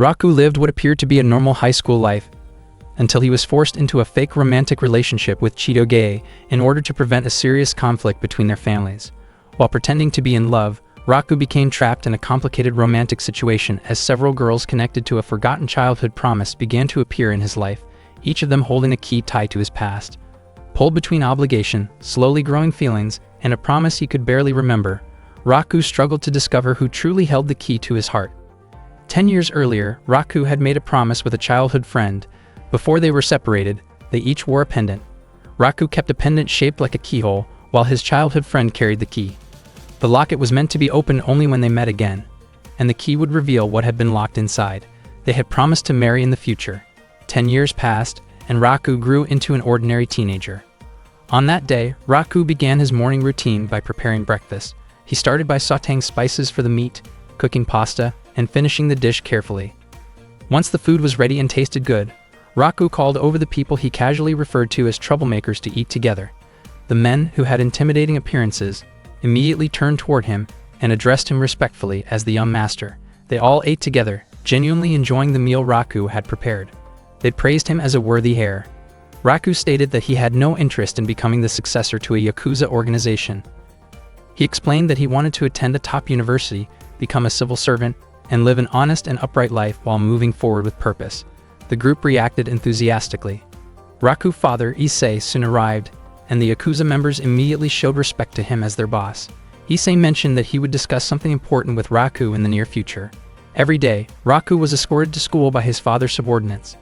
Raku lived what appeared to be a normal high school life until he was forced into a fake romantic relationship with Chitoge in order to prevent a serious conflict between their families. While pretending to be in love, Raku became trapped in a complicated romantic situation as several girls connected to a forgotten childhood promise began to appear in his life, each of them holding a key tied to his past. Pulled between obligation, slowly growing feelings, and a promise he could barely remember, Raku struggled to discover who truly held the key to his heart. 10 years earlier, Raku had made a promise with a childhood friend. Before they were separated, they each wore a pendant. Raku kept a pendant shaped like a keyhole, while his childhood friend carried the key. The locket was meant to be opened only when they met again, and the key would reveal what had been locked inside. They had promised to marry in the future. 10 years passed, and Raku grew into an ordinary teenager. On that day, Raku began his morning routine by preparing breakfast. He started by sautéing spices for the meat, cooking pasta, and finishing the dish carefully. Once the food was ready and tasted good, Raku called over the people he casually referred to as troublemakers to eat together. The men, who had intimidating appearances, immediately turned toward him and addressed him respectfully as the young master. They all ate together, genuinely enjoying the meal Raku had prepared. They praised him as a worthy heir. Raku stated that he had no interest in becoming the successor to a Yakuza organization. He explained that he wanted to attend a top university, become a civil servant, and live an honest and upright life while moving forward with purpose. The group reacted enthusiastically. Raku's father, Issei, soon arrived, and the Yakuza members immediately showed respect to him as their boss. Issei mentioned that he would discuss something important with Raku in the near future. Every day, Raku was escorted to school by his father's subordinates.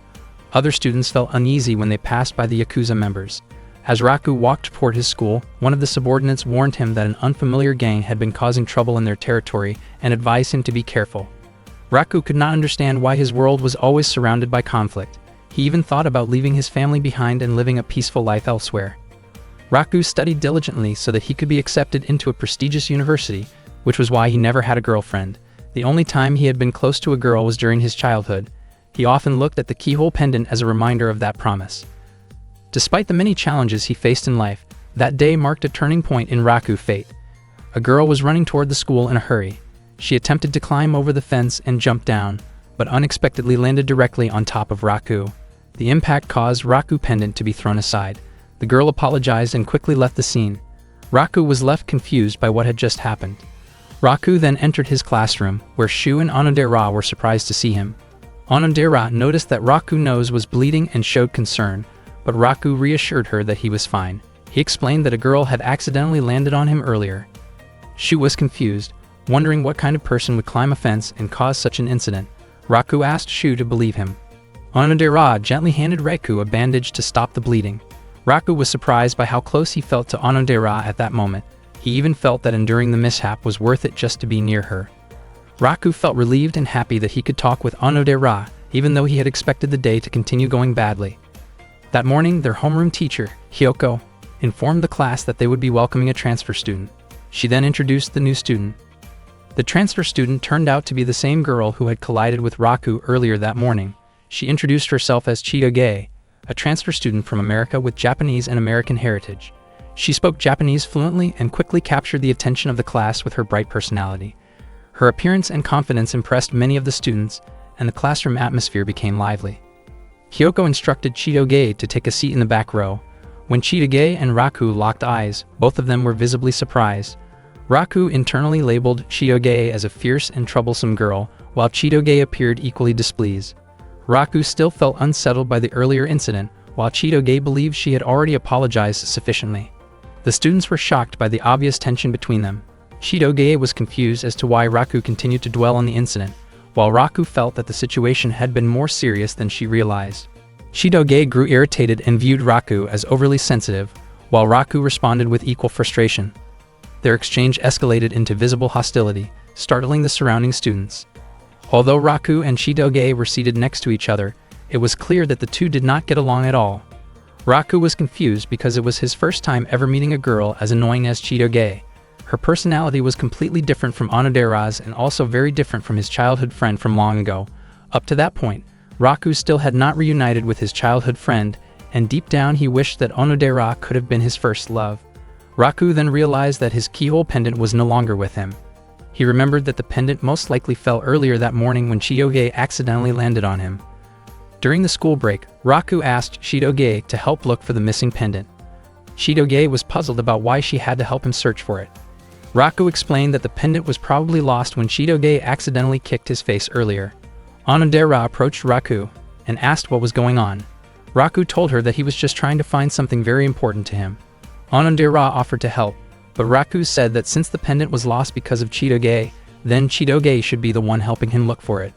Other students felt uneasy when they passed by the Yakuza members. As Raku walked toward his school, one of the subordinates warned him that an unfamiliar gang had been causing trouble in their territory and advised him to be careful. Raku could not understand why his world was always surrounded by conflict. He even thought about leaving his family behind and living a peaceful life elsewhere. Raku studied diligently so that he could be accepted into a prestigious university, which was why he never had a girlfriend. The only time he had been close to a girl was during his childhood. He often looked at the keyhole pendant as a reminder of that promise. Despite the many challenges he faced in life, that day marked a turning point in Raku's fate. A girl was running toward the school in a hurry. She attempted to climb over the fence and jump down, but unexpectedly landed directly on top of Raku. The impact caused Raku's pendant to be thrown aside. The girl apologized and quickly left the scene. Raku was left confused by what had just happened. Raku then entered his classroom, where Shu and Onodera were surprised to see him. Onodera noticed that Raku's nose was bleeding and showed concern, but Raku reassured her that he was fine. He explained that a girl had accidentally landed on him earlier. Shu was confused, wondering what kind of person would climb a fence and cause such an incident. Raku asked Shu to believe him. Onodera gently handed Raku a bandage to stop the bleeding. Raku was surprised by how close he felt to Onodera at that moment. He even felt that enduring the mishap was worth it just to be near her. Raku felt relieved and happy that he could talk with Onodera, even though he had expected the day to continue going badly. That morning, their homeroom teacher, Hyoko, informed the class that they would be welcoming a transfer student. She then introduced the new student. The transfer student turned out to be the same girl who had collided with Raku earlier that morning. She introduced herself as Chitoge, a transfer student from America with Japanese and American heritage. She spoke Japanese fluently and quickly captured the attention of the class with her bright personality. Her appearance and confidence impressed many of the students, and the classroom atmosphere became lively. Hyoko instructed Chitoge to take a seat in the back row. When Chitoge and Raku locked eyes, both of them were visibly surprised. Raku internally labeled Chitoge as a fierce and troublesome girl, while Chitoge appeared equally displeased. Raku still felt unsettled by the earlier incident, while Chitoge believed she had already apologized sufficiently. The students were shocked by the obvious tension between them. Chitoge was confused as to why Raku continued to dwell on the incident, while Raku felt that the situation had been more serious than she realized. Chitoge grew irritated and viewed Raku as overly sensitive, while Raku responded with equal frustration. Their exchange escalated into visible hostility, startling the surrounding students. Although Raku and Chitoge were seated next to each other, it was clear that the two did not get along at all. Raku was confused because it was his first time ever meeting a girl as annoying as Chitoge. Her personality was completely different from Onodera's and also very different from his childhood friend from long ago. Up to that point, Raku still had not reunited with his childhood friend, and deep down he wished that Onodera could have been his first love. Raku then realized that his keyhole pendant was no longer with him. He remembered that the pendant most likely fell earlier that morning when Chitoge accidentally landed on him. During the school break, Raku asked Chitoge to help look for the missing pendant. Chitoge was puzzled about why she had to help him search for it. Raku explained that the pendant was probably lost when Chitoge accidentally kicked his face earlier. Onodera approached Raku and asked what was going on. Raku told her that he was just trying to find something very important to him. Onodera offered to help, but Raku said that since the pendant was lost because of Chitoge, then Chitoge should be the one helping him look for it.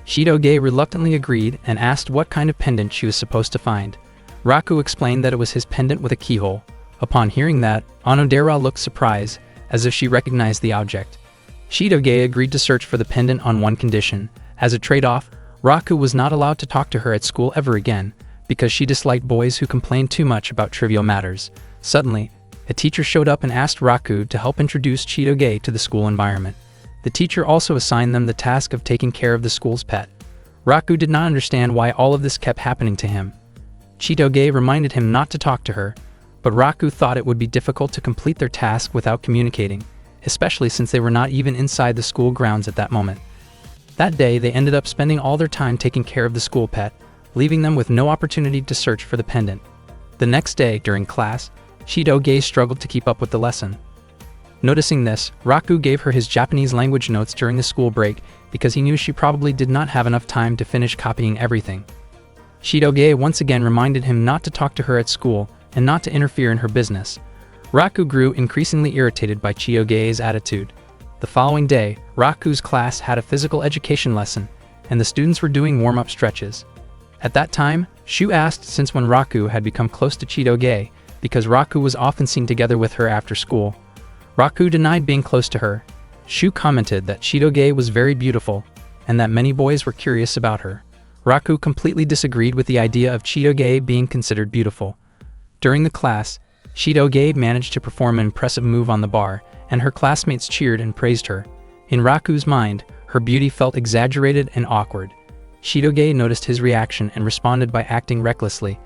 Chitoge reluctantly agreed and asked what kind of pendant she was supposed to find. Raku explained that it was his pendant with a keyhole. Upon hearing that, Onodera looked surprised, as if she recognized the object. Chitoge agreed to search for the pendant on one condition. As a trade-off, Raku was not allowed to talk to her at school ever again, because she disliked boys who complained too much about trivial matters. Suddenly, a teacher showed up and asked Raku to help introduce Chitoge to the school environment. The teacher also assigned them the task of taking care of the school's pet. Raku did not understand why all of this kept happening to him. Chitoge reminded him not to talk to her, but Raku thought it would be difficult to complete their task without communicating, especially since they were not even inside the school grounds at that moment. That day, they ended up spending all their time taking care of the school pet, leaving them with no opportunity to search for the pendant. The next day, during class, Chitoge struggled to keep up with the lesson. Noticing this, Raku gave her his Japanese language notes during the school break because he knew she probably did not have enough time to finish copying everything. Chitoge once again reminded him not to talk to her at school and not to interfere in her business. Raku grew increasingly irritated by Chitoge's attitude. The following day, Raku's class had a physical education lesson, and the students were doing warm-up stretches. At that time, Shu asked since when Raku had become close to Chitoge, because Raku was often seen together with her after school. Raku denied being close to her. Shu commented that Chitoge was very beautiful, and that many boys were curious about her. Raku completely disagreed with the idea of Chitoge being considered beautiful. During the class, Chitoge managed to perform an impressive move on the bar, and her classmates cheered and praised her. In Raku's mind, her beauty felt exaggerated and awkward. Chitoge noticed his reaction and responded by acting recklessly,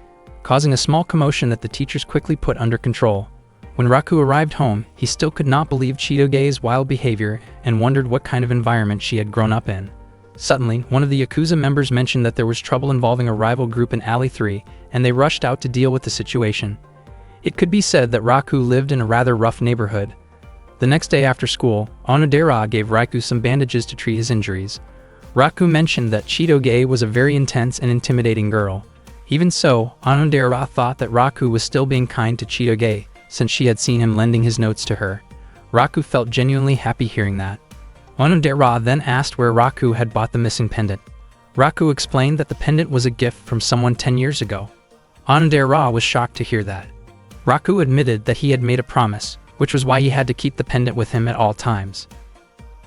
causing a small commotion that the teachers quickly put under control. When Raku arrived home, he still could not believe Chitoge's wild behavior and wondered what kind of environment she had grown up in. Suddenly, one of the Yakuza members mentioned that there was trouble involving a rival group in Alley 3, and they rushed out to deal with the situation. It could be said that Raku lived in a rather rough neighborhood. The next day after school, Onodera gave Raku some bandages to treat his injuries. Raku mentioned that Chitoge was a very intense and intimidating girl. Even so, Onodera thought that Raku was still being kind to Chitoge, since she had seen him lending his notes to her. Raku felt genuinely happy hearing that. Onodera then asked where Raku had bought the missing pendant. Raku explained that the pendant was a gift from someone 10 years ago. Onodera was shocked to hear that. Raku admitted that he had made a promise, which was why he had to keep the pendant with him at all times.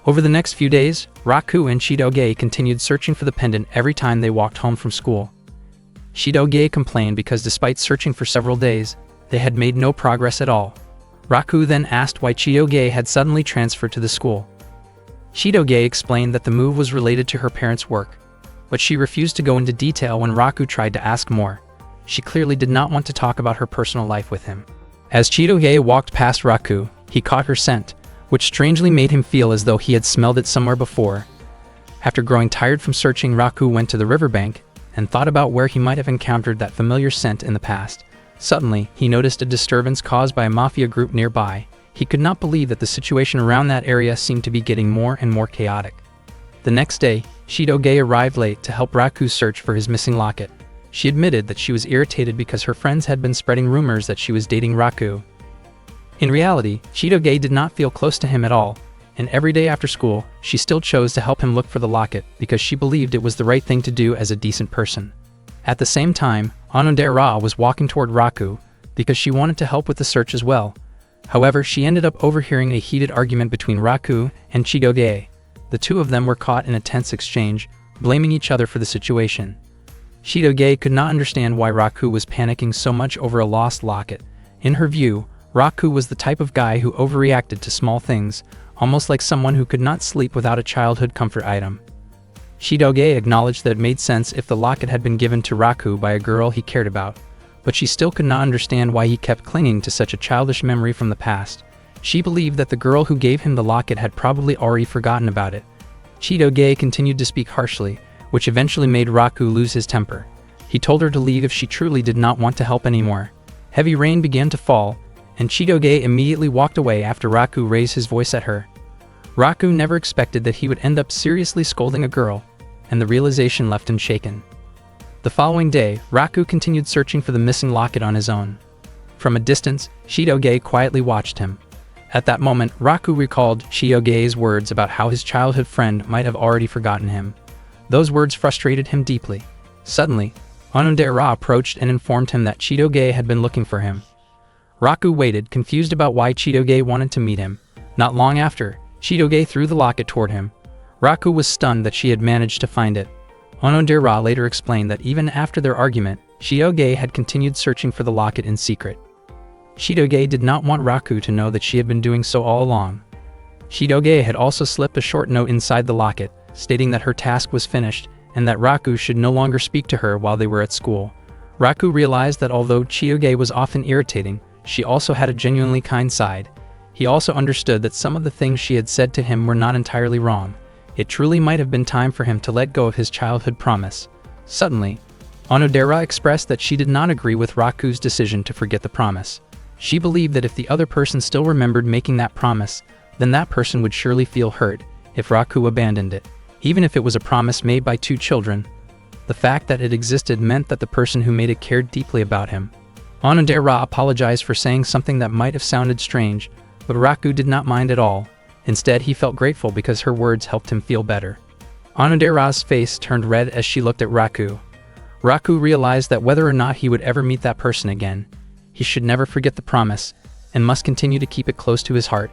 Over the next few days, Raku and Chitoge continued searching for the pendant every time they walked home from school. Chitoge complained because despite searching for several days, they had made no progress at all. Raku then asked why Chitoge had suddenly transferred to the school. Chitoge explained that the move was related to her parents' work, but she refused to go into detail when Raku tried to ask more. She clearly did not want to talk about her personal life with him. As Chitoge walked past Raku, he caught her scent, which strangely made him feel as though he had smelled it somewhere before. After growing tired from searching, Raku went to the riverbank and thought about where he might have encountered that familiar scent in the past. Suddenly, he noticed a disturbance caused by a mafia group nearby. He could not believe that the situation around that area seemed to be getting more and more chaotic. The next day, Chitoge arrived late to help Raku search for his missing locket. She admitted that she was irritated because her friends had been spreading rumors that she was dating Raku. In reality, Chitoge did not feel close to him at all, and every day after school, she still chose to help him look for the locket because she believed it was the right thing to do as a decent person. At the same time, Onodera was walking toward Raku because she wanted to help with the search as well. However, she ended up overhearing a heated argument between Raku and Chitoge. The two of them were caught in a tense exchange, blaming each other for the situation. Chitoge could not understand why Raku was panicking so much over a lost locket. In her view, Raku was the type of guy who overreacted to small things, almost like someone who could not sleep without a childhood comfort item. Chitoge acknowledged that it made sense if the locket had been given to Raku by a girl he cared about, but she still could not understand why he kept clinging to such a childish memory from the past. She believed that the girl who gave him the locket had probably already forgotten about it. Chitoge continued to speak harshly, which eventually made Raku lose his temper. He told her to leave if she truly did not want to help anymore. Heavy rain began to fall, and Chitoge immediately walked away after Raku raised his voice at her. Raku never expected that he would end up seriously scolding a girl, and the realization left him shaken. The following day, Raku continued searching for the missing locket on his own. From a distance, Chitoge quietly watched him. At that moment, Raku recalled Chitoge's words about how his childhood friend might have already forgotten him. Those words frustrated him deeply. Suddenly, Onodera approached and informed him that Chitoge had been looking for him. Raku waited, confused about why Chitoge wanted to meet him. Not long after, Chitoge threw the locket toward him. Raku was stunned that she had managed to find it. Onodera later explained that even after their argument, Chitoge had continued searching for the locket in secret. Chitoge did not want Raku to know that she had been doing so all along. Chitoge had also slipped a short note inside the locket, stating that her task was finished and that Raku should no longer speak to her while they were at school. Raku realized that although Chitoge was often irritating, she also had a genuinely kind side. He also understood that some of the things she had said to him were not entirely wrong. It truly might have been time for him to let go of his childhood promise. Suddenly, Onodera expressed that she did not agree with Raku's decision to forget the promise. She believed that if the other person still remembered making that promise, then that person would surely feel hurt if Raku abandoned it, even if it was a promise made by two children. The fact that it existed meant that the person who made it cared deeply about him. Onodera apologized for saying something that might have sounded strange, but Raku did not mind at all. Instead, he felt grateful because her words helped him feel better. Onodera's face turned red as she looked at Raku. Raku realized that whether or not he would ever meet that person again, he should never forget the promise and must continue to keep it close to his heart.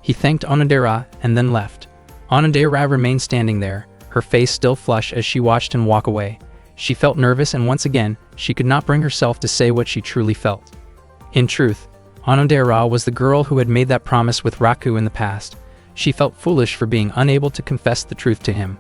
He thanked Onodera and then left. Onodera remained standing there, her face still flushed as she watched him walk away. She felt nervous, and once again, she could not bring herself to say what she truly felt. In truth, Onodera was the girl who had made that promise with Raku in the past. She felt foolish for being unable to confess the truth to him.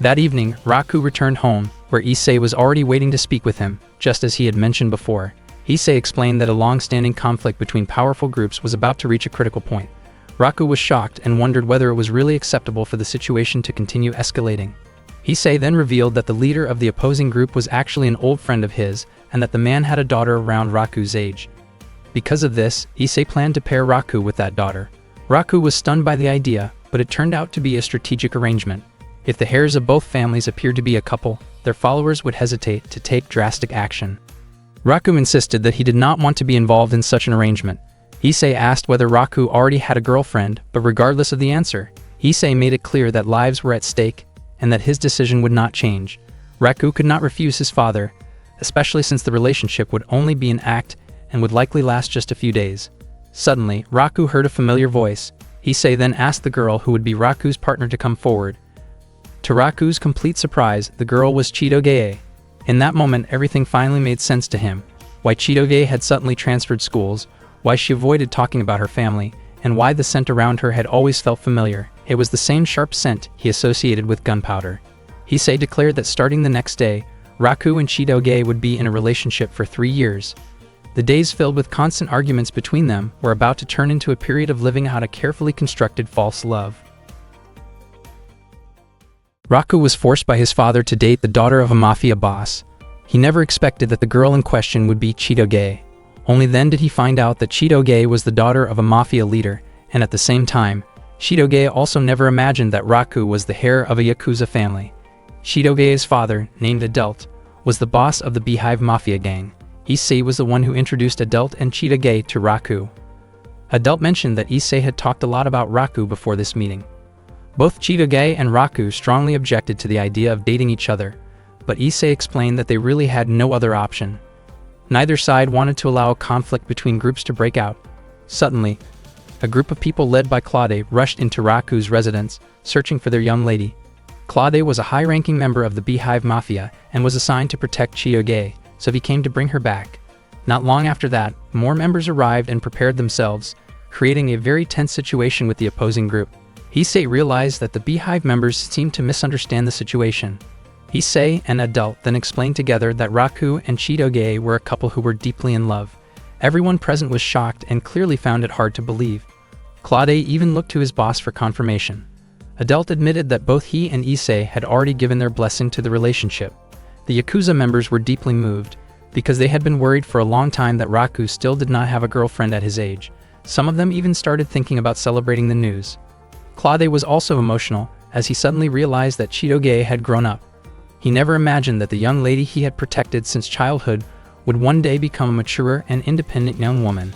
That evening, Raku returned home, where Issei was already waiting to speak with him, just as he had mentioned before. Issei explained that a long-standing conflict between powerful groups was about to reach a critical point. Raku was shocked and wondered whether it was really acceptable for the situation to continue escalating. Issei then revealed that the leader of the opposing group was actually an old friend of his, and that the man had a daughter around Raku's age. Because of this, Issei planned to pair Raku with that daughter. Raku was stunned by the idea, but it turned out to be a strategic arrangement. If the heirs of both families appeared to be a couple, their followers would hesitate to take drastic action. Raku insisted that he did not want to be involved in such an arrangement. Issei asked whether Raku already had a girlfriend, but regardless of the answer, Issei made it clear that lives were at stake and that his decision would not change. Raku could not refuse his father, especially since the relationship would only be an act and would likely last just a few days. Suddenly, Raku heard a familiar voice. Issei then asked the girl who would be Raku's partner to come forward. To Raku's complete surprise, the girl was Chitoge. In that moment, everything finally made sense to him. Why Chitoge had suddenly transferred schools, why she avoided talking about her family, and why the scent around her had always felt familiar. It was the same sharp scent he associated with gunpowder. Issei declared that starting the next day, Raku and Chitoge would be in a relationship for 3 years. The days filled with constant arguments between them were about to turn into a period of living out a carefully constructed false love. Raku was forced by his father to date the daughter of a mafia boss. He never expected that the girl in question would be Chitoge. Only then did he find out that Chitoge was the daughter of a mafia leader, and at the same time, Chitoge also never imagined that Raku was the heir of a Yakuza family. Chitoge's father, named Adult, was the boss of the Beehive Mafia gang. Issei was the one who introduced Adult and Chitoge to Raku. Adult mentioned that Issei had talked a lot about Raku before this meeting. Both Chitoge and Raku strongly objected to the idea of dating each other, but Issei explained that they really had no other option. Neither side wanted to allow a conflict between groups to break out. Suddenly, a group of people led by Claude rushed into Raku's residence, searching for their young lady. Claude was a high-ranking member of the Beehive Mafia and was assigned to protect Chitoge, so he came to bring her back. Not long after that, more members arrived and prepared themselves, creating a very tense situation with the opposing group. Issei realized that the Beehive members seemed to misunderstand the situation. Issei and Adult then explained together that Raku and Chitoge were a couple who were deeply in love. Everyone present was shocked and clearly found it hard to believe. Claude even looked to his boss for confirmation. Adelt admitted that both he and Issei had already given their blessing to the relationship. The Yakuza members were deeply moved, because they had been worried for a long time that Raku still did not have a girlfriend at his age. Some of them even started thinking about celebrating the news. Claude was also emotional, as he suddenly realized that Chitoge had grown up. He never imagined that the young lady he had protected since childhood would one day become a mature and independent young woman.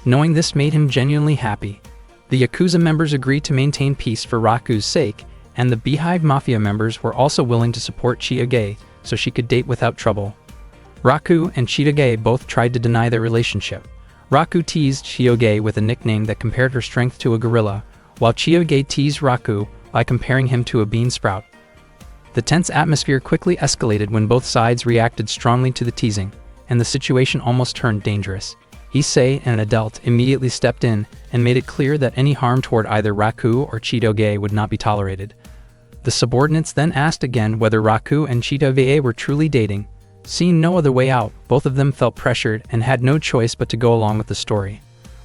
Knowing this made him genuinely happy. The Yakuza members agreed to maintain peace for Raku's sake, and the Beehive Mafia members were also willing to support Chitoge so she could date without trouble. Raku and Chitoge both tried to deny their relationship. Raku teased Chitoge with a nickname that compared her strength to a gorilla, while Chitoge teased Raku by comparing him to a bean sprout. The tense atmosphere quickly escalated when both sides reacted strongly to the teasing, and the situation almost turned dangerous. Issei and Adelt immediately stepped in and made it clear that any harm toward either Raku or Chitoge would not be tolerated. The subordinates then asked again whether Raku and Chitoge were truly dating. Seeing no other way out, both of them felt pressured and had no choice but to go along with the story.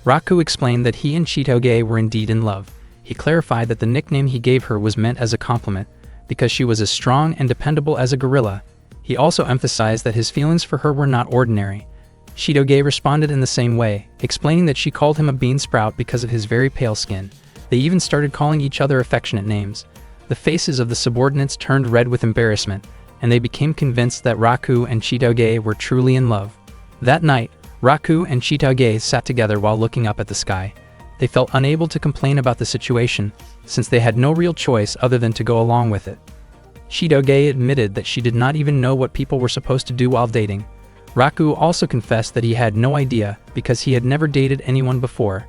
Raku explained that he and Chitoge were indeed in love. He clarified that the nickname he gave her was meant as a compliment, because she was as strong and dependable as a gorilla. He also emphasized that his feelings for her were not ordinary. Chitoge responded in the same way, explaining that she called him a bean sprout because of his very pale skin. They even started calling each other affectionate names. The faces of the subordinates turned red with embarrassment, and they became convinced that Raku and Chitoge were truly in love. That night, Raku and Chitoge sat together while looking up at the sky. They felt unable to complain about the situation, since they had no real choice other than to go along with it. Chitoge admitted that she did not even know what people were supposed to do while dating. Raku also confessed that he had no idea because he had never dated anyone before.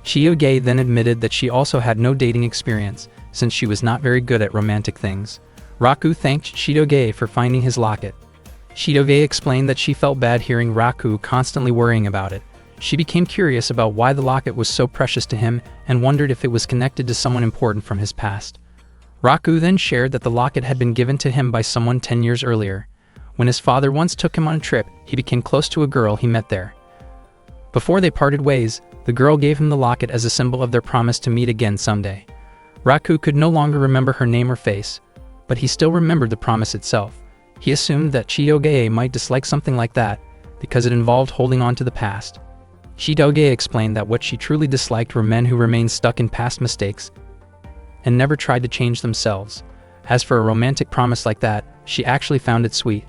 Chitoge then admitted that she also had no dating experience, since she was not very good at romantic things. Raku thanked Chitoge for finding his locket. Chitoge explained that she felt bad hearing Raku constantly worrying about it. She became curious about why the locket was so precious to him and wondered if it was connected to someone important from his past. Raku then shared that the locket had been given to him by someone 10 years earlier. When his father once took him on a trip, he became close to a girl he met there. Before they parted ways, the girl gave him the locket as a symbol of their promise to meet again someday. Raku could no longer remember her name or face, but he still remembered the promise itself. He assumed that Chitoge might dislike something like that, because it involved holding on to the past. Chitoge explained that what she truly disliked were men who remained stuck in past mistakes and never tried to change themselves. As for a romantic promise like that, she actually found it sweet.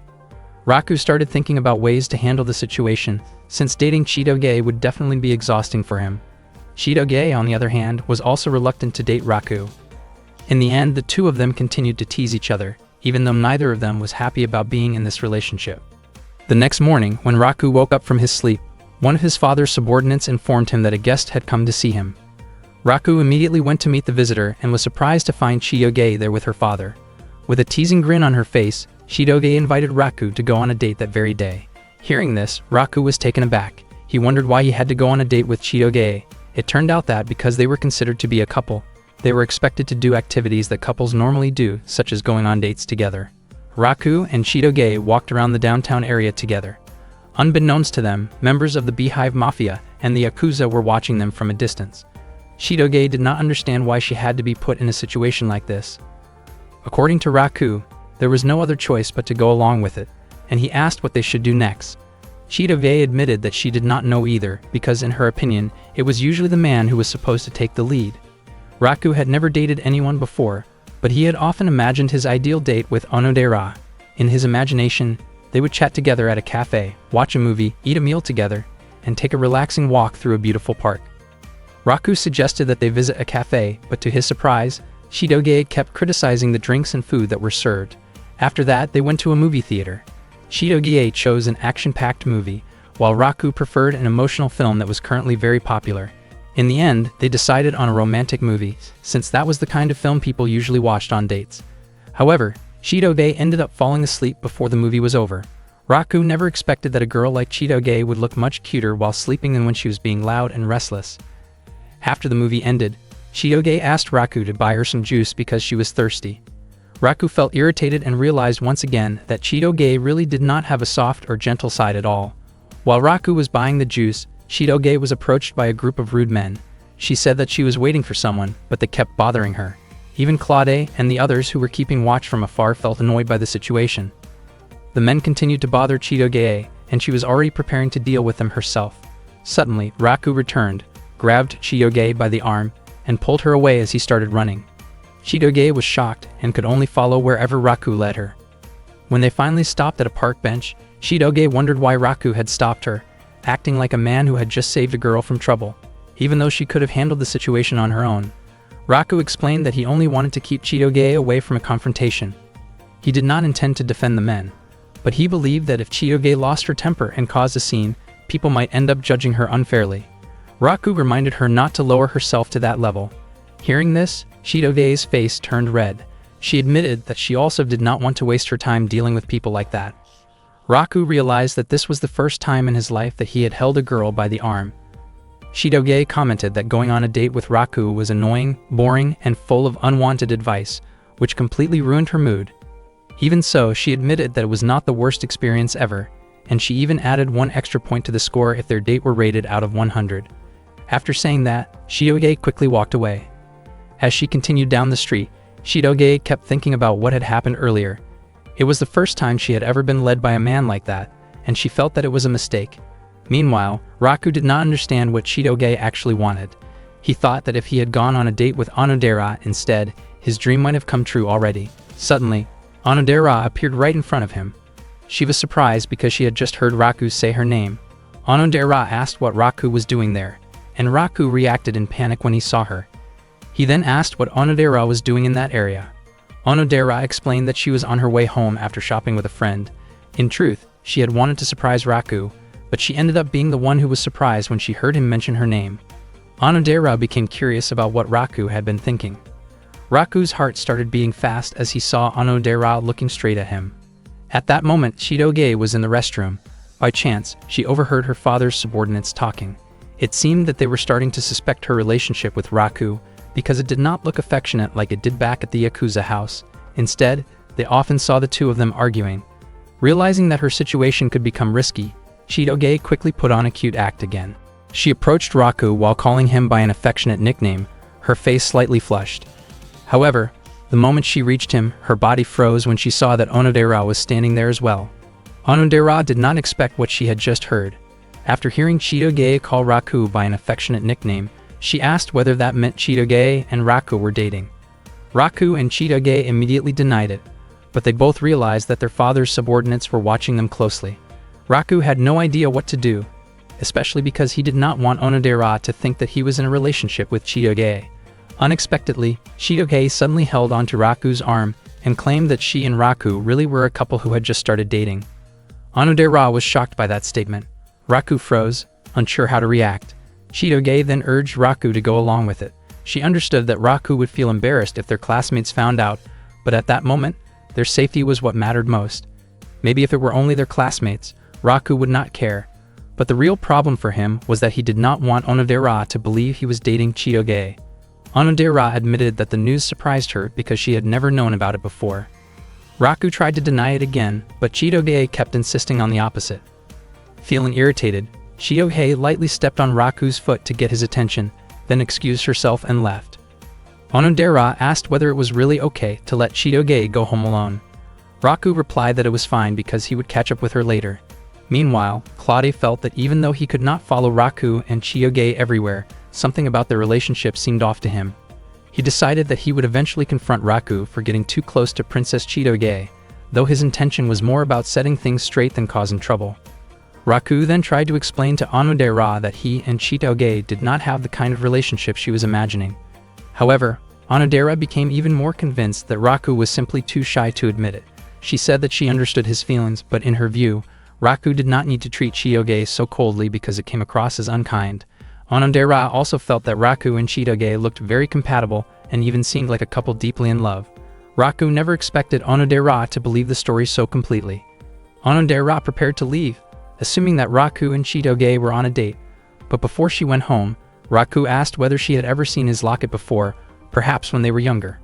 Raku started thinking about ways to handle the situation, since dating Chitoge would definitely be exhausting for him. Chitoge, on the other hand, was also reluctant to date Raku. In the end, the two of them continued to tease each other, even though neither of them was happy about being in this relationship. The next morning, when Raku woke up from his sleep, one of his father's subordinates informed him that a guest had come to see him. Raku immediately went to meet the visitor and was surprised to find Chitoge there with her father. With a teasing grin on her face, Chitoge invited Raku to go on a date that very day. Hearing this, Raku was taken aback. He wondered why he had to go on a date with Chitoge. It turned out that because they were considered to be a couple, they were expected to do activities that couples normally do, such as going on dates together. Raku and Chitoge walked around the downtown area together. Unbeknownst to them, members of the Beehive Mafia and the Yakuza were watching them from a distance. Chitoge did not understand why she had to be put in a situation like this. According to Raku, there was no other choice but to go along with it, and he asked what they should do next. Chitoge admitted that she did not know either, because in her opinion, it was usually the man who was supposed to take the lead. Raku had never dated anyone before, but he had often imagined his ideal date with Onodera. In his imagination, they would chat together at a cafe, watch a movie, eat a meal together, and take a relaxing walk through a beautiful park. Raku suggested that they visit a cafe, but to his surprise, Chitoge kept criticizing the drinks and food that were served. After that, they went to a movie theater. Chitoge chose an action-packed movie, while Raku preferred an emotional film that was currently very popular. In the end, they decided on a romantic movie, since that was the kind of film people usually watched on dates. However, Chitoge ended up falling asleep before the movie was over. Raku never expected that a girl like Chitoge would look much cuter while sleeping than when she was being loud and restless. After the movie ended, Chitoge asked Raku to buy her some juice because she was thirsty. Raku felt irritated and realized once again that Chitoge really did not have a soft or gentle side at all. While Raku was buying the juice, Chitoge was approached by a group of rude men. She said that she was waiting for someone, but they kept bothering her. Even Claude and the others who were keeping watch from afar felt annoyed by the situation. The men continued to bother Chitoge, and she was already preparing to deal with them herself. Suddenly, Raku returned, grabbed Chitoge by the arm, and pulled her away as he started running. Chitoge was shocked and could only follow wherever Raku led her. When they finally stopped at a park bench, Chitoge wondered why Raku had stopped her, acting like a man who had just saved a girl from trouble, even though she could have handled the situation on her own. Raku explained that he only wanted to keep Chitoge away from a confrontation. He did not intend to defend the men, but he believed that if Chitoge lost her temper and caused a scene, people might end up judging her unfairly. Raku reminded her not to lower herself to that level. Hearing this, Chitoge's face turned red. She admitted that she also did not want to waste her time dealing with people like that. Raku realized that this was the first time in his life that he had held a girl by the arm. Chitoge commented that going on a date with Raku was annoying, boring, and full of unwanted advice, which completely ruined her mood. Even so, she admitted that it was not the worst experience ever, and she even added 1 extra point to the score if their date were rated out of 100. After saying that, Chitoge quickly walked away. As she continued down the street, Chitoge kept thinking about what had happened earlier. It was the first time she had ever been led by a man like that, and she felt that it was a mistake. Meanwhile, Raku did not understand what Chitoge actually wanted. He thought that if he had gone on a date with Onodera instead, his dream might have come true already. Suddenly, Onodera appeared right in front of him. She was surprised because she had just heard Raku say her name. Onodera asked what Raku was doing there, and Raku reacted in panic when he saw her. He then asked what Onodera was doing in that area. Onodera explained that she was on her way home after shopping with a friend. In truth, she had wanted to surprise Raku, but she ended up being the one who was surprised when she heard him mention her name. Onodera became curious about what Raku had been thinking. Raku's heart started beating fast as he saw Onodera looking straight at him. At that moment, Chitoge was in the restroom. By chance, she overheard her father's subordinates talking. It seemed that they were starting to suspect her relationship with Raku, because it did not look affectionate like it did back at the Yakuza house. Instead, they often saw the two of them arguing. Realizing that her situation could become risky, Chitoge quickly put on a cute act again. She approached Raku while calling him by an affectionate nickname, her face slightly flushed. However, the moment she reached him, her body froze when she saw that Onodera was standing there as well. Onodera did not expect what she had just heard. After hearing Chitoge call Raku by an affectionate nickname, she asked whether that meant Chitoge and Raku were dating. Raku and Chitoge immediately denied it, but they both realized that their father's subordinates were watching them closely. Raku had no idea what to do, especially because he did not want Onodera to think that he was in a relationship with Chitoge. Unexpectedly, Chitoge suddenly held onto Raku's arm and claimed that she and Raku really were a couple who had just started dating. Onodera was shocked by that statement. Raku froze, unsure how to react. Chitoge then urged Raku to go along with it. She understood that Raku would feel embarrassed if their classmates found out, but at that moment, their safety was what mattered most. Maybe if it were only their classmates, Raku would not care. But the real problem for him was that he did not want Onodera to believe he was dating Chitoge. Onodera admitted that the news surprised her because she had never known about it before. Raku tried to deny it again, but Chitoge kept insisting on the opposite. Feeling irritated, Chitoge lightly stepped on Raku's foot to get his attention, then excused herself and left. Onodera asked whether it was really okay to let Chitoge go home alone. Raku replied that it was fine because he would catch up with her later. Meanwhile, Claude felt that even though he could not follow Raku and Chitoge everywhere, something about their relationship seemed off to him. He decided that he would eventually confront Raku for getting too close to Princess Chitoge, though his intention was more about setting things straight than causing trouble. Raku then tried to explain to Onodera that he and Chitoge did not have the kind of relationship she was imagining. However, Onodera became even more convinced that Raku was simply too shy to admit it. She said that she understood his feelings, but in her view, Raku did not need to treat Chitoge so coldly because it came across as unkind. Onodera also felt that Raku and Chitoge looked very compatible and even seemed like a couple deeply in love. Raku never expected Onodera to believe the story so completely. Onodera prepared to leave, assuming that Raku and Chitoge were on a date. But before she went home, Raku asked whether she had ever seen his locket before, perhaps when they were younger.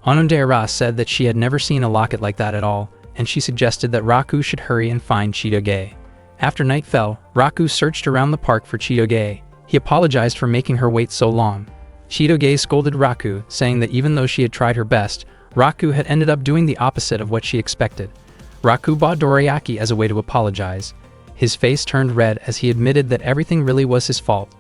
Onodera said that she had never seen a locket like that at all, and she suggested that Raku should hurry and find Chitoge. After night fell, Raku searched around the park for Chitoge. He apologized for making her wait so long. Chitoge scolded Raku, saying that even though she had tried her best, Raku had ended up doing the opposite of what she expected. Raku bought dorayaki as a way to apologize. His face turned red as he admitted that everything really was his fault.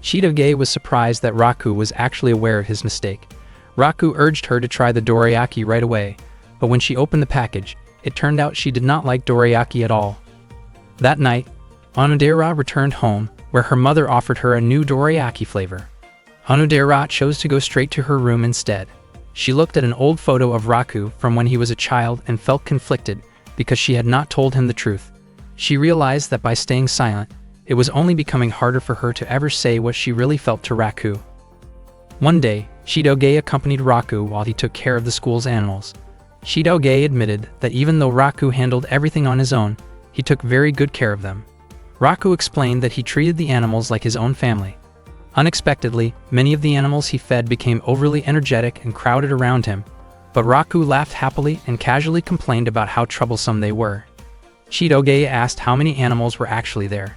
Chitoge was surprised that Raku was actually aware of his mistake. Raku urged her to try the dorayaki right away, but when she opened the package, it turned out she did not like dorayaki at all. That night, Onodera returned home, where her mother offered her a new dorayaki flavor. Onodera chose to go straight to her room instead. She looked at an old photo of Raku from when he was a child and felt conflicted because she had not told him the truth. She realized that by staying silent, it was only becoming harder for her to ever say what she really felt to Raku. One day, Chitoge accompanied Raku while he took care of the school's animals. Chitoge admitted that even though Raku handled everything on his own, he took very good care of them. Raku explained that he treated the animals like his own family. Unexpectedly, many of the animals he fed became overly energetic and crowded around him, but Raku laughed happily and casually complained about how troublesome they were. Chitoge asked how many animals were actually there.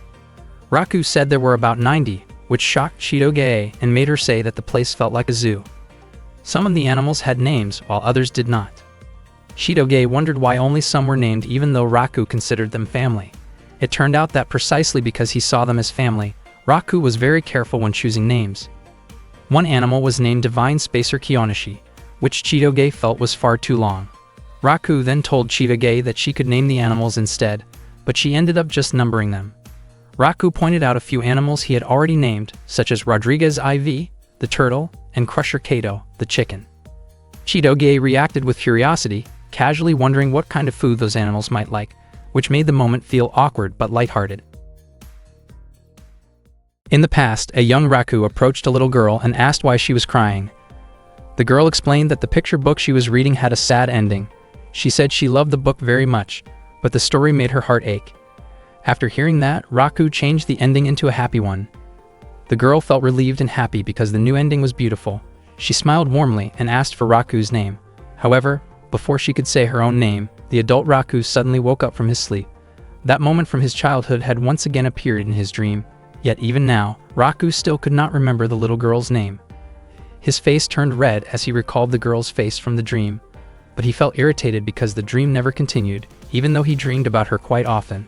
Raku said there were about 90, which shocked Chitoge and made her say that the place felt like a zoo. Some of the animals had names while others did not. Chitoge wondered why only some were named even though Raku considered them family. It turned out that precisely because he saw them as family, Raku was very careful when choosing names. One animal was named Divine Spacer Kiyoshi, which Chitoge felt was far too long. Raku then told Chitoge that she could name the animals instead, but she ended up just numbering them. Raku pointed out a few animals he had already named, such as Rodriguez IV, the turtle, and Crusher Kato, the chicken. Chitoge reacted with curiosity, casually wondering what kind of food those animals might like, which made the moment feel awkward but lighthearted. In the past, a young Raku approached a little girl and asked why she was crying. The girl explained that the picture book she was reading had a sad ending. She said she loved the book very much, but the story made her heart ache. After hearing that, Raku changed the ending into a happy one. The girl felt relieved and happy because the new ending was beautiful. She smiled warmly and asked for Raku's name. However, before she could say her own name, the adult Raku suddenly woke up from his sleep. That moment from his childhood had once again appeared in his dream. Yet even now, Raku still could not remember the little girl's name. His face turned red as he recalled the girl's face from the dream, but he felt irritated because the dream never continued, even though he dreamed about her quite often.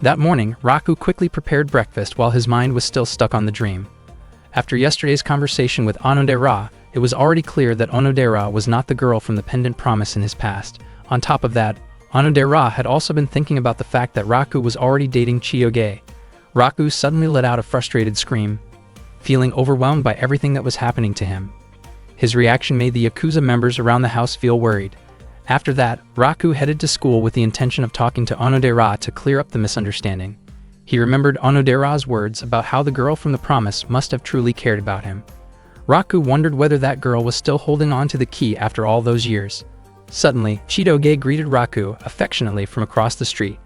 That morning, Raku quickly prepared breakfast while his mind was still stuck on the dream. After yesterday's conversation with Onodera, it was already clear that Onodera was not the girl from the pendant promise in his past. On top of that, Onodera had also been thinking about the fact that Raku was already dating Chitoge. Raku suddenly let out a frustrated scream, feeling overwhelmed by everything that was happening to him. His reaction made the Yakuza members around the house feel worried. After that, Raku headed to school with the intention of talking to Onodera to clear up the misunderstanding. He remembered Onodera's words about how the girl from the promise must have truly cared about him. Raku wondered whether that girl was still holding on to the key after all those years. Suddenly, Chitoge greeted Raku affectionately from across the street.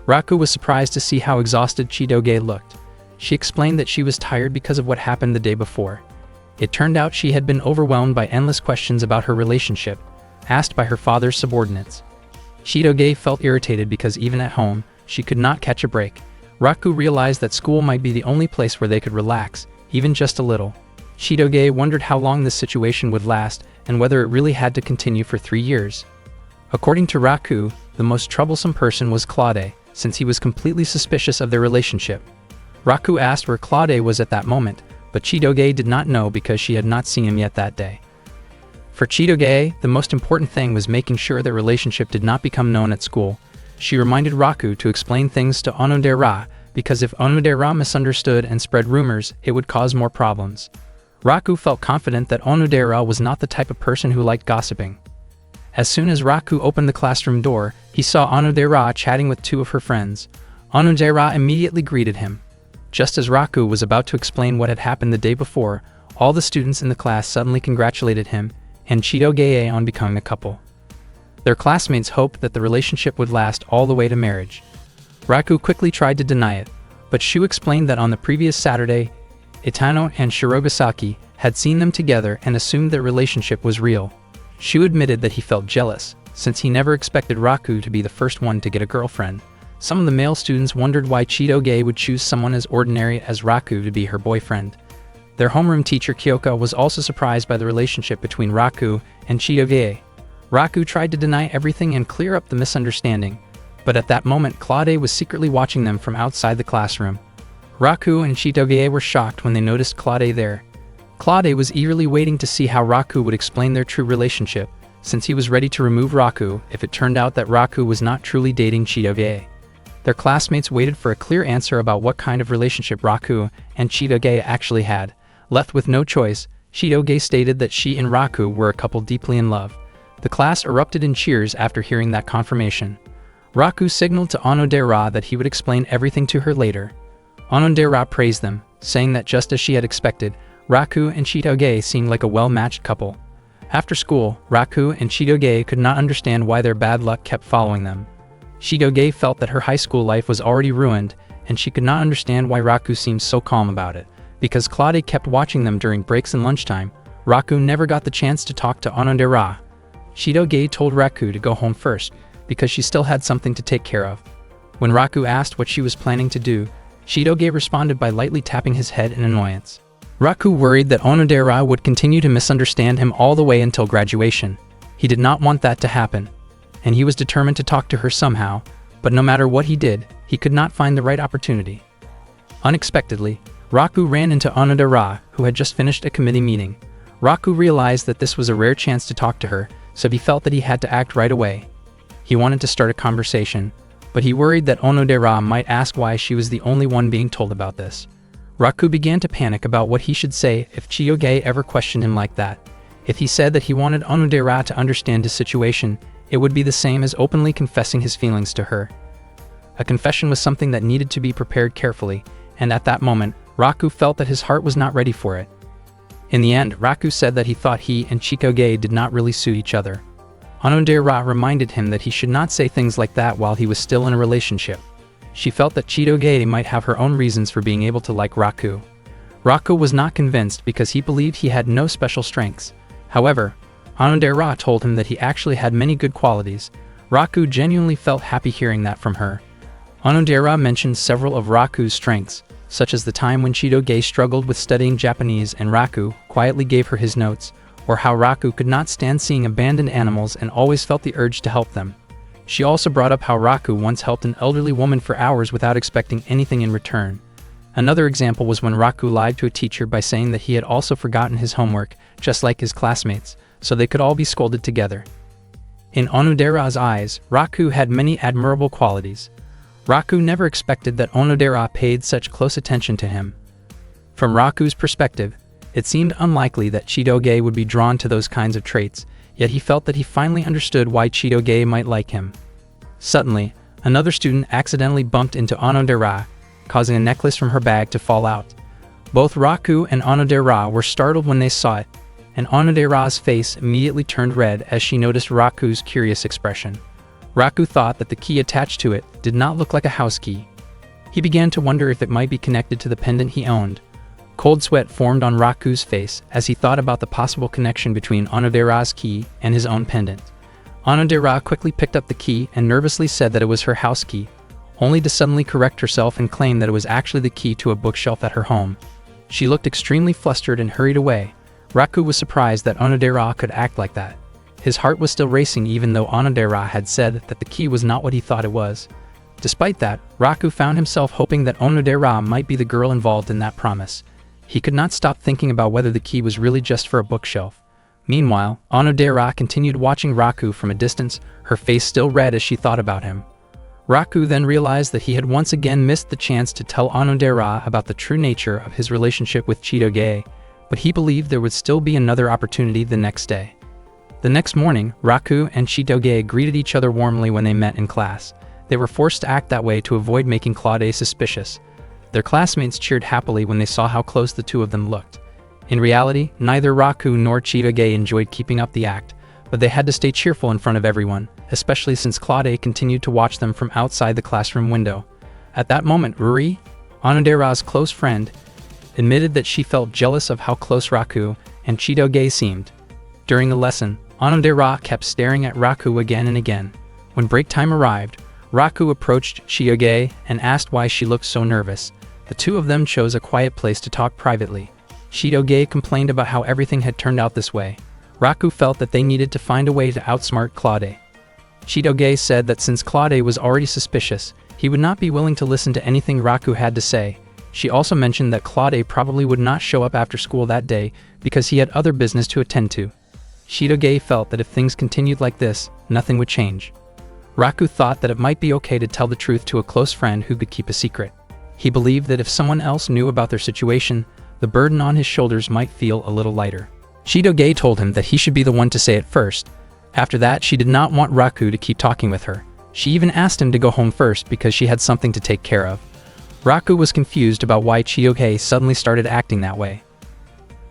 Raku was surprised to see how exhausted Chitoge looked. She explained that she was tired because of what happened the day before. It turned out she had been overwhelmed by endless questions about her relationship, asked by her father's subordinates. Chitoge felt irritated because even at home, she could not catch a break. Raku realized that school might be the only place where they could relax, even just a little. Chitoge wondered how long this situation would last and whether it really had to continue for 3 years. According to Raku, the most troublesome person was Claude, since he was completely suspicious of their relationship. Raku asked where Claude was at that moment, but Chitoge did not know because she had not seen him yet that day. For Chitoge, the most important thing was making sure their relationship did not become known at school. She reminded Raku to explain things to Onodera, because if Onodera misunderstood and spread rumors, it would cause more problems. Raku felt confident that Onodera was not the type of person who liked gossiping. As soon as Raku opened the classroom door, he saw Onodera chatting with 2 of her friends. Onodera immediately greeted him. Just as Raku was about to explain what had happened the day before, all the students in the class suddenly congratulated him and Chitoge on becoming a couple. Their classmates hoped that the relationship would last all the way to marriage. Raku quickly tried to deny it, but Shu explained that on the previous Saturday, Itano and Shirogasaki had seen them together and assumed their relationship was real. Shu admitted that he felt jealous, since he never expected Raku to be the first one to get a girlfriend. Some of the male students wondered why Chitoge would choose someone as ordinary as Raku to be her boyfriend. Their homeroom teacher Kyoka was also surprised by the relationship between Raku and Chitoge. Raku tried to deny everything and clear up the misunderstanding, but at that moment Claude was secretly watching them from outside the classroom. Raku and Chitoge were shocked when they noticed Claude there. Claude was eagerly waiting to see how Raku would explain their true relationship, since he was ready to remove Raku if it turned out that Raku was not truly dating Chitoge. Their classmates waited for a clear answer about what kind of relationship Raku and Chitoge actually had. Left with no choice, Chitoge stated that she and Raku were a couple deeply in love. The class erupted in cheers after hearing that confirmation. Raku signaled to Onodera that he would explain everything to her later. Onodera praised them, saying that just as she had expected, Raku and Chitoge seemed like a well-matched couple. After school, Raku and Chitoge could not understand why their bad luck kept following them. Chitoge felt that her high school life was already ruined, and she could not understand why Raku seemed so calm about it. Because Claude kept watching them during breaks and lunchtime, Raku never got the chance to talk to Onodera. Chitoge told Raku to go home first, because she still had something to take care of. When Raku asked what she was planning to do, Chitoge responded by lightly tapping his head in annoyance. Raku worried that Onodera would continue to misunderstand him all the way until graduation. He did not want that to happen, and he was determined to talk to her somehow, but no matter what he did, he could not find the right opportunity. Unexpectedly, Raku ran into Onodera, who had just finished a committee meeting. Raku realized that this was a rare chance to talk to her, so he felt that he had to act right away. He wanted to start a conversation, but he worried that Onodera might ask why she was the only one being told about this. Raku began to panic about what he should say if Chitoge ever questioned him like that. If he said that he wanted Onodera to understand his situation, it would be the same as openly confessing his feelings to her. A confession was something that needed to be prepared carefully, and at that moment, Raku felt that his heart was not ready for it. In the end, Raku said that he thought he and Chitoge did not really suit each other. Onodera reminded him that he should not say things like that while he was still in a relationship. She felt that Chitoge might have her own reasons for being able to like Raku. Raku was not convinced because he believed he had no special strengths. However, Onodera told him that he actually had many good qualities. Raku genuinely felt happy hearing that from her. Onodera mentioned several of Raku's strengths, such as the time when Chitoge struggled with studying Japanese and Raku quietly gave her his notes, or how Raku could not stand seeing abandoned animals and always felt the urge to help them. She also brought up how Raku once helped an elderly woman for hours without expecting anything in return. Another example was when Raku lied to a teacher by saying that he had also forgotten his homework, just like his classmates, so they could all be scolded together. In Onodera's eyes, Raku had many admirable qualities. Raku never expected that Onodera paid such close attention to him. From Raku's perspective, it seemed unlikely that Chitoge would be drawn to those kinds of traits, yet he felt that he finally understood why Chitoge might like him. Suddenly, another student accidentally bumped into Onodera, causing a necklace from her bag to fall out. Both Raku and Onodera were startled when they saw it, and Onodera's face immediately turned red as she noticed Raku's curious expression. Raku thought that the key attached to it did not look like a house key. He began to wonder if it might be connected to the pendant he owned. Cold sweat formed on Raku's face as he thought about the possible connection between Onodera's key and his own pendant. Onodera quickly picked up the key and nervously said that it was her house key, only to suddenly correct herself and claim that it was actually the key to a bookshelf at her home. She looked extremely flustered and hurried away. Raku was surprised that Onodera could act like that. His heart was still racing even though Onodera had said that the key was not what he thought it was. Despite that, Raku found himself hoping that Onodera might be the girl involved in that promise. He could not stop thinking about whether the key was really just for a bookshelf. Meanwhile, Onodera continued watching Raku from a distance, her face still red as she thought about him. Raku then realized that he had once again missed the chance to tell Onodera about the true nature of his relationship with Chitoge, but he believed there would still be another opportunity the next day. The next morning, Raku and Chitoge greeted each other warmly when they met in class. They were forced to act that way to avoid making Claude suspicious. Their classmates cheered happily when they saw how close the two of them looked. In reality, neither Raku nor Chitoge enjoyed keeping up the act, but they had to stay cheerful in front of everyone, especially since Claude continued to watch them from outside the classroom window. At that moment, Ruri, Onodera's close friend, admitted that she felt jealous of how close Raku and Chitoge seemed. During the lesson, Onodera kept staring at Raku again and again. When break time arrived, Raku approached Chitoge and asked why she looked so nervous. The two of them chose a quiet place to talk privately. Chitoge complained about how everything had turned out this way. Raku felt that they needed to find a way to outsmart Claude. Chitoge said that since Claude was already suspicious, he would not be willing to listen to anything Raku had to say. She also mentioned that Claude probably would not show up after school that day because he had other business to attend to. Chitoge felt that if things continued like this, nothing would change. Raku thought that it might be okay to tell the truth to a close friend who could keep a secret. He believed that if someone else knew about their situation, the burden on his shoulders might feel a little lighter. Chitoge told him that he should be the one to say it first. After that, she did not want Raku to keep talking with her. She even asked him to go home first because she had something to take care of. Raku was confused about why Chitoge suddenly started acting that way.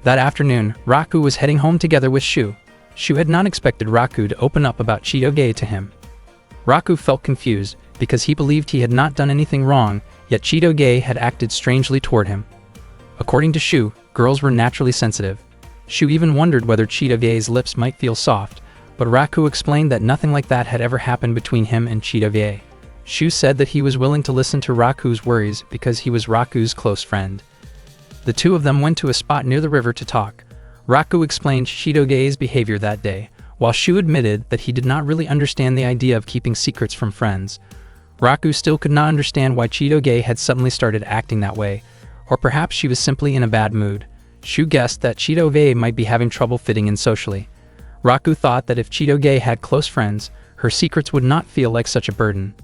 That afternoon, Raku was heading home together with Shu. Shu had not expected Raku to open up about Chitoge to him. Raku felt confused because he believed he had not done anything wrong, yet Chitoge had acted strangely toward him. According to Shu, girls were naturally sensitive. Shu even wondered whether Chitoge's lips might feel soft, but Raku explained that nothing like that had ever happened between him and Chitoge. Shu said that he was willing to listen to Raku's worries because he was Raku's close friend. The two of them went to a spot near the river to talk. Raku explained Chitoge's behavior that day, while Shu admitted that he did not really understand the idea of keeping secrets from friends. Raku still could not understand why Chitoge had suddenly started acting that way, or perhaps she was simply in a bad mood. Shu guessed that Chitoge might be having trouble fitting in socially. Raku thought that if Chitoge had close friends, her secrets would not feel like such a burden.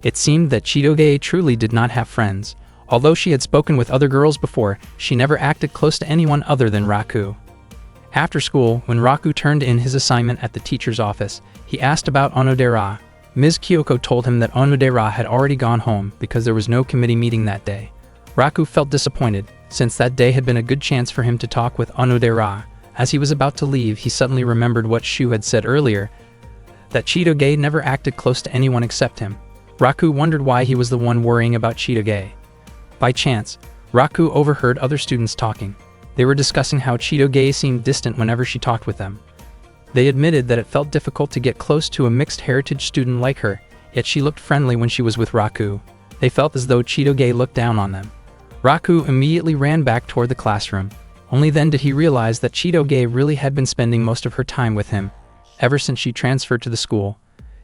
It seemed that Chitoge truly did not have friends. Although she had spoken with other girls before, she never acted close to anyone other than Raku. After school, when Raku turned in his assignment at the teacher's office, he asked about Onodera. Ms. Kyoko told him that Onodera had already gone home because there was no committee meeting that day. Raku felt disappointed, since that day had been a good chance for him to talk with Onodera. As he was about to leave, he suddenly remembered what Shu had said earlier, that Chitoge never acted close to anyone except him. Raku wondered why he was the one worrying about Chitoge. By chance, Raku overheard other students talking. They were discussing how Chitoge seemed distant whenever she talked with them. They admitted that it felt difficult to get close to a mixed heritage student like her, yet she looked friendly when she was with Raku. They felt as though Chitoge looked down on them. Raku immediately ran back toward the classroom. Only then did he realize that Chitoge really had been spending most of her time with him, ever since she transferred to the school.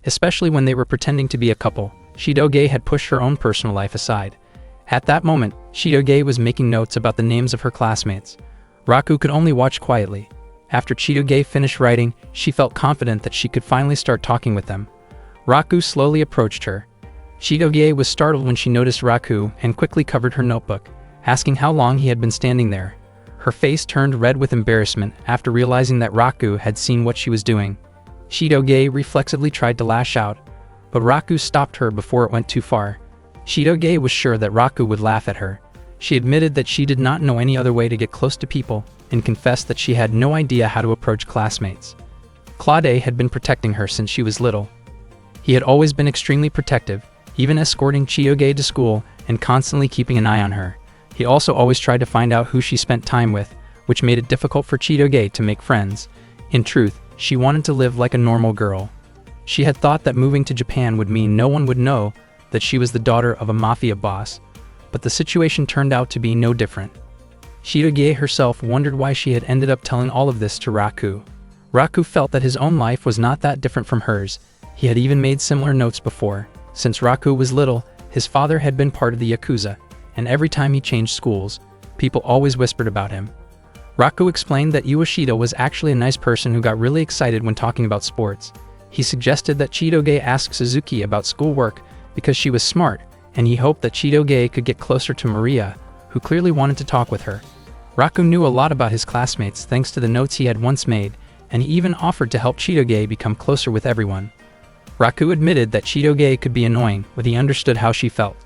Especially when they were pretending to be a couple, Chitoge had pushed her own personal life aside. At that moment, Chitoge was making notes about the names of her classmates. Raku could only watch quietly. After Chitoge finished writing, she felt confident that she could finally start talking with them. Raku slowly approached her. Chitoge was startled when she noticed Raku and quickly covered her notebook, asking how long he had been standing there. Her face turned red with embarrassment after realizing that Raku had seen what she was doing. Chitoge reflexively tried to lash out, but Raku stopped her before it went too far. Chitoge was sure that Raku would laugh at her. She admitted that she did not know any other way to get close to people and confessed that she had no idea how to approach classmates. Claude had been protecting her since she was little. He had always been extremely protective, even escorting Chitoge to school and constantly keeping an eye on her. He also always tried to find out who she spent time with, which made it difficult for Chitoge to make friends. In truth, she wanted to live like a normal girl. She had thought that moving to Japan would mean no one would know that she was the daughter of a mafia boss, but the situation turned out to be no different. Chitoge herself wondered why she had ended up telling all of this to Raku. Raku felt that his own life was not that different from hers. He had even made similar notes before. Since Raku was little, his father had been part of the Yakuza, and every time he changed schools, people always whispered about him. Raku explained that Ueshida was actually a nice person who got really excited when talking about sports. He suggested that Chitoge ask Suzuki about schoolwork because she was smart, and he hoped that Chitoge could get closer to Maria, who clearly wanted to talk with her. Raku knew a lot about his classmates thanks to the notes he had once made, and he even offered to help Chitoge become closer with everyone. Raku admitted that Chitoge could be annoying, but he understood how she felt.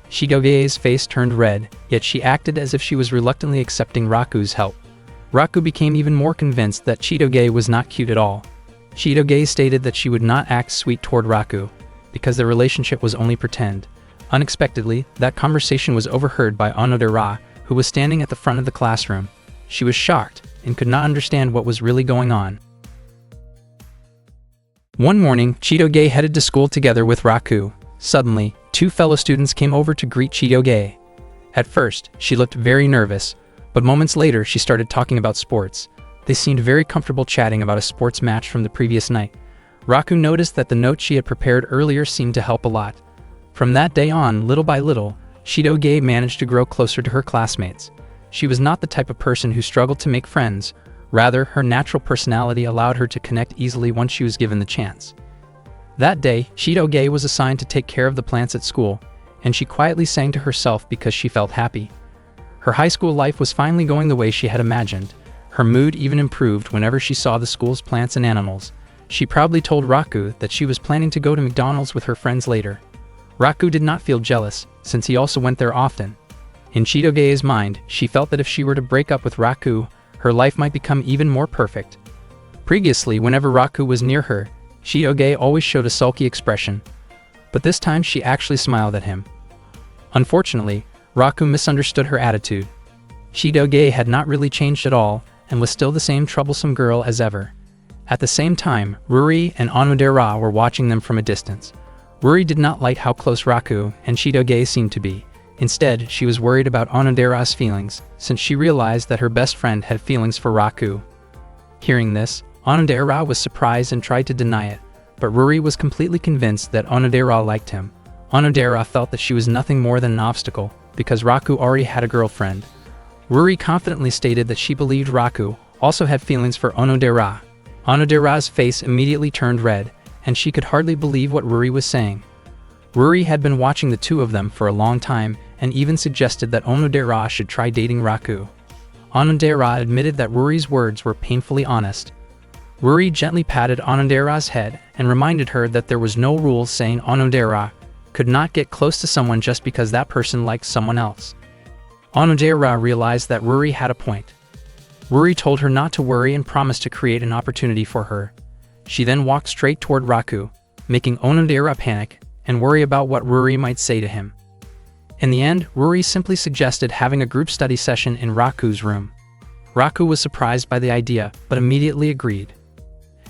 Chitoge's face turned red, yet she acted as if she was reluctantly accepting Raku's help. Raku became even more convinced that Chitoge was not cute at all. Chitoge stated that she would not act sweet toward Raku, because their relationship was only pretend. Unexpectedly, that conversation was overheard by Onodera, who was standing at the front of the classroom. She was shocked and could not understand what was really going on. One morning, Chitoge headed to school together with Raku. Suddenly, two fellow students came over to greet Chitoge. At first, she looked very nervous, but moments later she started talking about sports. They seemed very comfortable chatting about a sports match from the previous night. Raku noticed that the note she had prepared earlier seemed to help a lot. From that day on, little by little, Chitoge managed to grow closer to her classmates. She was not the type of person who struggled to make friends. Rather, her natural personality allowed her to connect easily once she was given the chance. That day, Chitoge was assigned to take care of the plants at school, and she quietly sang to herself because she felt happy. Her high school life was finally going the way she had imagined. Her mood even improved whenever she saw the school's plants and animals. She proudly told Raku that she was planning to go to McDonald's with her friends later. Raku did not feel jealous, since he also went there often. In Chitoge's mind, she felt that if she were to break up with Raku, her life might become even more perfect. Previously, whenever Raku was near her, Chitoge always showed a sulky expression, but this time she actually smiled at him. Unfortunately, Raku misunderstood her attitude. Chitoge had not really changed at all, and was still the same troublesome girl as ever. At the same time, Ruri and Onodera were watching them from a distance. Ruri did not like how close Raku and Chitoge seemed to be. Instead, she was worried about Onodera's feelings, since she realized that her best friend had feelings for Raku. Hearing this, Onodera was surprised and tried to deny it, but Ruri was completely convinced that Onodera liked him. Onodera felt that she was nothing more than an obstacle, because Raku already had a girlfriend. Ruri confidently stated that she believed Raku also had feelings for Onodera. Onodera's face immediately turned red, and she could hardly believe what Ruri was saying. Ruri had been watching the two of them for a long time and even suggested that Onodera should try dating Raku. Onodera admitted that Ruri's words were painfully honest. Ruri gently patted Onodera's head and reminded her that there was no rule saying Onodera could not get close to someone just because that person liked someone else. Onodera realized that Ruri had a point. Ruri told her not to worry and promised to create an opportunity for her. She then walked straight toward Raku, making Onodera panic and worry about what Ruri might say to him. In the end, Ruri simply suggested having a group study session in Raku's room. Raku was surprised by the idea, but immediately agreed.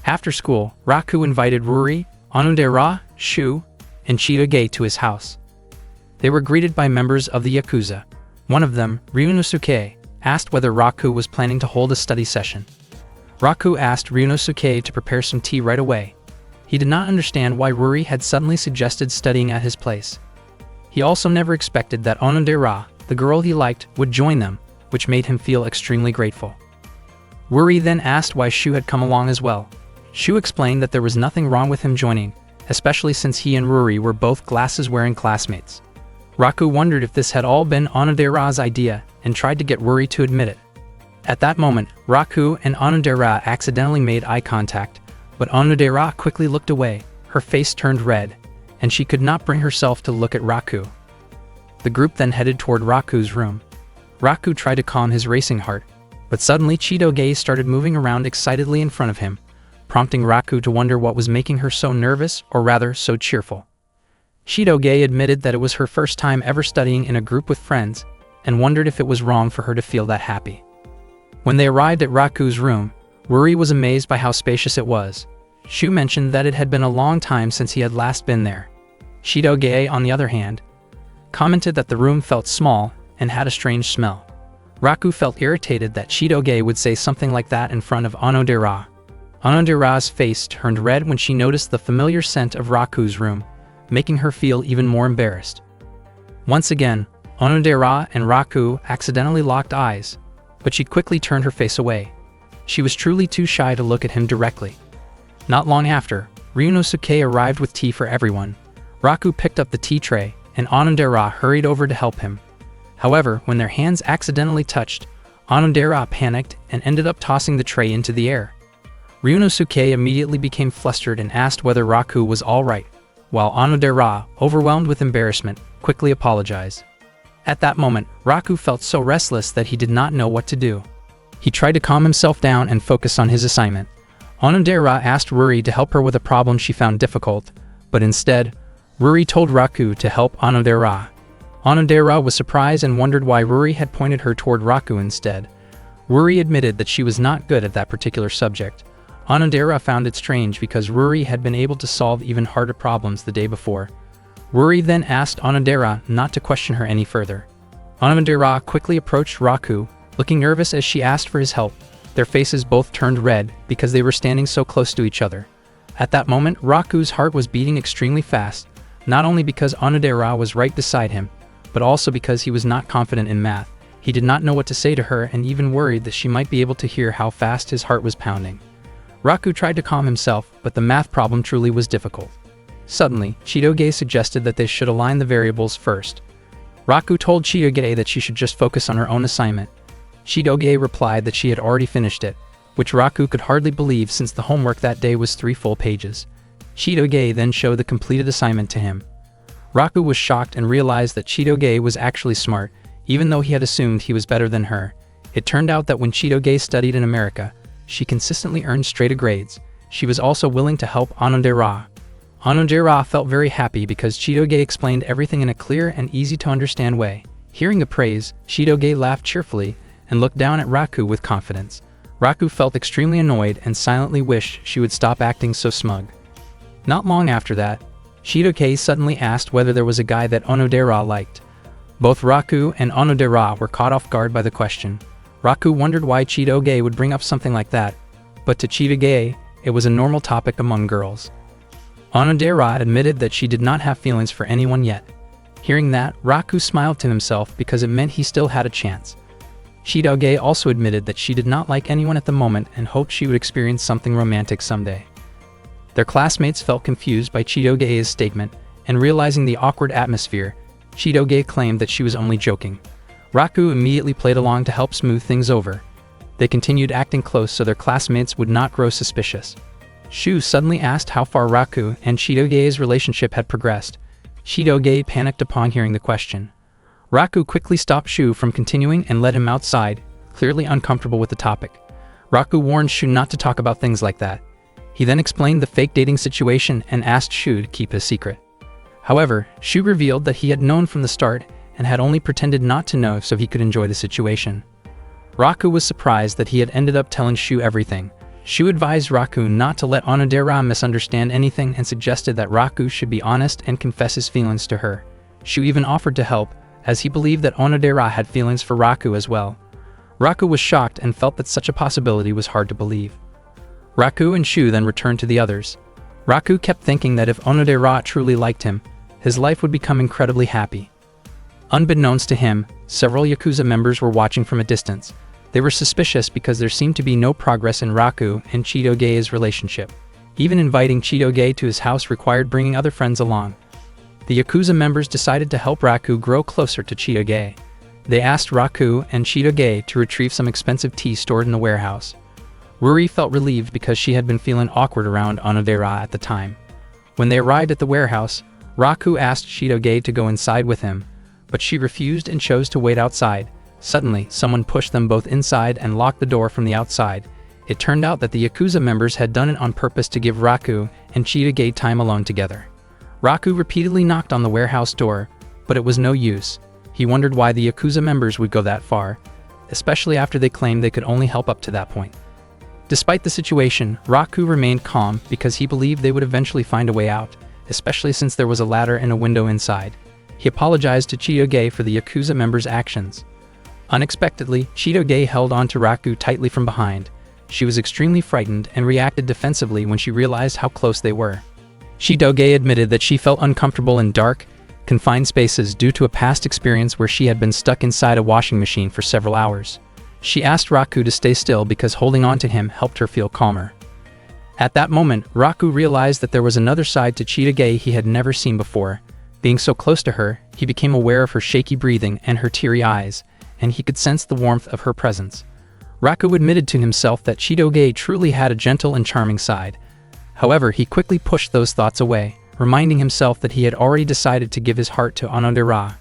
After school, Raku invited Ruri, Onodera, Shu, and Chitoge to his house. They were greeted by members of the Yakuza. One of them, Ryunosuke, asked whether Raku was planning to hold a study session. Raku asked Ryunosuke to prepare some tea right away. He did not understand why Ruri had suddenly suggested studying at his place. He also never expected that Onodera, the girl he liked, would join them, which made him feel extremely grateful. Ruri then asked why Shu had come along as well. Shu explained that there was nothing wrong with him joining, especially since he and Ruri were both glasses-wearing classmates. Raku wondered if this had all been Onodera's idea and tried to get Ruri to admit it. At that moment, Raku and Onodera accidentally made eye contact, but Onodera quickly looked away. Her face turned red, and she could not bring herself to look at Raku. The group then headed toward Raku's room. Raku tried to calm his racing heart, but suddenly Chitoge started moving around excitedly in front of him, prompting Raku to wonder what was making her so nervous, or rather, so cheerful. Chitoge admitted that it was her first time ever studying in a group with friends, and wondered if it was wrong for her to feel that happy. When they arrived at Raku's room, Ruri was amazed by how spacious it was. Shu mentioned that it had been a long time since he had last been there. Chitoge, on the other hand, commented that the room felt small and had a strange smell. Raku felt irritated that Chitoge would say something like that in front of Onodera. Onodera's face turned red when she noticed the familiar scent of Raku's room, making her feel even more embarrassed. Once again, Onodera and Raku accidentally locked eyes, but she quickly turned her face away. She was truly too shy to look at him directly. Not long after, Ryunosuke arrived with tea for everyone. Raku picked up the tea tray, and Onodera hurried over to help him. However, when their hands accidentally touched, Onodera panicked and ended up tossing the tray into the air. Ryunosuke immediately became flustered and asked whether Raku was all right, while Onodera, overwhelmed with embarrassment, quickly apologized. At that moment, Raku felt so restless that he did not know what to do. He tried to calm himself down and focus on his assignment. Onodera asked Ruri to help her with a problem she found difficult, but instead, Ruri told Raku to help Onodera. Onodera was surprised and wondered why Ruri had pointed her toward Raku instead. Ruri admitted that she was not good at that particular subject. Onodera found it strange because Ruri had been able to solve even harder problems the day before. Worry then asked Onodera not to question her any further. Onodera quickly approached Raku, looking nervous as she asked for his help. Their faces both turned red because they were standing so close to each other. At that moment, Raku's heart was beating extremely fast, not only because Onodera was right beside him, but also because he was not confident in math. He did not know what to say to her and even worried that she might be able to hear how fast his heart was pounding. Raku tried to calm himself, but the math problem truly was difficult. Suddenly, Chitoge suggested that they should align the variables first. Raku told Chitoge that she should just focus on her own assignment. Chitoge replied that she had already finished it, which Raku could hardly believe since the homework that day was 3 full pages. Chitoge then showed the completed assignment to him. Raku was shocked and realized that Chitoge was actually smart, even though he had assumed he was better than her. It turned out that when Chitoge studied in America, she consistently earned straight A grades. She was also willing to help Onodera. Onodera felt very happy because Chitoge explained everything in a clear and easy-to-understand way. Hearing the praise, Chitoge laughed cheerfully and looked down at Raku with confidence. Raku felt extremely annoyed and silently wished she would stop acting so smug. Not long after that, Chitoge suddenly asked whether there was a guy that Onodera liked. Both Raku and Onodera were caught off guard by the question. Raku wondered why Chitoge would bring up something like that, but to Chitoge, it was a normal topic among girls. Onodera admitted that she did not have feelings for anyone yet. Hearing that, Raku smiled to himself because it meant he still had a chance. Chitoge also admitted that she did not like anyone at the moment and hoped she would experience something romantic someday. Their classmates felt confused by Chitoge's statement, and realizing the awkward atmosphere, Chitoge claimed that she was only joking. Raku immediately played along to help smooth things over. They continued acting close so their classmates would not grow suspicious. Shu suddenly asked how far Raku and Chitoge's relationship had progressed. Chitoge panicked upon hearing the question. Raku quickly stopped Shu from continuing and led him outside, clearly uncomfortable with the topic. Raku warned Shu not to talk about things like that. He then explained the fake dating situation and asked Shu to keep his secret. However, Shu revealed that he had known from the start and had only pretended not to know so he could enjoy the situation. Raku was surprised that he had ended up telling Shu everything. Shu advised Raku not to let Onodera misunderstand anything and suggested that Raku should be honest and confess his feelings to her. Shu even offered to help, as he believed that Onodera had feelings for Raku as well. Raku was shocked and felt that such a possibility was hard to believe. Raku and Shu then returned to the others. Raku kept thinking that if Onodera truly liked him, his life would become incredibly happy. Unbeknownst to him, several Yakuza members were watching from a distance. They were suspicious because there seemed to be no progress in Raku and Chitoge's relationship. Even inviting Chitoge to his house required bringing other friends along. The Yakuza members decided to help Raku grow closer to Chitoge. They asked Raku and Chitoge to retrieve some expensive tea stored in the warehouse. Ruri felt relieved because she had been feeling awkward around Onodera at the time. When they arrived at the warehouse, Raku asked Chitoge to go inside with him, but she refused and chose to wait outside. Suddenly, someone pushed them both inside and locked the door from the outside. It turned out that the Yakuza members had done it on purpose to give Raku and Chitoge time alone together. Raku repeatedly knocked on the warehouse door, but it was no use. He wondered why the Yakuza members would go that far, especially after they claimed they could only help up to that point. Despite the situation, Raku remained calm because he believed they would eventually find a way out, especially since there was a ladder and a window inside. He apologized to Chitoge for the Yakuza members' actions. Unexpectedly, Chitoge held on to Raku tightly from behind. She was extremely frightened and reacted defensively when she realized how close they were. Chitoge admitted that she felt uncomfortable in dark, confined spaces due to a past experience where she had been stuck inside a washing machine for several hours. She asked Raku to stay still because holding on to him helped her feel calmer. At that moment, Raku realized that there was another side to Chitoge he had never seen before. Being so close to her, he became aware of her shaky breathing and her teary eyes, and he could sense the warmth of her presence. Raku admitted to himself that Chitoge truly had a gentle and charming side. However, he quickly pushed those thoughts away, reminding himself that he had already decided to give his heart to Onodera.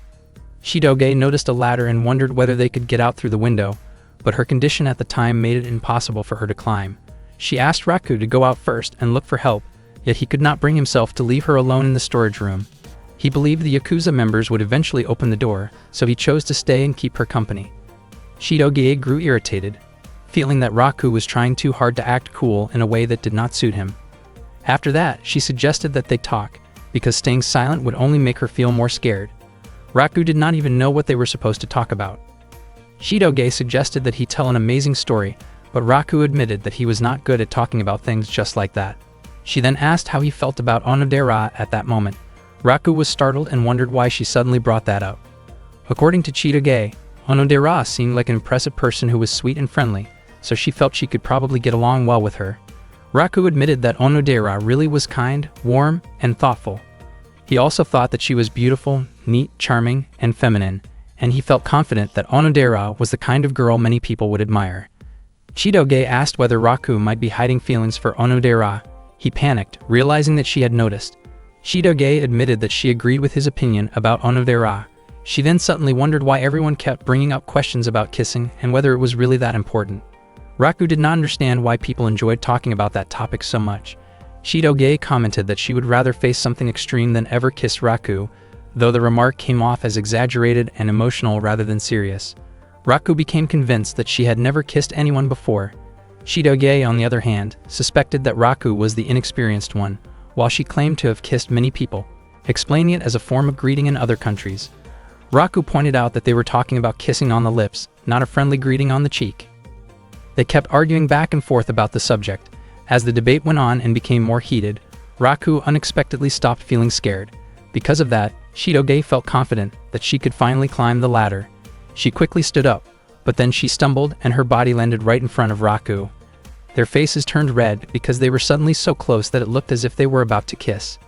Chitoge noticed a ladder and wondered whether they could get out through the window, but her condition at the time made it impossible for her to climb. She asked Raku to go out first and look for help, yet he could not bring himself to leave her alone in the storage room. He believed the Yakuza members would eventually open the door, so he chose to stay and keep her company. Chitoge grew irritated, feeling that Raku was trying too hard to act cool in a way that did not suit him. After that, she suggested that they talk. because staying silent would only make her feel more scared. Raku did not even know what they were supposed to talk about. Chitoge suggested that he tell an amazing story, but Raku admitted that he was not good at talking about things just like that. She then asked how he felt about Onodera at that moment. Raku was startled and wondered why she suddenly brought that up. According to Chitoge, Onodera seemed like an impressive person who was sweet and friendly, so she felt she could probably get along well with her. Raku admitted that Onodera really was kind, warm, and thoughtful. He also thought that she was beautiful, neat, charming, and feminine, and he felt confident that Onodera was the kind of girl many people would admire. Chitoge asked whether Raku might be hiding feelings for Onodera. He panicked, realizing that she had noticed. Chitoge admitted that she agreed with his opinion about Onodera. She then suddenly wondered why everyone kept bringing up questions about kissing and whether it was really that important. Raku did not understand why people enjoyed talking about that topic so much. Chitoge commented that she would rather face something extreme than ever kiss Raku, though the remark came off as exaggerated and emotional rather than serious. Raku became convinced that she had never kissed anyone before. Chitoge, on the other hand, suspected that Raku was the inexperienced one, while she claimed to have kissed many people, explaining it as a form of greeting in other countries. Raku pointed out that they were talking about kissing on the lips, not a friendly greeting on the cheek. They kept arguing back and forth about the subject. As the debate went on and became more heated, Raku unexpectedly stopped feeling scared. Because of that, Chitoge felt confident that she could finally climb the ladder. She quickly stood up, but then she stumbled and her body landed right in front of Raku. Their faces turned red because they were suddenly so close that it looked as if they were about to kiss.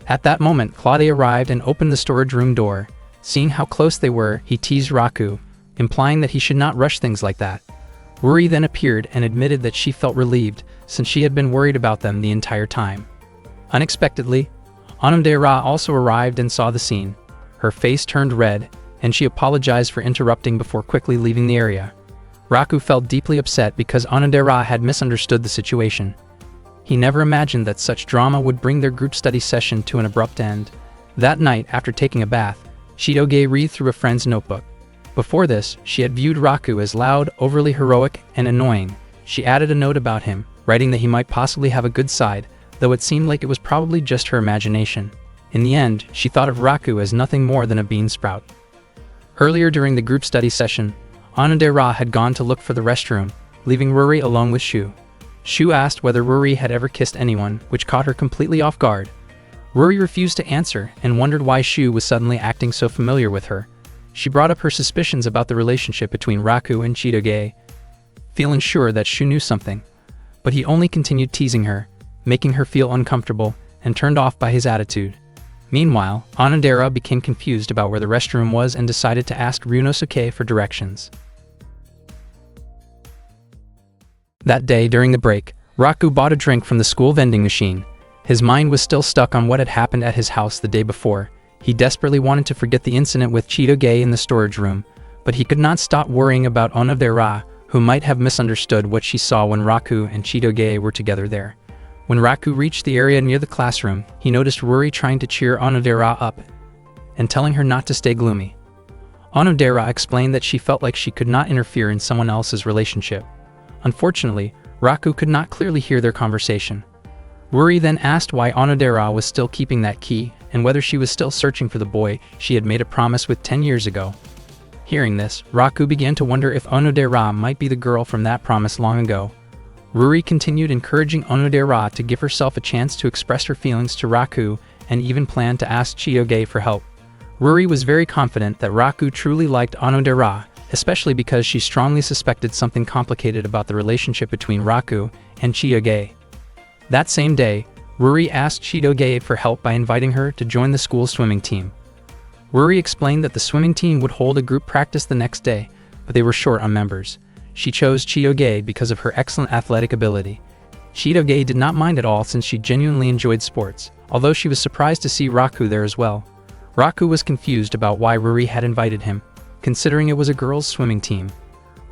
At that moment, Claude arrived and opened the storage room door. Seeing how close they were, he teased Raku, implying that he should not rush things like that. Ruri then appeared and admitted that she felt relieved, since she had been worried about them the entire time. Unexpectedly, Onodera also arrived and saw the scene. Her face turned red, and she apologized for interrupting before quickly leaving the area. Raku felt deeply upset because Onodera had misunderstood the situation. He never imagined that such drama would bring their group study session to an abrupt end. That night, after taking a bath, Chitoge read through a friend's notebook. Before this, she had viewed Raku as loud, overly heroic, and annoying. She added a note about him, writing that he might possibly have a good side, though it seemed like it was probably just her imagination. In the end, she thought of Raku as nothing more than a bean sprout. Earlier during the group study session, Onodera had gone to look for the restroom, leaving Ruri alone with Shu. Shu asked whether Ruri had ever kissed anyone, which caught her completely off guard. Ruri refused to answer and wondered why Shu was suddenly acting so familiar with her. She brought up her suspicions about the relationship between Raku and Chitoge, feeling sure that Shu knew something. But he only continued teasing her, making her feel uncomfortable and turned off by his attitude. Meanwhile, Onodera became confused about where the restroom was and decided to ask Ryunosuke for directions. That day, during the break, Raku bought a drink from the school vending machine. His mind was still stuck on what had happened at his house the day before. He desperately wanted to forget the incident with Chitoge in the storage room, but he could not stop worrying about Onodera, who might have misunderstood what she saw when Raku and Chitoge were together there. When Raku reached the area near the classroom, he noticed Ruri trying to cheer Onodera up and telling her not to stay gloomy. Onodera explained that she felt like she could not interfere in someone else's relationship. Unfortunately, Raku could not clearly hear their conversation. Ruri then asked why Onodera was still keeping that key and whether she was still searching for the boy she had made a promise with 10 years ago. Hearing this, Raku began to wonder if Onodera might be the girl from that promise long ago. Ruri continued encouraging Onodera to give herself a chance to express her feelings to Raku and even planned to ask Chitoge for help. Ruri was very confident that Raku truly liked Onodera, especially because she strongly suspected something complicated about the relationship between Raku and Chitoge. That same day, Ruri asked Chitoge for help by inviting her to join the school swimming team. Ruri explained that the swimming team would hold a group practice the next day, but they were short on members. She chose Chitoge because of her excellent athletic ability. Chitoge did not mind at all since she genuinely enjoyed sports, although she was surprised to see Raku there as well. Raku was confused about why Ruri had invited him, considering it was a girls' swimming team.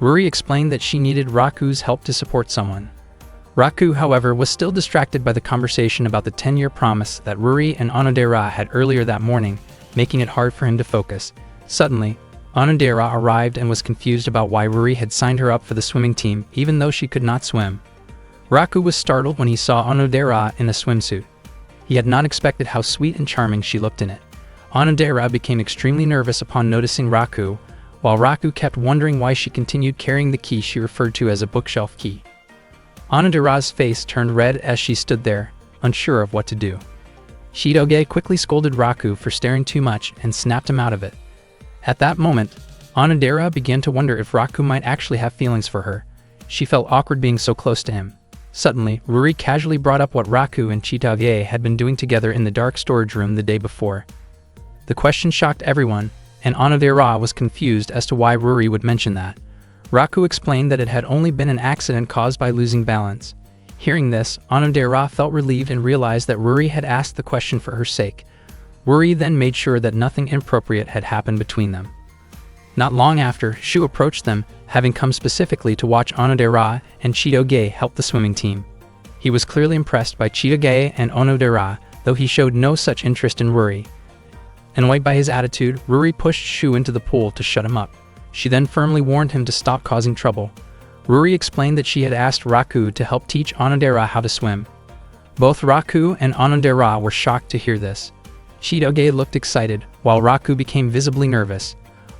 Ruri explained that she needed Raku's help to support someone. Raku, however, was still distracted by the conversation about the 10-year promise that Ruri and Onodera had earlier that morning, making it hard for him to focus. Suddenly, Onodera arrived and was confused about why Ruri had signed her up for the swimming team even though she could not swim. Raku was startled when he saw Onodera in a swimsuit. He had not expected how sweet and charming she looked in it. Onodera became extremely nervous upon noticing Raku, while Raku kept wondering why she continued carrying the key she referred to as a bookshelf key. Onodera's face turned red as she stood there, unsure of what to do. Chitoge quickly scolded Raku for staring too much and snapped him out of it. At that moment, Onodera began to wonder if Raku might actually have feelings for her. She felt awkward being so close to him. Suddenly, Ruri casually brought up what Raku and Chitoge had been doing together in the dark storage room the day before. The question shocked everyone, and Onodera was confused as to why Ruri would mention that. Raku explained that it had only been an accident caused by losing balance. Hearing this, Onodera felt relieved and realized that Ruri had asked the question for her sake. Ruri then made sure that nothing inappropriate had happened between them. Not long after, Shu approached them, having come specifically to watch Onodera and Chitoge help the swimming team. He was clearly impressed by Chitoge and Onodera, though he showed no such interest in Ruri. Annoyed by his attitude, Ruri pushed Shu into the pool to shut him up. She then firmly warned him to stop causing trouble. Ruri explained that she had asked Raku to help teach Onodera how to swim. Both Raku and Onodera were shocked to hear this. Chitoge looked excited, while Raku became visibly nervous.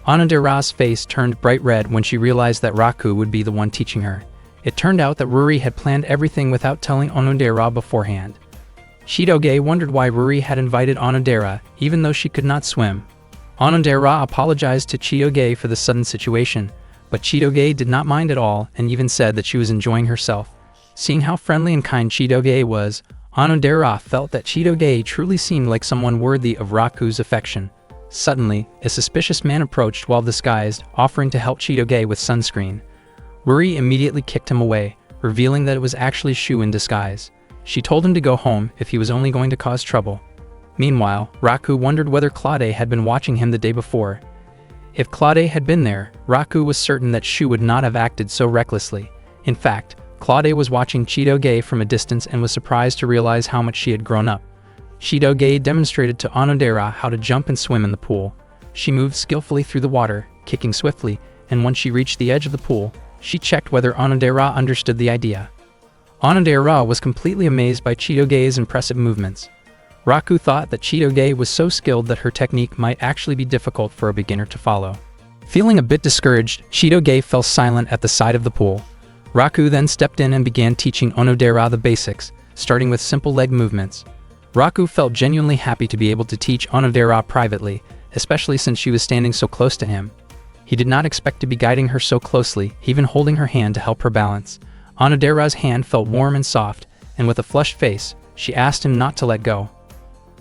Onodera's face turned bright red when she realized that Raku would be the one teaching her. It turned out that Ruri had planned everything without telling Onodera beforehand. Chitoge wondered why Ruri had invited Onodera, even though she could not swim. Onodera apologized to Chitoge for the sudden situation, but Chitoge did not mind at all and even said that she was enjoying herself. Seeing how friendly and kind Chitoge was, Onodera felt that Chitoge truly seemed like someone worthy of Raku's affection. Suddenly, a suspicious man approached while disguised, offering to help Chitoge with sunscreen. Ruri immediately kicked him away, revealing that it was actually Shu in disguise. She told him to go home if he was only going to cause trouble. Meanwhile, Raku wondered whether Claude had been watching him the day before. If Claude had been there, Raku was certain that Shu would not have acted so recklessly. In fact, Claude was watching Chitoge from a distance and was surprised to realize how much she had grown up. Chitoge demonstrated to Onodera how to jump and swim in the pool. She moved skillfully through the water, kicking swiftly, and when she reached the edge of the pool, she checked whether Onodera understood the idea. Onodera was completely amazed by Chitoge's impressive movements. Raku thought that Chitoge was so skilled that her technique might actually be difficult for a beginner to follow. Feeling a bit discouraged, Chitoge fell silent at the side of the pool. Raku then stepped in and began teaching Onodera the basics, starting with simple leg movements. Raku felt genuinely happy to be able to teach Onodera privately, especially since she was standing so close to him. He did not expect to be guiding her so closely, even holding her hand to help her balance. Onodera's hand felt warm and soft, and with a flushed face, she asked him not to let go.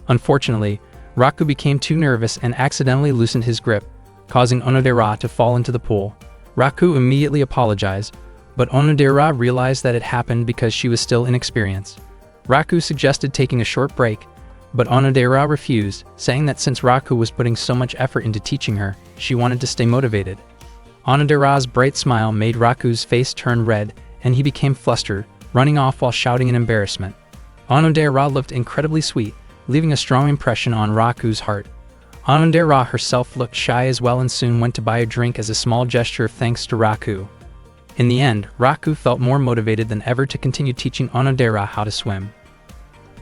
Unfortunately, Raku became too nervous and accidentally loosened his grip, causing Onodera to fall into the pool. Raku immediately apologized, but Onodera realized that it happened because she was still inexperienced. Raku suggested taking a short break, but Onodera refused, saying that since Raku was putting so much effort into teaching her, she wanted to stay motivated. Onodera's bright smile made Raku's face turn red, and he became flustered, running off while shouting in embarrassment. Onodera looked incredibly sweet, leaving a strong impression on Raku's heart. Onodera herself looked shy as well and soon went to buy a drink as a small gesture of thanks to Raku. In the end, Raku felt more motivated than ever to continue teaching Onodera how to swim.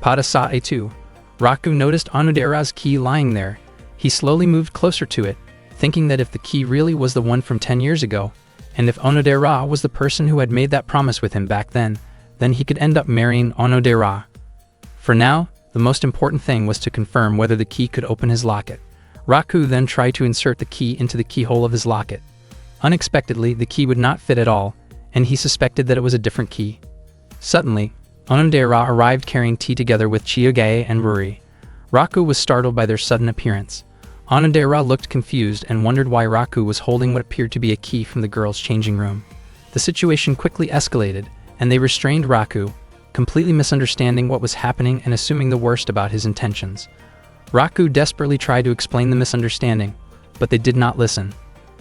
Padasae 2. Raku noticed Onodera's key lying there. He slowly moved closer to it, thinking that if the key really was the one from 10 years ago, and if Onodera was the person who had made that promise with him back then he could end up marrying Onodera. For now, the most important thing was to confirm whether the key could open his locket. Raku then tried to insert the key into the keyhole of his locket. Unexpectedly, the key would not fit at all, and he suspected that it was a different key. Suddenly, Onodera arrived carrying tea together with Chitoge and Ruri. Raku was startled by their sudden appearance. Onodera looked confused and wondered why Raku was holding what appeared to be a key from the girls' changing room. The situation quickly escalated, and they restrained Raku, completely misunderstanding what was happening and assuming the worst about his intentions. Raku desperately tried to explain the misunderstanding, but they did not listen.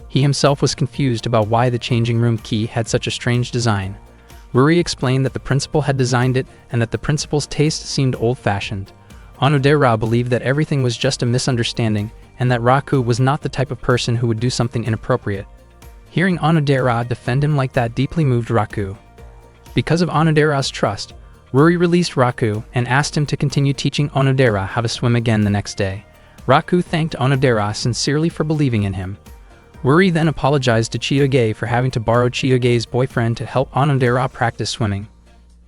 He himself was confused about why the changing room key had such a strange design. Ruri explained that the principal had designed it and that the principal's taste seemed old-fashioned. Onodera believed that everything was just a misunderstanding and that Raku was not the type of person who would do something inappropriate. Hearing Onodera defend him like that deeply moved Raku. Because of Onodera's trust, Ruri released Raku and asked him to continue teaching Onodera how to swim again the next day. Raku thanked Onodera sincerely for believing in him. Ruri then apologized to Chitoge for having to borrow Chitoge's boyfriend to help Onodera practice swimming.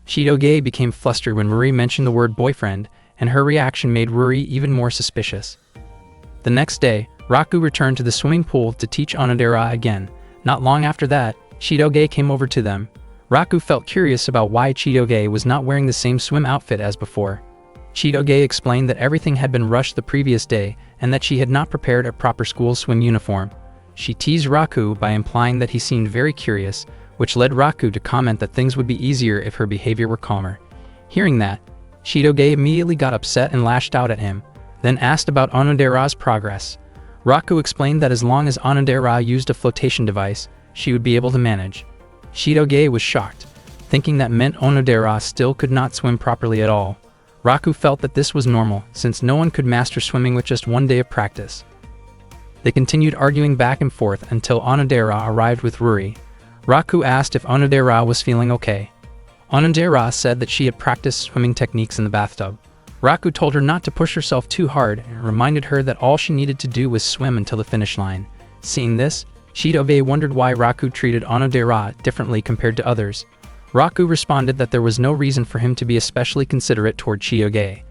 Chitoge became flustered when Ruri mentioned the word boyfriend, and her reaction made Ruri even more suspicious. The next day, Raku returned to the swimming pool to teach Onodera again. Not long after that, Chitoge came over to them. Raku felt curious about why Chitoge was not wearing the same swim outfit as before. Chitoge explained that everything had been rushed the previous day and that she had not prepared a proper school swim uniform. She teased Raku by implying that he seemed very curious, which led Raku to comment that things would be easier if her behavior were calmer. Hearing that, Chitoge immediately got upset and lashed out at him, then asked about Onodera's progress. Raku explained that as long as Onodera used a flotation device, she would be able to manage. Chitoge was shocked, thinking that meant Onodera still could not swim properly at all. Raku felt that this was normal, since no one could master swimming with just one day of practice. They continued arguing back and forth until Onodera arrived with Ruri. Raku asked if Onodera was feeling okay. Onodera said that she had practiced swimming techniques in the bathtub. Raku told her not to push herself too hard and reminded her that all she needed to do was swim until the finish line. Seeing this, Chitoge wondered why Raku treated Onodera differently compared to others. Raku responded that there was no reason for him to be especially considerate toward Chitoge.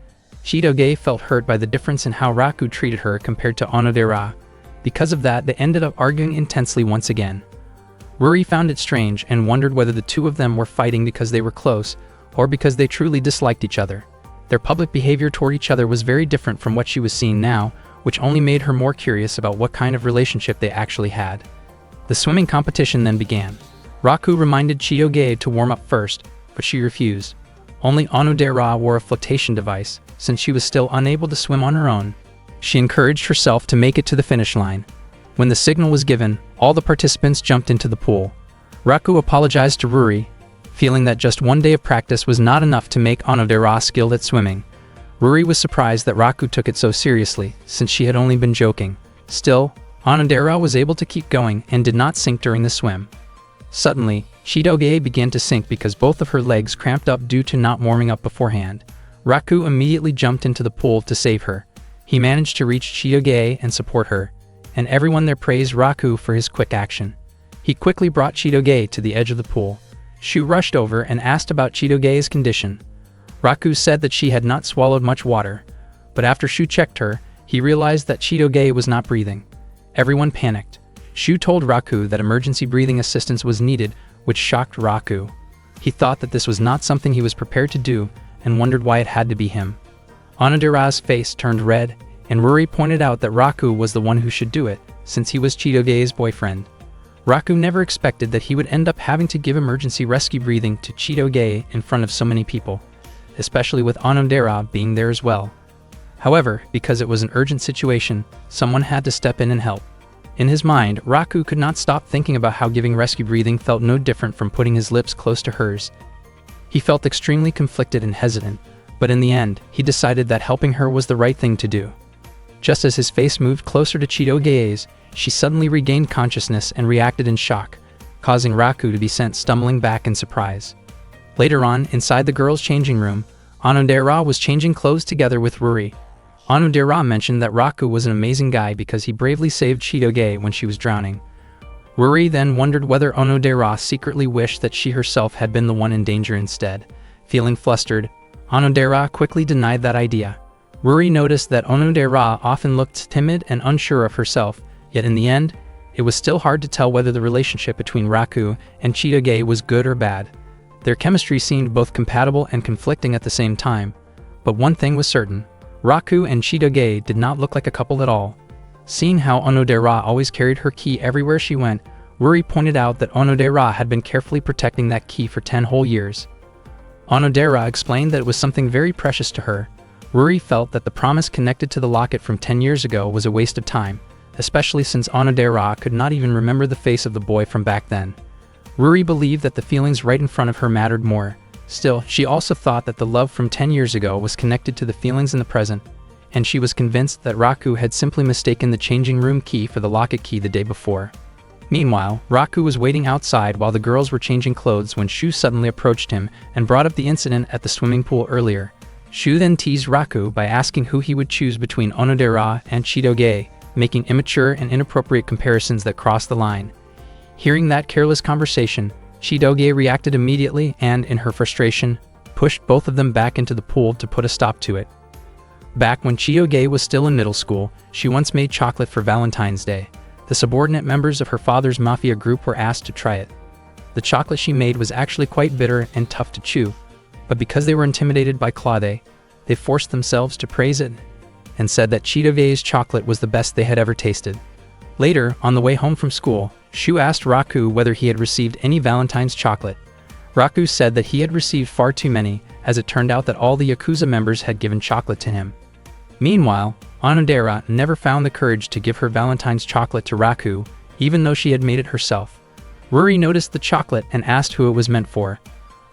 Chitoge felt hurt by the difference in how Raku treated her compared to Onodera. Because of that, they ended up arguing intensely once again. Ruri found it strange and wondered whether the two of them were fighting because they were close or because they truly disliked each other. Their public behavior toward each other was very different from what she was seeing now, which only made her more curious about what kind of relationship they actually had. The swimming competition then began. Raku reminded Chitoge to warm up first, but she refused. Only Onodera wore a flotation device, since she was still unable to swim on her own. She encouraged herself to make it to the finish line. When the signal was given, all the participants jumped into the pool. Raku apologized to Ruri, feeling that just one day of practice was not enough to make Onodera skilled at swimming. Ruri was surprised that Raku took it so seriously, since she had only been joking. Still, Onodera was able to keep going and did not sink during the swim. Suddenly, Chitoge began to sink because both of her legs cramped up due to not warming up beforehand. Raku immediately jumped into the pool to save her. He managed to reach Chitoge and support her, and everyone there praised Raku for his quick action. He quickly brought Chitoge to the edge of the pool. Shu rushed over and asked about Chitoge's condition. Raku said that she had not swallowed much water, but after Shu checked her, he realized that Chitoge was not breathing. Everyone panicked. Shu told Raku that emergency breathing assistance was needed, which shocked Raku. He thought that this was not something he was prepared to do and wondered why it had to be him. Onodera's face turned red, and Ruri pointed out that Raku was the one who should do it, since he was Chitoge's boyfriend. Raku never expected that he would end up having to give emergency rescue breathing to Chitoge in front of so many people, especially with Onodera being there as well. However, because it was an urgent situation, someone had to step in and help. In his mind, Raku could not stop thinking about how giving rescue breathing felt no different from putting his lips close to hers. He felt extremely conflicted and hesitant, but in the end, he decided that helping her was the right thing to do. Just as his face moved closer to Chitoge's, she suddenly regained consciousness and reacted in shock, causing Raku to be sent stumbling back in surprise. Later on, inside the girls' changing room, Onodera was changing clothes together with Ruri. Onodera mentioned that Raku was an amazing guy because he bravely saved Chitoge when she was drowning. Ruri then wondered whether Onodera secretly wished that she herself had been the one in danger instead. Feeling flustered, Onodera quickly denied that idea. Ruri noticed that Onodera often looked timid and unsure of herself, yet in the end, it was still hard to tell whether the relationship between Raku and Chitoge was good or bad. Their chemistry seemed both compatible and conflicting at the same time. But one thing was certain, Raku and Chitoge did not look like a couple at all. Seeing how Onodera always carried her key everywhere she went, Ruri pointed out that Onodera had been carefully protecting that key for 10 whole years. Onodera explained that it was something very precious to her. Ruri felt that the promise connected to the locket from 10 years ago was a waste of time, especially since Onodera could not even remember the face of the boy from back then. Ruri believed that the feelings right in front of her mattered more. Still, she also thought that the love from 10 years ago was connected to the feelings in the present, and she was convinced that Raku had simply mistaken the changing room key for the locket key the day before. Meanwhile, Raku was waiting outside while the girls were changing clothes when Shu suddenly approached him and brought up the incident at the swimming pool earlier. Shu then teased Raku by asking who he would choose between Onodera and Chitoge, making immature and inappropriate comparisons that crossed the line. Hearing that careless conversation, Chitoge reacted immediately and, in her frustration, pushed both of them back into the pool to put a stop to it. Back when Chitoge was still in middle school, she once made chocolate for Valentine's Day. The subordinate members of her father's mafia group were asked to try it. The chocolate she made was actually quite bitter and tough to chew, but because they were intimidated by Claude, they forced themselves to praise it and said that Chitoge's chocolate was the best they had ever tasted. Later, on the way home from school, Shu asked Raku whether he had received any Valentine's chocolate. Raku said that he had received far too many, as it turned out that all the Yakuza members had given chocolate to him. Meanwhile, Onodera never found the courage to give her Valentine's chocolate to Raku, even though she had made it herself. Ruri noticed the chocolate and asked who it was meant for.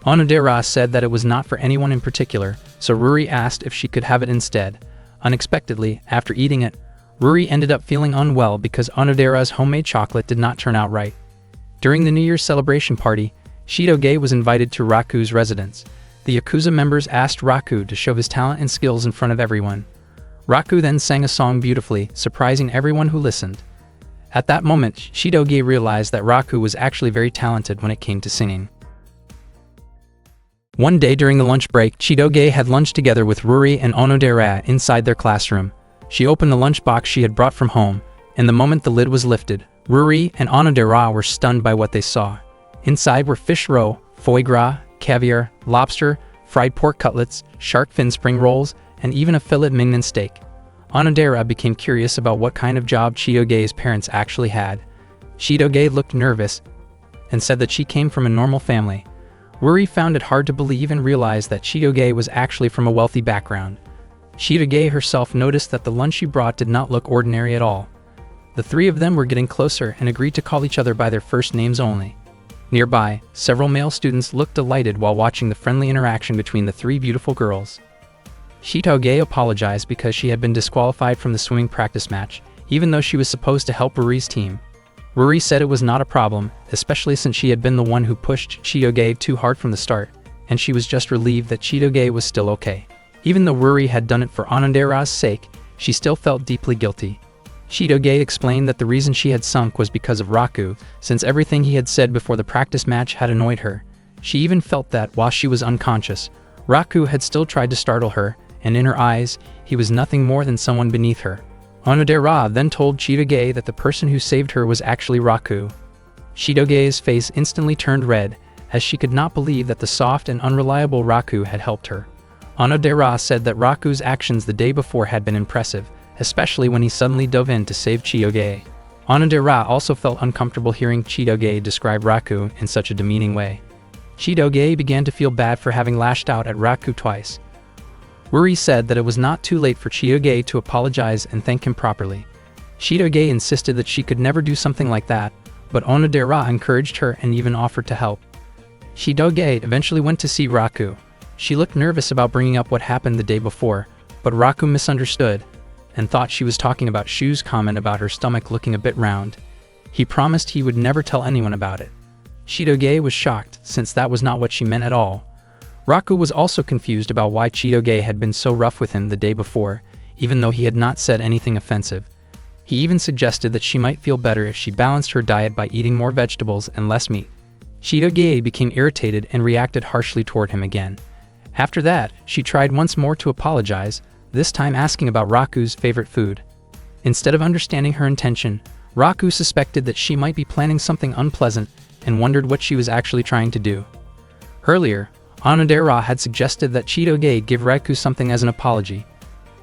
Onodera said that it was not for anyone in particular, so Ruri asked if she could have it instead. Unexpectedly, after eating it, Ruri ended up feeling unwell because Onodera's homemade chocolate did not turn out right. During the New Year's celebration party, Chitoge was invited to Raku's residence. The Yakuza members asked Raku to show his talent and skills in front of everyone. Raku then sang a song beautifully, surprising everyone who listened. At that moment, Chitoge realized that Raku was actually very talented when it came to singing. One day during the lunch break, Chitoge had lunch together with Ruri and Onodera inside their classroom. She opened the lunchbox she had brought from home, and the moment the lid was lifted, Ruri and Onodera were stunned by what they saw. Inside were fish roe, foie gras, caviar, lobster, fried pork cutlets, shark fin spring rolls, and even a filet mignon steak. Onodera became curious about what kind of job Chitoge's parents actually had. Chitoge looked nervous and said that she came from a normal family. Ruri found it hard to believe and realized that Chitoge was actually from a wealthy background. Chitoge herself noticed that the lunch she brought did not look ordinary at all. The three of them were getting closer and agreed to call each other by their first names only. Nearby, several male students looked delighted while watching the friendly interaction between the three beautiful girls. Chitoge apologized because she had been disqualified from the swimming practice match, even though she was supposed to help Ruri's team. Ruri said it was not a problem, especially since she had been the one who pushed Chitoge too hard from the start, and she was just relieved that Chitoge was still okay. Even though Ruri had done it for Onodera's sake, she still felt deeply guilty. Chitoge explained that the reason she had sunk was because of Raku, since everything he had said before the practice match had annoyed her. She even felt that, while she was unconscious, Raku had still tried to startle her, and in her eyes, he was nothing more than someone beneath her. Onodera then told Chitoge that the person who saved her was actually Raku. Chitoge's face instantly turned red, as she could not believe that the soft and unreliable Raku had helped her. Onodera said that Raku's actions the day before had been impressive, especially when he suddenly dove in to save Chitoge. Onodera also felt uncomfortable hearing Chitoge describe Raku in such a demeaning way. Chitoge began to feel bad for having lashed out at Raku twice. Ruri said that it was not too late for Chitoge to apologize and thank him properly. Chitoge insisted that she could never do something like that, but Onodera encouraged her and even offered to help. Chitoge eventually went to see Raku. She looked nervous about bringing up what happened the day before, but Raku misunderstood and thought she was talking about Shu's comment about her stomach looking a bit round. He promised he would never tell anyone about it. Chitoge was shocked, since that was not what she meant at all. Raku was also confused about why Chitoge had been so rough with him the day before, even though he had not said anything offensive. He even suggested that she might feel better if she balanced her diet by eating more vegetables and less meat. Chitoge became irritated and reacted harshly toward him again. After that, she tried once more to apologize, this time asking about Raku's favorite food. Instead of understanding her intention, Raku suspected that she might be planning something unpleasant and wondered what she was actually trying to do. Earlier, Onodera had suggested that Chitoge give Raku something as an apology.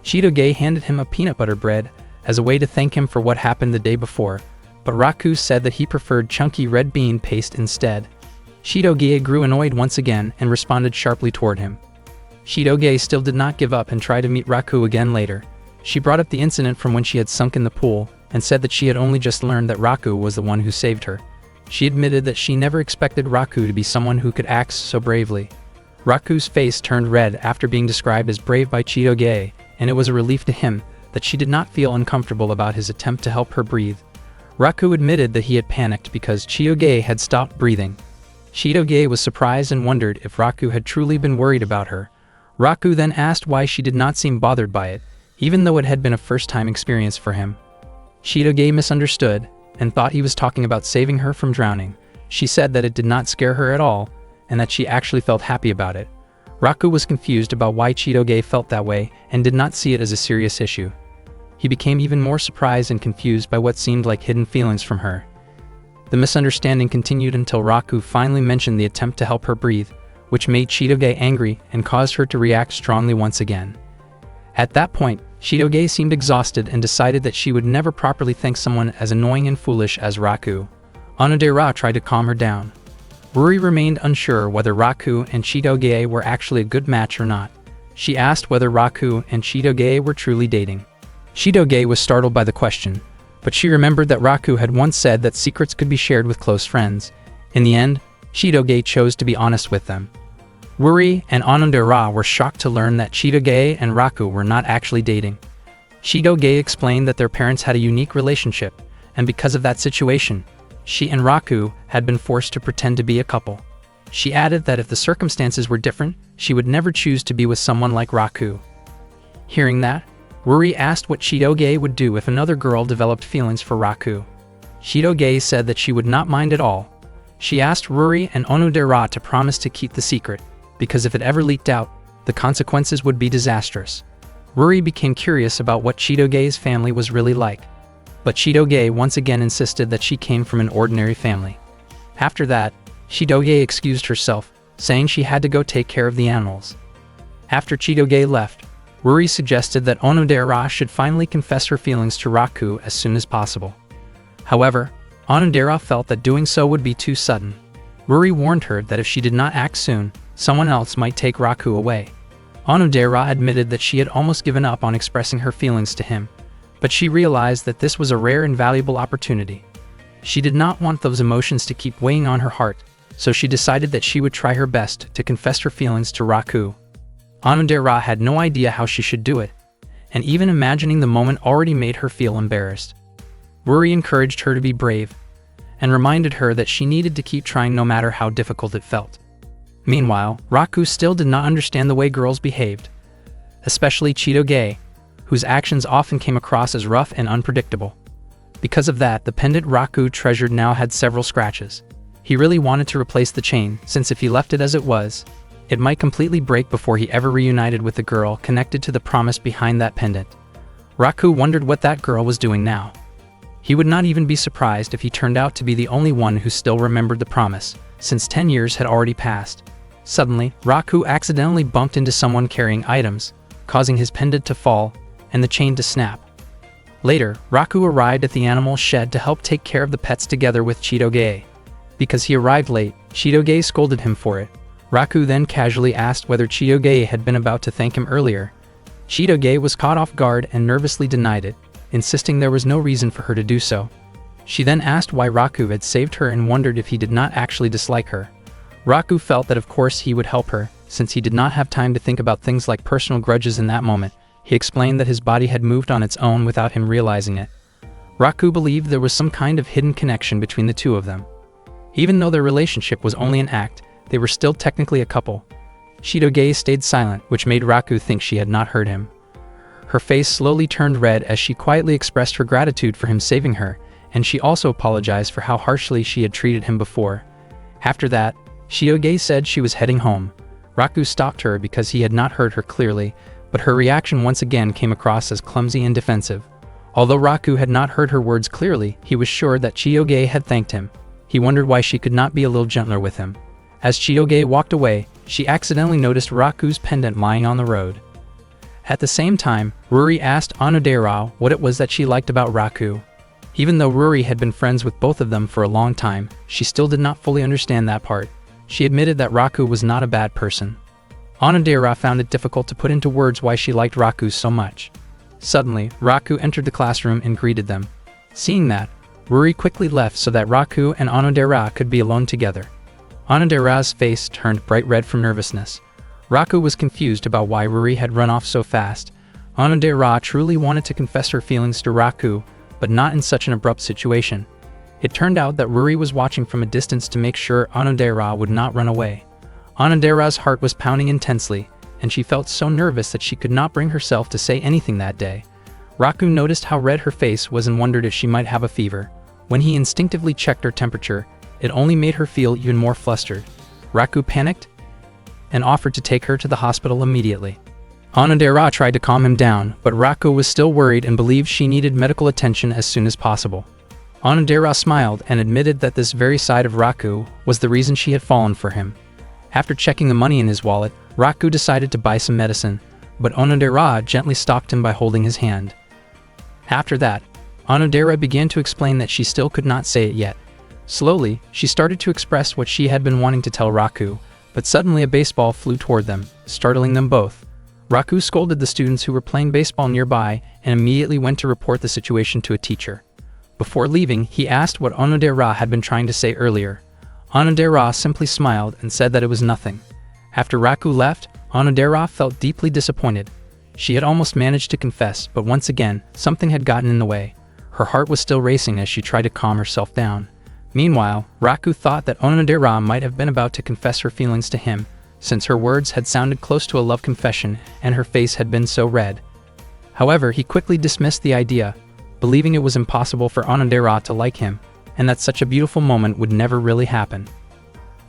Chitoge handed him a peanut butter bread as a way to thank him for what happened the day before, but Raku said that he preferred chunky red bean paste instead. Chitoge grew annoyed once again and responded sharply toward him. Chitoge still did not give up and tried to meet Raku again later. She brought up the incident from when she had sunk in the pool and said that she had only just learned that Raku was the one who saved her. She admitted that she never expected Raku to be someone who could act so bravely. Raku's face turned red after being described as brave by Chitoge, and it was a relief to him that she did not feel uncomfortable about his attempt to help her breathe. Raku admitted that he had panicked because Chitoge had stopped breathing. Chitoge was surprised and wondered if Raku had truly been worried about her. Raku then asked why she did not seem bothered by it, even though it had been a first-time experience for him. Chitoge misunderstood and thought he was talking about saving her from drowning. She said that it did not scare her at all and that she actually felt happy about it. Raku was confused about why Chitoge felt that way and did not see it as a serious issue. He became even more surprised and confused by what seemed like hidden feelings from her. The misunderstanding continued until Raku finally mentioned the attempt to help her breathe, which made Chitoge angry and caused her to react strongly once again. At that point, Chitoge seemed exhausted and decided that she would never properly thank someone as annoying and foolish as Raku. Onodera tried to calm her down. Ruri remained unsure whether Raku and Chitoge were actually a good match or not. She asked whether Raku and Chitoge were truly dating. Chitoge was startled by the question, but she remembered that Raku had once said that secrets could be shared with close friends. In the end, Chitoge chose to be honest with them. Ruri and Onodera were shocked to learn that Chitoge and Raku were not actually dating. Chitoge explained that their parents had a unique relationship, and because of that situation, she and Raku had been forced to pretend to be a couple. She added that if the circumstances were different, she would never choose to be with someone like Raku. Hearing that, Ruri asked what Chitoge would do if another girl developed feelings for Raku. Chitoge said that she would not mind at all. She asked Ruri and Onodera to promise to keep the secret, because if it ever leaked out, the consequences would be disastrous. Ruri became curious about what Chitoge's family was really like. But Chitoge once again insisted that she came from an ordinary family. After that, Chitoge excused herself, saying she had to go take care of the animals. After Chitoge left, Ruri suggested that Onodera should finally confess her feelings to Raku as soon as possible. However, Onodera felt that doing so would be too sudden. Ruri warned her that if she did not act soon, someone else might take Raku away. Onodera admitted that she had almost given up on expressing her feelings to him, but she realized that this was a rare and valuable opportunity. She did not want those emotions to keep weighing on her heart, so she decided that she would try her best to confess her feelings to Raku. Onodera had no idea how she should do it, and even imagining the moment already made her feel embarrassed. Ruri encouraged her to be brave, and reminded her that she needed to keep trying no matter how difficult it felt. Meanwhile, Raku still did not understand the way girls behaved, especially Chitoge, whose actions often came across as rough and unpredictable. Because of that, the pendant Raku treasured now had several scratches. He really wanted to replace the chain, since if he left it as it was, it might completely break before he ever reunited with the girl connected to the promise behind that pendant. Raku wondered what that girl was doing now. He would not even be surprised if he turned out to be the only one who still remembered the promise, since 10 years had already passed. Suddenly, Raku accidentally bumped into someone carrying items, causing his pendant to fall and the chain to snap. Later, Raku arrived at the animal shed to help take care of the pets together with Chitoge. Because he arrived late, Chitoge scolded him for it. Raku then casually asked whether Chitoge had been about to thank him earlier. Chitoge was caught off guard and nervously denied it, insisting there was no reason for her to do so. She then asked why Raku had saved her and wondered if he did not actually dislike her. Raku felt that of course he would help her, since he did not have time to think about things like personal grudges in that moment. He explained that his body had moved on its own without him realizing it. Raku believed there was some kind of hidden connection between the two of them. Even though their relationship was only an act, they were still technically a couple. Chitoge stayed silent, which made Raku think she had not heard him. Her face slowly turned red as she quietly expressed her gratitude for him saving her, and she also apologized for how harshly she had treated him before. After that, Chitoge said she was heading home. Raku stopped her because he had not heard her clearly, but her reaction once again came across as clumsy and defensive. Although Raku had not heard her words clearly, he was sure that Chitoge had thanked him. He wondered why she could not be a little gentler with him. As Chitoge walked away, she accidentally noticed Raku's pendant lying on the road. At the same time, Ruri asked Onodera what it was that she liked about Raku. Even though Ruri had been friends with both of them for a long time, she still did not fully understand that part. She admitted that Raku was not a bad person. Onodera found it difficult to put into words why she liked Raku so much. Suddenly, Raku entered the classroom and greeted them. Seeing that, Ruri quickly left so that Raku and Onodera could be alone together. Onodera's face turned bright red from nervousness. Raku was confused about why Ruri had run off so fast. Onodera truly wanted to confess her feelings to Raku, but not in such an abrupt situation. It turned out that Ruri was watching from a distance to make sure Onodera would not run away. Onodera's heart was pounding intensely, and she felt so nervous that she could not bring herself to say anything that day. Raku noticed how red her face was and wondered if she might have a fever. When he instinctively checked her temperature, it only made her feel even more flustered. Raku panicked and offered to take her to the hospital immediately. Onodera tried to calm him down, but Raku was still worried and believed she needed medical attention as soon as possible. Onodera smiled and admitted that this very side of Raku was the reason she had fallen for him. After checking the money in his wallet, Raku decided to buy some medicine, but Onodera gently stopped him by holding his hand. After that, Onodera began to explain that she still could not say it yet. Slowly, she started to express what she had been wanting to tell Raku, but suddenly a baseball flew toward them, startling them both. Raku scolded the students who were playing baseball nearby and immediately went to report the situation to a teacher. Before leaving, he asked what Onodera had been trying to say earlier. Onodera simply smiled and said that it was nothing. After Raku left, Onodera felt deeply disappointed. She had almost managed to confess, but once again, something had gotten in the way. Her heart was still racing as she tried to calm herself down. Meanwhile, Raku thought that Onodera might have been about to confess her feelings to him, since her words had sounded close to a love confession and her face had been so red. However, he quickly dismissed the idea, believing it was impossible for Onodera to like him, and that such a beautiful moment would never really happen.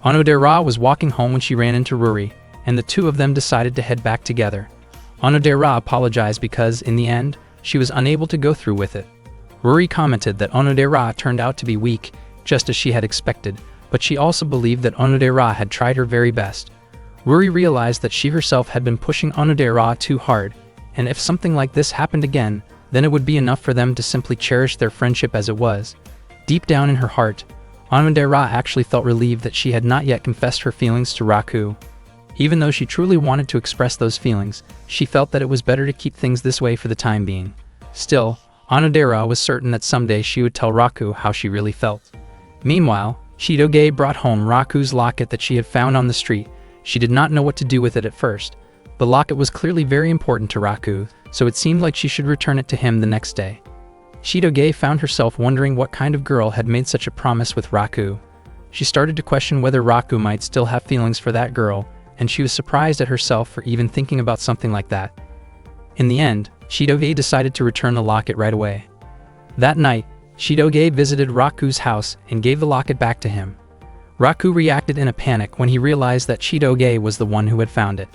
Onodera was walking home when she ran into Ruri, and the two of them decided to head back together. Onodera apologized because, in the end, she was unable to go through with it. Ruri commented that Onodera turned out to be weak, just as she had expected, but she also believed that Onodera had tried her very best. Ruri realized that she herself had been pushing Onodera too hard, and if something like this happened again, then it would be enough for them to simply cherish their friendship as it was. Deep down in her heart, Onodera actually felt relieved that she had not yet confessed her feelings to Raku. Even though she truly wanted to express those feelings, she felt that it was better to keep things this way for the time being. Still, Onodera was certain that someday she would tell Raku how she really felt. Meanwhile, Chitoge brought home Raku's locket that she had found on the street. She did not know what to do with it at first. The locket was clearly very important to Raku, so it seemed like she should return it to him the next day. Chitoge found herself wondering what kind of girl had made such a promise with Raku. She started to question whether Raku might still have feelings for that girl, and she was surprised at herself for even thinking about something like that. In the end, Chitoge decided to return the locket right away. That night, Chitoge visited Raku's house and gave the locket back to him. Raku reacted in a panic when he realized that Chitoge was the one who had found it.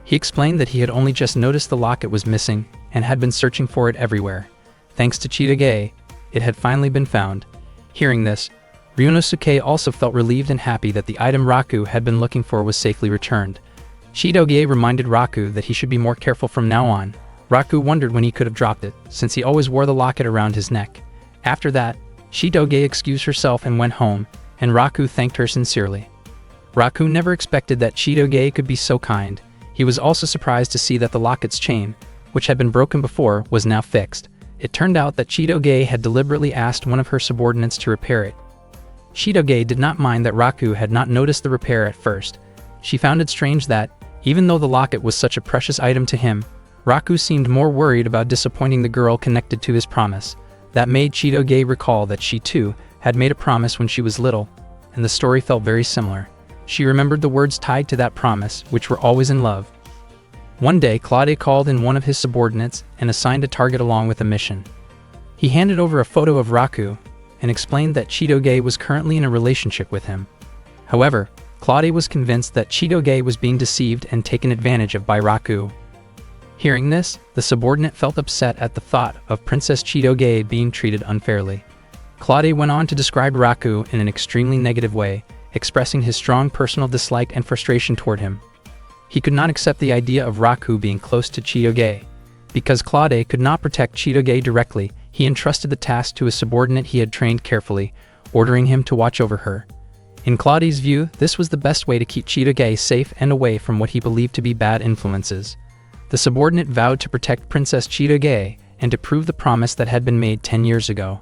He explained that he had only just noticed the locket was missing and had been searching for it everywhere. Thanks to Chitoge, it had finally been found. Hearing this, Ryunosuke also felt relieved and happy that the item Raku had been looking for was safely returned. Chitoge reminded Raku that he should be more careful from now on. Raku wondered when he could have dropped it, since he always wore the locket around his neck. After that, Chitoge excused herself and went home, and Raku thanked her sincerely. Raku never expected that Chitoge could be so kind. He was also surprised to see that the locket's chain, which had been broken before, was now fixed. It turned out that Chitoge had deliberately asked one of her subordinates to repair it. Chitoge did not mind that Raku had not noticed the repair at first. She found it strange that, even though the locket was such a precious item to him, Raku seemed more worried about disappointing the girl connected to his promise. That made Chitoge recall that she too had made a promise when she was little, and the story felt very similar. She remembered the words tied to that promise, which were always in love. One day, Claude called in one of his subordinates and assigned a target along with a mission. He handed over a photo of Raku and explained that Chitoge was currently in a relationship with him. However, Claude was convinced that Chitoge was being deceived and taken advantage of by Raku. Hearing this, the subordinate felt upset at the thought of Princess Chitoge being treated unfairly. Claude went on to describe Raku in an extremely negative way, expressing his strong personal dislike and frustration toward him. He could not accept the idea of Raku being close to Chitoge. Because Claude could not protect Chitoge directly, he entrusted the task to a subordinate he had trained carefully, ordering him to watch over her. In Claude's view, this was the best way to keep Chitoge safe and away from what he believed to be bad influences. The subordinate vowed to protect Princess Chitoge and to prove the promise that had been made 10 years ago.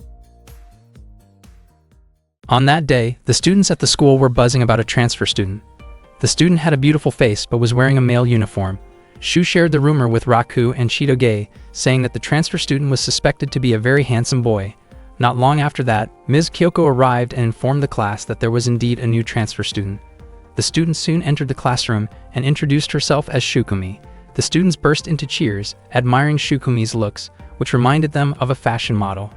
On that day, the students at the school were buzzing about a transfer student. The student had a beautiful face but was wearing a male uniform. Shu shared the rumor with Raku and Chitoge, saying that the transfer student was suspected to be a very handsome boy. Not long after that, Ms. Kyoko arrived and informed the class that there was indeed a new transfer student. The student soon entered the classroom and introduced herself as Shukumi. The students burst into cheers, admiring Shukumi's looks, which reminded them of a fashion model.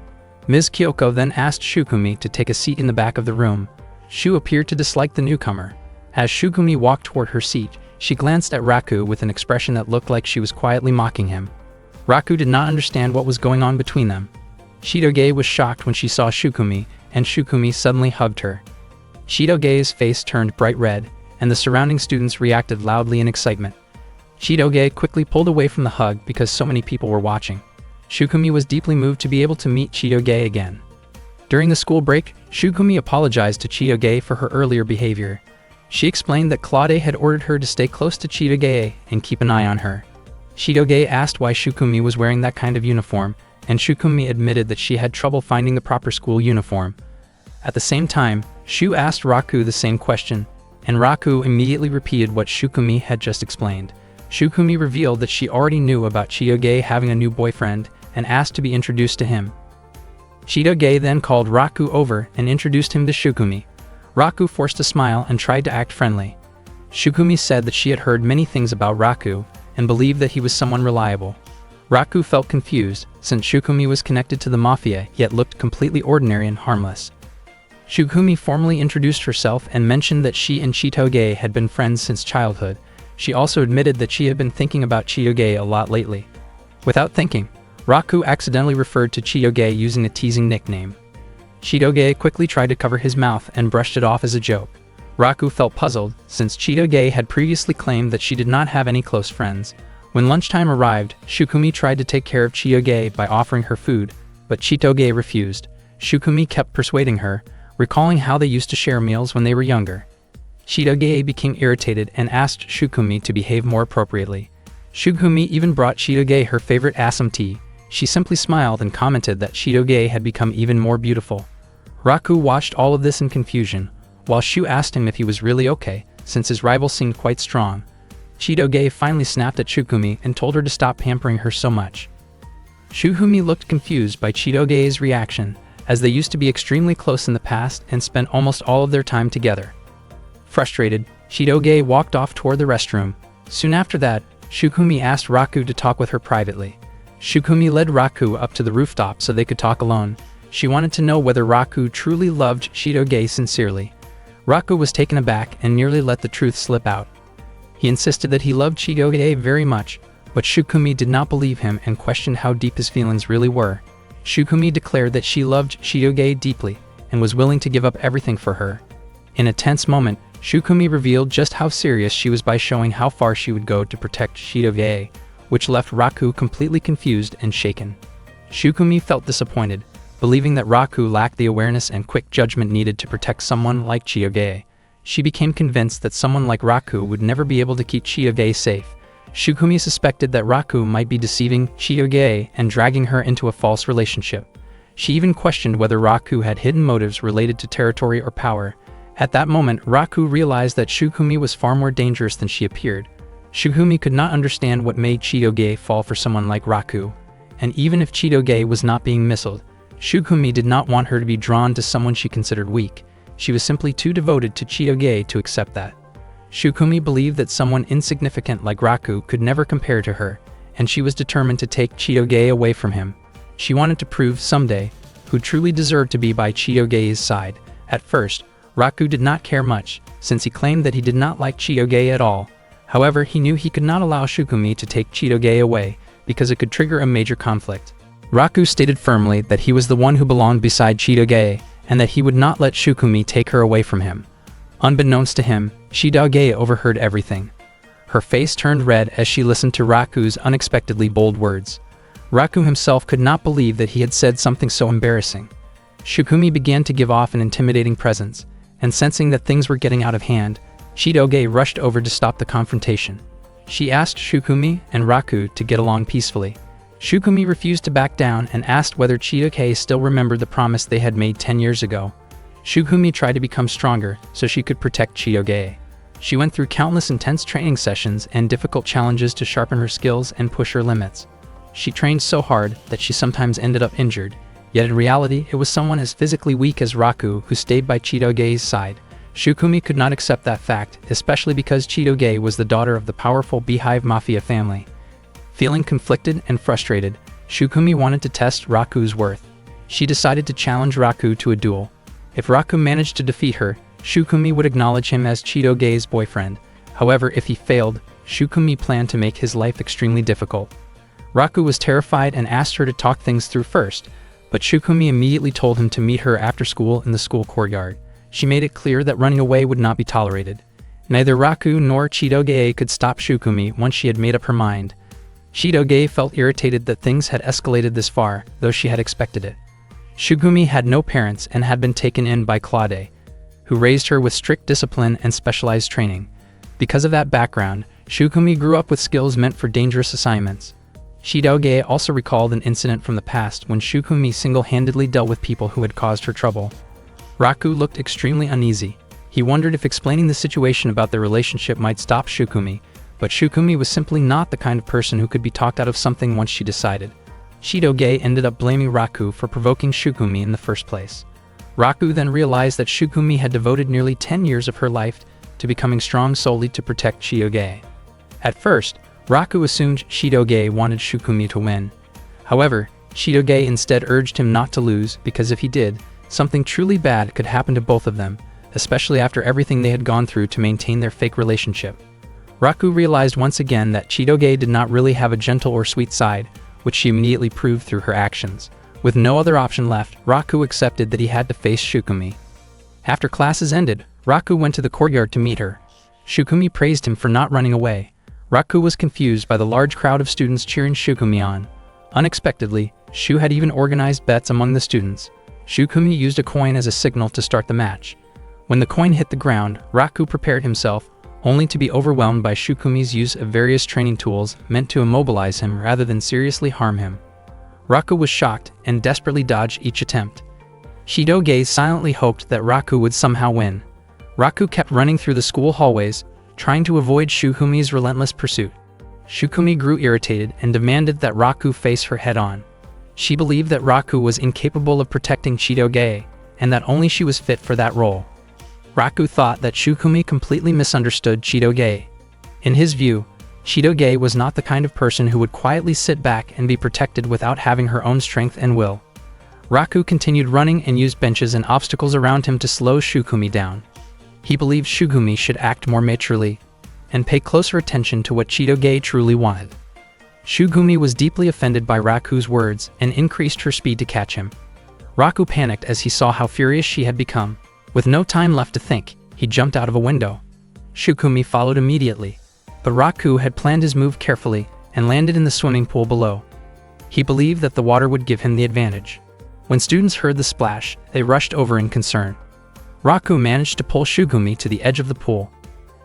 Ms. Kyoko then asked Shukumi to take a seat in the back of the room. Shu appeared to dislike the newcomer. As Shukumi walked toward her seat, she glanced at Raku with an expression that looked like she was quietly mocking him. Raku did not understand what was going on between them. Chitoge was shocked when she saw Shukumi, and Shukumi suddenly hugged her. Chitoge's face turned bright red, and the surrounding students reacted loudly in excitement. Chitoge quickly pulled away from the hug because so many people were watching. Shukumi was deeply moved to be able to meet Chitoge again. During the school break, Shukumi apologized to Chitoge for her earlier behavior. She explained that Claude had ordered her to stay close to Chitoge and keep an eye on her. Chitoge asked why Shukumi was wearing that kind of uniform, and Shukumi admitted that she had trouble finding the proper school uniform. At the same time, Shu asked Raku the same question, and Raku immediately repeated what Shukumi had just explained. Shukumi revealed that she already knew about Chitoge having a new boyfriend and asked to be introduced to him. Chitoge then called Raku over and introduced him to Shukumi. Raku forced a smile and tried to act friendly. Shukumi said that she had heard many things about Raku and believed that he was someone reliable. Raku felt confused, since Shukumi was connected to the mafia yet looked completely ordinary and harmless. Shukumi formally introduced herself and mentioned that she and Chitoge had been friends since childhood. She also admitted that she had been thinking about Chitoge a lot lately. Without thinking, Raku accidentally referred to Chitoge using a teasing nickname. Chitoge quickly tried to cover his mouth and brushed it off as a joke. Raku felt puzzled, since Chitoge had previously claimed that she did not have any close friends. When lunchtime arrived, Shukumi tried to take care of Chitoge by offering her food, but Chitoge refused. Shukumi kept persuading her, recalling how they used to share meals when they were younger. Chitoge became irritated and asked Shukumi to behave more appropriately. Shukumi even brought Chitoge her favorite assam tea. She simply smiled and commented that Chitoge had become even more beautiful. Raku watched all of this in confusion, while Shu asked him if he was really okay, since his rival seemed quite strong. Chitoge finally snapped at Shukumi and told her to stop pampering her so much. Shukumi looked confused by Chitoge's reaction, as they used to be extremely close in the past and spent almost all of their time together. Frustrated, Chitoge walked off toward the restroom. Soon after that, Shukumi asked Raku to talk with her privately. Shukumi led Raku up to the rooftop so they could talk alone. She wanted to know whether Raku truly loved Chitoge sincerely. Raku was taken aback and nearly let the truth slip out. He insisted that he loved Chitoge very much, but Shukumi did not believe him and questioned how deep his feelings really were. Shukumi declared that she loved Chitoge deeply and was willing to give up everything for her. In a tense moment, Shukumi revealed just how serious she was by showing how far she would go to protect Chitoge, which left Raku completely confused and shaken. Shukumi felt disappointed, believing that Raku lacked the awareness and quick judgment needed to protect someone like Chitoge. She became convinced that someone like Raku would never be able to keep Chitoge safe. Shukumi suspected that Raku might be deceiving Chitoge and dragging her into a false relationship. She even questioned whether Raku had hidden motives related to territory or power. At that moment, Raku realized that Shukumi was far more dangerous than she appeared. Shukumi could not understand what made Chitoge fall for someone like Raku. And even if Chitoge was not being missiled, Shukumi did not want her to be drawn to someone she considered weak. She was simply too devoted to Chitoge to accept that. Shukumi believed that someone insignificant like Raku could never compare to her, and she was determined to take Chitoge away from him. She wanted to prove someday who truly deserved to be by Chitoge's side. At first, Raku did not care much, since he claimed that he did not like Chitoge at all. However, he knew he could not allow Shukumi to take Chitoge away, because it could trigger a major conflict. Raku stated firmly that he was the one who belonged beside Chitoge, and that he would not let Shukumi take her away from him. Unbeknownst to him, Chitoge overheard everything. Her face turned red as she listened to Raku's unexpectedly bold words. Raku himself could not believe that he had said something so embarrassing. Shukumi began to give off an intimidating presence, and sensing that things were getting out of hand, Chitoge rushed over to stop the confrontation. She asked Shukumi and Raku to get along peacefully. Shukumi refused to back down and asked whether Chitoge still remembered the promise they had made 10 years ago. Shukumi tried to become stronger so she could protect Chitoge. She went through countless intense training sessions and difficult challenges to sharpen her skills and push her limits. She trained so hard that she sometimes ended up injured, yet in reality it was someone as physically weak as Raku who stayed by Chitoge's side. Shukumi could not accept that fact, especially because Chitoge was the daughter of the powerful Beehive Mafia family. Feeling conflicted and frustrated, Shukumi wanted to test Raku's worth. She decided to challenge Raku to a duel. If Raku managed to defeat her, Shukumi would acknowledge him as Chitoge's boyfriend. However, if he failed, Shukumi planned to make his life extremely difficult. Raku was terrified and asked her to talk things through first, but Shukumi immediately told him to meet her after school in the school courtyard. She made it clear that running away would not be tolerated. Neither Raku nor Chitoge could stop Shukumi once she had made up her mind. Chitoge felt irritated that things had escalated this far, though she had expected it. Shukumi had no parents and had been taken in by Claude, who raised her with strict discipline and specialized training. Because of that background, Shukumi grew up with skills meant for dangerous assignments. Chitoge also recalled an incident from the past when Shukumi single-handedly dealt with people who had caused her trouble. Raku looked extremely uneasy. He wondered if explaining the situation about their relationship might stop Shukumi, but Shukumi was simply not the kind of person who could be talked out of something once she decided. Chitoge ended up blaming Raku for provoking Shukumi in the first place. Raku then realized that Shukumi had devoted nearly 10 years of her life to becoming strong solely to protect Chitoge. At first, Raku assumed Chitoge wanted Shukumi to win. However, Chitoge instead urged him not to lose because if he did, something truly bad could happen to both of them, especially after everything they had gone through to maintain their fake relationship. Raku realized once again that Chitoge did not really have a gentle or sweet side, which she immediately proved through her actions. With no other option left, Raku accepted that he had to face Shukumi. After classes ended, Raku went to the courtyard to meet her. Shukumi praised him for not running away. Raku was confused by the large crowd of students cheering Shukumi on. Unexpectedly, Shu had even organized bets among the students. Shukumi used a coin as a signal to start the match. When the coin hit the ground, Raku prepared himself, only to be overwhelmed by Shukumi's use of various training tools meant to immobilize him rather than seriously harm him. Raku was shocked and desperately dodged each attempt. Chitoge silently hoped that Raku would somehow win. Raku kept running through the school hallways, trying to avoid Shukumi's relentless pursuit. Shukumi grew irritated and demanded that Raku face her head-on. She believed that Raku was incapable of protecting Chitoge, and that only she was fit for that role. Raku thought that Shukumi completely misunderstood Chitoge. In his view, Chitoge was not the kind of person who would quietly sit back and be protected without having her own strength and will. Raku continued running and used benches and obstacles around him to slow Shukumi down. He believed Shukumi should act more maturely and pay closer attention to what Chitoge truly wanted. Shukumi was deeply offended by Raku's words and increased her speed to catch him. Raku panicked as he saw how furious she had become. With no time left to think, he jumped out of a window. Shukumi followed immediately, but Raku had planned his move carefully and landed in the swimming pool below. He believed that the water would give him the advantage. When students heard the splash, they rushed over in concern. Raku managed to pull Shukumi to the edge of the pool.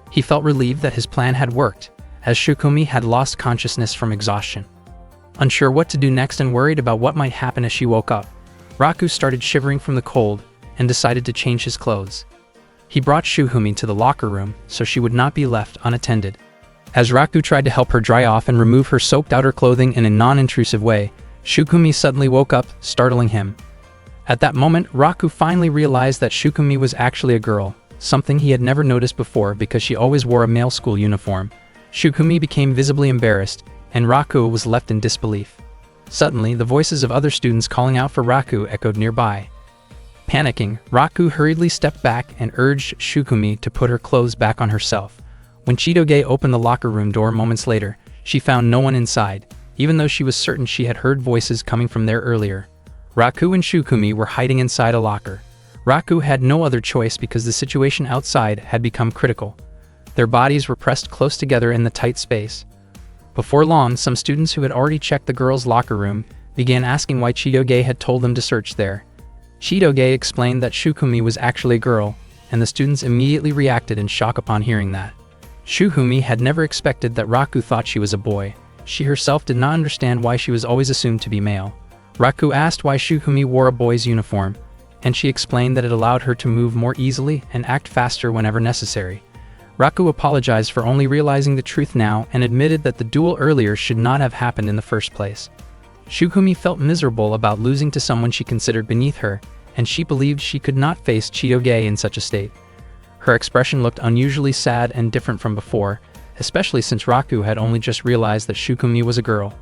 He felt relieved that his plan had worked, as Shukumi had lost consciousness from exhaustion. Unsure what to do next and worried about what might happen as she woke up, Raku started shivering from the cold and decided to change his clothes. He brought Shukumi to the locker room so she would not be left unattended. As Raku tried to help her dry off and remove her soaked outer clothing in a non-intrusive way, Shukumi suddenly woke up, startling him. At that moment, Raku finally realized that Shukumi was actually a girl, something he had never noticed before because she always wore a male school uniform. Shukumi became visibly embarrassed, and Raku was left in disbelief. Suddenly, the voices of other students calling out for Raku echoed nearby. Panicking, Raku hurriedly stepped back and urged Shukumi to put her clothes back on herself. When Chitoge opened the locker room door moments later, she found no one inside, even though she was certain she had heard voices coming from there earlier. Raku and Shukumi were hiding inside a locker. Raku had no other choice because the situation outside had become critical. Their bodies were pressed close together in the tight space. Before long, some students who had already checked the girls' locker room began asking why Chitoge had told them to search there. Chitoge explained that Shukumi was actually a girl, and the students immediately reacted in shock upon hearing that. Shukumi had never expected that Raku thought she was a boy. She herself did not understand why she was always assumed to be male. Raku asked why Shukumi wore a boy's uniform, and she explained that it allowed her to move more easily and act faster whenever necessary. Raku apologized for only realizing the truth now and admitted that the duel earlier should not have happened in the first place. Shukumi felt miserable about losing to someone she considered beneath her, and she believed she could not face Chitoge in such a state. Her expression looked unusually sad and different from before, especially since Raku had only just realized that Shukumi was a girl.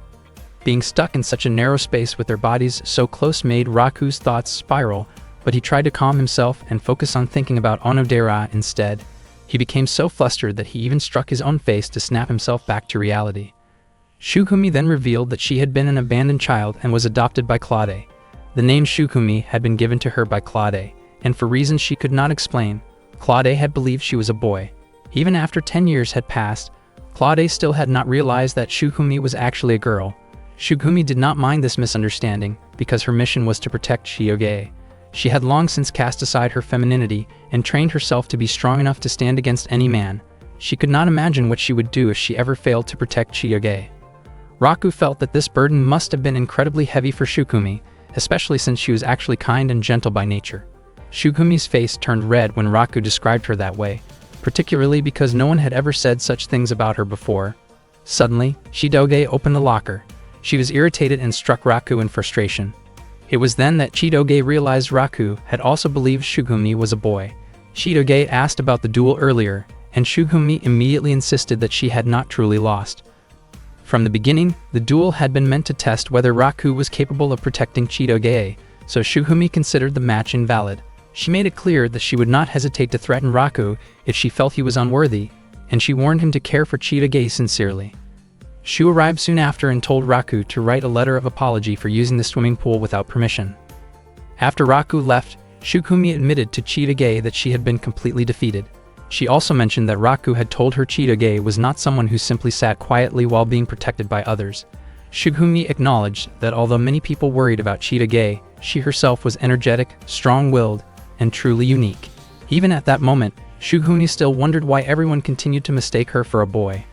Being stuck in such a narrow space with their bodies so close made Raku's thoughts spiral, but he tried to calm himself and focus on thinking about Onodera instead. He became so flustered that he even struck his own face to snap himself back to reality. Shukumi then revealed that she had been an abandoned child and was adopted by Claude. The name Shukumi had been given to her by Claude, and for reasons she could not explain, Claude had believed she was a boy. Even after 10 years had passed, Claude still had not realized that Shukumi was actually a girl. Shukumi did not mind this misunderstanding because her mission was to protect Chitoge. She had long since cast aside her femininity and trained herself to be strong enough to stand against any man. She could not imagine what she would do if she ever failed to protect Chitoge. Raku felt that this burden must have been incredibly heavy for Shukumi, especially since she was actually kind and gentle by nature. Shukumi's face turned red when Raku described her that way, particularly because no one had ever said such things about her before. Suddenly, Chitoge opened the locker. She was irritated and struck Raku in frustration. It was then that Chitoge realized Raku had also believed Shukumi was a boy. Chitoge asked about the duel earlier, and Shukumi immediately insisted that she had not truly lost. From the beginning, the duel had been meant to test whether Raku was capable of protecting Chitoge, so Shukumi considered the match invalid. She made it clear that she would not hesitate to threaten Raku if she felt he was unworthy, and she warned him to care for Chitoge sincerely. Shu arrived soon after and told Raku to write a letter of apology for using the swimming pool without permission. After Raku left, Shukumi admitted to Chitoge that she had been completely defeated. She also mentioned that Raku had told her Chitoge was not someone who simply sat quietly while being protected by others. Shukumi acknowledged that although many people worried about Chitoge, she herself was energetic, strong-willed, and truly unique. Even at that moment, Shukumi still wondered why everyone continued to mistake her for a boy.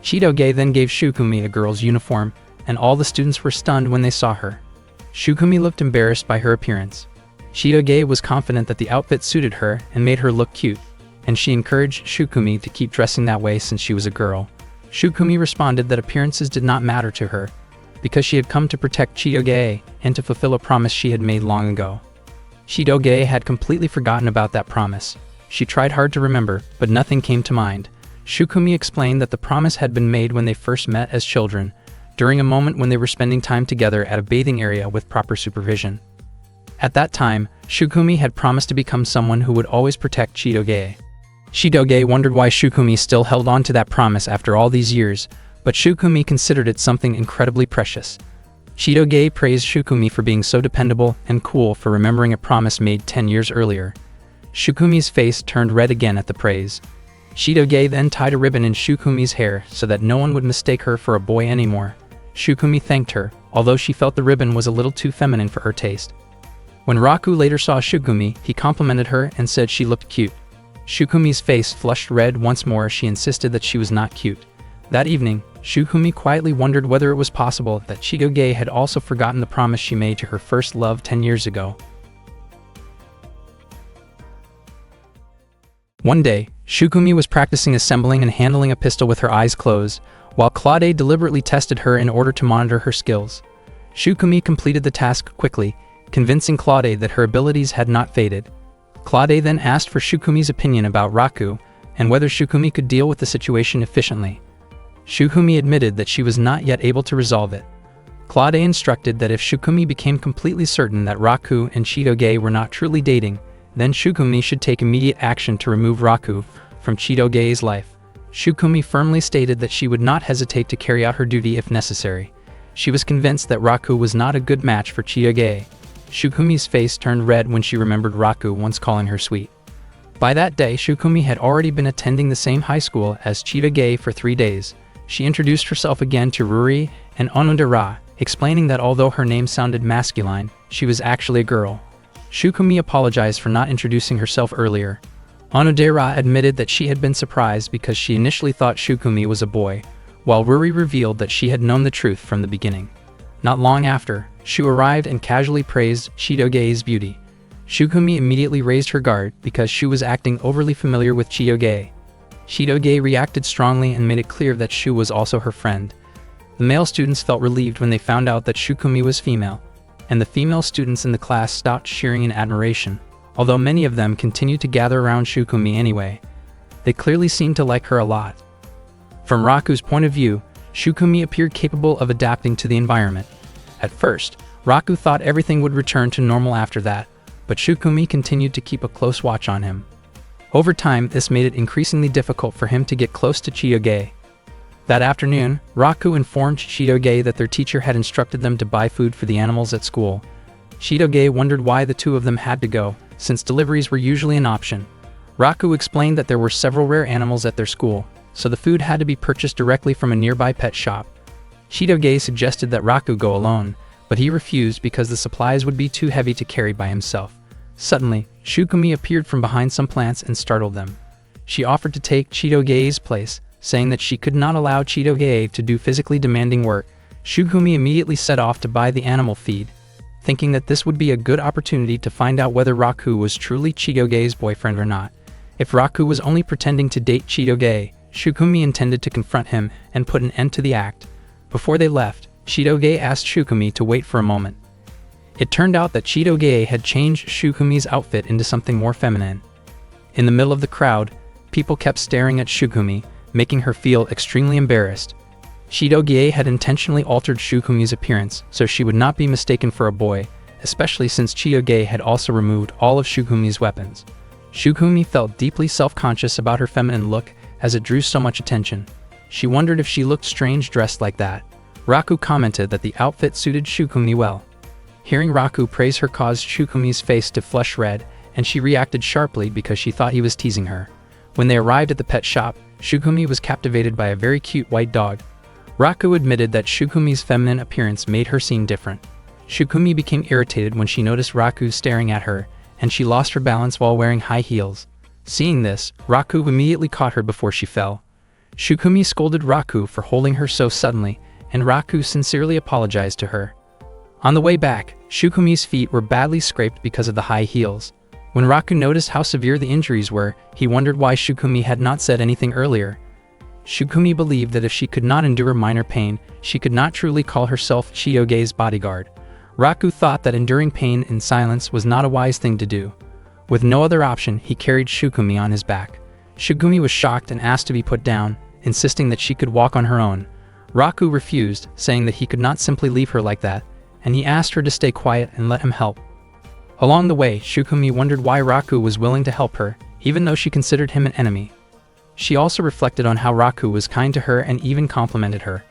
Chitoge then gave Shukumi a girl's uniform, and all the students were stunned when they saw her. Shukumi looked embarrassed by her appearance. Chitoge was confident that the outfit suited her and made her look cute, and she encouraged Shukumi to keep dressing that way since she was a girl. Shukumi responded that appearances did not matter to her, because she had come to protect Chitoge and to fulfill a promise she had made long ago. Chitoge had completely forgotten about that promise. She tried hard to remember, but nothing came to mind. Shukumi explained that the promise had been made when they first met as children, during a moment when they were spending time together at a bathing area with proper supervision. At that time, Shukumi had promised to become someone who would always protect Chitoge. Chitoge wondered why Shukumi still held on to that promise after all these years, but Shukumi considered it something incredibly precious. Chitoge praised Shukumi for being so dependable and cool for remembering a promise made 10 years earlier. Shukumi's face turned red again at the praise. Chitoge then tied a ribbon in Shukumi's hair so that no one would mistake her for a boy anymore. Shukumi thanked her, although she felt the ribbon was a little too feminine for her taste. When Raku later saw Shukumi, he complimented her and said she looked cute. Shukumi's face flushed red once more as she insisted that she was not cute. That evening, Shukumi quietly wondered whether it was possible that Chitoge had also forgotten the promise she made to her first love 10 years ago. One day, Shukumi was practicing assembling and handling a pistol with her eyes closed, while Claude deliberately tested her in order to monitor her skills. Shukumi completed the task quickly, convincing Claude that her abilities had not faded. Claude then asked for Shukumi's opinion about Raku and whether Shukumi could deal with the situation efficiently. Shukumi admitted that she was not yet able to resolve it. Claude instructed that if Shukumi became completely certain that Raku and Chitoge were not truly dating, then Shukumi should take immediate action to remove Raku from Chitoge's life. Shukumi firmly stated that she would not hesitate to carry out her duty if necessary. She was convinced that Raku was not a good match for Chitoge. Shukumi's face turned red when she remembered Raku once calling her sweet. By that day, Shukumi had already been attending the same high school as Chitoge for 3 days. She introduced herself again to Ruri and Onodera, explaining that although her name sounded masculine, she was actually a girl. Shukumi apologized for not introducing herself earlier. Onodera admitted that she had been surprised because she initially thought Shukumi was a boy, while Ruri revealed that she had known the truth from the beginning. Not long after, Shu arrived and casually praised Chitoge's beauty. Shukumi immediately raised her guard because Shu was acting overly familiar with Chitoge. Chitoge reacted strongly and made it clear that Shu was also her friend. The male students felt relieved when they found out that Shukumi was female, and the female students in the class stopped cheering in admiration, although many of them continued to gather around Shukumi anyway. They clearly seemed to like her a lot. From Raku's point of view, Shukumi appeared capable of adapting to the environment. At first, Raku thought everything would return to normal after that, but Shukumi continued to keep a close watch on him. Over time, this made it increasingly difficult for him to get close to Chitoge. That afternoon, Raku informed Chitoge that their teacher had instructed them to buy food for the animals at school. Chitoge wondered why the two of them had to go, since deliveries were usually an option. Raku explained that there were several rare animals at their school, so the food had to be purchased directly from a nearby pet shop. Chitoge suggested that Raku go alone, but he refused because the supplies would be too heavy to carry by himself. Suddenly, Shukumi appeared from behind some plants and startled them. She offered to take Chitoge's place, saying that she could not allow Chitoge to do physically demanding work. Shukumi immediately set off to buy the animal feed, thinking that this would be a good opportunity to find out whether Raku was truly Chitoge's boyfriend or not. If Raku was only pretending to date Chitoge, Shukumi intended to confront him and put an end to the act. Before they left, Chitoge asked Shukumi to wait for a moment. It turned out that Chitoge had changed Shukumi's outfit into something more feminine. In the middle of the crowd, people kept staring at Shukumi, making her feel extremely embarrassed. Chitoge had intentionally altered Shukumi's appearance so she would not be mistaken for a boy, especially since Chitoge had also removed all of Shukumi's weapons. Shukumi felt deeply self-conscious about her feminine look as it drew so much attention. She wondered if she looked strange dressed like that. Raku commented that the outfit suited Shukumi well. Hearing Raku praise her caused Shukumi's face to flush red, and she reacted sharply because she thought he was teasing her. When they arrived at the pet shop, Shukumi was captivated by a very cute white dog. Raku admitted that Shukumi's feminine appearance made her seem different. Shukumi became irritated when she noticed Raku staring at her, and she lost her balance while wearing high heels. Seeing this, Raku immediately caught her before she fell. Shukumi scolded Raku for holding her so suddenly, and Raku sincerely apologized to her. On the way back, Shukumi's feet were badly scraped because of the high heels. When Raku noticed how severe the injuries were, he wondered why Shukumi had not said anything earlier. Shukumi believed that if she could not endure minor pain, she could not truly call herself Chitoge's bodyguard. Raku thought that enduring pain in silence was not a wise thing to do. With no other option, he carried Shukumi on his back. Shukumi was shocked and asked to be put down, insisting that she could walk on her own. Raku refused, saying that he could not simply leave her like that, and he asked her to stay quiet and let him help. Along the way, Shukumi wondered why Raku was willing to help her, even though she considered him an enemy. She also reflected on how Raku was kind to her and even complimented her.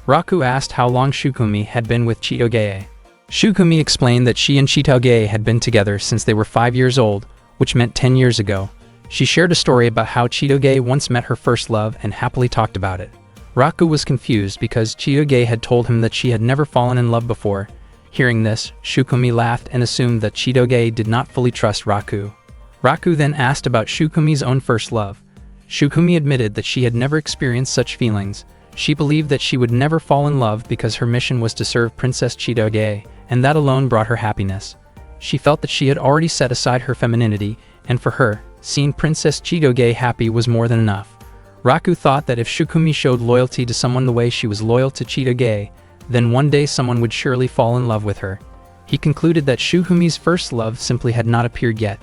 Raku asked how long Shukumi had been with Chitoge. Shukumi explained that she and Chitoge had been together since they were 5 years old, which meant 10 years ago. She shared a story about how Chitoge once met her first love and happily talked about it. Raku was confused because Chitoge had told him that she had never fallen in love before. Hearing this, Shukumi laughed and assumed that Chitoge did not fully trust Raku. Raku then asked about Shukumi's own first love. Shukumi admitted that she had never experienced such feelings. She believed that she would never fall in love because her mission was to serve Princess Chitoge, and that alone brought her happiness. She felt that she had already set aside her femininity, and for her, seeing Princess Chitoge happy was more than enough. Raku thought that if Shukumi showed loyalty to someone the way she was loyal to Chitoge, then one day someone would surely fall in love with her. He concluded that Shukumi's first love simply had not appeared yet,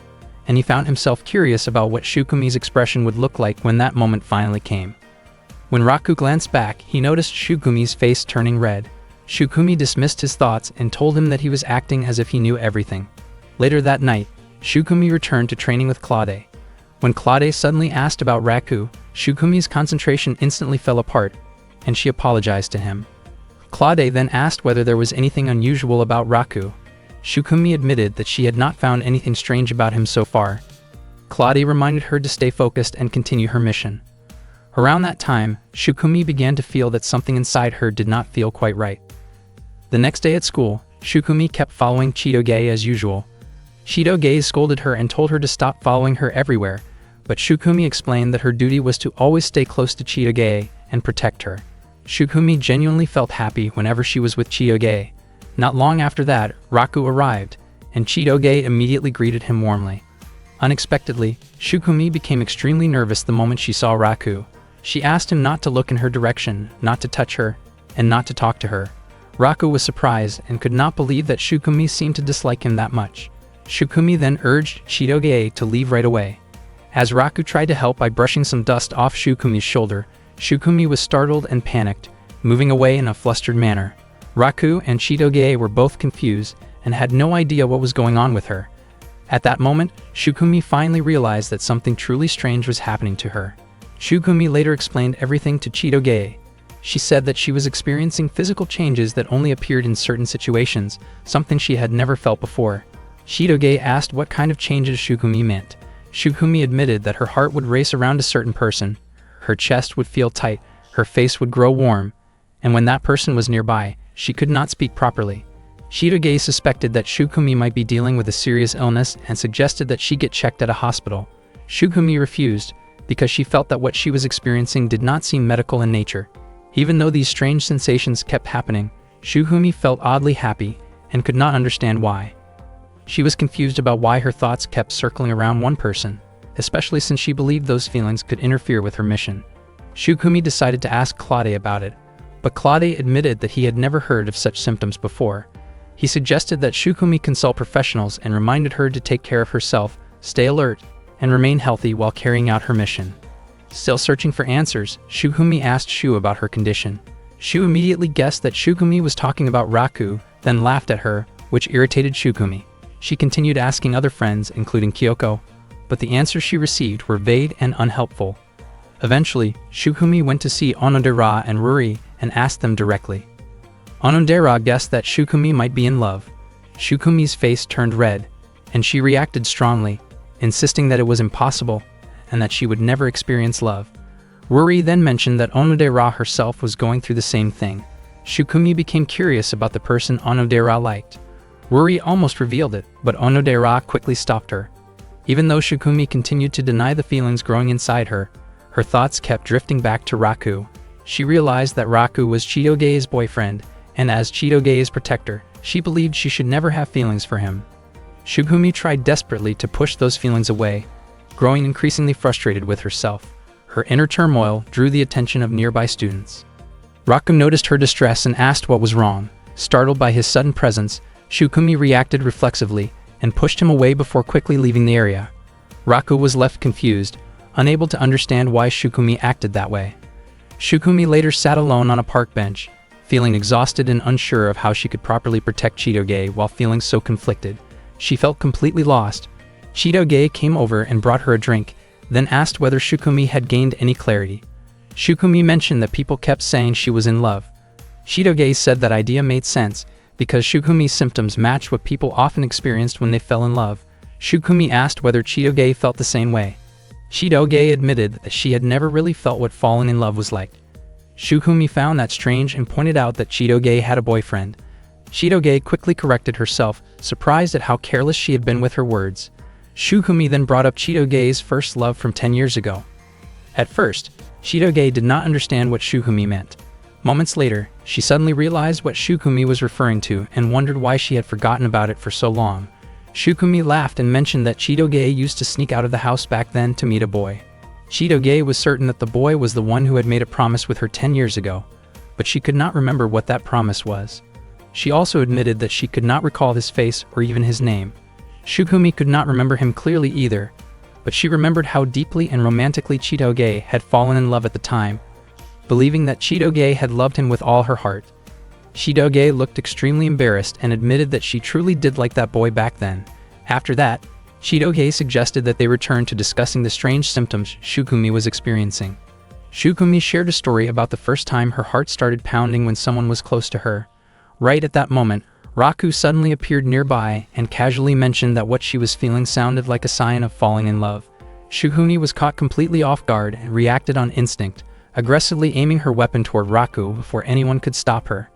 and he found himself curious about what Shukumi's expression would look like when that moment finally came. When Raku glanced back, he noticed Shukumi's face turning red. Shukumi dismissed his thoughts and told him that he was acting as if he knew everything. Later that night, Shukumi returned to training with Claude. When Claude suddenly asked about Raku, Shukumi's concentration instantly fell apart, and she apologized to him. Claude then asked whether there was anything unusual about Raku. Shukumi admitted that she had not found anything strange about him so far. Claude reminded her to stay focused and continue her mission. Around that time, Shukumi began to feel that something inside her did not feel quite right. The next day at school, Shukumi kept following Chitoge as usual. Chitoge scolded her and told her to stop following her everywhere, but Shukumi explained that her duty was to always stay close to Chitoge and protect her. Shukumi genuinely felt happy whenever she was with Chitoge. Not long after that, Raku arrived, and Chitoge immediately greeted him warmly. Unexpectedly, Shukumi became extremely nervous the moment she saw Raku. She asked him not to look in her direction, not to touch her, and not to talk to her. Raku was surprised and could not believe that Shukumi seemed to dislike him that much. Shukumi then urged Chitoge to leave right away. As Raku tried to help by brushing some dust off Shukumi's shoulder, Shukumi was startled and panicked, moving away in a flustered manner. Raku and Chitoge were both confused and had no idea what was going on with her. At that moment, Shukumi finally realized that something truly strange was happening to her. Shukumi later explained everything to Chitoge. She said that she was experiencing physical changes that only appeared in certain situations, something she had never felt before. Chitoge asked what kind of changes Shukumi meant. Shukumi admitted that her heart would race around a certain person, her chest would feel tight, her face would grow warm, and when that person was nearby, she could not speak properly. Chitoge suspected that Shukumi might be dealing with a serious illness and suggested that she get checked at a hospital. Shukumi refused, because she felt that what she was experiencing did not seem medical in nature. Even though these strange sensations kept happening, Shukumi felt oddly happy and could not understand why. She was confused about why her thoughts kept circling around one person, especially since she believed those feelings could interfere with her mission. Shukumi decided to ask Claude about it, but Claude admitted that he had never heard of such symptoms before. He suggested that Shukumi consult professionals and reminded her to take care of herself, stay alert, and remain healthy while carrying out her mission. Still searching for answers, Shukumi asked Shu about her condition. Shu immediately guessed that Shukumi was talking about Raku, then laughed at her, which irritated Shukumi. She continued asking other friends, including Kyoko, but the answers she received were vague and unhelpful. Eventually, Shukumi went to see Onodera and Ruri and asked them directly. Onodera guessed that Shukumi might be in love. Shukumi's face turned red, and she reacted strongly, insisting that it was impossible and that she would never experience love. Ruri then mentioned that Onodera herself was going through the same thing. Shukumi became curious about the person Onodera liked. Ruri almost revealed it, but Onodera quickly stopped her. Even though Shukumi continued to deny the feelings growing inside her, her thoughts kept drifting back to Raku. She realized that Raku was Chitoge's boyfriend, and as Chitoge's protector, she believed she should never have feelings for him. Shukumi tried desperately to push those feelings away, growing increasingly frustrated with herself. Her inner turmoil drew the attention of nearby students. Raku noticed her distress and asked what was wrong. Startled by his sudden presence, Shukumi reacted reflexively and pushed him away before quickly leaving the area. Raku was left confused, unable to understand why Shukumi acted that way. Shukumi later sat alone on a park bench, feeling exhausted and unsure of how she could properly protect Chitoge while feeling so conflicted. She felt completely lost. Chitoge came over and brought her a drink, then asked whether Shukumi had gained any clarity. Shukumi mentioned that people kept saying she was in love. Chitoge said that idea made sense, because Shukumi's symptoms matched what people often experienced when they fell in love. Shukumi asked whether Chitoge felt the same way. Chitoge admitted that she had never really felt what falling in love was like. Shukumi found that strange and pointed out that Chitoge had a boyfriend. Chitoge quickly corrected herself, surprised at how careless she had been with her words. Shukumi then brought up Chitoge's first love from 10 years ago. At first, Chitoge did not understand what Shukumi meant. Moments later, she suddenly realized what Shukumi was referring to and wondered why she had forgotten about it for so long. Shukumi laughed and mentioned that Chitoge used to sneak out of the house back then to meet a boy. Chitoge was certain that the boy was the one who had made a promise with her 10 years ago, but she could not remember what that promise was. She also admitted that she could not recall his face or even his name. Shukumi could not remember him clearly either, but she remembered how deeply and romantically Chitoge had fallen in love at the time, believing that Chitoge had loved him with all her heart. Chitoge looked extremely embarrassed and admitted that she truly did like that boy back then. After that, Chitoge suggested that they return to discussing the strange symptoms Shukumi was experiencing. Shukumi shared a story about the first time her heart started pounding when someone was close to her. Right at that moment, Raku suddenly appeared nearby and casually mentioned that what she was feeling sounded like a sign of falling in love. Shukumi was caught completely off guard and reacted on instinct, aggressively aiming her weapon toward Raku before anyone could stop her.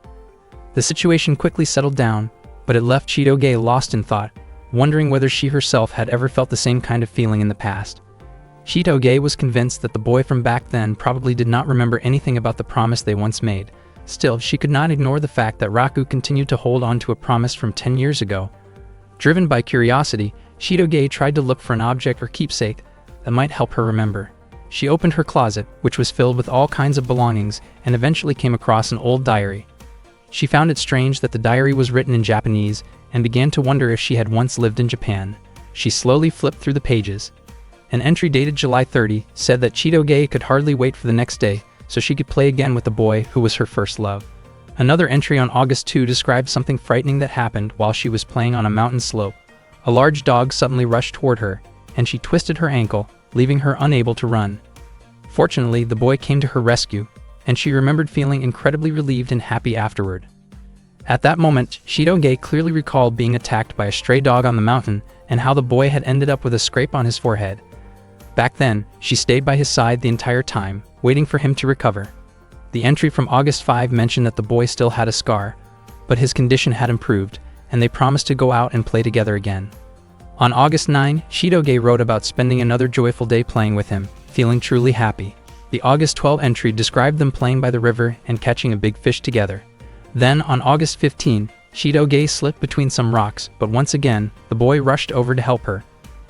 The situation quickly settled down, but it left Chitoge lost in thought, wondering whether she herself had ever felt the same kind of feeling in the past. Chitoge was convinced that the boy from back then probably did not remember anything about the promise they once made. Still, she could not ignore the fact that Raku continued to hold on to a promise from 10 years ago. Driven by curiosity, Shitoge tried to look for an object or keepsake that might help her remember. She opened her closet, which was filled with all kinds of belongings, and eventually came across an old diary. She found it strange that the diary was written in Japanese and began to wonder if she had once lived in Japan. She slowly flipped through the pages. An entry dated July 30 said that Chitoge could hardly wait for the next day so she could play again with the boy who was her first love. Another entry on August 2 described something frightening that happened while she was playing on a mountain slope. A large dog suddenly rushed toward her, and she twisted her ankle, leaving her unable to run. Fortunately, the boy came to her rescue, and she remembered feeling incredibly relieved and happy afterward. At that moment, Chitoge clearly recalled being attacked by a stray dog on the mountain and how the boy had ended up with a scrape on his forehead. Back then, she stayed by his side the entire time, waiting for him to recover. The entry from August 5 mentioned that the boy still had a scar, but his condition had improved, and they promised to go out and play together again. On August 9, Chitoge wrote about spending another joyful day playing with him, feeling truly happy. The August 12 entry described them playing by the river and catching a big fish together. Then, on August 15, Chitoge slipped between some rocks, but once again, the boy rushed over to help her.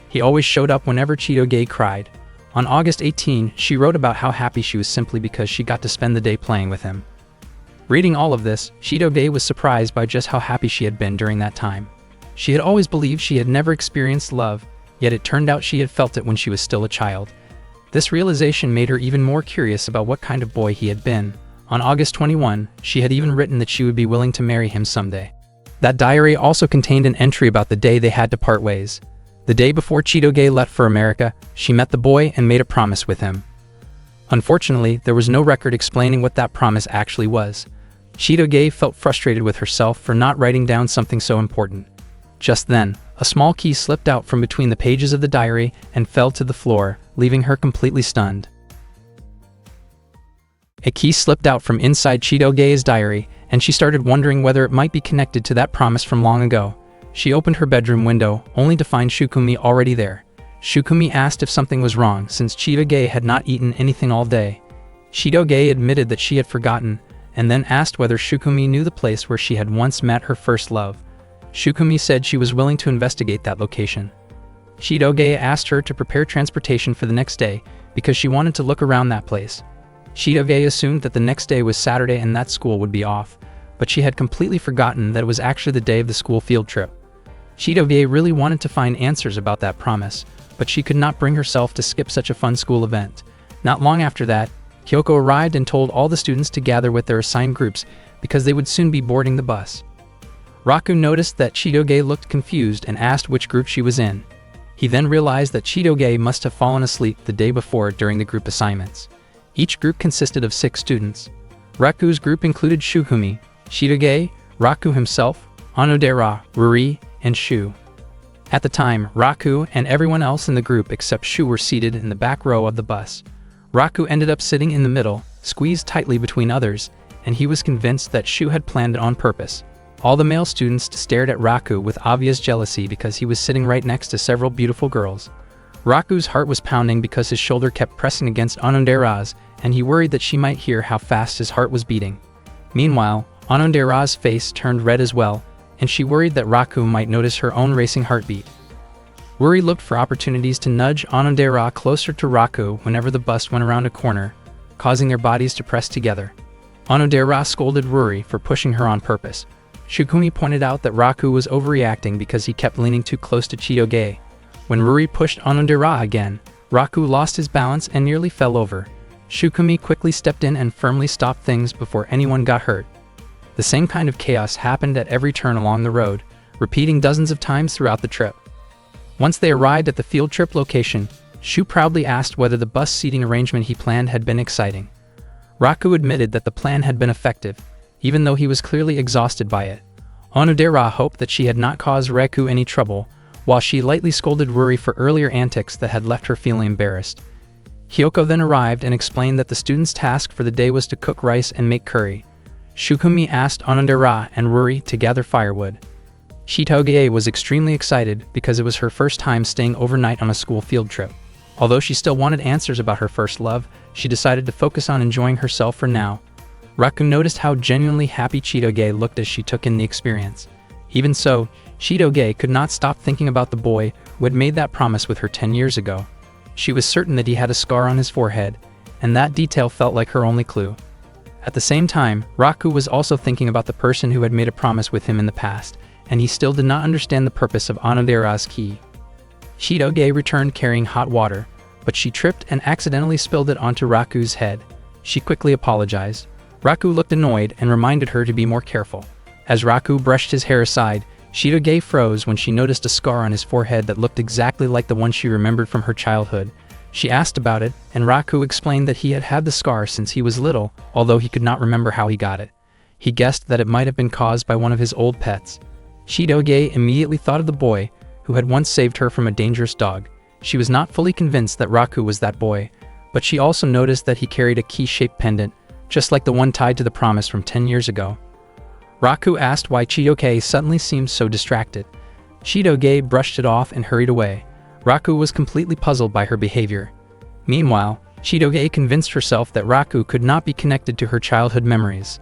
He always showed up whenever Chitoge cried. On August 18, she wrote about how happy she was simply because she got to spend the day playing with him. Reading all of this, Chitoge was surprised by just how happy she had been during that time. She had always believed she had never experienced love, yet it turned out she had felt it when she was still a child. This realization made her even more curious about what kind of boy he had been. On August 21, she had even written that she would be willing to marry him someday. That diary also contained an entry about the day they had to part ways. The day before Chitoge left for America, she met the boy and made a promise with him. Unfortunately, there was no record explaining what that promise actually was. Chitoge felt frustrated with herself for not writing down something so important. Just then, a small key slipped out from between the pages of the diary and fell to the floor, leaving her completely stunned. A key slipped out from inside Chitoge's diary, and she started wondering whether it might be connected to that promise from long ago. She opened her bedroom window, only to find Shukumi already there. Shukumi asked if something was wrong since Chitoge had not eaten anything all day. Chitoge admitted that she had forgotten, and then asked whether Shukumi knew the place where she had once met her first love. Shukumi said she was willing to investigate that location. Chitoge asked her to prepare transportation for the next day because she wanted to look around that place. Chitoge assumed that the next day was Saturday and that school would be off, but she had completely forgotten that it was actually the day of the school field trip. Chitoge really wanted to find answers about that promise, but she could not bring herself to skip such a fun school event. Not long after that, Kyoko arrived and told all the students to gather with their assigned groups because they would soon be boarding the bus. Raku noticed that Chitoge looked confused and asked which group she was in. He then realized that Chitoge must have fallen asleep the day before during the group assignments. Each group consisted of 6 students. Raku's group included Shukumi, Chitoge, Raku himself, Onodera, Ruri, and Shu. At the time, Raku and everyone else in the group except Shu were seated in the back row of the bus. Raku ended up sitting in the middle, squeezed tightly between others, and he was convinced that Shu had planned it on purpose. All the male students stared at Raku with obvious jealousy because he was sitting right next to several beautiful girls. Raku's heart was pounding because his shoulder kept pressing against Onodera's, and he worried that she might hear how fast his heart was beating. Meanwhile, Onodera's face turned red as well, and she worried that Raku might notice her own racing heartbeat. Ruri looked for opportunities to nudge Onodera closer to Raku whenever the bus went around a corner, causing their bodies to press together. Onodera scolded Ruri for pushing her on purpose. Shukumi pointed out that Raku was overreacting because he kept leaning too close to Chitoge. When Ruri pushed Onodera again, Raku lost his balance and nearly fell over. Shukumi quickly stepped in and firmly stopped things before anyone got hurt. The same kind of chaos happened at every turn along the road, repeating dozens of times throughout the trip. Once they arrived at the field trip location, Shu proudly asked whether the bus seating arrangement he planned had been exciting. Raku admitted that the plan had been effective, even though he was clearly exhausted by it. Onodera hoped that she had not caused Raku any trouble, while she lightly scolded Ruri for earlier antics that had left her feeling embarrassed. Kyoko then arrived and explained that the students' task for the day was to cook rice and make curry. Shukumi asked Onodera and Ruri to gather firewood. Chitoge was extremely excited because it was her first time staying overnight on a school field trip. Although she still wanted answers about her first love, she decided to focus on enjoying herself for now. Raku noticed how genuinely happy Chitoge looked as she took in the experience. Even so, Shidoge could not stop thinking about the boy who had made that promise with her 10 years ago. She was certain that he had a scar on his forehead, and that detail felt like her only clue. At the same time, Raku was also thinking about the person who had made a promise with him in the past, and he still did not understand the purpose of Onodera's key. Shidoge returned carrying hot water, but she tripped and accidentally spilled it onto Raku's head. She quickly apologized. Raku looked annoyed and reminded her to be more careful. As Raku brushed his hair aside, Shidoge froze when she noticed a scar on his forehead that looked exactly like the one she remembered from her childhood. She asked about it, and Raku explained that he had had the scar since he was little, although he could not remember how he got it. He guessed that it might have been caused by one of his old pets. Shidoge immediately thought of the boy who had once saved her from a dangerous dog. She was not fully convinced that Raku was that boy, but she also noticed that he carried a key-shaped pendant, just like the one tied to the promise from 10 years ago. Raku asked why Shidoge suddenly seemed so distracted. Shidoge brushed it off and hurried away. Raku was completely puzzled by her behavior. Meanwhile, Shidoge convinced herself that Raku could not be connected to her childhood memories.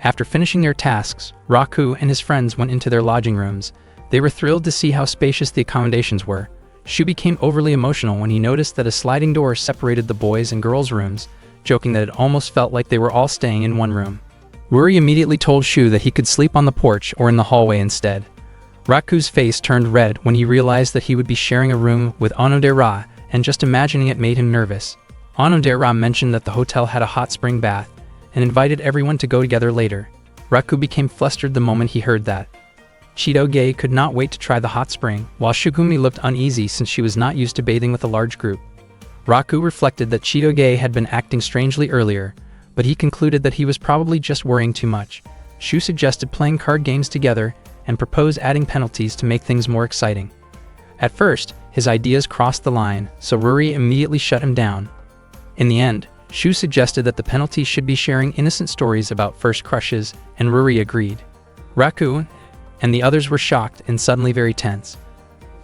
After finishing their tasks, Raku and his friends went into their lodging rooms. They were thrilled to see how spacious the accommodations were. Shu became overly emotional when he noticed that a sliding door separated the boys' and girls' rooms, joking that it almost felt like they were all staying in one room. Ruri immediately told Shu that he could sleep on the porch or in the hallway instead. Raku's face turned red when he realized that he would be sharing a room with Onodera, and just imagining it made him nervous. Onodera mentioned that the hotel had a hot spring bath, and invited everyone to go together later. Raku became flustered the moment he heard that. Shidoge could not wait to try the hot spring, while Shugumi looked uneasy since she was not used to bathing with a large group. Raku reflected that Shidoge had been acting strangely earlier, but he concluded that he was probably just worrying too much. Shu suggested playing card games together and proposed adding penalties to make things more exciting. At first, his ideas crossed the line, so Ruri immediately shut him down. In the end, Shu suggested that the penalty should be sharing innocent stories about first crushes, and Ruri agreed. Raku and the others were shocked and suddenly very tense.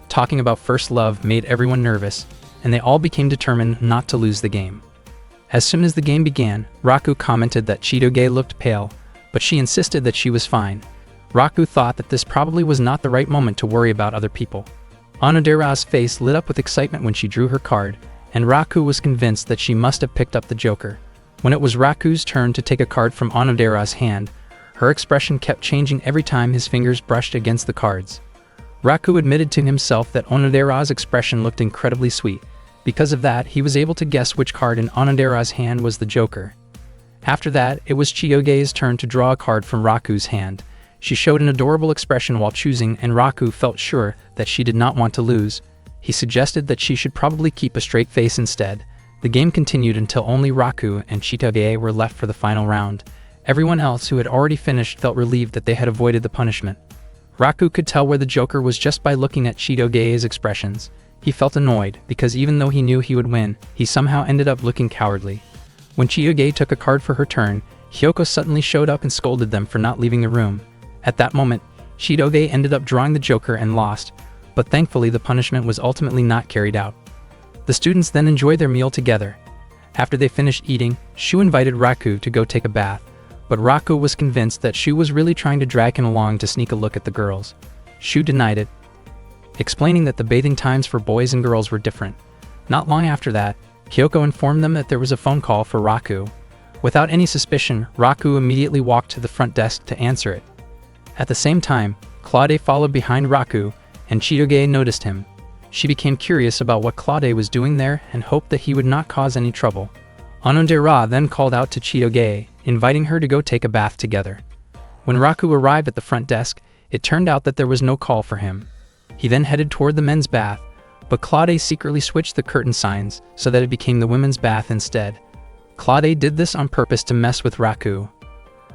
Talking about first love made everyone nervous, and they all became determined not to lose the game. As soon as the game began, Raku commented that Shidoge looked pale, but she insisted that she was fine. Raku thought that this probably was not the right moment to worry about other people. Onodera's face lit up with excitement when she drew her card, and Raku was convinced that she must have picked up the Joker. When it was Raku's turn to take a card from Onodera's hand, her expression kept changing every time his fingers brushed against the cards. Raku admitted to himself that Onodera's expression looked incredibly sweet. Because of that, he was able to guess which card in Onodera's hand was the Joker. After that, it was Chiyoge's turn to draw a card from Raku's hand. She showed an adorable expression while choosing, and Raku felt sure that she did not want to lose. He suggested that she should probably keep a straight face instead. The game continued until only Raku and Chiyoge were left for the final round. Everyone else who had already finished felt relieved that they had avoided the punishment. Raku could tell where the Joker was just by looking at Chiyoge's expressions. He felt annoyed, because even though he knew he would win, he somehow ended up looking cowardly. When Chiyoge took a card for her turn, Hyoko suddenly showed up and scolded them for not leaving the room. At that moment, Chiyoge ended up drawing the Joker and lost, but thankfully the punishment was ultimately not carried out. The students then enjoyed their meal together. After they finished eating, Shu invited Raku to go take a bath, but Raku was convinced that Shu was really trying to drag him along to sneak a look at the girls. Shu denied it, explaining that the bathing times for boys and girls were different. Not long after that, Kyoko informed them that there was a phone call for Raku. Without any suspicion, Raku immediately walked to the front desk to answer it. At the same time, Claude followed behind Raku, and Chiyoge noticed him. She became curious about what Claude was doing there and hoped that he would not cause any trouble. Onodera then called out to Chiyoge, inviting her to go take a bath together. When Raku arrived at the front desk, it turned out that there was no call for him. He then headed toward the men's bath, but Claude secretly switched the curtain signs so that it became the women's bath instead. Claude did this on purpose to mess with Raku.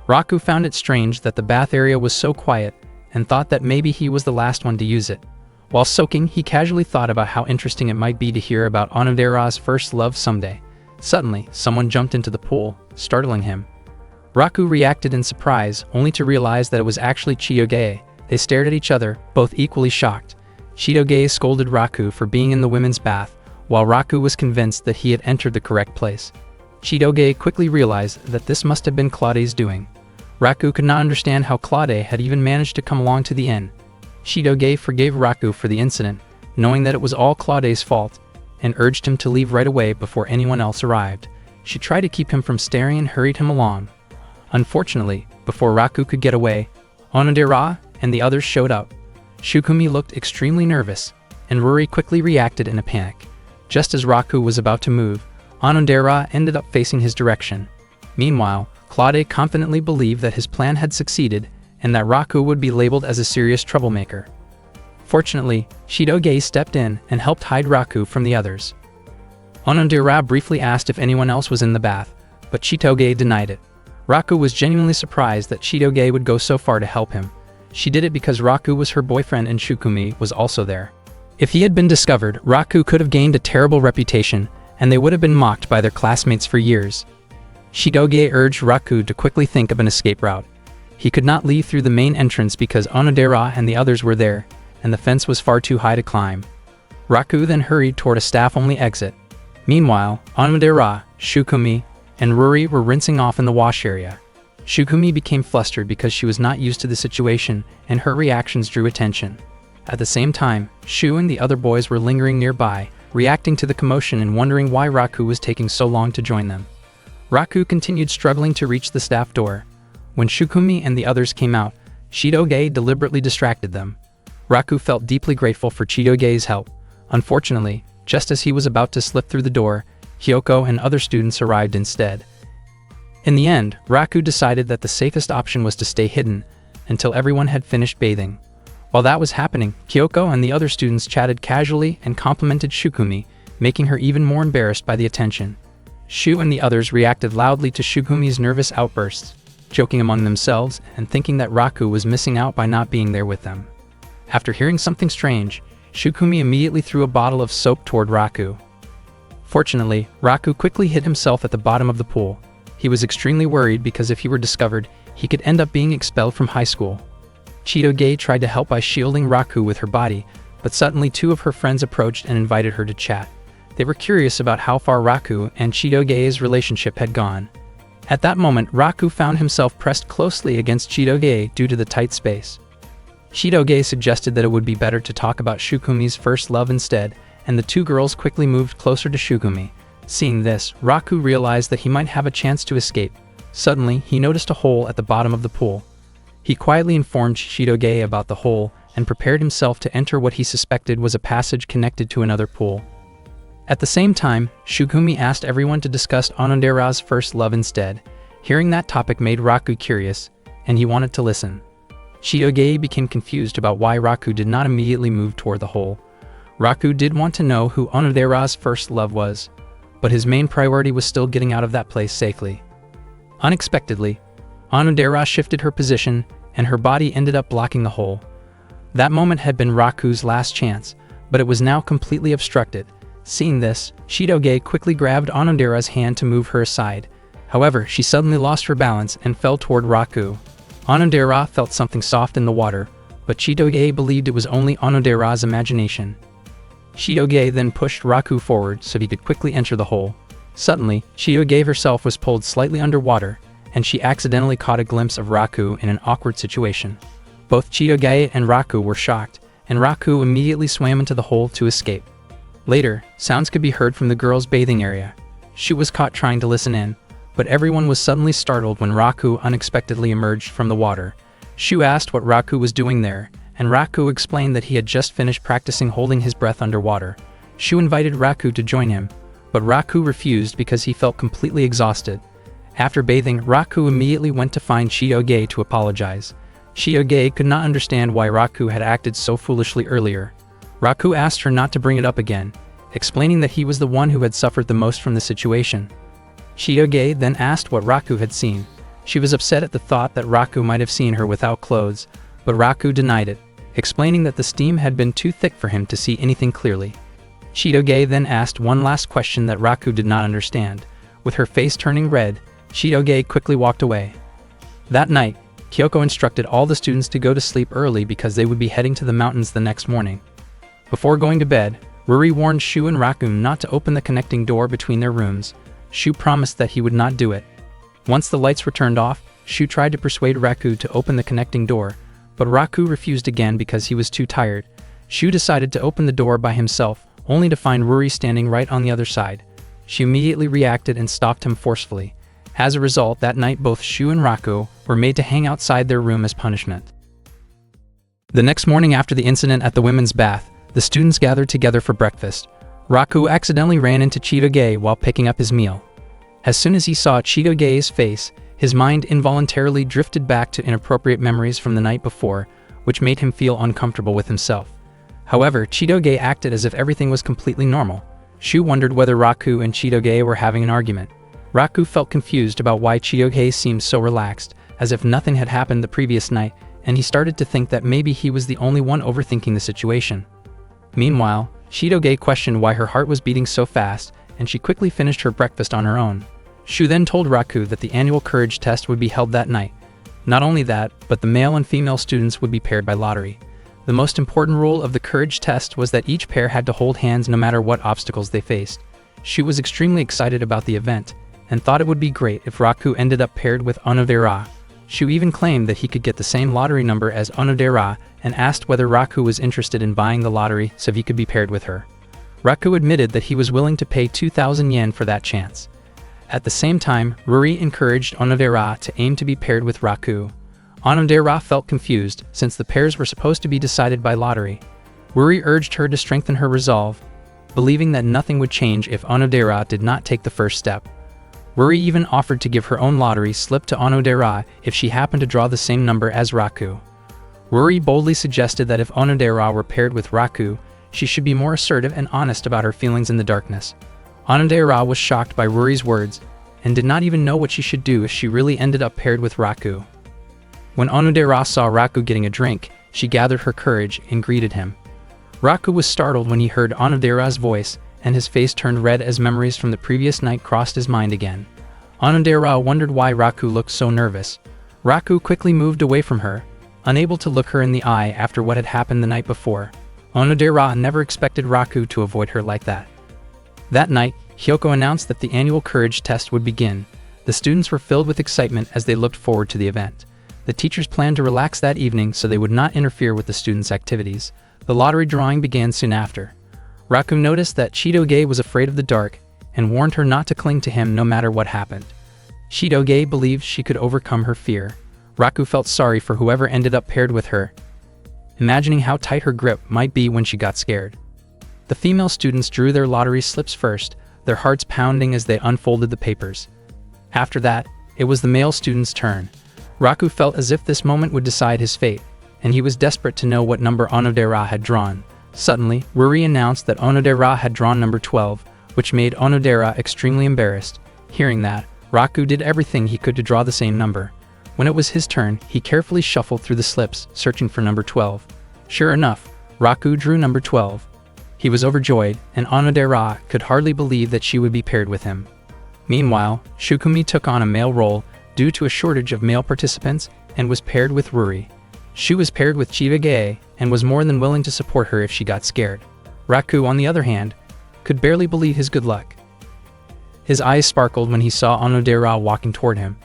Raku found it strange that the bath area was so quiet and thought that maybe he was the last one to use it. While soaking, he casually thought about how interesting it might be to hear about Onodera's first love someday. Suddenly, someone jumped into the pool, startling him. Raku reacted in surprise, only to realize that it was actually Chiyoge. They stared at each other, both equally shocked. Chiyoge scolded Raku for being in the women's bath, while Raku was convinced that he had entered the correct place. Chiyoge quickly realized that this must have been Claude's doing. Raku could not understand how Claude had even managed to come along to the inn. Shidoge forgave Raku for the incident, knowing that it was all Claude's fault, and urged him to leave right away before anyone else arrived. She tried to keep him from staring and hurried him along. Unfortunately, before Raku could get away, Onodera and the others showed up. Shukumi looked extremely nervous, and Ruri quickly reacted in a panic. Just as Raku was about to move, Onodera ended up facing his direction. Meanwhile, Claude confidently believed that his plan had succeeded and that Raku would be labeled as a serious troublemaker. Fortunately, Shidoge stepped in and helped hide Raku from the others. Onodera briefly asked if anyone else was in the bath, but Shidoge denied it. Raku was genuinely surprised that Shidoge would go so far to help him. She did it because Raku was her boyfriend and Shukumi was also there. If he had been discovered, Raku could have gained a terrible reputation, and they would have been mocked by their classmates for years. Shidoge urged Raku to quickly think of an escape route. He could not leave through the main entrance because Onodera and the others were there, and the fence was far too high to climb. Raku then hurried toward a staff-only exit. Meanwhile, Onodera, Shukumi, and Ruri were rinsing off in the wash area. Shukumi became flustered because she was not used to the situation, and her reactions drew attention. At the same time, Shu and the other boys were lingering nearby, reacting to the commotion and wondering why Raku was taking so long to join them. Raku continued struggling to reach the staff door. When Shukumi and the others came out, Shidoge deliberately distracted them. Raku felt deeply grateful for Shidoge's help. Unfortunately, just as he was about to slip through the door, Hyoko and other students arrived instead. In the end, Raku decided that the safest option was to stay hidden until everyone had finished bathing. While that was happening, Kyoko and the other students chatted casually and complimented Shukumi, making her even more embarrassed by the attention. Shu and the others reacted loudly to Shukumi's nervous outbursts, joking among themselves and thinking that Raku was missing out by not being there with them. After hearing something strange, Shukumi immediately threw a bottle of soap toward Raku. Fortunately, Raku quickly hid himself at the bottom of the pool. He was extremely worried because if he were discovered, he could end up being expelled from high school. Shidoge tried to help by shielding Raku with her body, but suddenly two of her friends approached and invited her to chat. They were curious about how far Raku and Shidoge's relationship had gone. At that moment, Raku found himself pressed closely against Shidoge due to the tight space. Shidoge suggested that it would be better to talk about Shukumi's first love instead, and the two girls quickly moved closer to Shukumi. Seeing this, Raku realized that he might have a chance to escape. Suddenly, he noticed a hole at the bottom of the pool. He quietly informed Shidoge about the hole and prepared himself to enter what he suspected was a passage connected to another pool. At the same time, Shukumi asked everyone to discuss Onodera's first love instead. Hearing that topic made Raku curious, and he wanted to listen. Shidoge became confused about why Raku did not immediately move toward the hole. Raku did want to know who Onodera's first love was, but his main priority was still getting out of that place safely. Unexpectedly, Onodera shifted her position, and her body ended up blocking the hole. That moment had been Raku's last chance, but it was now completely obstructed. Seeing this, Shidoge quickly grabbed Onodera's hand to move her aside. However, she suddenly lost her balance and fell toward Raku. Onodera felt something soft in the water, but Shidoge believed it was only Onodera's imagination. Shidoge then pushed Raku forward so he could quickly enter the hole. Suddenly, Shidoge herself was pulled slightly underwater, and she accidentally caught a glimpse of Raku in an awkward situation. Both Shidoge and Raku were shocked, and Raku immediately swam into the hole to escape. Later, sounds could be heard from the girls' bathing area. Shu was caught trying to listen in, but everyone was suddenly startled when Raku unexpectedly emerged from the water. Shu asked what Raku was doing there, and Raku explained that he had just finished practicing holding his breath underwater. Shu invited Raku to join him, but Raku refused because he felt completely exhausted. After bathing, Raku immediately went to find Shidoge to apologize. Shidoge could not understand why Raku had acted so foolishly earlier. Raku asked her not to bring it up again, explaining that he was the one who had suffered the most from the situation. Shidoge then asked what Raku had seen. She was upset at the thought that Raku might have seen her without clothes, but Raku denied it, explaining that the steam had been too thick for him to see anything clearly. Shidoge then asked one last question that Raku did not understand. With her face turning red, Shidoge quickly walked away. That night, Kyoko instructed all the students to go to sleep early because they would be heading to the mountains the next morning. Before going to bed, Ruri warned Shu and Raku not to open the connecting door between their rooms. Shu promised that he would not do it. Once the lights were turned off, Shu tried to persuade Raku to open the connecting door, but Raku refused again because he was too tired. Shu decided to open the door by himself, only to find Ruri standing right on the other side. She immediately reacted and stopped him forcefully. As a result, that night both Shu and Raku were made to hang outside their room as punishment. The next morning after the incident at the women's bath, the students gathered together for breakfast. Raku accidentally ran into Chitoge while picking up his meal. As soon as he saw Chitoge's face, his mind involuntarily drifted back to inappropriate memories from the night before, which made him feel uncomfortable with himself. However, Chitoge acted as if everything was completely normal. Shu wondered whether Raku and Chitoge were having an argument. Raku felt confused about why Chitoge seemed so relaxed, as if nothing had happened the previous night, and he started to think that maybe he was the only one overthinking the situation. Meanwhile, Chitoge questioned why her heart was beating so fast, and she quickly finished her breakfast on her own. Shu then told Raku that the annual courage test would be held that night. Not only that, but the male and female students would be paired by lottery. The most important rule of the courage test was that each pair had to hold hands no matter what obstacles they faced. Shu was extremely excited about the event, and thought it would be great if Raku ended up paired with Onodera. Shu even claimed that he could get the same lottery number as Onodera and asked whether Raku was interested in buying the lottery so he could be paired with her. Raku admitted that he was willing to pay 2,000 yen for that chance. At the same time, Ruri encouraged Onodera to aim to be paired with Raku. Onodera felt confused since the pairs were supposed to be decided by lottery. Ruri urged her to strengthen her resolve, believing that nothing would change if Onodera did not take the first step. Ruri even offered to give her own lottery slip to Onodera if she happened to draw the same number as Raku. Ruri boldly suggested that if Onodera were paired with Raku, she should be more assertive and honest about her feelings in the darkness. Onodera was shocked by Ruri's words and did not even know what she should do if she really ended up paired with Raku. When Onodera saw Raku getting a drink, she gathered her courage and greeted him. Raku was startled when he heard Onodera's voice, and his face turned red as memories from the previous night crossed his mind again. Onodera wondered why Raku looked so nervous. Raku quickly moved away from her, unable to look her in the eye after what had happened the night before. Onodera never expected Raku to avoid her like that. That night, Hyoko announced that the annual courage test would begin. The students were filled with excitement as they looked forward to the event. The teachers planned to relax that evening so they would not interfere with the students' activities. The lottery drawing began soon after. Raku noticed that Chitoge was afraid of the dark and warned her not to cling to him no matter what happened. Chitoge believed she could overcome her fear. Raku felt sorry for whoever ended up paired with her, imagining how tight her grip might be when she got scared. The female students drew their lottery slips first, their hearts pounding as they unfolded the papers. After that, it was the male student's turn. Raku felt as if this moment would decide his fate, and he was desperate to know what number Onodera had drawn. Suddenly, Ruri announced that Onodera had drawn number 12, which made Onodera extremely embarrassed. Hearing that, Raku did everything he could to draw the same number. When it was his turn, he carefully shuffled through the slips, searching for number 12. Sure enough, Raku drew number 12. He was overjoyed, and Onodera could hardly believe that she would be paired with him. Meanwhile, Shukumi took on a male role due to a shortage of male participants and was paired with Ruri. Shu was paired with Chitoge and was more than willing to support her if she got scared. Raku, on the other hand, could barely believe his good luck. His eyes sparkled when he saw Onodera walking toward him,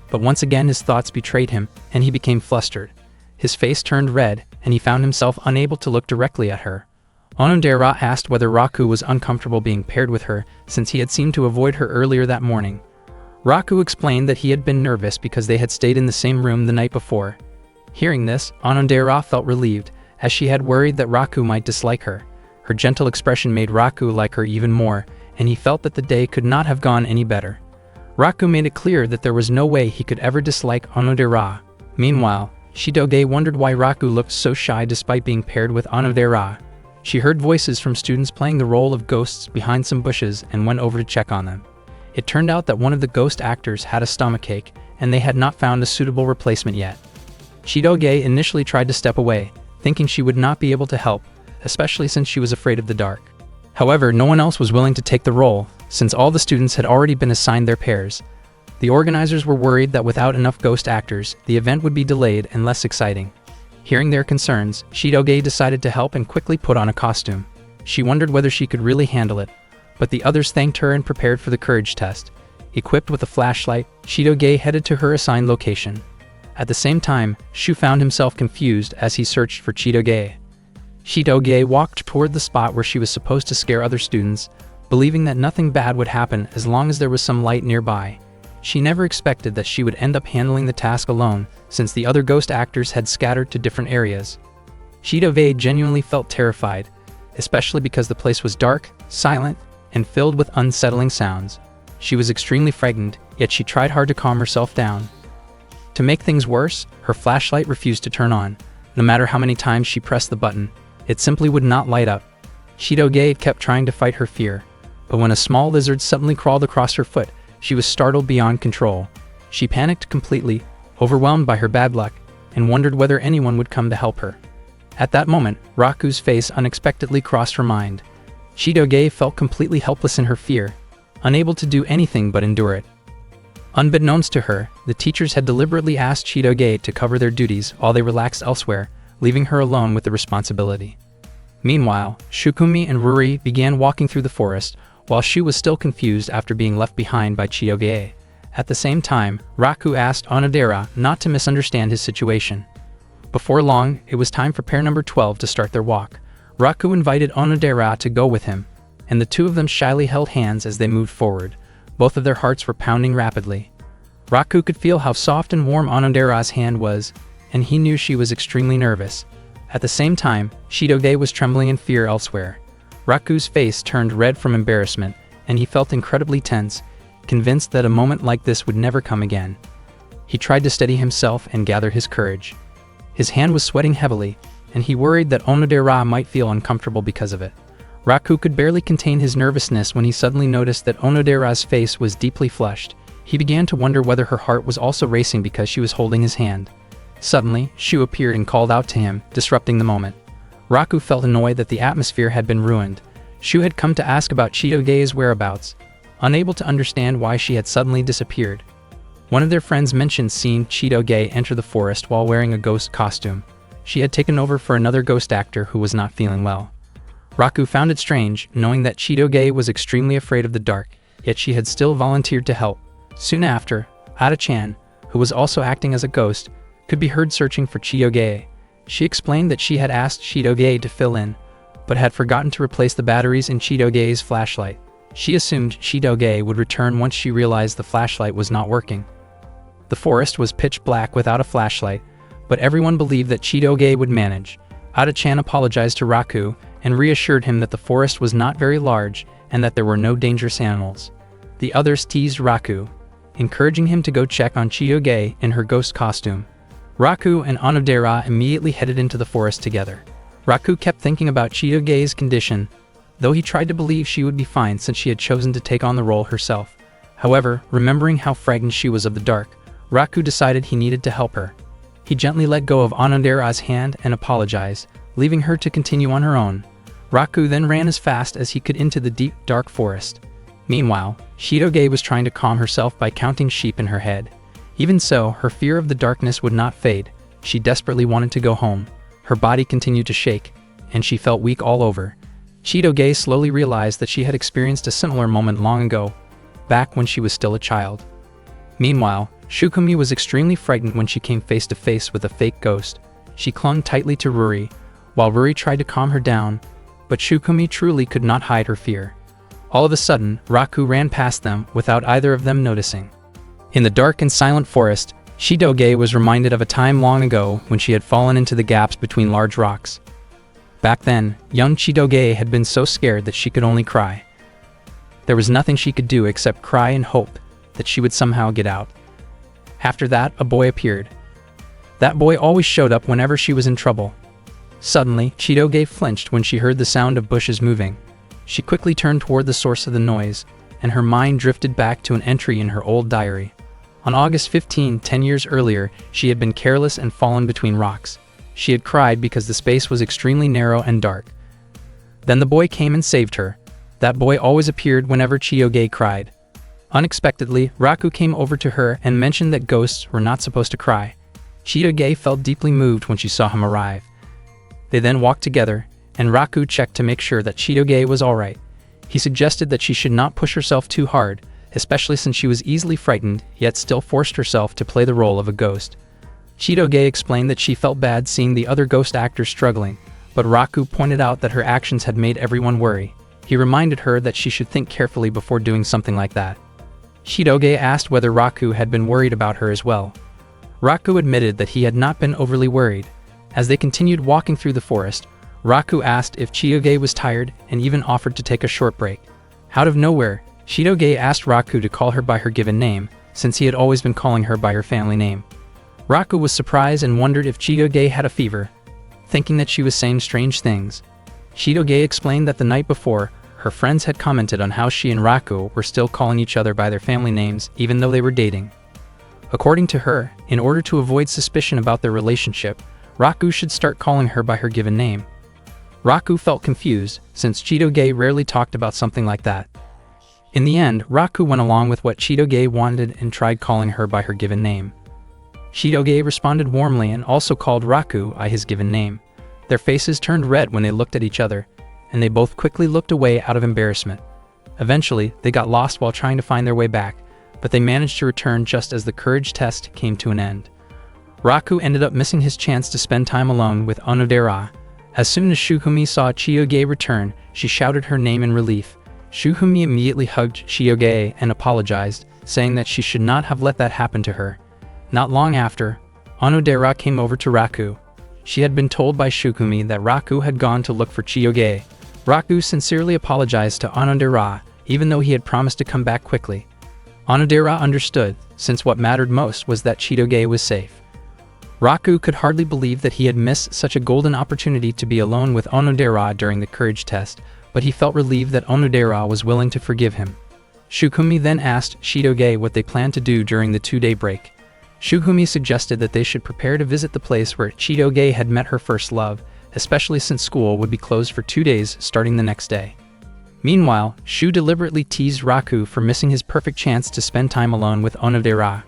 but once again his thoughts betrayed him and he became flustered. His face turned red and he found himself unable to look directly at her. Onodera asked whether Raku was uncomfortable being paired with her since he had seemed to avoid her earlier that morning. Raku explained that he had been nervous because they had stayed in the same room the night before. Hearing this, Onodera felt relieved, as she had worried that Raku might dislike her. Her gentle expression made Raku like her even more, and he felt that the day could not have gone any better. Raku made it clear that there was no way he could ever dislike Onodera. Meanwhile, Chitoge wondered why Raku looked so shy despite being paired with Onodera. She heard voices from students playing the role of ghosts behind some bushes and went over to check on them. It turned out that one of the ghost actors had a stomachache, and they had not found a suitable replacement yet. Chitoge initially tried to step away, thinking she would not be able to help, especially since she was afraid of the dark. However, no one else was willing to take the role, since all the students had already been assigned their pairs. The organizers were worried that without enough ghost actors, the event would be delayed and less exciting. Hearing their concerns, Chitoge decided to help and quickly put on a costume. She wondered whether she could really handle it, but the others thanked her and prepared for the courage test. Equipped with a flashlight, Chitoge headed to her assigned location. At the same time, Shu found himself confused as he searched for Chitoge. Chitoge walked toward the spot where she was supposed to scare other students, believing that nothing bad would happen as long as there was some light nearby. She never expected that she would end up handling the task alone, since the other ghost actors had scattered to different areas. Chitoge genuinely felt terrified, especially because the place was dark, silent, and filled with unsettling sounds. She was extremely frightened, yet she tried hard to calm herself down. To make things worse, her flashlight refused to turn on. No matter how many times she pressed the button, it simply would not light up. Chitoge kept trying to fight her fear, but when a small lizard suddenly crawled across her foot, she was startled beyond control. She panicked completely, overwhelmed by her bad luck, and wondered whether anyone would come to help her. At that moment, Raku's face unexpectedly crossed her mind. Chitoge felt completely helpless in her fear, unable to do anything but endure it. Unbeknownst to her, the teachers had deliberately asked Chitoge to cover their duties while they relaxed elsewhere, leaving her alone with the responsibility. Meanwhile, Shukumi and Ruri began walking through the forest, while Shu was still confused after being left behind by Chitoge. At the same time, Raku asked Onodera not to misunderstand his situation. Before long, it was time for pair number 12 to start their walk. Raku invited Onodera to go with him, and the two of them shyly held hands as they moved forward. Both of their hearts were pounding rapidly. Raku could feel how soft and warm Onodera's hand was, and he knew she was extremely nervous. At the same time, Chitoge was trembling in fear elsewhere. Raku's face turned red from embarrassment, and he felt incredibly tense, convinced that a moment like this would never come again. He tried to steady himself and gather his courage. His hand was sweating heavily, and he worried that Onodera might feel uncomfortable because of it. Raku could barely contain his nervousness when he suddenly noticed that Onodera's face was deeply flushed. He began to wonder whether her heart was also racing because she was holding his hand. Suddenly, Shu appeared and called out to him, disrupting the moment. Raku felt annoyed that the atmosphere had been ruined. Shu had come to ask about Chitoge's whereabouts, unable to understand why she had suddenly disappeared. One of their friends mentioned seeing Chitoge enter the forest while wearing a ghost costume. She had taken over for another ghost actor who was not feeling well. Raku found it strange, knowing that Chitoge was extremely afraid of the dark, yet she had still volunteered to help. Soon after, Ada-chan, who was also acting as a ghost, could be heard searching for Chitoge. She explained that she had asked Chitoge to fill in, but had forgotten to replace the batteries in Chitoge's flashlight. She assumed Chitoge would return once she realized the flashlight was not working. The forest was pitch black without a flashlight, but everyone believed that Chitoge would manage. Ada-chan apologized to Raku and reassured him that the forest was not very large and that there were no dangerous animals. The others teased Raku, encouraging him to go check on Chitoge in her ghost costume. Raku and Onodera immediately headed into the forest together. Raku kept thinking about Chitoge's condition, though he tried to believe she would be fine since she had chosen to take on the role herself. However, remembering how frightened she was of the dark, Raku decided he needed to help her. He gently let go of Onodera's hand and apologized, leaving her to continue on her own. Raku then ran as fast as he could into the deep, dark forest. Meanwhile, Chitoge was trying to calm herself by counting sheep in her head. Even so, her fear of the darkness would not fade. She desperately wanted to go home. Her body continued to shake, and she felt weak all over. Chitoge slowly realized that she had experienced a similar moment long ago, back when she was still a child. Meanwhile, Shukumi was extremely frightened when she came face to face with a fake ghost. She clung tightly to Ruri, while Ruri tried to calm her down, but Shukumi truly could not hide her fear. All of a sudden, Raku ran past them without either of them noticing. In the dark and silent forest, Chitoge was reminded of a time long ago when she had fallen into the gaps between large rocks. Back then, young Chitoge had been so scared that she could only cry. There was nothing she could do except cry and hope that she would somehow get out. After that, a boy appeared. That boy always showed up whenever she was in trouble. Suddenly, Chitoge flinched when she heard the sound of bushes moving. She quickly turned toward the source of the noise, and her mind drifted back to an entry in her old diary. On August 15, 10 years earlier, she had been careless and fallen between rocks. She had cried because the space was extremely narrow and dark. Then the boy came and saved her. That boy always appeared whenever Chitoge cried. Unexpectedly, Raku came over to her and mentioned that ghosts were not supposed to cry. Chitoge felt deeply moved when she saw him arrive. They then walked together, and Raku checked to make sure that Chitoge was alright. He suggested that she should not push herself too hard, especially since she was easily frightened, yet still forced herself to play the role of a ghost. Chitoge explained that she felt bad seeing the other ghost actors struggling, but Raku pointed out that her actions had made everyone worry. He reminded her that she should think carefully before doing something like that. Chitoge asked whether Raku had been worried about her as well. Raku admitted that he had not been overly worried. As they continued walking through the forest, Raku asked if Chitoge was tired and even offered to take a short break. Out of nowhere, Chitoge asked Raku to call her by her given name, since he had always been calling her by her family name. Raku was surprised and wondered if Chitoge had a fever, thinking that she was saying strange things. Chitoge explained that the night before, her friends had commented on how she and Raku were still calling each other by their family names even though they were dating. According to her, in order to avoid suspicion about their relationship, Raku should start calling her by her given name. Raku felt confused, since Chitoge rarely talked about something like that. In the end, Raku went along with what Chitoge wanted and tried calling her by her given name. Chitoge responded warmly and also called Raku by his given name. Their faces turned red when they looked at each other, and they both quickly looked away out of embarrassment. Eventually, they got lost while trying to find their way back, but they managed to return just as the courage test came to an end. Raku ended up missing his chance to spend time alone with Onodera. As soon as Shukumi saw Chitoge return, she shouted her name in relief. Shukumi immediately hugged Chitoge and apologized, saying that she should not have let that happen to her. Not long after, Onodera came over to Raku. She had been told by Shukumi that Raku had gone to look for Chitoge. Raku sincerely apologized to Onodera, even though he had promised to come back quickly. Onodera understood, since what mattered most was that Chitoge was safe. Raku could hardly believe that he had missed such a golden opportunity to be alone with Onodera during the courage test, but he felt relieved that Onodera was willing to forgive him. Shukumi then asked Chitoge what they planned to do during the 2-day break. Shukumi suggested that they should prepare to visit the place where Chitoge had met her first love, especially since school would be closed for 2 days starting the next day. Meanwhile, Shu deliberately teased Raku for missing his perfect chance to spend time alone with Onodera.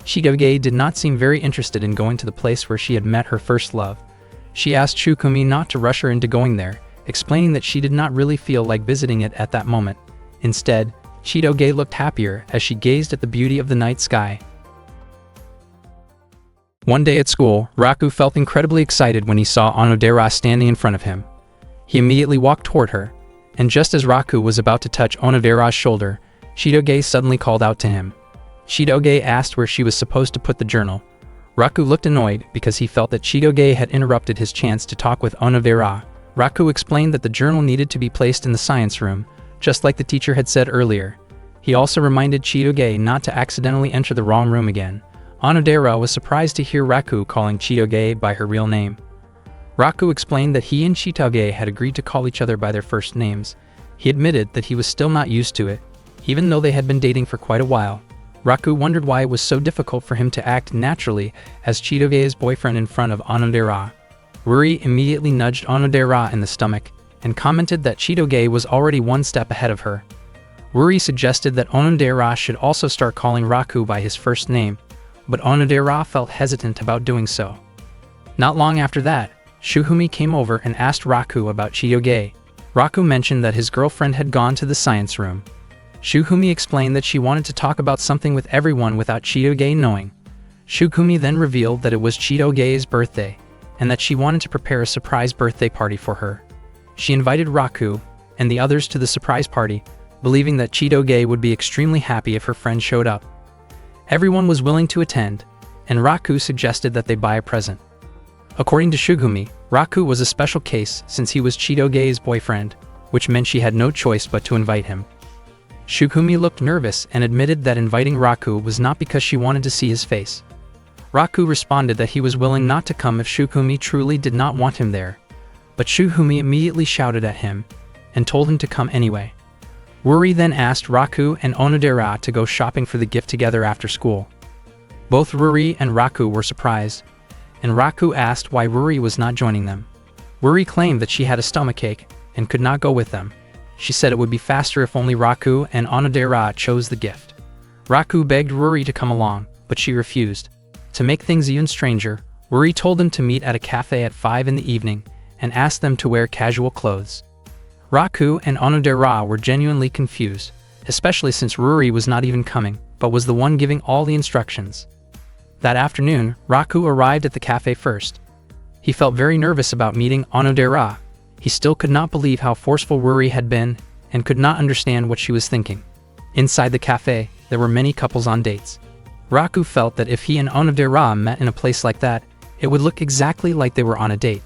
Chitoge did not seem very interested in going to the place where she had met her first love. She asked Shukumi not to rush her into going there, explaining that she did not really feel like visiting it at that moment. Instead, Chitoge looked happier as she gazed at the beauty of the night sky. One day at school, Raku felt incredibly excited when he saw Onodera standing in front of him. He immediately walked toward her, and just as Raku was about to touch Onodera's shoulder, Chitoge suddenly called out to him. Chitoge asked where she was supposed to put the journal. Raku looked annoyed because he felt that Chitoge had interrupted his chance to talk with Onodera. Raku explained that the journal needed to be placed in the science room, just like the teacher had said earlier. He also reminded Chitoge not to accidentally enter the wrong room again. Onodera was surprised to hear Raku calling Chitoge by her real name. Raku explained that he and Chitoge had agreed to call each other by their first names. He admitted that he was still not used to it, even though they had been dating for quite a while. Raku wondered why it was so difficult for him to act naturally as Chitoge's boyfriend in front of Onodera. Ruri immediately nudged Onodera in the stomach and commented that Chitoge was already one step ahead of her. Ruri suggested that Onodera should also start calling Raku by his first name, but Onodera felt hesitant about doing so. Not long after that, Shukumi came over and asked Raku about Chitoge. Raku mentioned that his girlfriend had gone to the science room. Shukumi explained that she wanted to talk about something with everyone without Chitoge knowing. Shukumi then revealed that it was Chitoge's birthday, and that she wanted to prepare a surprise birthday party for her. She invited Raku and the others to the surprise party, believing that Chitoge would be extremely happy if her friend showed up. Everyone was willing to attend, and Raku suggested that they buy a present. According to Shukumi, Raku was a special case since he was Chitoge's boyfriend, which meant she had no choice but to invite him. Shukumi looked nervous and admitted that inviting Raku was not because she wanted to see his face. Raku responded that he was willing not to come if Shukumi truly did not want him there, but Shukumi immediately shouted at him and told him to come anyway. Ruri then asked Raku and Onodera to go shopping for the gift together after school. Both Ruri and Raku were surprised, and Raku asked why Ruri was not joining them. Ruri claimed that she had a stomachache and could not go with them. She said it would be faster if only Raku and Onodera chose the gift. Raku begged Ruri to come along, but she refused. To make things even stranger, Ruri told them to meet at a cafe at 5 in the evening and asked them to wear casual clothes. Raku and Onodera were genuinely confused. especially since Ruri was not even coming, but was the one giving all the instructions. That afternoon, Raku arrived at the cafe first. He felt very nervous about meeting Onodera. He still could not believe how forceful Ruri had been and could not understand what she was thinking. Inside the cafe, there were many couples on dates. Raku felt that if he and Onodera met in a place like that, it would look exactly like they were on a date.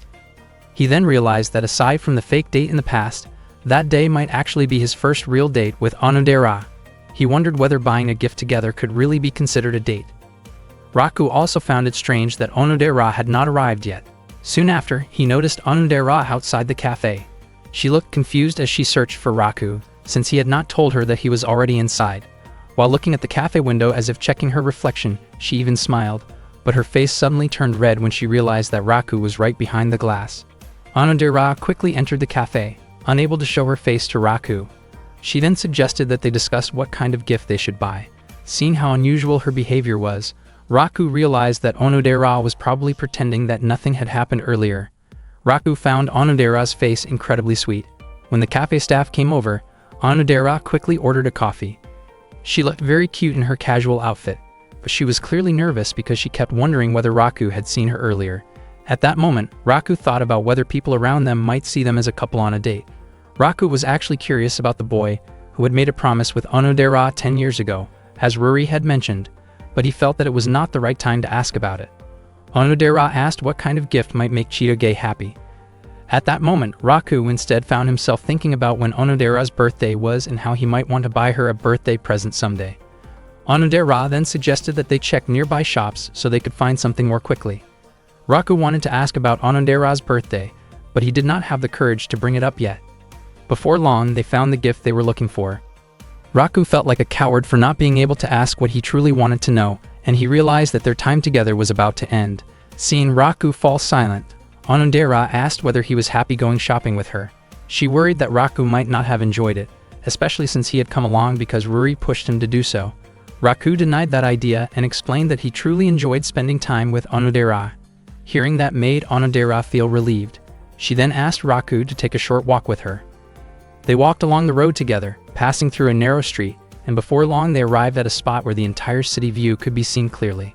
He then realized that aside from the fake date in the past, that day might actually be his first real date with Onodera. He wondered whether buying a gift together could really be considered a date. Raku also found it strange that Onodera had not arrived yet. Soon after, he noticed Onodera outside the cafe. She looked confused as she searched for Raku, since he had not told her that he was already inside. While looking at the cafe window as if checking her reflection, she even smiled, but her face suddenly turned red when she realized that Raku was right behind the glass. Onodera quickly entered the cafe, unable to show her face to Raku. She then suggested that they discuss what kind of gift they should buy. Seeing how unusual her behavior was, Raku realized that Onodera was probably pretending that nothing had happened earlier. Raku found Onodera's face incredibly sweet. When the cafe staff came over, Onodera quickly ordered a coffee. She looked very cute in her casual outfit, but she was clearly nervous because she kept wondering whether Raku had seen her earlier. At that moment, Raku thought about whether people around them might see them as a couple on a date. Raku was actually curious about the boy who had made a promise with Onodera 10 years ago, as Ruri had mentioned, but he felt that it was not the right time to ask about it. Onodera asked what kind of gift might make Chitoge happy. At that moment, Raku instead found himself thinking about when Onodera's birthday was and how he might want to buy her a birthday present someday. Onodera then suggested that they check nearby shops so they could find something more quickly. Raku wanted to ask about Onodera's birthday, but he did not have the courage to bring it up yet. Before long, they found the gift they were looking for. Raku felt like a coward for not being able to ask what he truly wanted to know, and he realized that their time together was about to end. Seeing Raku fall silent, Onodera asked whether he was happy going shopping with her. She worried that Raku might not have enjoyed it, especially since he had come along because Ruri pushed him to do so. Raku denied that idea and explained that he truly enjoyed spending time with Onodera. Hearing that made Onodera feel relieved. She then asked Raku to take a short walk with her. They walked along the road together, passing through a narrow street, and before long they arrived at a spot where the entire city view could be seen clearly.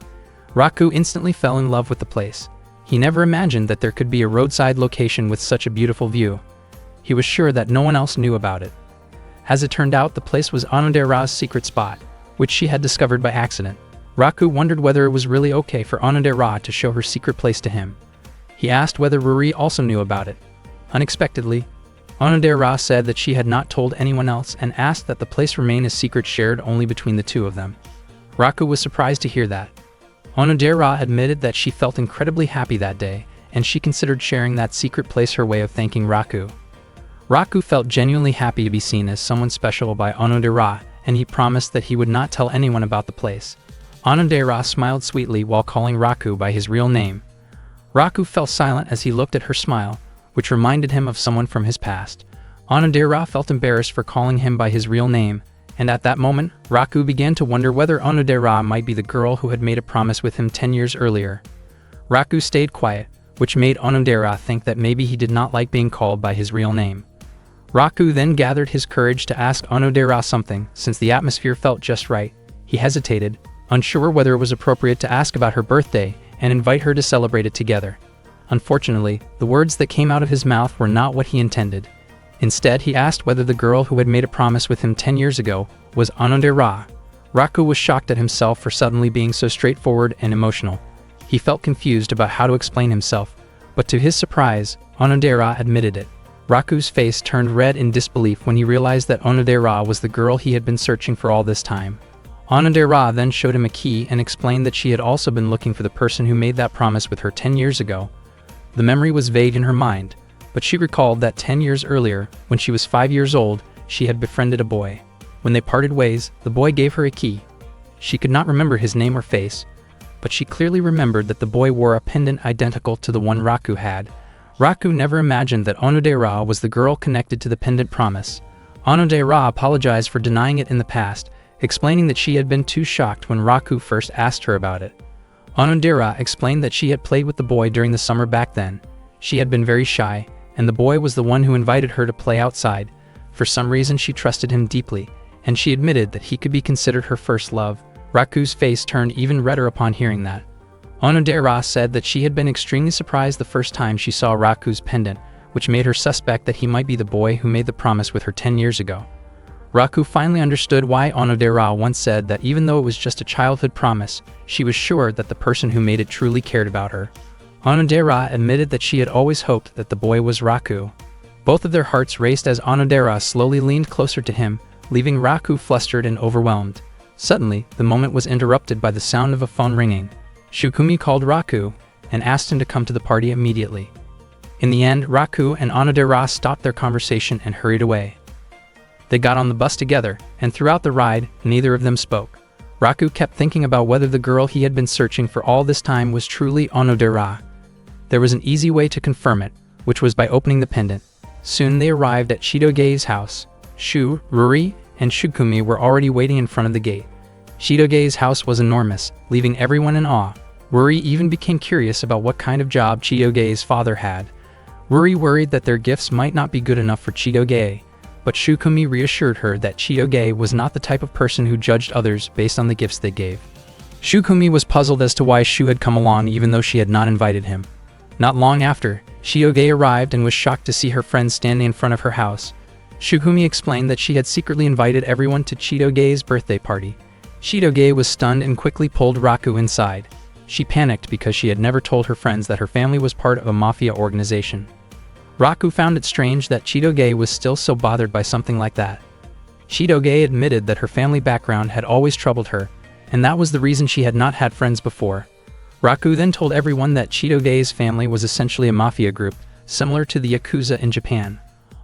Raku instantly fell in love with the place. He never imagined that there could be a roadside location with such a beautiful view. He was sure that no one else knew about it. As it turned out, the place was Onodera's secret spot, which she had discovered by accident. Raku wondered whether it was really okay for Onodera to show her secret place to him. He asked whether Ruri also knew about it. Unexpectedly, Onodera said that she had not told anyone else and asked that the place remain a secret shared only between the two of them. Raku was surprised to hear that. Onodera admitted that she felt incredibly happy that day, and she considered sharing that secret place her way of thanking Raku. Raku felt genuinely happy to be seen as someone special by Onodera, and he promised that he would not tell anyone about the place. Onodera smiled sweetly while calling Raku by his real name. Raku fell silent as he looked at her smile, which reminded him of someone from his past. Onodera felt embarrassed for calling him by his real name, and at that moment, Raku began to wonder whether Onodera might be the girl who had made a promise with him 10 years earlier. Raku stayed quiet, which made Onodera think that maybe he did not like being called by his real name. Raku then gathered his courage to ask Onodera something, since the atmosphere felt just right. He hesitated, unsure whether it was appropriate to ask about her birthday and invite her to celebrate it together. Unfortunately, the words that came out of his mouth were not what he intended. Instead, he asked whether the girl who had made a promise with him 10 years ago was Onodera. Raku was shocked at himself for suddenly being so straightforward and emotional. He felt confused about how to explain himself, but to his surprise, Onodera admitted it. Raku's face turned red in disbelief when he realized that Onodera was the girl he had been searching for all this time. Onodera then showed him a key and explained that she had also been looking for the person who made that promise with her 10 years ago. The memory was vague in her mind, but she recalled that 10 years earlier, when she was 5 years old, she had befriended a boy. When they parted ways, the boy gave her a key. She could not remember his name or face, but she clearly remembered that the boy wore a pendant identical to the one Raku had. Raku never imagined that Onodera was the girl connected to the pendant promise. Onodera apologized for denying it in the past, explaining that she had been too shocked when Raku first asked her about it. Onodera explained that she had played with the boy during the summer back then. She had been very shy, and the boy was the one who invited her to play outside. For some reason she trusted him deeply, and she admitted that he could be considered her first love. Raku's face turned even redder upon hearing that. Onodera said that she had been extremely surprised the first time she saw Raku's pendant, which made her suspect that he might be the boy who made the promise with her 10 years ago. Raku finally understood why Onodera once said that even though it was just a childhood promise, she was sure that the person who made it truly cared about her. Onodera admitted that she had always hoped that the boy was Raku. Both of their hearts raced as Onodera slowly leaned closer to him, leaving Raku flustered and overwhelmed. Suddenly, the moment was interrupted by the sound of a phone ringing. Shukumi called Raku and asked him to come to the party immediately. In the end, Raku and Onodera stopped their conversation and hurried away. They got on the bus together, and throughout the ride, neither of them spoke. Raku kept thinking about whether the girl he had been searching for all this time was truly Onodera. There was an easy way to confirm it, which was by opening the pendant. Soon they arrived at Shidoge's house. Shu, Ruri, and Shukumi were already waiting in front of the gate. Shidoge's house was enormous, leaving everyone in awe. Ruri even became curious about what kind of job Shidoge's father had. Ruri worried that their gifts might not be good enough for Shidoge, but Shukumi reassured her that Shidoge was not the type of person who judged others based on the gifts they gave. Shukumi was puzzled as to why Shu had come along even though she had not invited him. Not long after, Shidoge arrived and was shocked to see her friends standing in front of her house. Shukumi explained that she had secretly invited everyone to Shidoge's birthday party. Shidoge was stunned and quickly pulled Raku inside. She panicked because she had never told her friends that her family was part of a mafia organization. Raku found it strange that Shidoge was still so bothered by something like that. Shidoge admitted that her family background had always troubled her, and that was the reason she had not had friends before. Raku then told everyone that Shidoge's family was essentially a mafia group, similar to the Yakuza in Japan.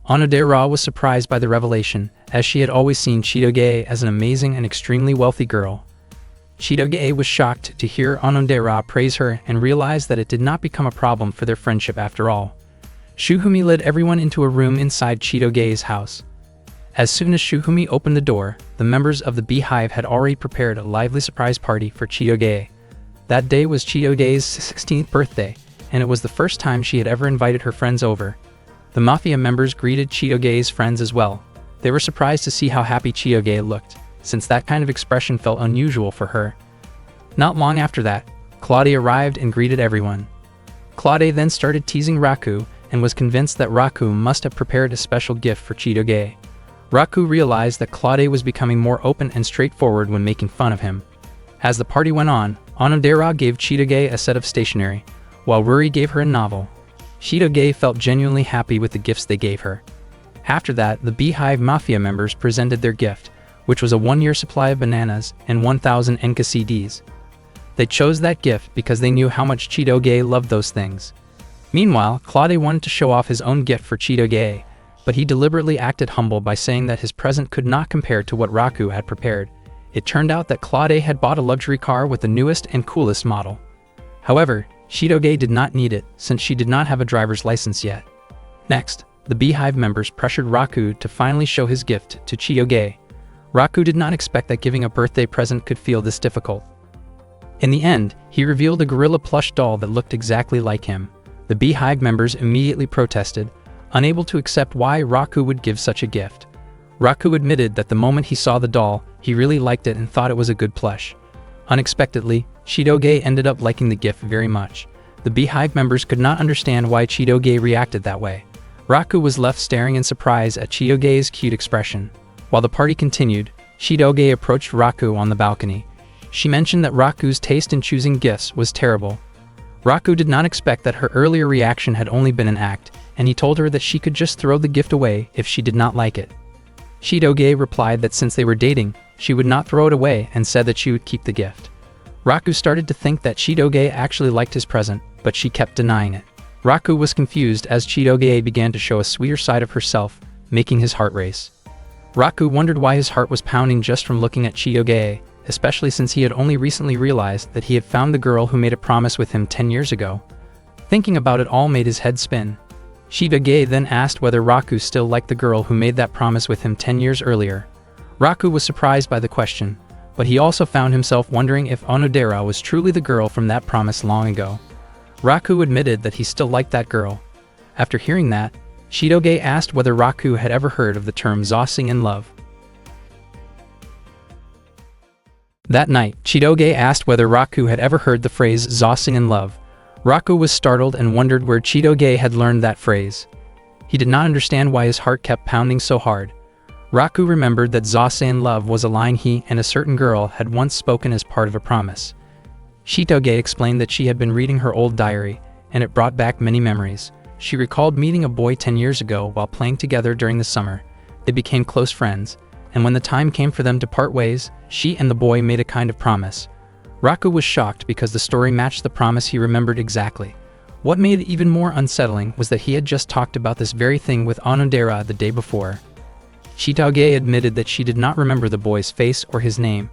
Onodera was surprised by the revelation, as she had always seen Shidoge as an amazing and extremely wealthy girl. Shidoge was shocked to hear Onodera praise her and realized that it did not become a problem for their friendship after all. Shukumi led everyone into a room inside Shidoge's house. As soon as Shukumi opened the door, the members of the Beehive had already prepared a lively surprise party for Shidoge. That day was Shidoge's 16th birthday, and it was the first time she had ever invited her friends over. The Mafia members greeted Shidoge's friends as well. They were surprised to see how happy Shidoge looked, since that kind of expression felt unusual for her. Not long after that, Claude arrived and greeted everyone. Claude then started teasing Raku, and was convinced that Raku must have prepared a special gift for Shidoge. Raku realized that Claude was becoming more open and straightforward when making fun of him. As the party went on, Onodera gave Shidoge a set of stationery, while Ruri gave her a novel. Shidoge felt genuinely happy with the gifts they gave her. After that, the Beehive Mafia members presented their gift, which was a 1-year supply of bananas and 1,000 Enka CDs. They chose that gift because they knew how much Shidoge loved those things. Meanwhile, Claude wanted to show off his own gift for Shidoge, but he deliberately acted humble by saying that his present could not compare to what Raku had prepared. It turned out that Claude had bought a luxury car with the newest and coolest model. However, Shidoge did not need it, since she did not have a driver's license yet. Next, the Beehive members pressured Raku to finally show his gift to Shidoge. Raku did not expect that giving a birthday present could feel this difficult. In the end, he revealed a gorilla plush doll that looked exactly like him. The Beehive members immediately protested, unable to accept why Raku would give such a gift. Raku admitted that the moment he saw the doll, he really liked it and thought it was a good plush. Unexpectedly, Shidoge ended up liking the gift very much. The Beehive members could not understand why Shidoge reacted that way. Raku was left staring in surprise at Shidoge's cute expression. While the party continued, Shidoge approached Raku on the balcony. She mentioned that Raku's taste in choosing gifts was terrible. Raku did not expect that her earlier reaction had only been an act, and he told her that she could just throw the gift away if she did not like it. Shidoge replied that since they were dating, she would not throw it away and said that she would keep the gift. Raku started to think that Shidoge actually liked his present, but she kept denying it. Raku was confused as Shidoge began to show a sweeter side of herself, making his heart race. Raku wondered why his heart was pounding just from looking at Shidoge, especially since he had only recently realized that he had found the girl who made a promise with him 10 years ago. Thinking about it all made his head spin. Shidoge then asked whether Raku still liked the girl who made that promise with him 10 years earlier. Raku was surprised by the question, but he also found himself wondering if Onodera was truly the girl from that promise long ago. Raku admitted that he still liked that girl. After hearing that, Shidoge asked whether Raku had ever heard of the term "zossing in love." That night, Chitoge asked whether Raku had ever heard the phrase "Zasen in love." Raku was startled and wondered where Chitoge had learned that phrase. He did not understand why his heart kept pounding so hard. Raku remembered that "Zasen in love" was a line he and a certain girl had once spoken as part of a promise. Chitoge explained that she had been reading her old diary, and it brought back many memories. She recalled meeting a boy 10 years ago while playing together during the summer. They became close friends, and when the time came for them to part ways, she and the boy made a kind of promise. Raku was shocked because the story matched the promise he remembered exactly. What made it even more unsettling was that he had just talked about this very thing with Onodera the day before. Chitoge admitted that she did not remember the boy's face or his name,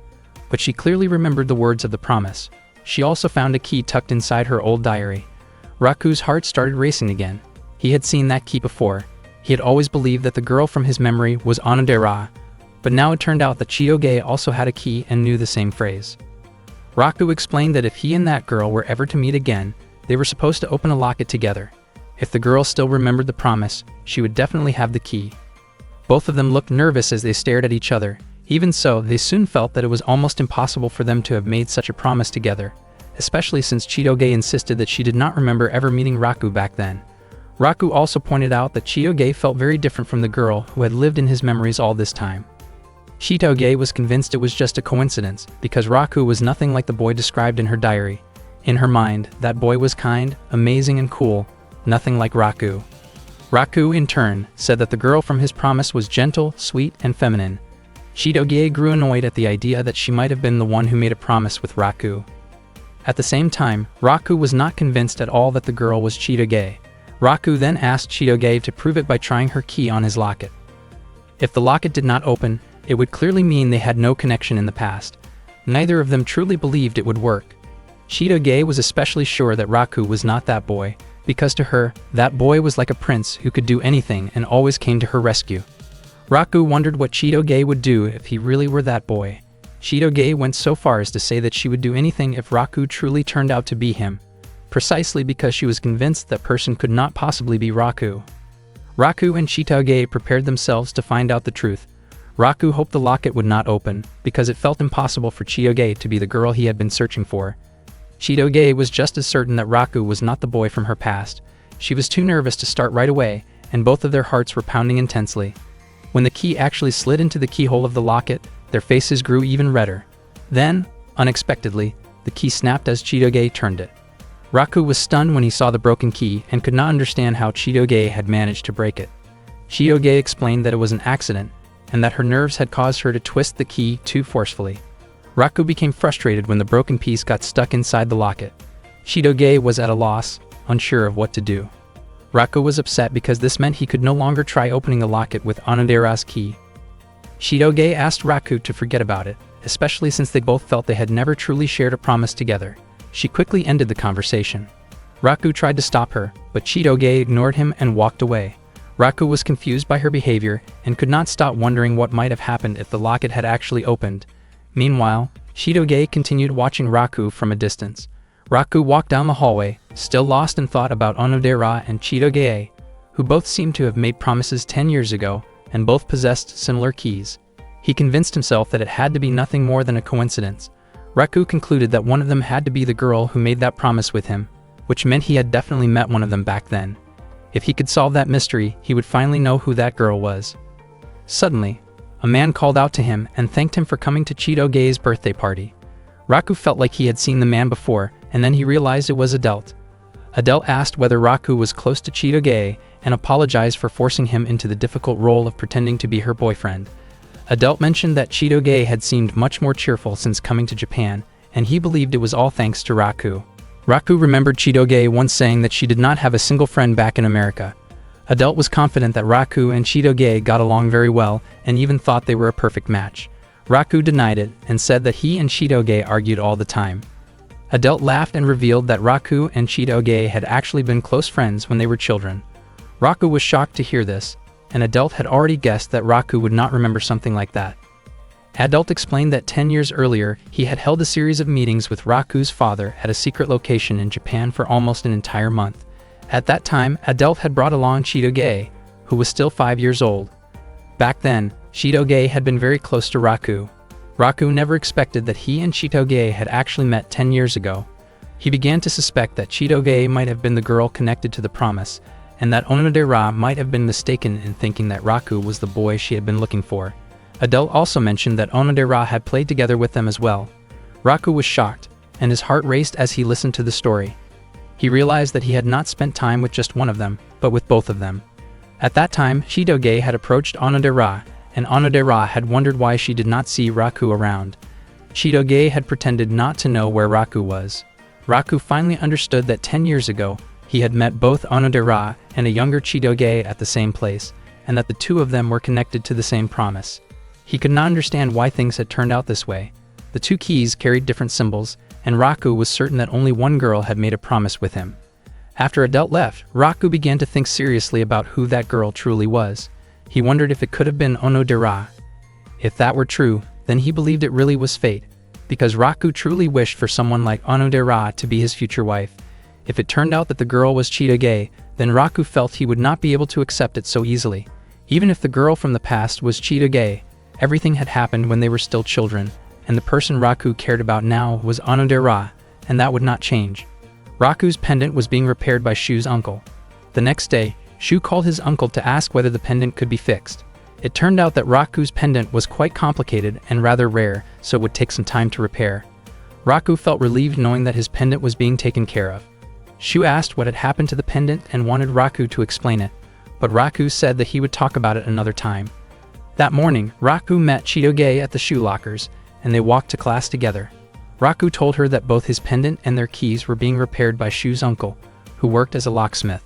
but she clearly remembered the words of the promise. She also found a key tucked inside her old diary. Raku's heart started racing again. He had seen that key before. He had always believed that the girl from his memory was Onodera, but now it turned out that Chitoge also had a key and knew the same phrase. Raku explained that if he and that girl were ever to meet again, they were supposed to open a locket together. If the girl still remembered the promise, she would definitely have the key. Both of them looked nervous as they stared at each other. Even so, they soon felt that it was almost impossible for them to have made such a promise together, especially since Chitoge insisted that she did not remember ever meeting Raku back then. Raku also pointed out that Chitoge felt very different from the girl who had lived in his memories all this time. Chitoge was convinced it was just a coincidence, because Raku was nothing like the boy described in her diary. In her mind, that boy was kind, amazing and cool, nothing like Raku. Raku, in turn, said that the girl from his promise was gentle, sweet, and feminine. Chitoge grew annoyed at the idea that she might have been the one who made a promise with Raku. At the same time, Raku was not convinced at all that the girl was Chitoge. Raku then asked Chitoge to prove it by trying her key on his locket. If the locket did not open, it would clearly mean they had no connection in the past. Neither of them truly believed it would work. Chitoge was especially sure that Raku was not that boy, because to her, that boy was like a prince who could do anything and always came to her rescue. Raku wondered what Chitoge would do if he really were that boy. Chitoge went so far as to say that she would do anything if Raku truly turned out to be him, precisely because she was convinced that person could not possibly be Raku. Raku and Chitoge prepared themselves to find out the truth. Raku hoped the locket would not open, because it felt impossible for Chitoge to be the girl he had been searching for. Chitoge was just as certain that Raku was not the boy from her past. She was too nervous to start right away, and both of their hearts were pounding intensely. When the key actually slid into the keyhole of the locket, their faces grew even redder. Then, unexpectedly, the key snapped as Chitoge turned it. Raku was stunned when he saw the broken key and could not understand how Chitoge had managed to break it. Chitoge explained that it was an accident, and that her nerves had caused her to twist the key too forcefully. Raku became frustrated when the broken piece got stuck inside the locket. Chitoge was at a loss, unsure of what to do. Raku was upset because this meant he could no longer try opening the locket with Onodera's key. Chitoge asked Raku to forget about it, especially since they both felt they had never truly shared a promise together. She quickly ended the conversation. Raku tried to stop her, but Chitoge ignored him and walked away. Raku was confused by her behavior and could not stop wondering what might have happened if the locket had actually opened. Meanwhile, Chitoge continued watching Raku from a distance. Raku walked down the hallway, still lost in thought about Onodera and Chitoge, who both seemed to have made promises 10 years ago, and both possessed similar keys. He convinced himself that it had to be nothing more than a coincidence. Raku concluded that one of them had to be the girl who made that promise with him, which meant he had definitely met one of them back then. If he could solve that mystery, he would finally know who that girl was. Suddenly, a man called out to him and thanked him for coming to Chitoge's birthday party. Raku felt like he had seen the man before, and then he realized it was Adelt. Adelt asked whether Raku was close to Chitoge and apologized for forcing him into the difficult role of pretending to be her boyfriend. Adelt mentioned that Chitoge had seemed much more cheerful since coming to Japan, and he believed it was all thanks to Raku. Raku remembered Chitoge once saying that she did not have a single friend back in America. Adelt was confident that Raku and Chitoge got along very well and even thought they were a perfect match. Raku denied it and said that he and Chitoge argued all the time. Adelt laughed and revealed that Raku and Chitoge had actually been close friends when they were children. Raku was shocked to hear this, and Adelt had already guessed that Raku would not remember something like that. Adelt explained that 10 years earlier, he had held a series of meetings with Raku's father at a secret location in Japan for almost an entire month. At that time, Adelt had brought along Chitoge, who was still 5 years old. Back then, Chitoge had been very close to Raku. Raku never expected that he and Chitoge had actually met 10 years ago. He began to suspect that Chitoge might have been the girl connected to the promise, and that Onodera might have been mistaken in thinking that Raku was the boy she had been looking for. Adele also mentioned that Onodera had played together with them as well. Raku was shocked, and his heart raced as he listened to the story. He realized that he had not spent time with just one of them, but with both of them. At that time, Chitoge had approached Onodera, and Onodera had wondered why she did not see Raku around. Chitoge had pretended not to know where Raku was. Raku finally understood that 10 years ago, he had met both Onodera and a younger Chitoge at the same place, and that the two of them were connected to the same promise. He could not understand why things had turned out this way. The two keys carried different symbols, and Raku was certain that only one girl had made a promise with him. After Adele left, Raku began to think seriously about who that girl truly was. He wondered if it could have been Onodera. If that were true, then he believed it really was fate, because Raku truly wished for someone like Onodera to be his future wife. If it turned out that the girl was Chitoge, then Raku felt he would not be able to accept it so easily. Even if the girl from the past was Chitoge, everything had happened when they were still children, and the person Raku cared about now was Onodera, and that would not change. Raku's pendant was being repaired by Shu's uncle. The next day, Shu called his uncle to ask whether the pendant could be fixed. It turned out that Raku's pendant was quite complicated and rather rare, so it would take some time to repair. Raku felt relieved knowing that his pendant was being taken care of. Shu asked what had happened to the pendant and wanted Raku to explain it, but Raku said that he would talk about it another time. That morning, Raku met Chitoge at the shoe lockers, and they walked to class together. Raku told her that both his pendant and their keys were being repaired by Shu's uncle, who worked as a locksmith.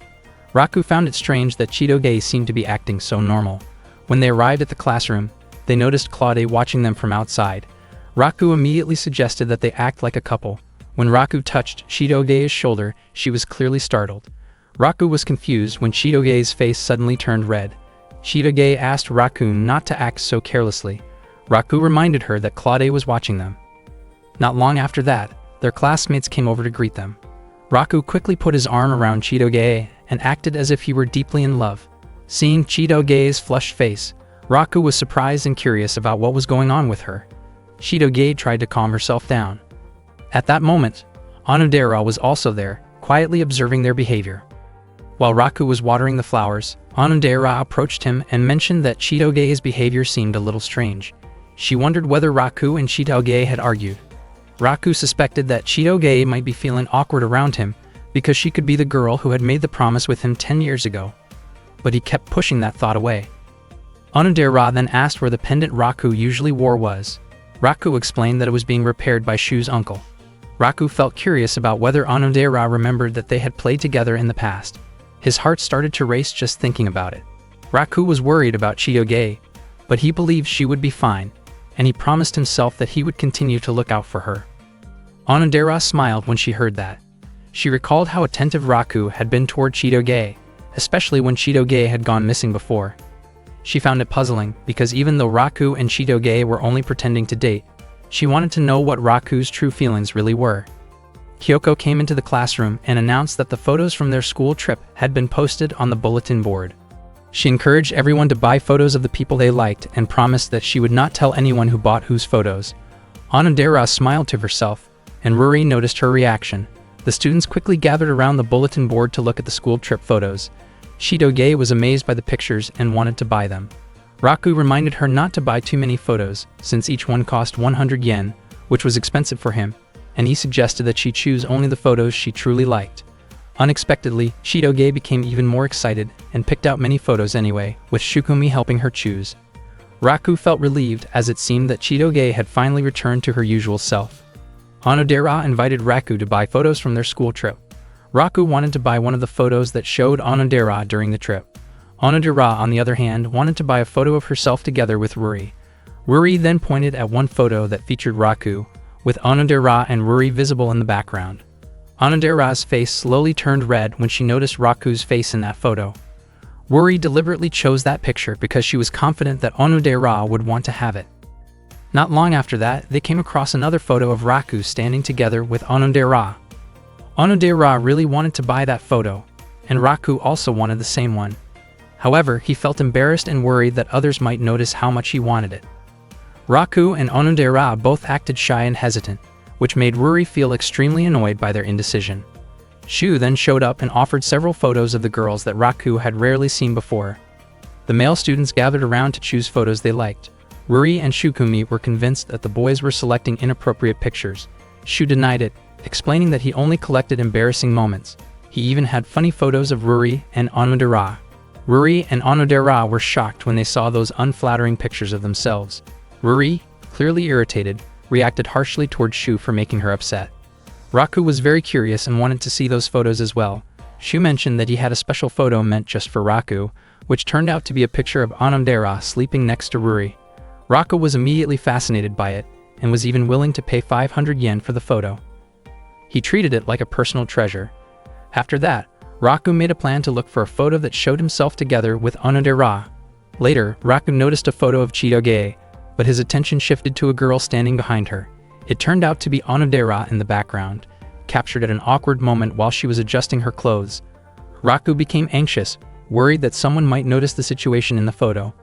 Raku found it strange that Chitoge seemed to be acting so normal. When they arrived at the classroom, they noticed Claude watching them from outside. Raku immediately suggested that they act like a couple. When Raku touched Chitoge's shoulder, she was clearly startled. Raku was confused when Chitoge's face suddenly turned red. Chitoge asked Raku not to act so carelessly. Raku reminded her that Claude was watching them. Not long after that, their classmates came over to greet them. Raku quickly put his arm around Chitoge and acted as if he were deeply in love. Seeing Chitoge's flushed face, Raku was surprised and curious about what was going on with her. Chitoge tried to calm herself down. At that moment, Onodera was also there, quietly observing their behavior. While Raku was watering the flowers, Onodera approached him and mentioned that Chitoge's behavior seemed a little strange. She wondered whether Raku and Chitoge had argued. Raku suspected that Chitoge might be feeling awkward around him because she could be the girl who had made the promise with him 10 years ago. But he kept pushing that thought away. Onodera then asked where the pendant Raku usually wore was. Raku explained that it was being repaired by Shu's uncle. Raku felt curious about whether Onodera remembered that they had played together in the past. His heart started to race just thinking about it. Raku was worried about Chitoge, but he believed she would be fine, and he promised himself that he would continue to look out for her. Onodera smiled when she heard that. She recalled how attentive Raku had been toward Chitoge, especially when Chitoge had gone missing before. She found it puzzling because even though Raku and Chitoge were only pretending to date, she wanted to know what Raku's true feelings really were. Kyoko came into the classroom and announced that the photos from their school trip had been posted on the bulletin board. She encouraged everyone to buy photos of the people they liked and promised that she would not tell anyone who bought whose photos. Onodera smiled to herself, and Ruri noticed her reaction. The students quickly gathered around the bulletin board to look at the school trip photos. Chitoge was amazed by the pictures and wanted to buy them. Raku reminded her not to buy too many photos, since each one cost 100 yen, which was expensive for him, and he suggested that she choose only the photos she truly liked. Unexpectedly, Chitoge became even more excited and picked out many photos anyway, with Shukumi helping her choose. Raku felt relieved as it seemed that Chitoge had finally returned to her usual self. Onodera invited Raku to buy photos from their school trip. Raku wanted to buy one of the photos that showed Onodera during the trip. Onodera, on the other hand, wanted to buy a photo of herself together with Ruri. Ruri then pointed at one photo that featured Raku, with Onodera and Ruri visible in the background. Onodera's face slowly turned red when she noticed Raku's face in that photo. Ruri deliberately chose that picture because she was confident that Onodera would want to have it. Not long after that, they came across another photo of Raku standing together with Onodera. Onodera really wanted to buy that photo, and Raku also wanted the same one. However, he felt embarrassed and worried that others might notice how much he wanted it. Raku and Onodera both acted shy and hesitant, which made Ruri feel extremely annoyed by their indecision. Shu then showed up and offered several photos of the girls that Raku had rarely seen before. The male students gathered around to choose photos they liked. Ruri and Shukumi were convinced that the boys were selecting inappropriate pictures. Shu denied it, explaining that he only collected embarrassing moments. He even had funny photos of Ruri and Onodera. Ruri and Onodera were shocked when they saw those unflattering pictures of themselves. Ruri, clearly irritated, reacted harshly toward Shu for making her upset. Raku was very curious and wanted to see those photos as well. Shu mentioned that he had a special photo meant just for Raku, which turned out to be a picture of Onodera sleeping next to Ruri. Raku was immediately fascinated by it, and was even willing to pay 500 yen for the photo. He treated it like a personal treasure. After that, Raku made a plan to look for a photo that showed himself together with Onodera. Later, Raku noticed a photo of Chitoge, but his attention shifted to a girl standing behind her. It turned out to be Onodera in the background, captured at an awkward moment while she was adjusting her clothes. Raku became anxious, worried that someone might notice the situation in the photo.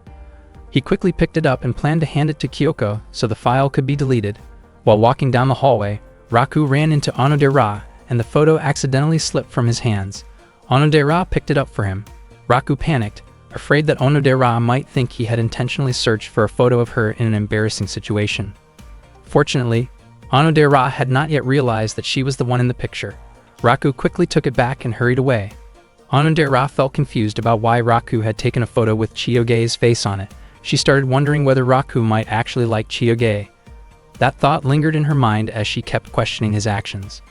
He quickly picked it up and planned to hand it to Kyoko so the file could be deleted. While walking down the hallway, Raku ran into Onodera, and the photo accidentally slipped from his hands. Onodera picked it up for him. Raku panicked, afraid that Onodera might think he had intentionally searched for a photo of her in an embarrassing situation. Fortunately, Onodera had not yet realized that she was the one in the picture. Raku quickly took it back and hurried away. Onodera felt confused about why Raku had taken a photo with Chitoge's face on it. She started wondering whether Raku might actually like Chitoge. That thought lingered in her mind as she kept questioning his actions.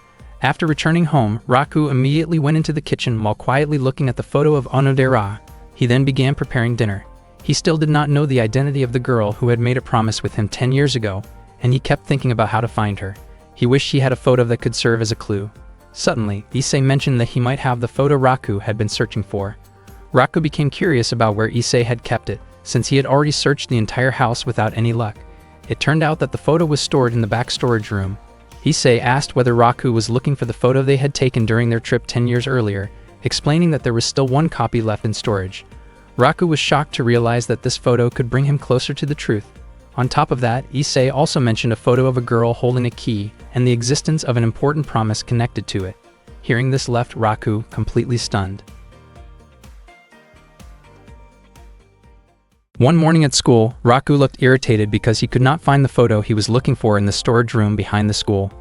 After returning home, Raku immediately went into the kitchen while quietly looking at the photo of Onodera. He then began preparing dinner. He still did not know the identity of the girl who had made a promise with him 10 years ago, and he kept thinking about how to find her. He wished he had a photo that could serve as a clue. Suddenly, Issei mentioned that he might have the photo Raku had been searching for. Raku became curious about where Issei had kept it, since he had already searched the entire house without any luck. It turned out that the photo was stored in the back storage room. Issei asked whether Raku was looking for the photo they had taken during their trip 10 years earlier, explaining that there was still one copy left in storage. Raku was shocked to realize that this photo could bring him closer to the truth. On top of that, Issei also mentioned a photo of a girl holding a key and the existence of an important promise connected to it. Hearing this left Raku completely stunned. One morning at school, Raku looked irritated because he could not find the photo he was looking for in the storage room behind the school.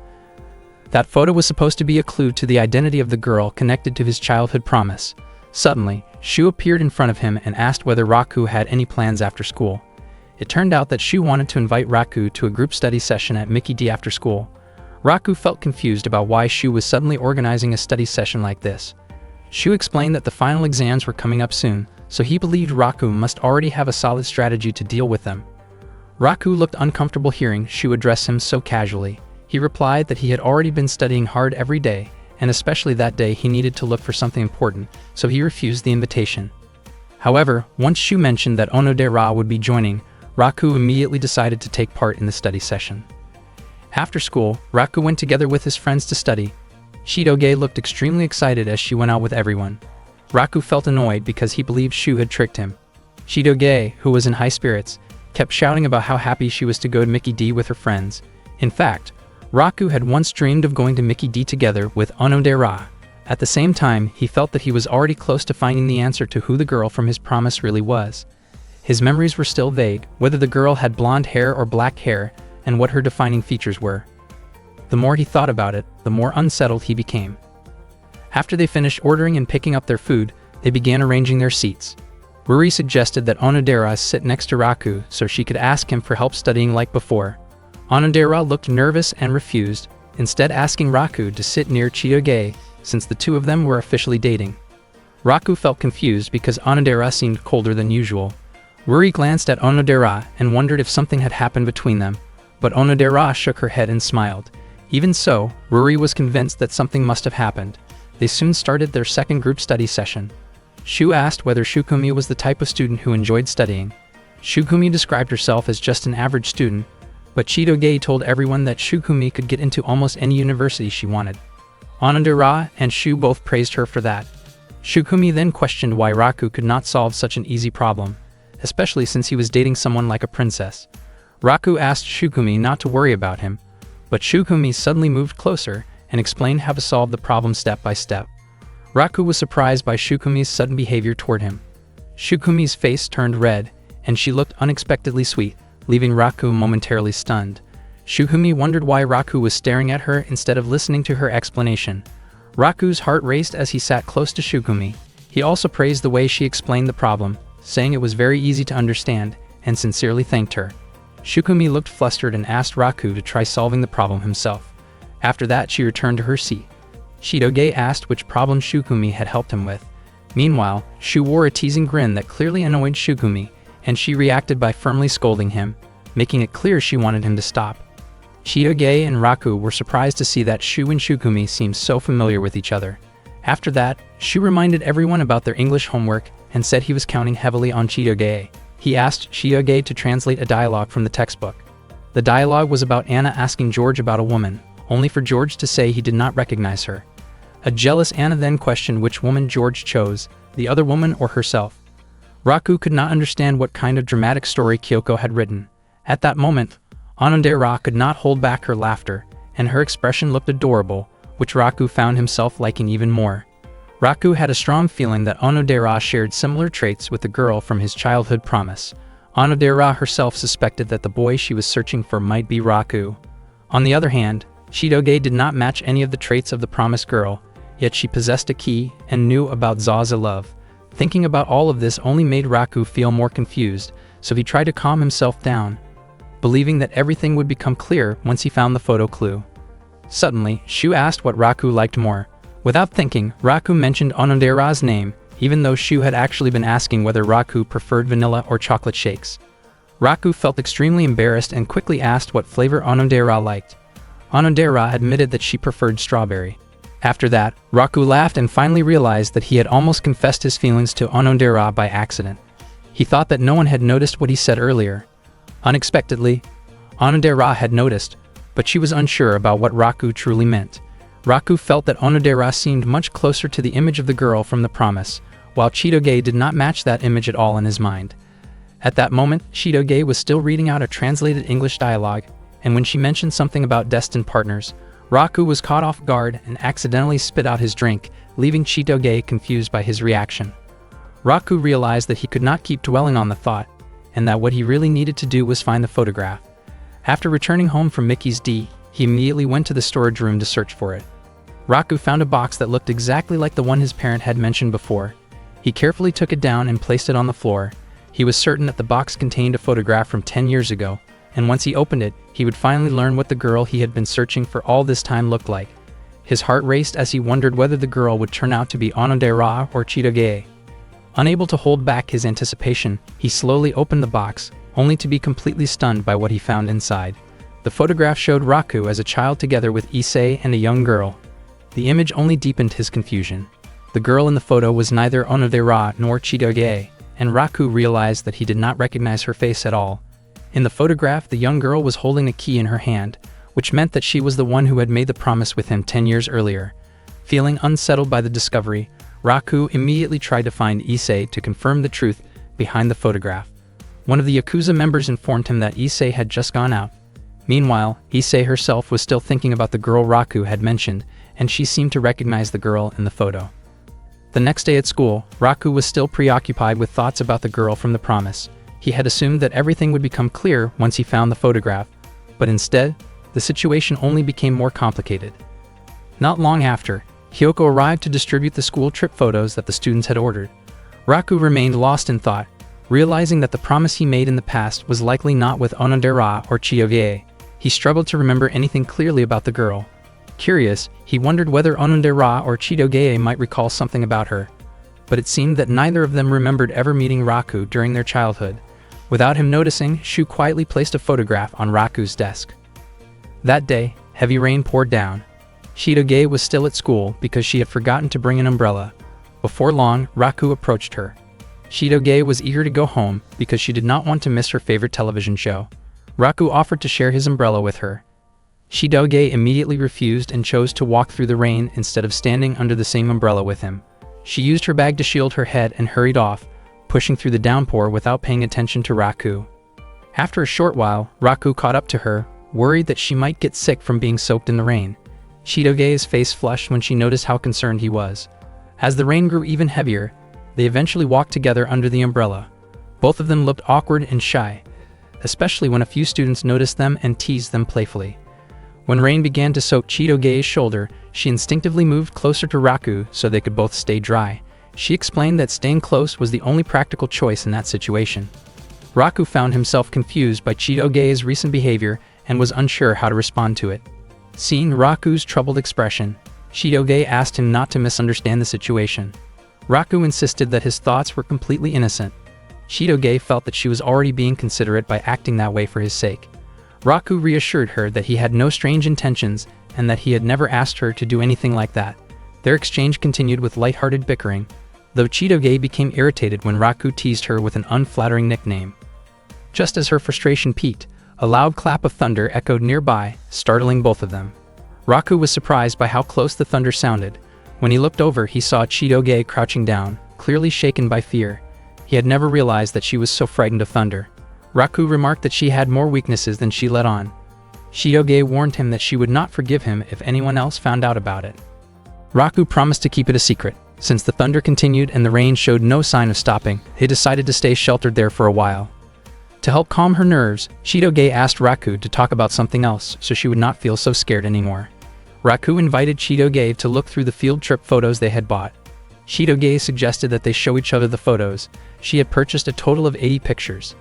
That photo was supposed to be a clue to the identity of the girl connected to his childhood promise. Suddenly, Shu appeared in front of him and asked whether Raku had any plans after school. It turned out that Shu wanted to invite Raku to a group study session at Mickey D after school. Raku felt confused about why Shu was suddenly organizing a study session like this. Shu explained that the final exams were coming up soon, so he believed Raku must already have a solid strategy to deal with them. Raku looked uncomfortable hearing Shu address him so casually. He replied that he had already been studying hard every day, and especially that day he needed to look for something important, so he refused the invitation. However, once Shu mentioned that Onodera would be joining, Raku immediately decided to take part in the study session. After school, Raku went together with his friends to study. Chitoge looked extremely excited as she went out with everyone. Raku felt annoyed because he believed Shu had tricked him. Chitoge, who was in high spirits, kept shouting about how happy she was to go to Mickey D with her friends. In fact, Raku had once dreamed of going to Mickey D together with Onodera. At the same time, he felt that he was already close to finding the answer to who the girl from his promise really was. His memories were still vague, whether the girl had blonde hair or black hair, and what her defining features were. The more he thought about it, the more unsettled he became. After they finished ordering and picking up their food, they began arranging their seats. Ruri suggested that Onodera sit next to Raku so she could ask him for help studying like before. Onodera looked nervous and refused, instead asking Raku to sit near Chitoge, since the two of them were officially dating. Raku felt confused because Onodera seemed colder than usual. Ruri glanced at Onodera and wondered if something had happened between them, but Onodera shook her head and smiled. Even so, Ruri was convinced that something must have happened. They soon started their second group study session. Shu asked whether Shukumi was the type of student who enjoyed studying. Shukumi described herself as just an average student, but Chitoge told everyone that Shukumi could get into almost any university she wanted. Onodera and Shu both praised her for that. Shukumi then questioned why Raku could not solve such an easy problem, especially since he was dating someone like a princess. Raku asked Shukumi not to worry about him, but Shukumi suddenly moved closer and explained how to solve the problem step by step. Raku was surprised by Shukumi's sudden behavior toward him. Shukumi's face turned red, and she looked unexpectedly sweet, leaving Raku momentarily stunned. Shukumi wondered why Raku was staring at her instead of listening to her explanation. Raku's heart raced as he sat close to Shukumi. He also praised the way she explained the problem, saying it was very easy to understand, and sincerely thanked her. Shukumi looked flustered and asked Raku to try solving the problem himself. After that, she returned to her seat. Chitoge asked which problem Shukumi had helped him with. Meanwhile, Shu wore a teasing grin that clearly annoyed Shukumi, and she reacted by firmly scolding him, making it clear she wanted him to stop. Chitoge and Raku were surprised to see that Shu and Shukumi seemed so familiar with each other. After that, Shu reminded everyone about their English homework and said he was counting heavily on Chitoge. He asked Chitoge to translate a dialogue from the textbook. The dialogue was about Anna asking George about a woman, only for George to say he did not recognize her. A jealous Anna then questioned which woman George chose, the other woman or herself. Raku could not understand what kind of dramatic story Kyoko had written. At that moment, Onodera could not hold back her laughter, and her expression looked adorable, which Raku found himself liking even more. Raku had a strong feeling that Onodera shared similar traits with the girl from his childhood promise. Onodera herself suspected that the boy she was searching for might be Raku. On the other hand, Chitoge did not match any of the traits of the promised girl, yet she possessed a key and knew about Zaza love. Thinking about all of this only made Raku feel more confused, so he tried to calm himself down, believing that everything would become clear once he found the photo clue. Suddenly, Shu asked what Raku liked more. Without thinking, Raku mentioned Onodera's name, even though Shu had actually been asking whether Raku preferred vanilla or chocolate shakes. Raku felt extremely embarrassed and quickly asked what flavor Onodera liked. Onodera admitted that she preferred strawberry. After that, Raku laughed and finally realized that he had almost confessed his feelings to Onodera by accident. He thought that no one had noticed what he said earlier. Unexpectedly, Onodera had noticed, but she was unsure about what Raku truly meant. Raku felt that Onodera seemed much closer to the image of the girl from the promise, while Chitoge did not match that image at all in his mind. At that moment, Chitoge was still reading out a translated English dialogue, and when she mentioned something about destined partners, Raku was caught off guard and accidentally spit out his drink, leaving Chitoge confused by his reaction. Raku realized that he could not keep dwelling on the thought, and that what he really needed to do was find the photograph. After returning home from Mickey's D, he immediately went to the storage room to search for it. Raku found a box that looked exactly like the one his parent had mentioned before. He carefully took it down and placed it on the floor. He was certain that the box contained a photograph from 10 years ago, and once he opened it, he would finally learn what the girl he had been searching for all this time looked like. His heart raced as he wondered whether the girl would turn out to be Onodera or Chitoge. Unable to hold back his anticipation, he slowly opened the box, only to be completely stunned by what he found inside. The photograph showed Raku as a child together with Issei and a young girl. The image only deepened his confusion. The girl in the photo was neither Onodera nor Chitoge, and Raku realized that he did not recognize her face at all. In the photograph, the young girl was holding a key in her hand, which meant that she was the one who had made the promise with him 10 years earlier. Feeling unsettled by the discovery, Raku immediately tried to find Issei to confirm the truth behind the photograph. One of the Yakuza members informed him that Issei had just gone out. Meanwhile, Issei herself was still thinking about the girl Raku had mentioned, and she seemed to recognize the girl in the photo. The next day at school, Raku was still preoccupied with thoughts about the girl from the promise. He had assumed that everything would become clear once he found the photograph, but instead, the situation only became more complicated. Not long after, Kyoko arrived to distribute the school trip photos that the students had ordered. Raku remained lost in thought, realizing that the promise he made in the past was likely not with Onodera or Chitoge. He struggled to remember anything clearly about the girl. Curious, he wondered whether Onodera or Chitoge might recall something about her, but it seemed that neither of them remembered ever meeting Raku during their childhood. Without him noticing, Shu quietly placed a photograph on Raku's desk. That day, heavy rain poured down. Chitoge was still at school because she had forgotten to bring an umbrella. Before long, Raku approached her. Chitoge was eager to go home because she did not want to miss her favorite television show. Raku offered to share his umbrella with her. Chitoge immediately refused and chose to walk through the rain instead of standing under the same umbrella with him. She used her bag to shield her head and hurried off, pushing through the downpour without paying attention to Raku. After a short while, Raku caught up to her, worried that she might get sick from being soaked in the rain. Chitoge's face flushed when she noticed how concerned he was. As the rain grew even heavier, they eventually walked together under the umbrella. Both of them looked awkward and shy, especially when a few students noticed them and teased them playfully. When rain began to soak Chitoge's shoulder, she instinctively moved closer to Raku so they could both stay dry. She explained that staying close was the only practical choice in that situation. Raku found himself confused by Chitoge's recent behavior and was unsure how to respond to it. Seeing Raku's troubled expression, Chitoge asked him not to misunderstand the situation. Raku insisted that his thoughts were completely innocent. Chitoge felt that she was already being considerate by acting that way for his sake. Raku reassured her that he had no strange intentions and that he had never asked her to do anything like that. Their exchange continued with lighthearted bickering, though Chitoge became irritated when Raku teased her with an unflattering nickname. Just as her frustration peaked, a loud clap of thunder echoed nearby, startling both of them. Raku was surprised by how close the thunder sounded. When he looked over, he saw Chitoge crouching down, clearly shaken by fear. He had never realized that she was so frightened of thunder. Raku remarked that she had more weaknesses than she let on. Chitoge warned him that she would not forgive him if anyone else found out about it. Raku promised to keep it a secret. Since the thunder continued and the rain showed no sign of stopping, they decided to stay sheltered there for a while. To help calm her nerves, Chitoge asked Raku to talk about something else so she would not feel so scared anymore. Raku invited Chitoge to look through the field trip photos they had bought. Chitoge suggested that they show each other the photos. She had purchased a total of 80 pictures.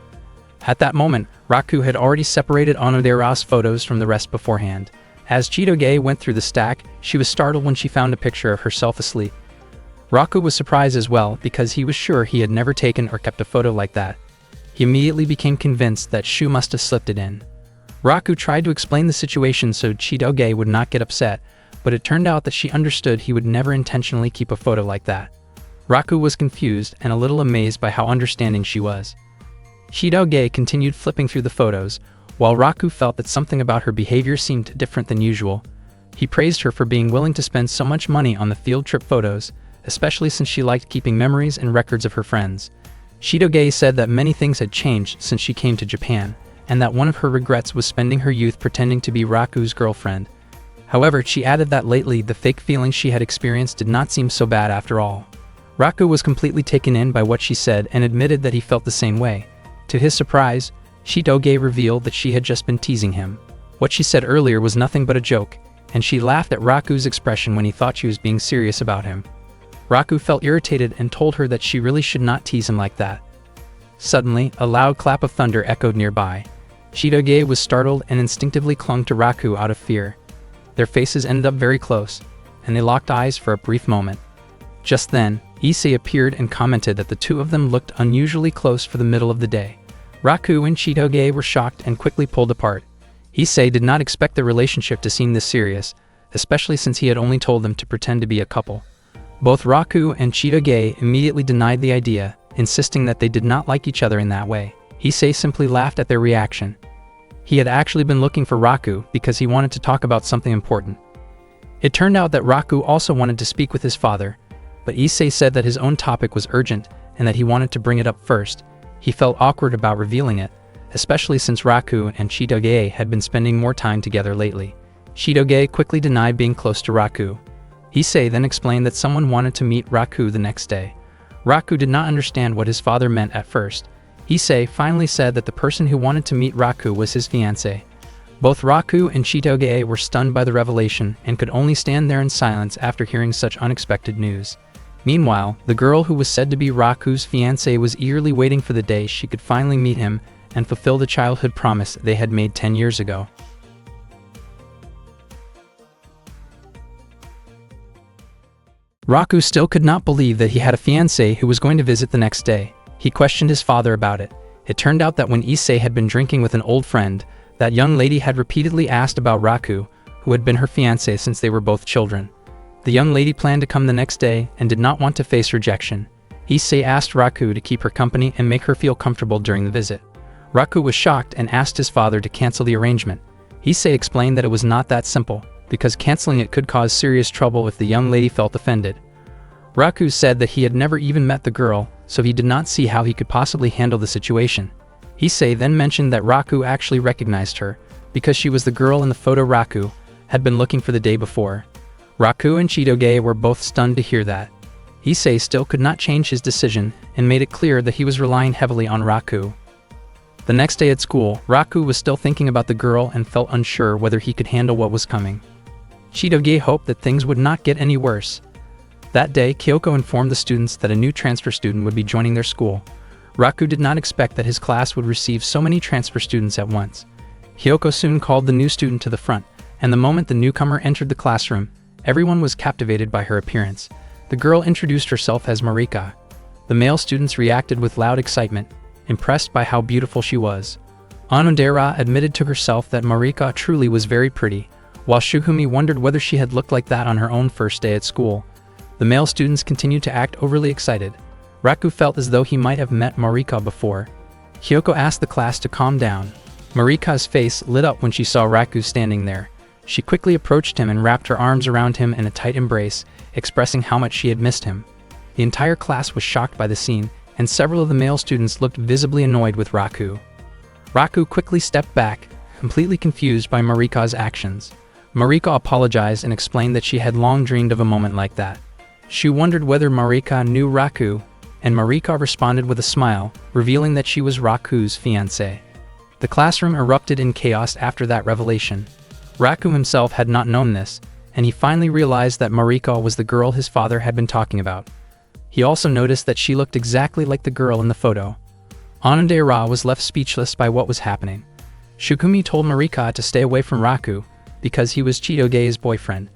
At that moment, Raku had already separated Onodera's photos from the rest beforehand. As Chitoge went through the stack, she was startled when she found a picture of herself asleep. Raku was surprised as well because he was sure he had never taken or kept a photo like that. He immediately became convinced that Shu must have slipped it in. Raku tried to explain the situation so Chitoge would not get upset, but it turned out that she understood he would never intentionally keep a photo like that. Raku was confused and a little amazed by how understanding she was. Chitoge continued flipping through the photos, while Raku felt that something about her behavior seemed different than usual. He praised her for being willing to spend so much money on the field trip photos, especially since she liked keeping memories and records of her friends. Chitoge said that many things had changed since she came to Japan, and that one of her regrets was spending her youth pretending to be Raku's girlfriend. However, she added that lately the fake feelings she had experienced did not seem so bad after all. Raku was completely taken in by what she said and admitted that he felt the same way. To his surprise, Chitoge revealed that she had just been teasing him. What she said earlier was nothing but a joke, and she laughed at Raku's expression when he thought she was being serious about him. Raku felt irritated and told her that she really should not tease him like that. Suddenly, a loud clap of thunder echoed nearby. Chitoge was startled and instinctively clung to Raku out of fear. Their faces ended up very close, and they locked eyes for a brief moment. Just then, Issei appeared and commented that the two of them looked unusually close for the middle of the day. Raku and Chitoge were shocked and quickly pulled apart. Issei did not expect the relationship to seem this serious, especially since he had only told them to pretend to be a couple. Both Raku and Chitoge immediately denied the idea, insisting that they did not like each other in that way. Issei simply laughed at their reaction. He had actually been looking for Raku because he wanted to talk about something important. It turned out that Raku also wanted to speak with his father, but Issei said that his own topic was urgent and that he wanted to bring it up first. He felt awkward about revealing it, especially since Raku and Chitoge had been spending more time together lately. Chitoge quickly denied being close to Raku. Issei then explained that someone wanted to meet Raku the next day. Raku did not understand what his father meant at first. Issei finally said that the person who wanted to meet Raku was his fiancé. Both Raku and Chitoge were stunned by the revelation and could only stand there in silence after hearing such unexpected news. Meanwhile, the girl who was said to be Raku's fiancé was eagerly waiting for the day she could finally meet him and fulfill the childhood promise they had made 10 years ago. Raku still could not believe that he had a fiancé who was going to visit the next day. He questioned his father about it. It turned out that when Issei had been drinking with an old friend, that young lady had repeatedly asked about Raku, who had been her fiancé since they were both children. The young lady planned to come the next day and did not want to face rejection. Issei asked Raku to keep her company and make her feel comfortable during the visit. Raku was shocked and asked his father to cancel the arrangement. Issei explained that it was not that simple, because canceling it could cause serious trouble if the young lady felt offended. Raku said that he had never even met the girl, so he did not see how he could possibly handle the situation. Issei then mentioned that Raku actually recognized her, because she was the girl in the photo Raku had been looking for the day before. Raku and Chitoge were both stunned to hear that. Issei still could not change his decision and made it clear that he was relying heavily on Raku. The next day at school, Raku was still thinking about the girl and felt unsure whether he could handle what was coming. Chitoge hoped that things would not get any worse. That day, Kyoko informed the students that a new transfer student would be joining their school. Raku did not expect that his class would receive so many transfer students at once. Kyoko soon called the new student to the front, and the moment the newcomer entered the classroom, everyone was captivated by her appearance. The girl introduced herself as Marika. The male students reacted with loud excitement, impressed by how beautiful she was. Onodera admitted to herself that Marika truly was very pretty, while Shukumi wondered whether she had looked like that on her own first day at school. The male students continued to act overly excited. Raku felt as though he might have met Marika before. Kyoko asked the class to calm down. Marika's face lit up when she saw Raku standing there. She quickly approached him and wrapped her arms around him in a tight embrace, expressing how much she had missed him. The entire class was shocked by the scene, and several of the male students looked visibly annoyed with Raku. Raku quickly stepped back, completely confused by Marika's actions. Marika apologized and explained that she had long dreamed of a moment like that. She wondered whether Marika knew Raku, and Marika responded with a smile, revealing that she was Raku's fiancée. The classroom erupted in chaos after that revelation. Raku himself had not known this, and he finally realized that Marika was the girl his father had been talking about. He also noticed that she looked exactly like the girl in the photo. Onodera was left speechless by what was happening. Shukumi told Marika to stay away from Raku, because he was Chitoge's boyfriend.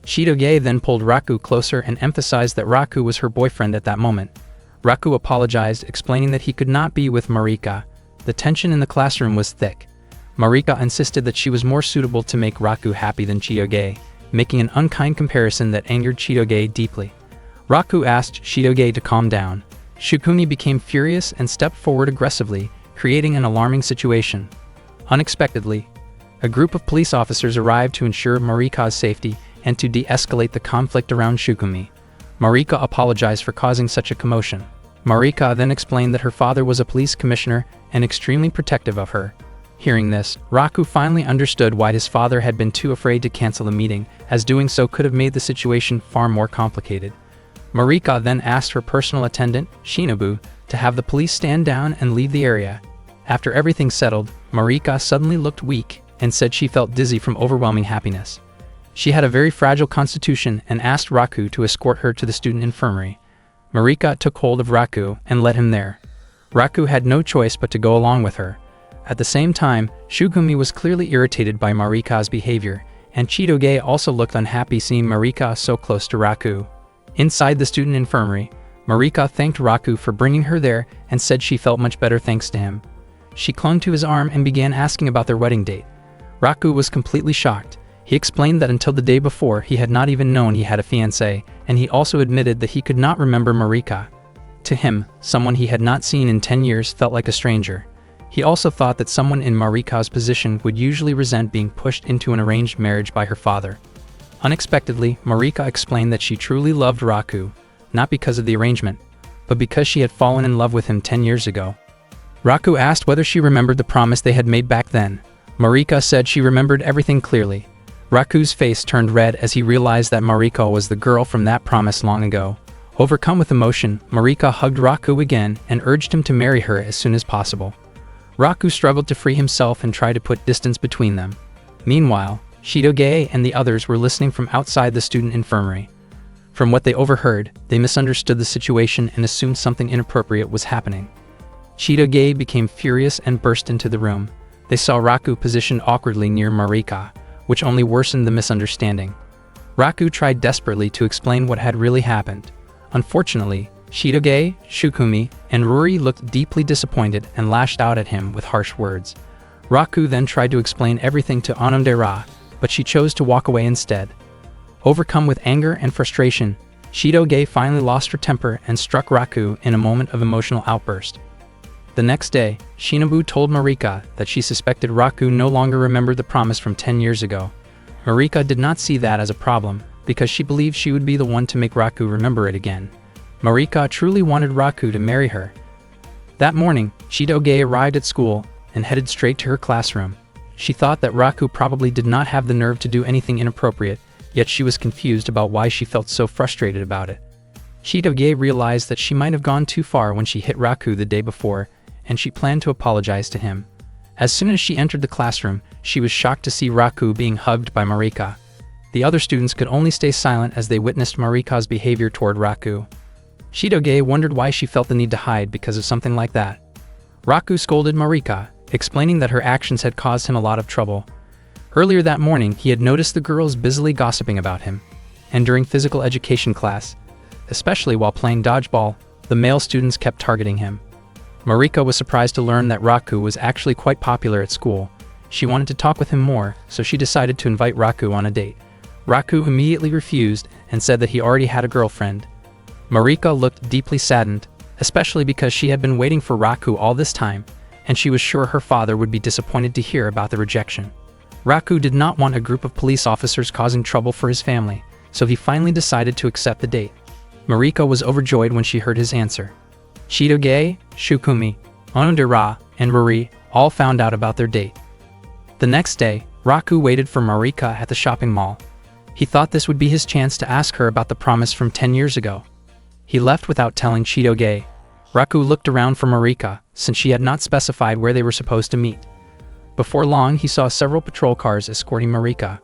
Chitoge then pulled Raku closer and emphasized that Raku was her boyfriend at that moment. Raku apologized, explaining that he could not be with Marika. The tension in the classroom was thick. Marika insisted that she was more suitable to make Raku happy than Chitoge, making an unkind comparison that angered Chitoge deeply. Raku asked Chitoge to calm down. Shukumi became furious and stepped forward aggressively, creating an alarming situation. Unexpectedly, a group of police officers arrived to ensure Marika's safety and to de-escalate the conflict around Shukumi. Marika apologized for causing such a commotion. Marika then explained that her father was a police commissioner and extremely protective of her. Hearing this, Raku finally understood why his father had been too afraid to cancel the meeting, as doing so could have made the situation far more complicated. Marika then asked her personal attendant, Shinobu, to have the police stand down and leave the area. After everything settled, Marika suddenly looked weak and said she felt dizzy from overwhelming happiness. She had a very fragile constitution and asked Raku to escort her to the student infirmary. Marika took hold of Raku and led him there. Raku had no choice but to go along with her. At the same time, Shukumi was clearly irritated by Marika's behavior, and Chitoge also looked unhappy seeing Marika so close to Raku. Inside the student infirmary, Marika thanked Raku for bringing her there and said she felt much better thanks to him. She clung to his arm and began asking about their wedding date. Raku was completely shocked. He explained that until the day before he had not even known he had a fiancée, and he also admitted that he could not remember Marika. To him, someone he had not seen in 10 years felt like a stranger. He also thought that someone in Marika's position would usually resent being pushed into an arranged marriage by her father. Unexpectedly, Marika explained that she truly loved Raku, not because of the arrangement, but because she had fallen in love with him 10 years ago. Raku asked whether she remembered the promise they had made back then. Marika said she remembered everything clearly. Raku's face turned red as he realized that Marika was the girl from that promise long ago. Overcome with emotion, Marika hugged Raku again and urged him to marry her as soon as possible. Raku struggled to free himself and tried to put distance between them. Meanwhile, Chitoge and the others were listening from outside the student infirmary. From what they overheard, they misunderstood the situation and assumed something inappropriate was happening. Chitoge became furious and burst into the room. They saw Raku positioned awkwardly near Marika, which only worsened the misunderstanding. Raku tried desperately to explain what had really happened. Unfortunately, Chitoge, Shukumi, and Ruri looked deeply disappointed and lashed out at him with harsh words. Raku then tried to explain everything to Onodera, but she chose to walk away instead. Overcome with anger and frustration, Chitoge finally lost her temper and struck Raku in a moment of emotional outburst. The next day, Shinobu told Marika that she suspected Raku no longer remembered the promise from 10 years ago. Marika did not see that as a problem, because she believed she would be the one to make Raku remember it again. Marika truly wanted Raku to marry her. That morning, Chitoge arrived at school and headed straight to her classroom. She thought that Raku probably did not have the nerve to do anything inappropriate, yet she was confused about why she felt so frustrated about it. Chitoge realized that she might have gone too far when she hit Raku the day before, and she planned to apologize to him. As soon as she entered the classroom, she was shocked to see Raku being hugged by Marika. The other students could only stay silent as they witnessed Marika's behavior toward Raku. Chitoge wondered why she felt the need to hide because of something like that. Raku scolded Marika, explaining that her actions had caused him a lot of trouble. Earlier that morning, he had noticed the girls busily gossiping about him, and during physical education class, especially while playing dodgeball, the male students kept targeting him. Marika was surprised to learn that Raku was actually quite popular at school. She wanted to talk with him more, so she decided to invite Raku on a date. Raku immediately refused and said that he already had a girlfriend. Marika looked deeply saddened, especially because she had been waiting for Raku all this time, and she was sure her father would be disappointed to hear about the rejection. Raku did not want a group of police officers causing trouble for his family, so he finally decided to accept the date. Marika was overjoyed when she heard his answer. Chitoge, Shukumi, Onodera, and Ruri all found out about their date. The next day, Raku waited for Marika at the shopping mall. He thought this would be his chance to ask her about the promise from 10 years ago. He left without telling Chitoge. Raku looked around for Marika, since she had not specified where they were supposed to meet. Before long, he saw several patrol cars escorting Marika.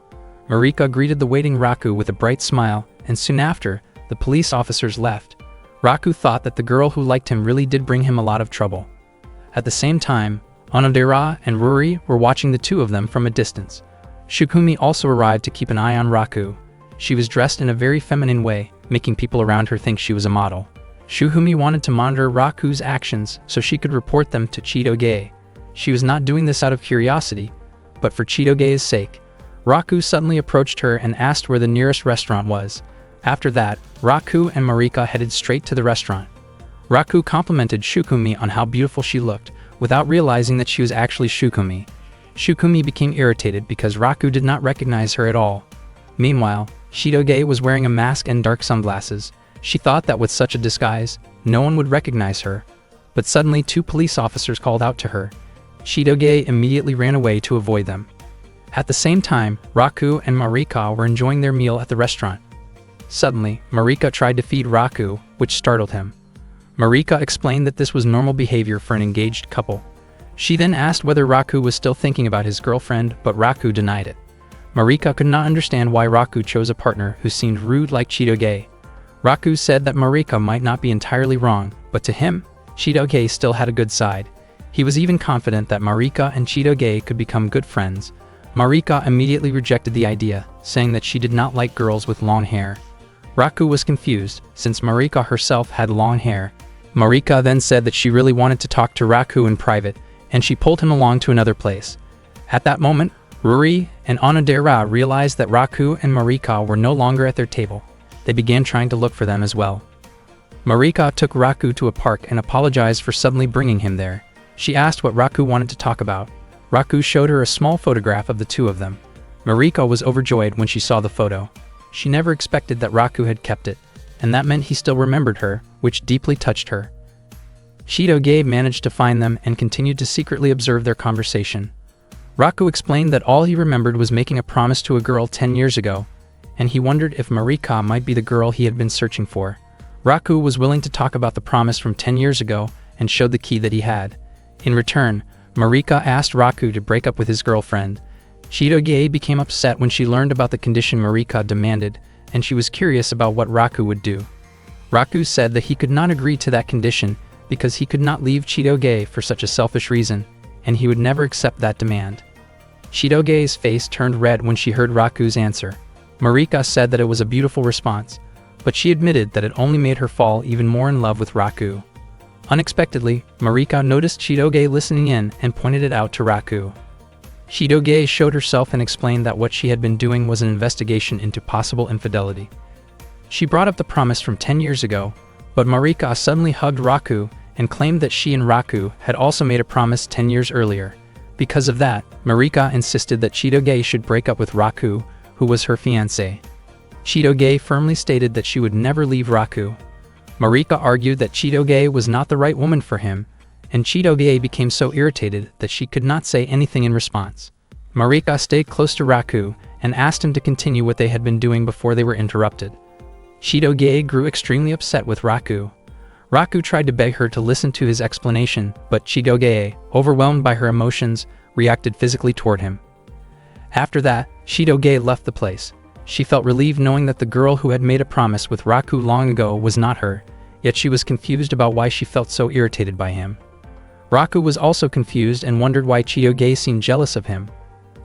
Marika greeted the waiting Raku with a bright smile, and soon after, the police officers left. Raku thought that the girl who liked him really did bring him a lot of trouble. At the same time, Onodera and Ruri were watching the two of them from a distance. Shukumi also arrived to keep an eye on Raku. She was dressed in a very feminine way, making people around her think she was a model. Shukumi wanted to monitor Raku's actions so she could report them to Chitoge. She was not doing this out of curiosity, but for Chitoge's sake. Raku suddenly approached her and asked where the nearest restaurant was. After that, Raku and Marika headed straight to the restaurant. Raku complimented Shukumi on how beautiful she looked, without realizing that she was actually Shukumi. Shukumi became irritated because Raku did not recognize her at all. Meanwhile, Chitoge was wearing a mask and dark sunglasses. She thought that with such a disguise, no one would recognize her. But suddenly 2 police officers called out to her. Chitoge immediately ran away to avoid them. At the same time, Raku and Marika were enjoying their meal at the restaurant. Suddenly, Marika tried to feed Raku, which startled him. Marika explained that this was normal behavior for an engaged couple. She then asked whether Raku was still thinking about his girlfriend, but Raku denied it. Marika could not understand why Raku chose a partner who seemed rude like Chitoge. Raku said that Marika might not be entirely wrong, but to him, Chitoge still had a good side. He was even confident that Marika and Chitoge could become good friends. Marika immediately rejected the idea, saying that she did not like girls with long hair. Raku was confused, since Marika herself had long hair. Marika then said that she really wanted to talk to Raku in private, and she pulled him along to another place. At that moment, Ruri and Onodera realized that Raku and Marika were no longer at their table. They began trying to look for them as well. Marika took Raku to a park and apologized for suddenly bringing him there. She asked what Raku wanted to talk about. Raku showed her a small photograph of the two of them. Marika was overjoyed when she saw the photo. She never expected that Raku had kept it, and that meant he still remembered her, which deeply touched her. Chitoge managed to find them and continued to secretly observe their conversation. Raku explained that all he remembered was making a promise to a girl 10 years ago, and he wondered if Marika might be the girl he had been searching for. Raku was willing to talk about the promise from 10 years ago and showed the key that he had. In return, Marika asked Raku to break up with his girlfriend. Chitoge became upset when she learned about the condition Marika demanded, and she was curious about what Raku would do. Raku said that he could not agree to that condition because he could not leave Chitoge for such a selfish reason, and he would never accept that demand. Chitoge's face turned red when she heard Raku's answer. Marika said that it was a beautiful response, but she admitted that it only made her fall even more in love with Raku. Unexpectedly, Marika noticed Chitoge listening in and pointed it out to Raku. Chitoge showed herself and explained that what she had been doing was an investigation into possible infidelity. She brought up the promise from 10 years ago, but Marika suddenly hugged Raku and claimed that she and Raku had also made a promise 10 years earlier. Because of that, Marika insisted that Chitoge should break up with Raku, who was her fiancé. Chitoge firmly stated that she would never leave Raku. Marika argued that Chitoge was not the right woman for him, and Chitoge became so irritated that she could not say anything in response. Marika stayed close to Raku and asked him to continue what they had been doing before they were interrupted. Chitoge grew extremely upset with Raku. Raku tried to beg her to listen to his explanation, but Chitoge, overwhelmed by her emotions, reacted physically toward him. After that, Chitoge left the place. She felt relieved knowing that the girl who had made a promise with Raku long ago was not her, yet she was confused about why she felt so irritated by him. Raku was also confused and wondered why Chitoge seemed jealous of him.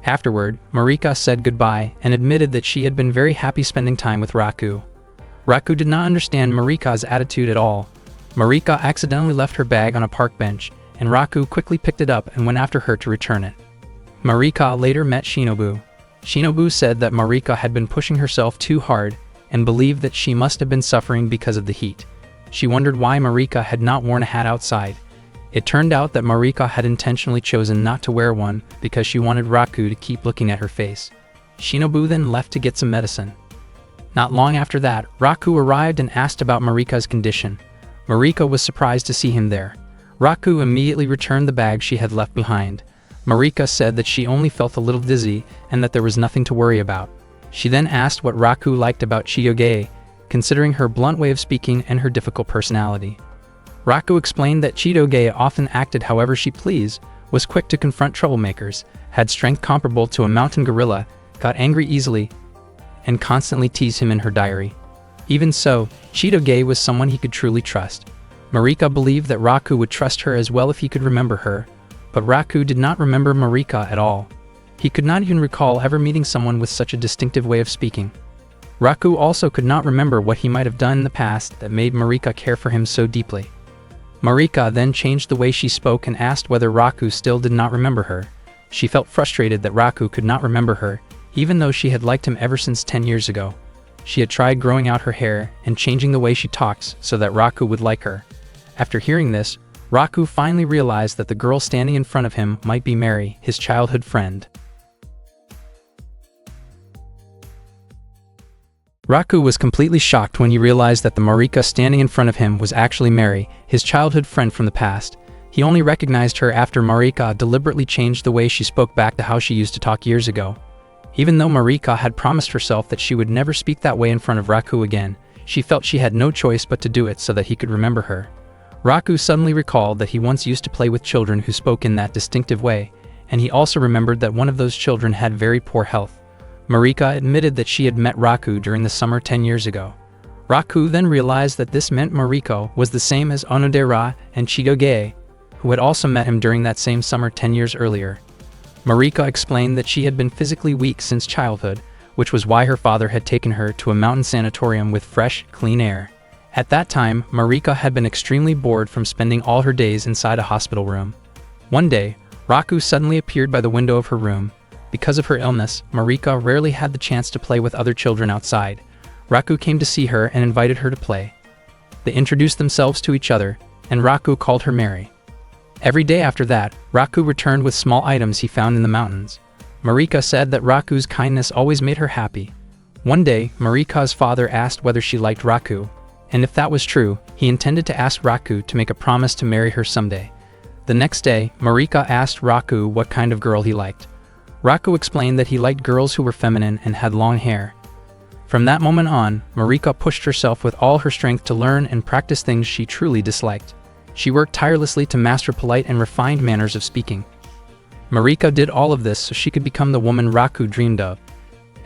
Afterward, Marika said goodbye and admitted that she had been very happy spending time with Raku. Raku did not understand Marika's attitude at all. Marika accidentally left her bag on a park bench, and Raku quickly picked it up and went after her to return it. Marika later met Shinobu. Shinobu said that Marika had been pushing herself too hard and believed that she must have been suffering because of the heat. She wondered why Marika had not worn a hat outside. It turned out that Marika had intentionally chosen not to wear one because she wanted Raku to keep looking at her face. Shinobu then left to get some medicine. Not long after that, Raku arrived and asked about Marika's condition. Marika was surprised to see him there. Raku immediately returned the bag she had left behind. Marika said that she only felt a little dizzy and that there was nothing to worry about. She then asked what Raku liked about Chitoge, considering her blunt way of speaking and her difficult personality. Raku explained that Chitoge often acted however she pleased, was quick to confront troublemakers, had strength comparable to a mountain gorilla, got angry easily, and constantly teased him in her diary. Even so, Chitoge was someone he could truly trust. Marika believed that Raku would trust her as well if he could remember her, but Raku did not remember Marika at all. He could not even recall ever meeting someone with such a distinctive way of speaking. Raku also could not remember what he might have done in the past that made Marika care for him so deeply. Marika then changed the way she spoke and asked whether Raku still did not remember her. She felt frustrated that Raku could not remember her, even though she had liked him ever since 10 years ago. She had tried growing out her hair and changing the way she talks so that Raku would like her. After hearing this, Raku finally realized that the girl standing in front of him might be Mary, his childhood friend. Raku was completely shocked when he realized that the Marika standing in front of him was actually Mary, his childhood friend from the past. He only recognized her after Marika deliberately changed the way she spoke back to how she used to talk years ago. Even though Marika had promised herself that she would never speak that way in front of Raku again, she felt she had no choice but to do it so that he could remember her. Raku suddenly recalled that he once used to play with children who spoke in that distinctive way, and he also remembered that one of those children had very poor health. Marika admitted that she had met Raku during the summer 10 years ago. Raku then realized that this meant Mariko was the same as Onodera and Chitoge, who had also met him during that same summer 10 years earlier. Marika explained that she had been physically weak since childhood, which was why her father had taken her to a mountain sanatorium with fresh, clean air. At that time, Marika had been extremely bored from spending all her days inside a hospital room. One day, Raku suddenly appeared by the window of her room. Because of her illness, Marika rarely had the chance to play with other children outside. Raku came to see her and invited her to play. They introduced themselves to each other, and Raku called her Mary. Every day after that, Raku returned with small items he found in the mountains. Marika said that Raku's kindness always made her happy. One day, Marika's father asked whether she liked Raku, and if that was true, he intended to ask Raku to make a promise to marry her someday. The next day, Marika asked Raku what kind of girl he liked. Raku explained that he liked girls who were feminine and had long hair. From that moment on, Marika pushed herself with all her strength to learn and practice things she truly disliked. She worked tirelessly to master polite and refined manners of speaking. Marika did all of this so she could become the woman Raku dreamed of.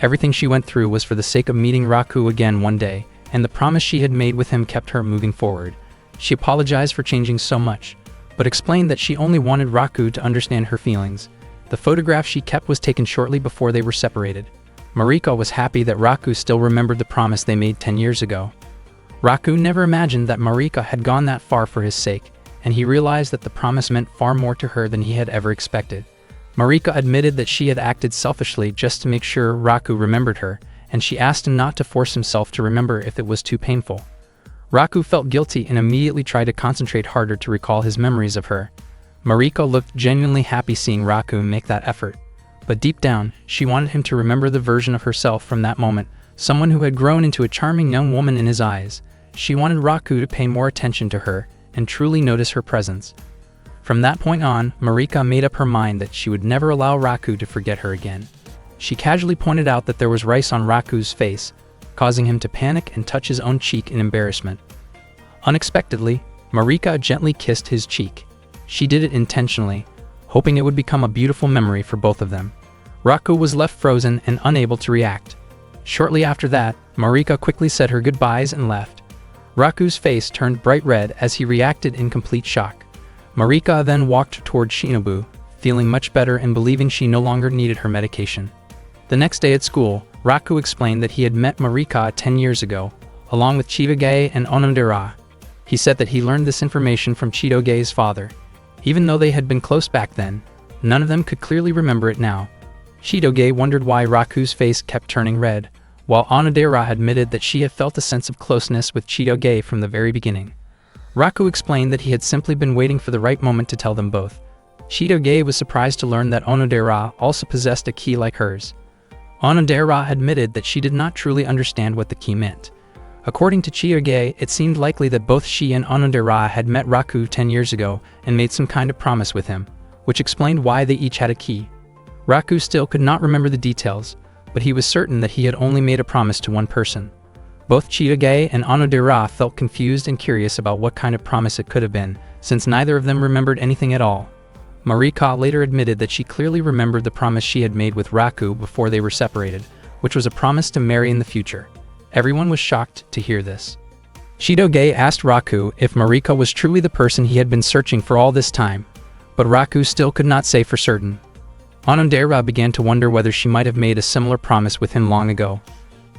Everything she went through was for the sake of meeting Raku again one day, and the promise she had made with him kept her moving forward. She apologized for changing so much, but explained that she only wanted Raku to understand her feelings. The photograph she kept was taken shortly before they were separated. Marika was happy that Raku still remembered the promise they made 10 years ago. Raku never imagined that Marika had gone that far for his sake, and he realized that the promise meant far more to her than he had ever expected. Marika admitted that she had acted selfishly just to make sure Raku remembered her, and she asked him not to force himself to remember if it was too painful. Raku felt guilty and immediately tried to concentrate harder to recall his memories of her. Marika looked genuinely happy seeing Raku make that effort, but deep down, she wanted him to remember the version of herself from that moment, someone who had grown into a charming young woman in his eyes. She wanted Raku to pay more attention to her and truly notice her presence. From that point on, Marika made up her mind that she would never allow Raku to forget her again. She casually pointed out that there was rice on Raku's face, causing him to panic and touch his own cheek in embarrassment. Unexpectedly, Marika gently kissed his cheek. She did it intentionally, hoping it would become a beautiful memory for both of them. Raku was left frozen and unable to react. Shortly after that, Marika quickly said her goodbyes and left. Raku's face turned bright red as he reacted in complete shock. Marika then walked toward Shinobu, feeling much better and believing she no longer needed her medication. The next day at school, Raku explained that he had met Marika 10 years ago, along with Chitoge and Onodera. He said that he learned this information from Chitoge's father. Even though they had been close back then, none of them could clearly remember it now. Chitoge wondered why Raku's face kept turning red, while Onodera admitted that she had felt a sense of closeness with Chitoge from the very beginning. Raku explained that he had simply been waiting for the right moment to tell them both. Chitoge was surprised to learn that Onodera also possessed a key like hers. Onodera admitted that she did not truly understand what the key meant. According to Chitoge, it seemed likely that both she and Onodera had met Raku 10 years ago and made some kind of promise with him, which explained why they each had a key. Raku still could not remember the details, but he was certain that he had only made a promise to one person. Both Chitoge and Onodera felt confused and curious about what kind of promise it could have been, since neither of them remembered anything at all. Marika later admitted that she clearly remembered the promise she had made with Raku before they were separated, which was a promise to marry in the future. Everyone was shocked to hear this. Chitoge asked Raku if Marika was truly the person he had been searching for all this time, but Raku still could not say for certain. Onodera began to wonder whether she might have made a similar promise with him long ago.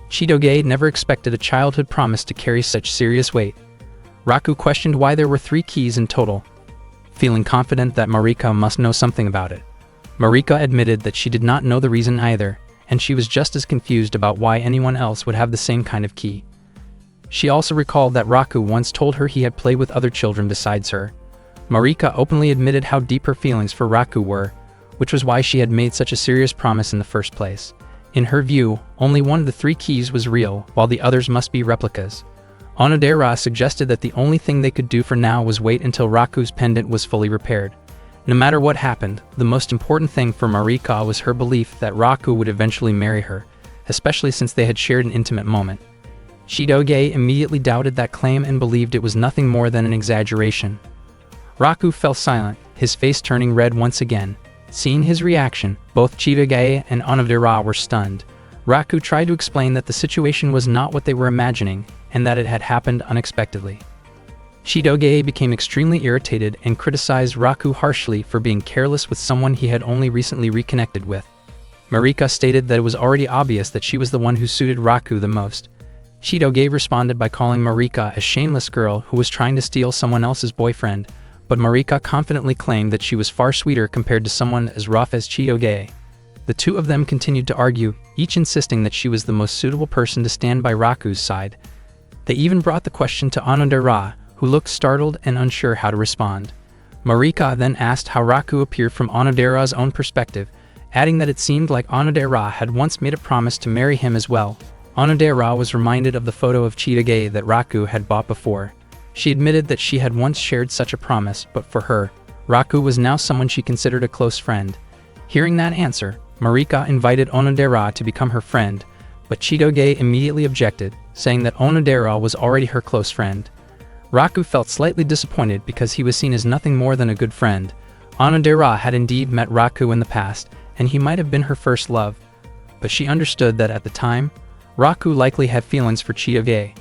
Chitoge never expected a childhood promise to carry such serious weight. Raku questioned why there were 3 keys in total, feeling confident that Marika must know something about it. Marika admitted that she did not know the reason either, and she was just as confused about why anyone else would have the same kind of key. She also recalled that Raku once told her he had played with other children besides her. Marika openly admitted how deep her feelings for Raku were, which was why she had made such a serious promise in the first place. In her view, only one of the 3 keys was real, while the others must be replicas. Onodera suggested that the only thing they could do for now was wait until Raku's pendant was fully repaired. No matter what happened, the most important thing for Marika was her belief that Raku would eventually marry her, especially since they had shared an intimate moment. Chitoge immediately doubted that claim and believed it was nothing more than an exaggeration. Raku fell silent, his face turning red once again. Seeing his reaction, both Chitoge and Onodera were stunned. Raku tried to explain that the situation was not what they were imagining, and that it had happened unexpectedly. Chitoge became extremely irritated and criticized Raku harshly for being careless with someone he had only recently reconnected with. Marika stated that it was already obvious that she was the one who suited Raku the most. Chitoge responded by calling Marika a shameless girl who was trying to steal someone else's boyfriend, but Marika confidently claimed that she was far sweeter compared to someone as rough as Chitoge. The two of them continued to argue, each insisting that she was the most suitable person to stand by Raku's side. They even brought the question to Onodera, who looked startled and unsure how to respond. Marika then asked how Raku appeared from Onodera's own perspective, adding that it seemed like Onodera had once made a promise to marry him as well. Onodera was reminded of the photo of Chitoge that Raku had bought before. She admitted that she had once shared such a promise, but for her, Raku was now someone she considered a close friend. Hearing that answer, Marika invited Onodera to become her friend, but Chitoge immediately objected, saying that Onodera was already her close friend. Raku felt slightly disappointed because he was seen as nothing more than a good friend. Onodera had indeed met Raku in the past, and he might have been her first love, but she understood that at the time, Raku likely had feelings for Chitoge.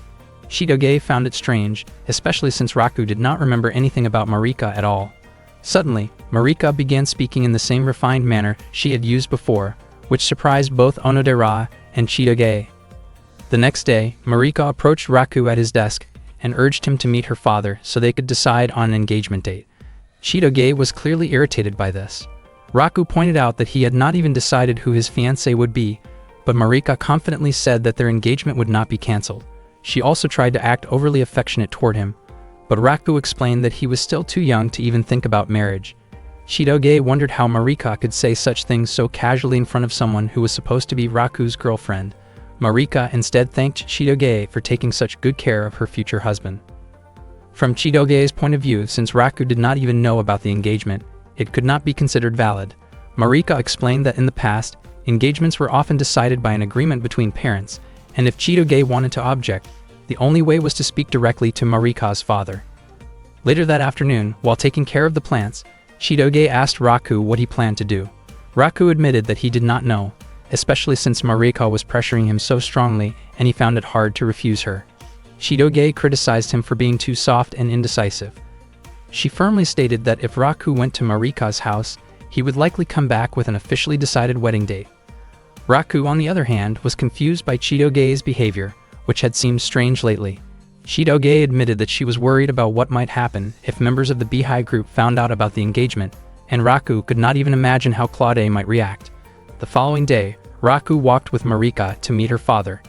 Chitoge found it strange, especially since Raku did not remember anything about Marika at all. Suddenly, Marika began speaking in the same refined manner she had used before, which surprised both Onodera and Chitoge. The next day, Marika approached Raku at his desk and urged him to meet her father so they could decide on an engagement date. Chitoge was clearly irritated by this. Raku pointed out that he had not even decided who his fiancé would be, but Marika confidently said that their engagement would not be cancelled. She also tried to act overly affectionate toward him, but Raku explained that he was still too young to even think about marriage. Chitoge wondered how Marika could say such things so casually in front of someone who was supposed to be Raku's girlfriend. Marika instead thanked Chitoge for taking such good care of her future husband. From Chidoge's point of view, since Raku did not even know about the engagement, it could not be considered valid. Marika explained that in the past, engagements were often decided by an agreement between parents, and if Chidoge wanted to object, the only way was to speak directly to Marika's father. Later that afternoon, while taking care of the plants, Chidoge asked Raku what he planned to do. Raku admitted that he did not know, especially since Marika was pressuring him so strongly and he found it hard to refuse her. Chidoge criticized him for being too soft and indecisive. She firmly stated that if Raku went to Marika's house, he would likely come back with an officially decided wedding date. Raku, on the other hand, was confused by Chidoge's behavior, which had seemed strange lately. Chidoge admitted that she was worried about what might happen if members of the Beihai group found out about the engagement, and Raku could not even imagine how Claude might react. The following day, Raku walked with Marika to meet her father.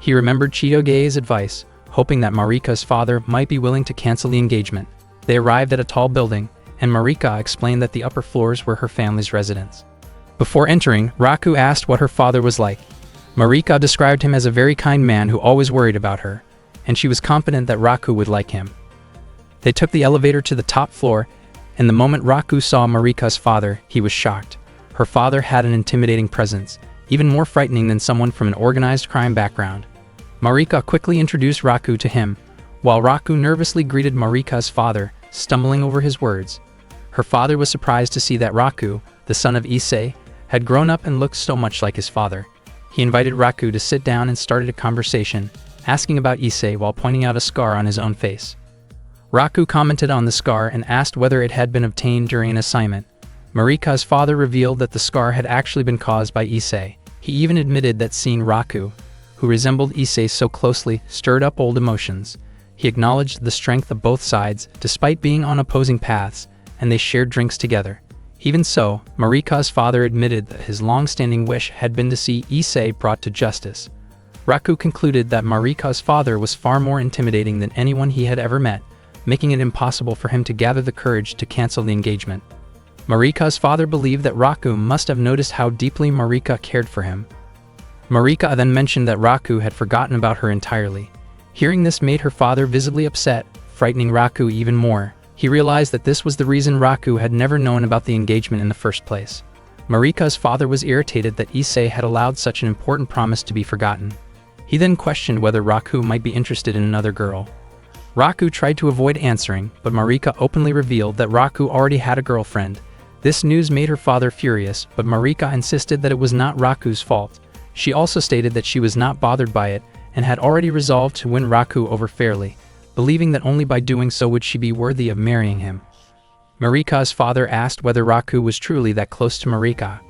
He remembered Chidoge's advice, hoping that Marika's father might be willing to cancel the engagement. They arrived at a tall building, and Marika explained that the upper floors were her family's residence. Before entering, Raku asked what her father was like. Marika described him as a very kind man who always worried about her, and she was confident that Raku would like him. They took the elevator to the top floor, and the moment Raku saw Marika's father, he was shocked. Her father had an intimidating presence, even more frightening than someone from an organized crime background. Marika quickly introduced Raku to him, while Raku nervously greeted Marika's father, stumbling over his words. Her father was surprised to see that Raku, the son of Issei, had grown up and looked so much like his father. He invited Raku to sit down and started a conversation, asking about Issei while pointing out a scar on his own face. Raku commented on the scar and asked whether it had been obtained during an assignment. Marika's father revealed that the scar had actually been caused by Issei. He even admitted that seeing Raku, who resembled Issei so closely, stirred up old emotions. He acknowledged the strength of both sides, despite being on opposing paths, and they shared drinks together. Even so, Marika's father admitted that his long-standing wish had been to see Issei brought to justice. Raku concluded that Marika's father was far more intimidating than anyone he had ever met, making it impossible for him to gather the courage to cancel the engagement. Marika's father believed that Raku must have noticed how deeply Marika cared for him. Marika then mentioned that Raku had forgotten about her entirely. Hearing this made her father visibly upset, frightening Raku even more. He realized that this was the reason Raku had never known about the engagement in the first place. Marika's father was irritated that Issei had allowed such an important promise to be forgotten. He then questioned whether Raku might be interested in another girl. Raku tried to avoid answering, but Marika openly revealed that Raku already had a girlfriend. This news made her father furious, but Marika insisted that it was not Raku's fault. She also stated that she was not bothered by it and had already resolved to win Raku over fairly, believing that only by doing so would she be worthy of marrying him. Marika's father asked whether Raku was truly that close to Marika.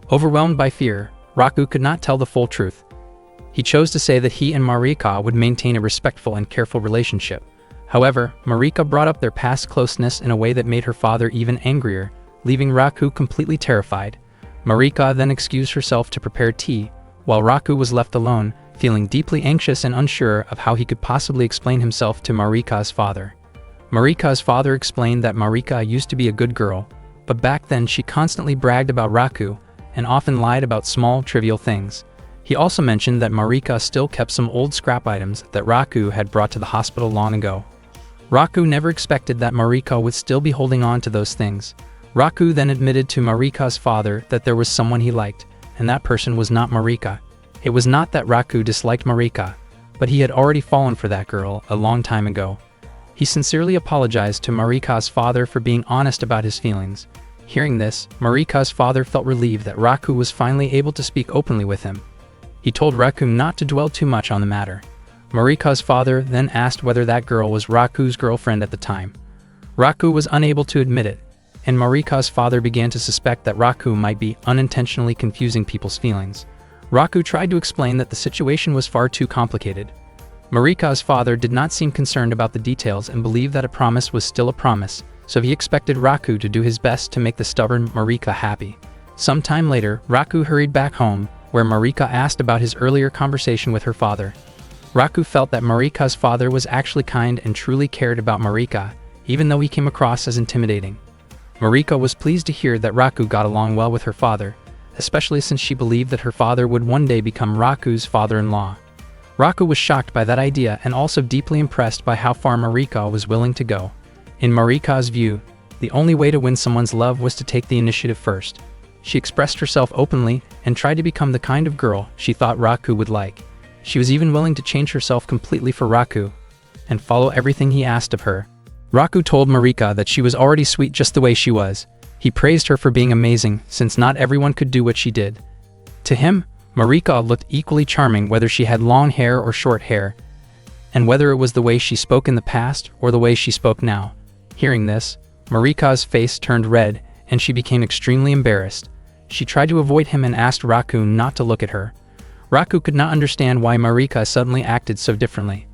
Overwhelmed by fear, Raku could not tell the full truth. He chose to say that he and Marika would maintain a respectful and careful relationship. However, Marika brought up their past closeness in a way that made her father even angrier, leaving Raku completely terrified. Marika then excused herself to prepare tea, while Raku was left alone, feeling deeply anxious and unsure of how he could possibly explain himself to Marika's father. Marika's father explained that Marika used to be a good girl, but back then she constantly bragged about Raku and often lied about small, trivial things. He also mentioned that Marika still kept some old scrap items that Raku had brought to the hospital long ago. Raku never expected that Marika would still be holding on to those things. Raku then admitted to Marika's father that there was someone he liked, and that person was not Marika. It was not that Raku disliked Marika, but he had already fallen for that girl a long time ago. He sincerely apologized to Marika's father for being honest about his feelings. Hearing this, Marika's father felt relieved that Raku was finally able to speak openly with him. He told Raku not to dwell too much on the matter. Marika's father then asked whether that girl was Raku's girlfriend at the time. Raku was unable to admit it, and Marika's father began to suspect that Raku might be unintentionally confusing people's feelings. Raku tried to explain that the situation was far too complicated. Marika's father did not seem concerned about the details and believed that a promise was still a promise, so he expected Raku to do his best to make the stubborn Marika happy. Some time later, Raku hurried back home, where Marika asked about his earlier conversation with her father. Raku felt that Marika's father was actually kind and truly cared about Marika, even though he came across as intimidating. Marika was pleased to hear that Raku got along well with her father, especially since she believed that her father would one day become Raku's father-in-law. Raku was shocked by that idea and also deeply impressed by how far Marika was willing to go. In Marika's view, the only way to win someone's love was to take the initiative first. She expressed herself openly and tried to become the kind of girl she thought Raku would like. She was even willing to change herself completely for Raku and follow everything he asked of her. Raku told Marika that she was already sweet just the way she was. He praised her for being amazing, since not everyone could do what she did. To him, Marika looked equally charming whether she had long hair or short hair, and whether it was the way she spoke in the past or the way she spoke now. Hearing this, Marika's face turned red and she became extremely embarrassed. She tried to avoid him and asked Raku not to look at her. Raku could not understand why Marika suddenly acted so differently.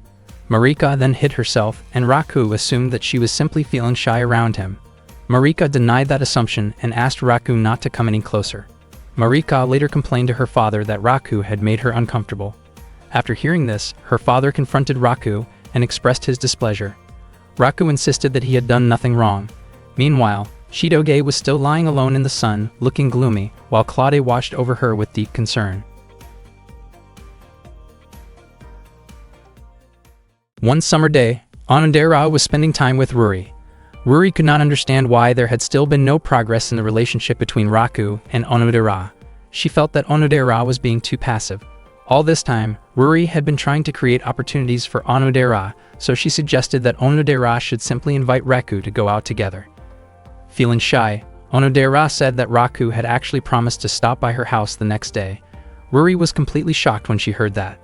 Marika then hid herself, and Raku assumed that she was simply feeling shy around him. Marika denied that assumption and asked Raku not to come any closer. Marika later complained to her father that Raku had made her uncomfortable. After hearing this, her father confronted Raku and expressed his displeasure. Raku insisted that he had done nothing wrong. Meanwhile, Chitoge was still lying alone in the sun, looking gloomy, while Claude watched over her with deep concern. One summer day, Onodera was spending time with Ruri. Ruri could not understand why there had still been no progress in the relationship between Raku and Onodera. She felt that Onodera was being too passive. All this time, Ruri had been trying to create opportunities for Onodera, so she suggested that Onodera should simply invite Raku to go out together. Feeling shy, Onodera said that Raku had actually promised to stop by her house the next day. Ruri was completely shocked when she heard that.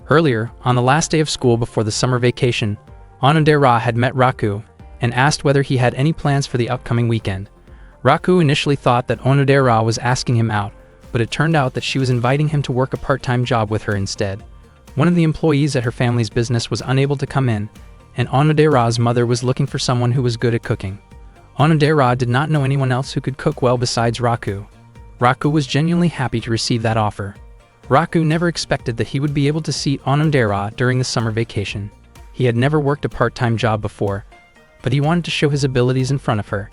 Earlier, on the last day of school before the summer vacation, Onodera had met Raku and asked whether he had any plans for the upcoming weekend. Raku initially thought that Onodera was asking him out, but it turned out that she was inviting him to work a part-time job with her instead. One of the employees at her family's business was unable to come in, and Onodera's mother was looking for someone who was good at cooking. Onodera did not know anyone else who could cook well besides Raku. Raku was genuinely happy to receive that offer. Raku never expected that he would be able to see Onodera during the summer vacation. He had never worked a part-time job before, but he wanted to show his abilities in front of her.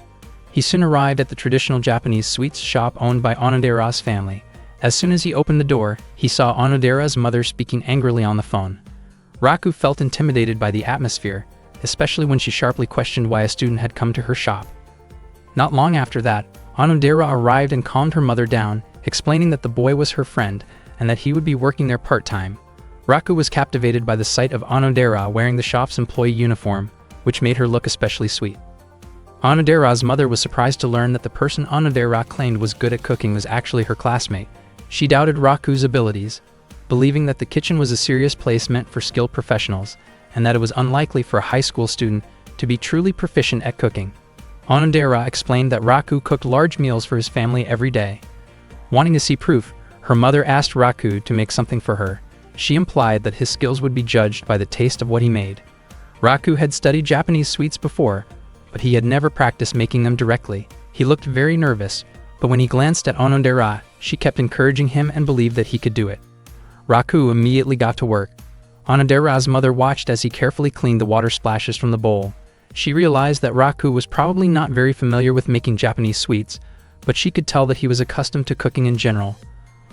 He soon arrived at the traditional Japanese sweets shop owned by Onodera's family. As soon as he opened the door, he saw Onodera's mother speaking angrily on the phone. Raku felt intimidated by the atmosphere, especially when she sharply questioned why a student had come to her shop. Not long after that, Onodera arrived and calmed her mother down, explaining that the boy was her friend and that he would be working there part-time. Raku was captivated by the sight of Onodera wearing the shop's employee uniform, which made her look especially sweet. Onodera's mother was surprised to learn that the person Onodera claimed was good at cooking was actually her classmate. She doubted Raku's abilities, believing that the kitchen was a serious place meant for skilled professionals, and that it was unlikely for a high school student to be truly proficient at cooking. Onodera explained that Raku cooked large meals for his family every day. Wanting to see proof, her mother asked Raku to make something for her. She implied that his skills would be judged by the taste of what he made. Raku had studied Japanese sweets before, but he had never practiced making them directly. He looked very nervous, but when he glanced at Onodera, she kept encouraging him and believed that he could do it. Raku immediately got to work. Onodera's mother watched as he carefully cleaned the water splashes from the bowl. She realized that Raku was probably not very familiar with making Japanese sweets, but she could tell that he was accustomed to cooking in general.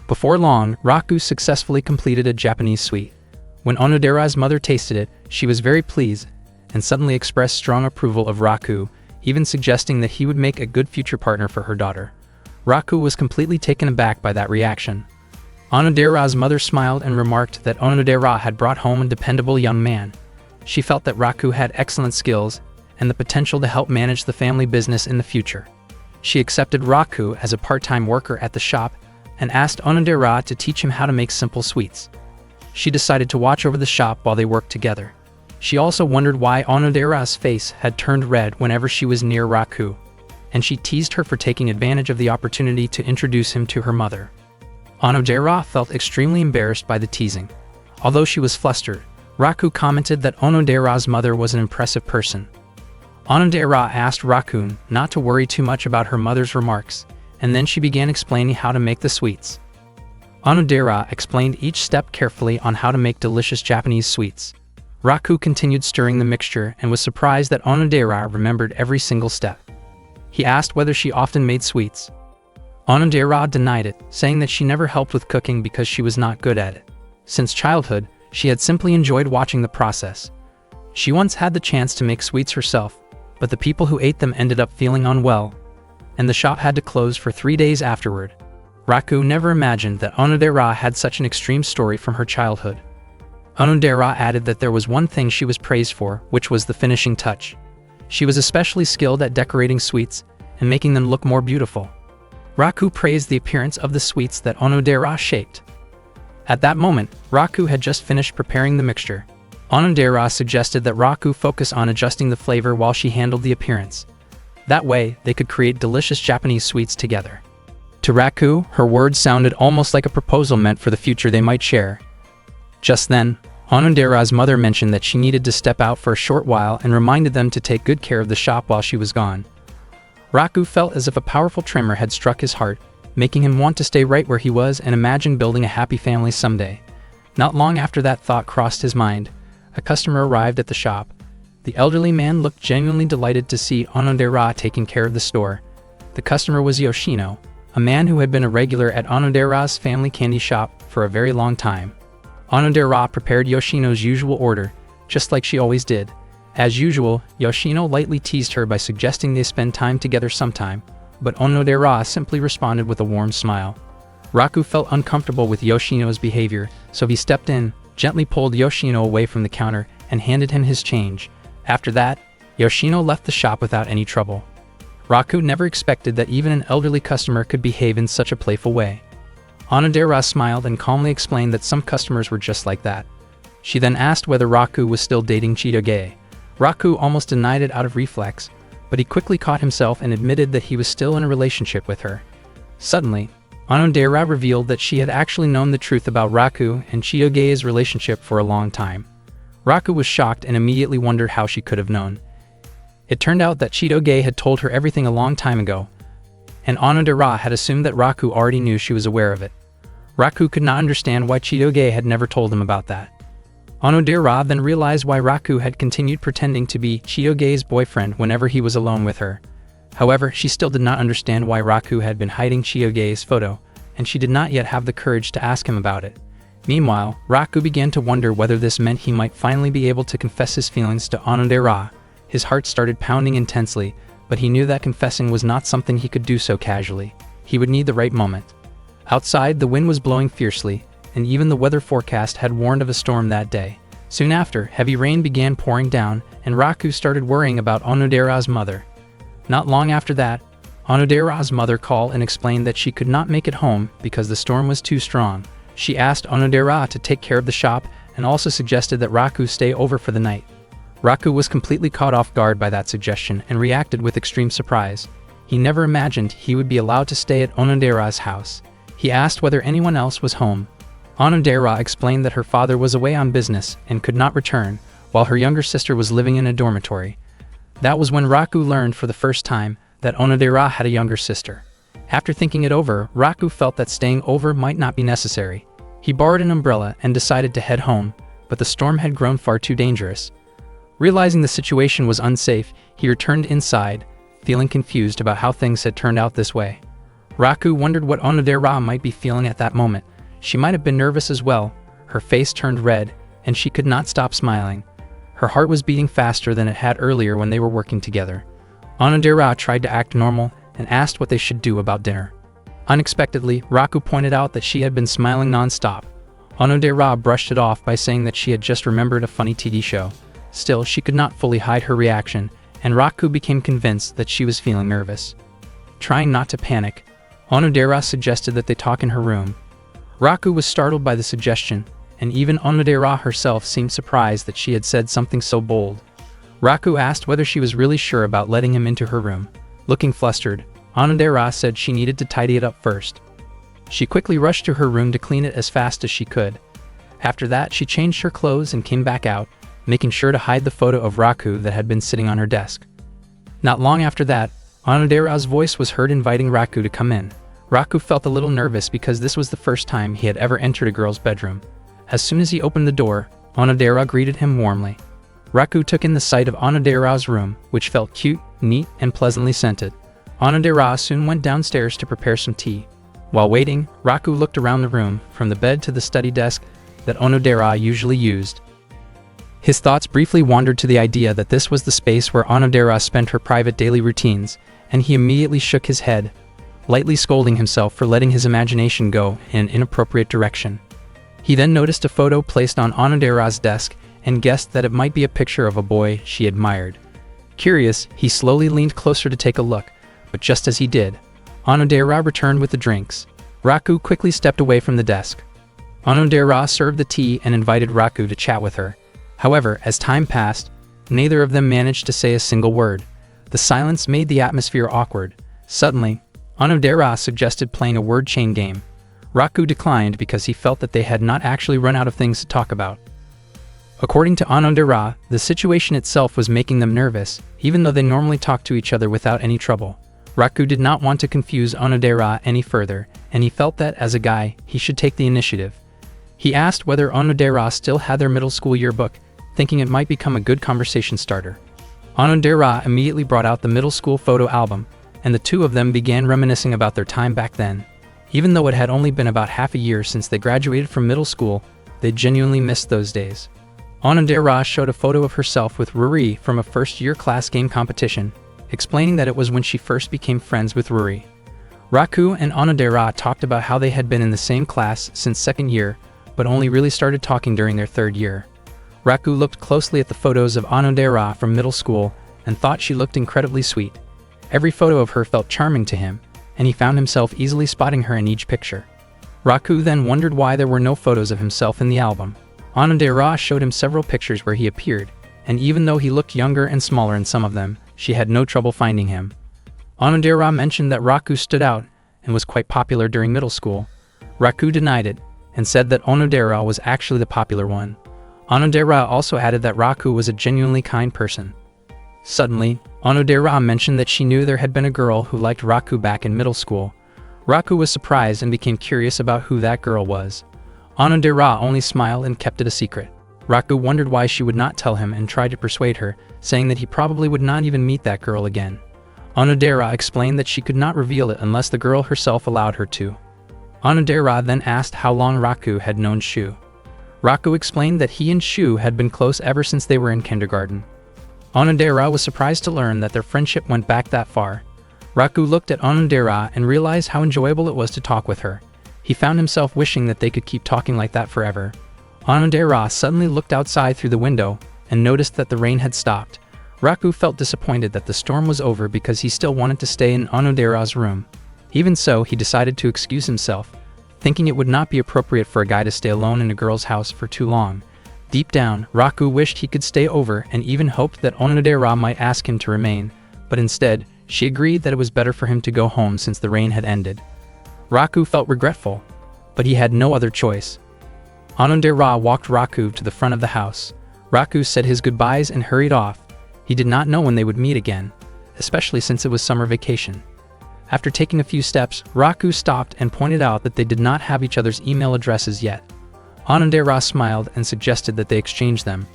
Before long, Raku successfully completed a Japanese sweet. When Onodera's mother tasted it, she was very pleased and suddenly expressed strong approval of Raku, even suggesting that he would make a good future partner for her daughter. Raku was completely taken aback by that reaction. Onodera's mother smiled and remarked that Onodera had brought home a dependable young man. She felt that Raku had excellent skills and the potential to help manage the family business in the future. She accepted Raku as a part-time worker at the shop and asked Onodera to teach him how to make simple sweets. She decided to watch over the shop while they worked together. She also wondered why Onodera's face had turned red whenever she was near Raku, and she teased her for taking advantage of the opportunity to introduce him to her mother. Onodera felt extremely embarrassed by the teasing. Although she was flustered, Raku commented that Onodera's mother was an impressive person. Onodera asked Raku not to worry too much about her mother's remarks, and then she began explaining how to make the sweets. Onodera explained each step carefully on how to make delicious Japanese sweets. Raku continued stirring the mixture and was surprised that Onodera remembered every single step. He asked whether she often made sweets. Onodera denied it, saying that she never helped with cooking because she was not good at it. Since childhood, She had simply enjoyed watching the process. She once had the chance to make sweets herself, but the people who ate them ended up feeling unwell, and the shop had to close for 3 days afterward. Raku never imagined that Onodera had such an extreme story from her childhood. Onodera added that there was one thing she was praised for, which was the finishing touch. She was especially skilled at decorating sweets and making them look more beautiful. Raku praised the appearance of the sweets that Onodera shaped. At that moment, Raku had just finished preparing the mixture. Onodera suggested that Raku focus on adjusting the flavor while she handled the appearance. That way, they could create delicious Japanese sweets together. To Raku, her words sounded almost like a proposal meant for the future they might share. Just then, Onodera's mother mentioned that she needed to step out for a short while and reminded them to take good care of the shop while she was gone. Raku felt as if a powerful tremor had struck his heart, making him want to stay right where he was and imagine building a happy family someday. Not long after that thought crossed his mind, a customer arrived at the shop. The elderly man looked genuinely delighted to see Onodera taking care of the store. The customer was Yoshino, a man who had been a regular at Onodera's family candy shop for a very long time. Onodera prepared Yoshino's usual order, just like she always did. As usual, Yoshino lightly teased her by suggesting they spend time together sometime, but Onodera simply responded with a warm smile. Raku felt uncomfortable with Yoshino's behavior, so he stepped in, gently pulled Yoshino away from the counter, and handed him his change. After that, Yoshino left the shop without any trouble. Raku never expected that even an elderly customer could behave in such a playful way. Onodera smiled and calmly explained that some customers were just like that. She then asked whether Raku was still dating Chitoge. Raku almost denied it out of reflex, but he quickly caught himself and admitted that he was still in a relationship with her. Suddenly, Onodera revealed that she had actually known the truth about Raku and Chitoge's relationship for a long time. Raku was shocked and immediately wondered how she could have known. It turned out that Chitoge had told her everything a long time ago, and Onodera had assumed that Raku already knew she was aware of it. Raku could not understand why Chitoge had never told him about that. Onodera then realized why Raku had continued pretending to be Chitoge's boyfriend whenever he was alone with her. However, she still did not understand why Raku had been hiding Chitoge's photo, and she did not yet have the courage to ask him about it. Meanwhile, Raku began to wonder whether this meant he might finally be able to confess his feelings to Onodera. His heart started pounding intensely, but he knew that confessing was not something he could do so casually. He would need the right moment. Outside, the wind was blowing fiercely, and even the weather forecast had warned of a storm that day. Soon after, heavy rain began pouring down, and Raku started worrying about Onodera's mother. Not long after that, Onodera's mother called and explained that she could not make it home because the storm was too strong. She asked Onodera to take care of the shop and also suggested that Raku stay over for the night. Raku was completely caught off guard by that suggestion and reacted with extreme surprise. He never imagined he would be allowed to stay at Onodera's house. He asked whether anyone else was home. Onodera explained that her father was away on business and could not return, while her younger sister was living in a dormitory. That was when Raku learned for the first time that Onodera had a younger sister. After thinking it over, Raku felt that staying over might not be necessary. He borrowed an umbrella and decided to head home, but the storm had grown far too dangerous. Realizing the situation was unsafe, he returned inside, feeling confused about how things had turned out this way. Raku wondered what Onodera might be feeling at that moment. She might have been nervous as well. Her face turned red, and she could not stop smiling. Her heart was beating faster than it had earlier when they were working together. Onodera tried to act normal and asked what they should do about dinner. Unexpectedly, Raku pointed out that she had been smiling non-stop. Onodera brushed it off by saying that she had just remembered a funny TV show. Still, she could not fully hide her reaction, and Raku became convinced that she was feeling nervous. Trying not to panic, Onodera suggested that they talk in her room. Raku was startled by the suggestion, and even Onodera herself seemed surprised that she had said something so bold. Raku asked whether she was really sure about letting him into her room. Looking flustered, Onodera said she needed to tidy it up first. She quickly rushed to her room to clean it as fast as she could. After that, she changed her clothes and came back out, making sure to hide the photo of Raku that had been sitting on her desk. Not long after that, Onodera's voice was heard inviting Raku to come in. Raku felt a little nervous because this was the first time he had ever entered a girl's bedroom. As soon as he opened the door, Onodera greeted him warmly. Raku took in the sight of Onodera's room, which felt cute, neat, and pleasantly scented. Onodera soon went downstairs to prepare some tea. While waiting, Raku looked around the room, from the bed to the study desk, that Onodera usually used. His thoughts briefly wandered to the idea that this was the space where Onodera spent her private daily routines, and he immediately shook his head, lightly scolding himself for letting his imagination go in an inappropriate direction. He then noticed a photo placed on Onodera's desk and guessed that it might be a picture of a boy she admired. Curious, he slowly leaned closer to take a look, but just as he did, Onodera returned with the drinks. Raku quickly stepped away from the desk. Onodera served the tea and invited Raku to chat with her. However, as time passed, neither of them managed to say a single word. The silence made the atmosphere awkward. Suddenly, Onodera suggested playing a word chain game. Raku declined because he felt that they had not actually run out of things to talk about. According to Onodera, the situation itself was making them nervous, even though they normally talked to each other without any trouble. Raku did not want to confuse Onodera any further, and he felt that, as a guy, he should take the initiative. He asked whether Onodera still had their middle school yearbook, thinking it might become a good conversation starter. Onodera immediately brought out the middle school photo album, and the two of them began reminiscing about their time back then. Even though it had only been about half a year since they graduated from middle school, they genuinely missed those days. Onodera showed a photo of herself with Ruri from a first-year class game competition, explaining that it was when she first became friends with Ruri. Raku and Onodera talked about how they had been in the same class since second year, but only really started talking during their third year. Raku looked closely at the photos of Onodera from middle school and thought she looked incredibly sweet. Every photo of her felt charming to him, and he found himself easily spotting her in each picture. Raku then wondered why there were no photos of himself in the album. Onodera showed him several pictures where he appeared, and even though he looked younger and smaller in some of them, she had no trouble finding him. Onodera mentioned that Raku stood out and was quite popular during middle school. Raku denied it, and said that Onodera was actually the popular one. Onodera also added that Raku was a genuinely kind person. Suddenly, Onodera mentioned that she knew there had been a girl who liked Raku back in middle school. Raku was surprised and became curious about who that girl was. Onodera only smiled and kept it a secret. Raku wondered why she would not tell him and tried to persuade her, saying that he probably would not even meet that girl again. Onodera explained that she could not reveal it unless the girl herself allowed her to. Onodera then asked how long Raku had known Shu. Raku explained that he and Shu had been close ever since they were in kindergarten. Onodera was surprised to learn that their friendship went back that far. Raku looked at Onodera and realized how enjoyable it was to talk with her. He found himself wishing that they could keep talking like that forever. Onodera suddenly looked outside through the window and noticed that the rain had stopped. Raku felt disappointed that the storm was over because he still wanted to stay in Onodera's room. Even so, he decided to excuse himself, thinking it would not be appropriate for a guy to stay alone in a girl's house for too long. Deep down, Raku wished he could stay over and even hoped that Onodera might ask him to remain, but instead, she agreed that it was better for him to go home since the rain had ended. Raku felt regretful, but he had no other choice. Onodera walked Raku to the front of the house. Raku said his goodbyes and hurried off. He did not know when they would meet again, especially since it was summer vacation. After taking a few steps, Raku stopped and pointed out that they did not have each other's email addresses yet. Onodera smiled and suggested that they exchange them.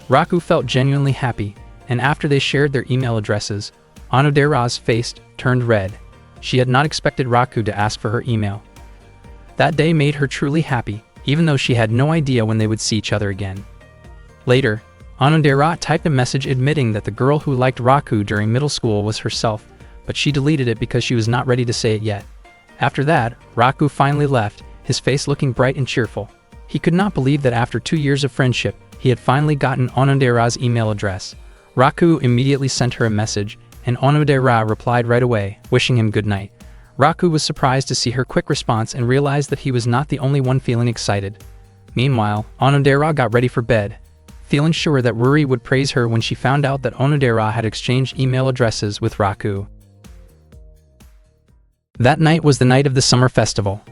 Raku felt genuinely happy, and after they shared their email addresses, Onodera's face turned red. She had not expected Raku to ask for her email. That day made her truly happy, even though she had no idea when they would see each other again. Later, Onodera typed a message admitting that the girl who liked Raku during middle school was herself, but she deleted it because she was not ready to say it yet. After that, Raku finally left, his face looking bright and cheerful. He could not believe that after 2 years of friendship, he had finally gotten Onodera's email address. Raku immediately sent her a message, and Onodera replied right away, wishing him good night. Raku was surprised to see her quick response and realized that he was not the only one feeling excited. Meanwhile, Onodera got ready for bed, feeling sure that Ruri would praise her when she found out that Onodera had exchanged email addresses with Raku. That night was the night of the summer festival.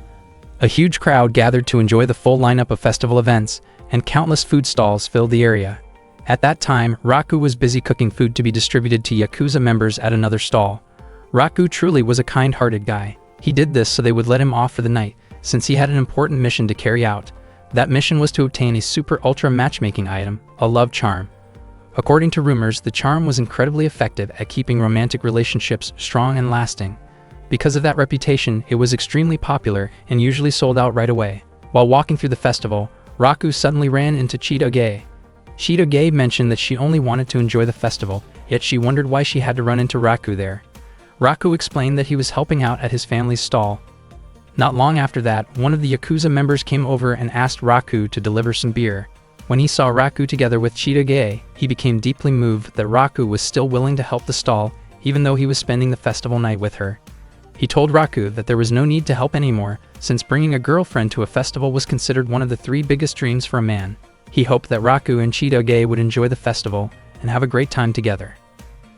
A huge crowd gathered to enjoy the full lineup of festival events, and countless food stalls filled the area. At that time, Raku was busy cooking food to be distributed to Yakuza members at another stall. Raku truly was a kind-hearted guy. He did this so they would let him off for the night, since he had an important mission to carry out. That mission was to obtain a super-ultra matchmaking item, a love charm. According to rumors, the charm was incredibly effective at keeping romantic relationships strong and lasting. Because of that reputation, it was extremely popular and usually sold out right away. While walking through the festival, Raku suddenly ran into Chitoge. Chitoge mentioned that she only wanted to enjoy the festival, yet she wondered why she had to run into Raku there. Raku explained that he was helping out at his family's stall. Not long after that, one of the Yakuza members came over and asked Raku to deliver some beer. When he saw Raku together with Chitoge, he became deeply moved that Raku was still willing to help the stall, even though he was spending the festival night with her. He told Raku that there was no need to help anymore, since bringing a girlfriend to a festival was considered one of the 3 biggest dreams for a man. He hoped that Raku and Chitoge would enjoy the festival and have a great time together.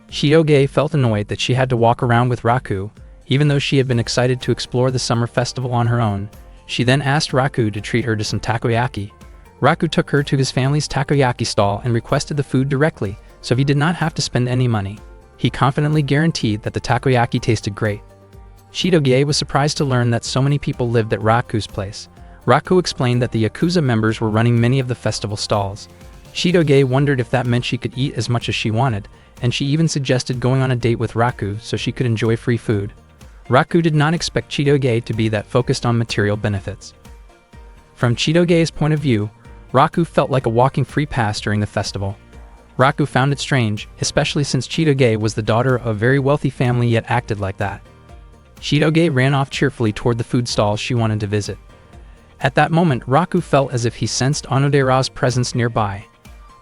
Chitoge felt annoyed that she had to walk around with Raku, even though she had been excited to explore the summer festival on her own. She then asked Raku to treat her to some takoyaki. Raku took her to his family's takoyaki stall and requested the food directly, so he did not have to spend any money. He confidently guaranteed that the takoyaki tasted great. Chitoge was surprised to learn that so many people lived at Raku's place. Raku explained that the Yakuza members were running many of the festival stalls. Chitoge wondered if that meant she could eat as much as she wanted, and she even suggested going on a date with Raku so she could enjoy free food. Raku did not expect Chitoge to be that focused on material benefits. From Chitoge's point of view, Raku felt like a walking free pass during the festival. Raku found it strange, especially since Chitoge was the daughter of a very wealthy family yet acted like that. Chitoge ran off cheerfully toward the food stall she wanted to visit. At that moment, Raku felt as if he sensed Onodera's presence nearby.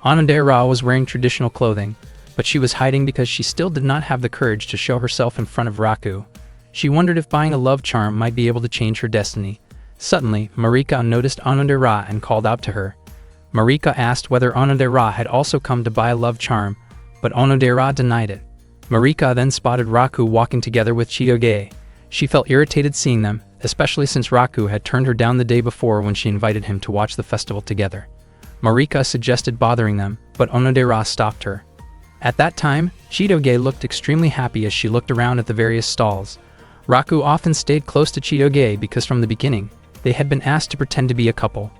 Onodera was wearing traditional clothing, but she was hiding because she still did not have the courage to show herself in front of Raku. She wondered if buying a love charm might be able to change her destiny. Suddenly, Marika noticed Onodera and called out to her. Marika asked whether Onodera had also come to buy a love charm, but Onodera denied it. Marika then spotted Raku walking together with Chitoge. She felt irritated seeing them, especially since Raku had turned her down the day before when she invited him to watch the festival together. Marika suggested bothering them, but Onodera stopped her. At that time, Chitoge looked extremely happy as she looked around at the various stalls. Raku often stayed close to Chitoge because from the beginning, they had been asked to pretend to be a couple.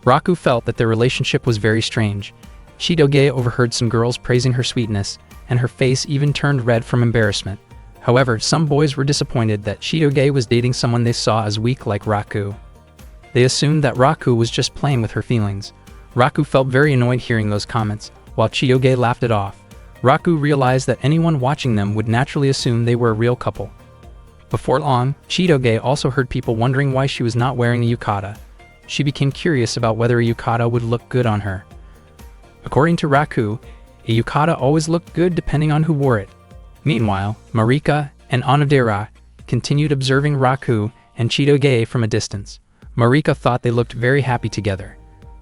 Raku felt that their relationship was very strange. Chitoge overheard some girls praising her sweetness, and her face even turned red from embarrassment. However, some boys were disappointed that Chitoge was dating someone they saw as weak like Raku. They assumed that Raku was just playing with her feelings. Raku felt very annoyed hearing those comments, while Chitoge laughed it off. Raku realized that anyone watching them would naturally assume they were a real couple. Before long, Chitoge also heard people wondering why she was not wearing a yukata. She became curious about whether a yukata would look good on her. According to Raku, a yukata always looked good depending on who wore it. Meanwhile, Marika and Onodera continued observing Raku and Chitoge from a distance. Marika thought they looked very happy together.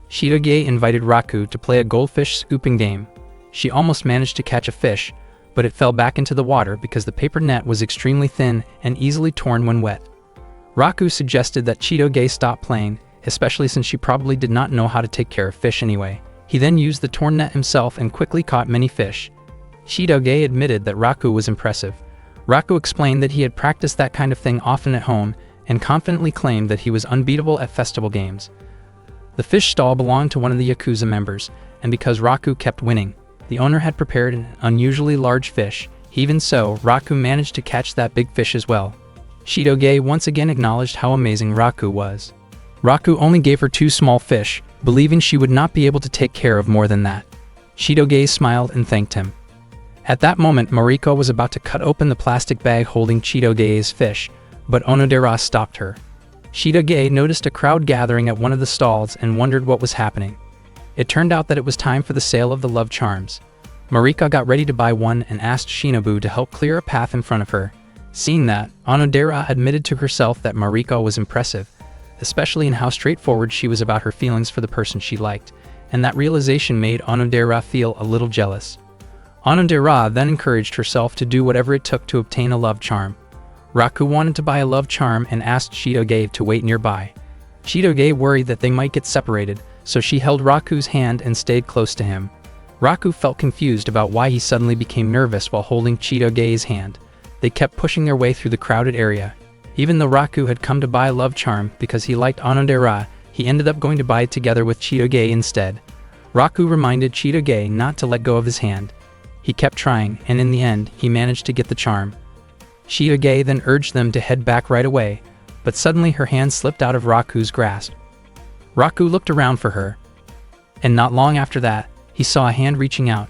Chitoge invited Raku to play a goldfish scooping game. She almost managed to catch a fish, but it fell back into the water because the paper net was extremely thin and easily torn when wet. Raku suggested that Chitoge stop playing, especially since she probably did not know how to take care of fish anyway. He then used the torn net himself and quickly caught many fish. Chitoge admitted that Raku was impressive. Raku explained that he had practiced that kind of thing often at home and confidently claimed that he was unbeatable at festival games. The fish stall belonged to one of the Yakuza members, and because Raku kept winning, the owner had prepared an unusually large fish. Even so, Raku managed to catch that big fish as well. Chitoge once again acknowledged how amazing Raku was. Raku only gave her 2 small fish, believing she would not be able to take care of more than that. Chitoge smiled and thanked him. At that moment, Mariko was about to cut open the plastic bag holding Chitoge's fish, but Onodera stopped her. Chitoge noticed a crowd gathering at one of the stalls and wondered what was happening. It turned out that it was time for the sale of the love charms. Marika got ready to buy one and asked Shinobu to help clear a path in front of her. Seeing that, Onodera admitted to herself that Mariko was impressive, especially in how straightforward she was about her feelings for the person she liked, and that realization made Onodera feel a little jealous. Onodera then encouraged herself to do whatever it took to obtain a love charm. Raku wanted to buy a love charm and asked Chitoge to wait nearby. Chitoge worried that they might get separated, so she held Raku's hand and stayed close to him. Raku felt confused about why he suddenly became nervous while holding Chitoge's hand. They kept pushing their way through the crowded area. Even though Raku had come to buy a love charm because he liked Onodera, he ended up going to buy it together with Chitoge instead. Raku reminded Chitoge not to let go of his hand. He kept trying, and in the end, he managed to get the charm. Chitoge then urged them to head back right away, but suddenly her hand slipped out of Raku's grasp. Raku looked around for her, and not long after that, he saw a hand reaching out.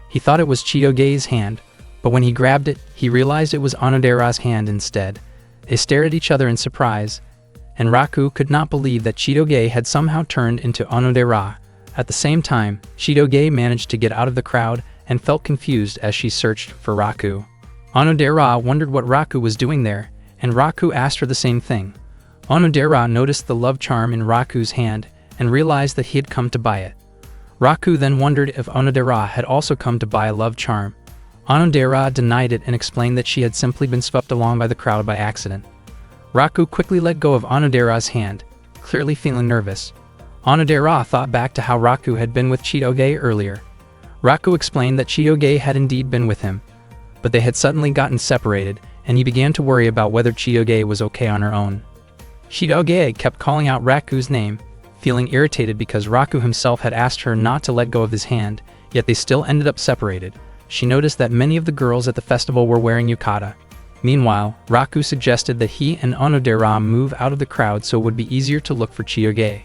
He thought it was Chitoge's hand, but when he grabbed it, he realized it was Onodera's hand instead. They stared at each other in surprise, and Raku could not believe that Chitoge had somehow turned into Onodera. At the same time, Chitoge managed to get out of the crowd and felt confused as she searched for Raku. Onodera wondered what Raku was doing there, and Raku asked her the same thing. Onodera noticed the love charm in Raku's hand and realized that he had come to buy it. Raku then wondered if Onodera had also come to buy a love charm. Onodera denied it and explained that she had simply been swept along by the crowd by accident. Raku quickly let go of Onodera's hand, clearly feeling nervous. Onodera thought back to how Raku had been with Chitoge earlier. Raku explained that Chitoge had indeed been with him, but they had suddenly gotten separated, and he began to worry about whether Chitoge was okay on her own. Chitoge kept calling out Raku's name, feeling irritated because Raku himself had asked her not to let go of his hand, yet they still ended up separated. She noticed that many of the girls at the festival were wearing yukata. Meanwhile, Raku suggested that he and Onodera move out of the crowd so it would be easier to look for Chitoge.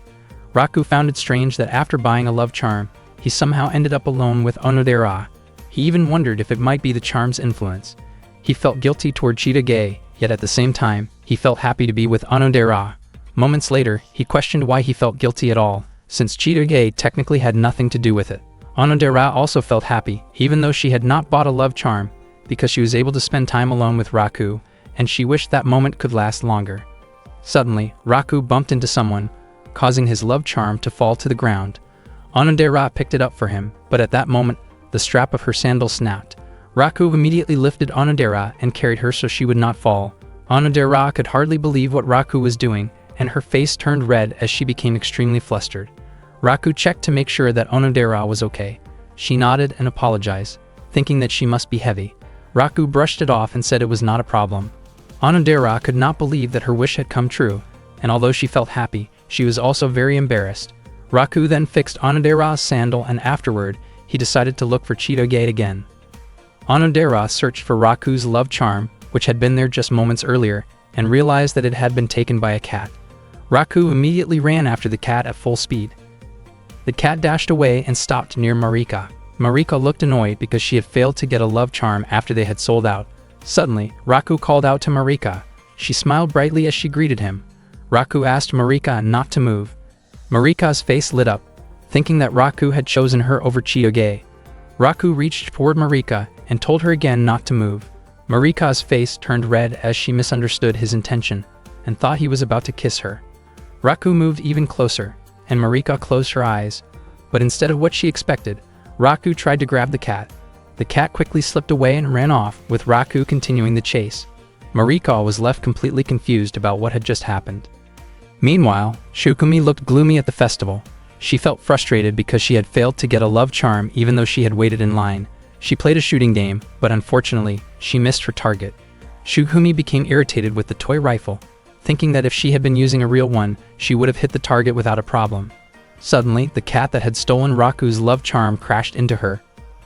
Raku found it strange that after buying a love charm, he somehow ended up alone with Onodera. He even wondered if it might be the charm's influence. He felt guilty toward Chitoge, yet at the same time, he felt happy to be with Onodera. Moments later, he questioned why he felt guilty at all, since Chitoge technically had nothing to do with it. Onodera also felt happy, even though she had not bought a love charm, because she was able to spend time alone with Raku, and she wished that moment could last longer. Suddenly, Raku bumped into someone, causing his love charm to fall to the ground. Onodera picked it up for him, but at that moment, the strap of her sandal snapped. Raku immediately lifted Onodera and carried her so she would not fall. Onodera could hardly believe what Raku was doing, and her face turned red as she became extremely flustered. Raku checked to make sure that Onodera was okay. She nodded and apologized, thinking that she must be heavy. Raku brushed it off and said it was not a problem. Onodera could not believe that her wish had come true, and although she felt happy, she was also very embarrassed. Raku then fixed Onodera's sandal, and afterward, he decided to look for Chitoge again. Onodera searched for Raku's love charm, which had been there just moments earlier, and realized that it had been taken by a cat. Raku immediately ran after the cat at full speed. The cat dashed away and stopped near Marika. Marika looked annoyed because she had failed to get a love charm after they had sold out. Suddenly, Raku called out to Marika. She smiled brightly as she greeted him. Raku asked Marika not to move. Marika's face lit up, thinking that Raku had chosen her over Chitoge. Raku reached toward Marika and told her again not to move. Marika's face turned red as she misunderstood his intention and thought he was about to kiss her. Raku moved even closer, and Marika closed her eyes, but instead of what she expected, Raku tried to grab the cat. The cat quickly slipped away and ran off, with Raku continuing the chase. Marika was left completely confused about what had just happened. Meanwhile, Shukumi looked gloomy at the festival. She felt frustrated because she had failed to get a love charm even though she had waited in line. She played a shooting game, but unfortunately, she missed her target. Shukumi became irritated with the toy rifle, thinking that if she had been using a real one, she would have hit the target without a problem. Suddenly, the cat that had stolen Raku's love charm crashed into her,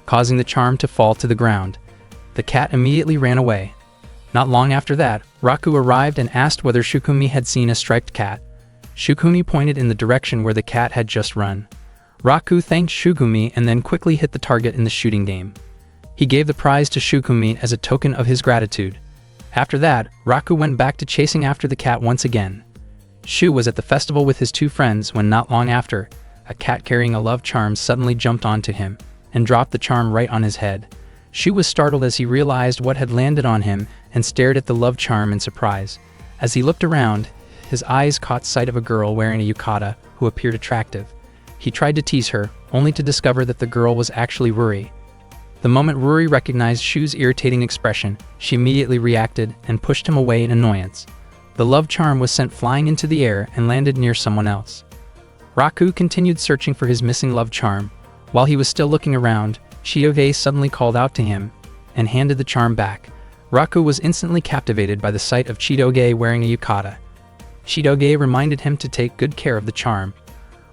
causing the charm to fall to the ground. The cat immediately ran away. Not long after that, Raku arrived and asked whether Shukumi had seen a striped cat. Shukumi pointed in the direction where the cat had just run. Raku thanked Shukumi and then quickly hit the target in the shooting game. He gave the prize to Shukumi as a token of his gratitude. After that, Raku went back to chasing after the cat once again. Shu was at the festival with his two friends when not long after, a cat carrying a love charm suddenly jumped onto him and dropped the charm right on his head. Shu was startled as he realized what had landed on him and stared at the love charm in surprise. As he looked around, his eyes caught sight of a girl wearing a yukata who appeared attractive. He tried to tease her, only to discover that the girl was actually Ruri. The moment Ruri recognized Shu's irritating expression, she immediately reacted and pushed him away in annoyance. The love charm was sent flying into the air and landed near someone else. Raku continued searching for his missing love charm. While he was still looking around, Chitoge suddenly called out to him and handed the charm back. Raku was instantly captivated by the sight of Chitoge wearing a yukata. Chitoge reminded him to take good care of the charm.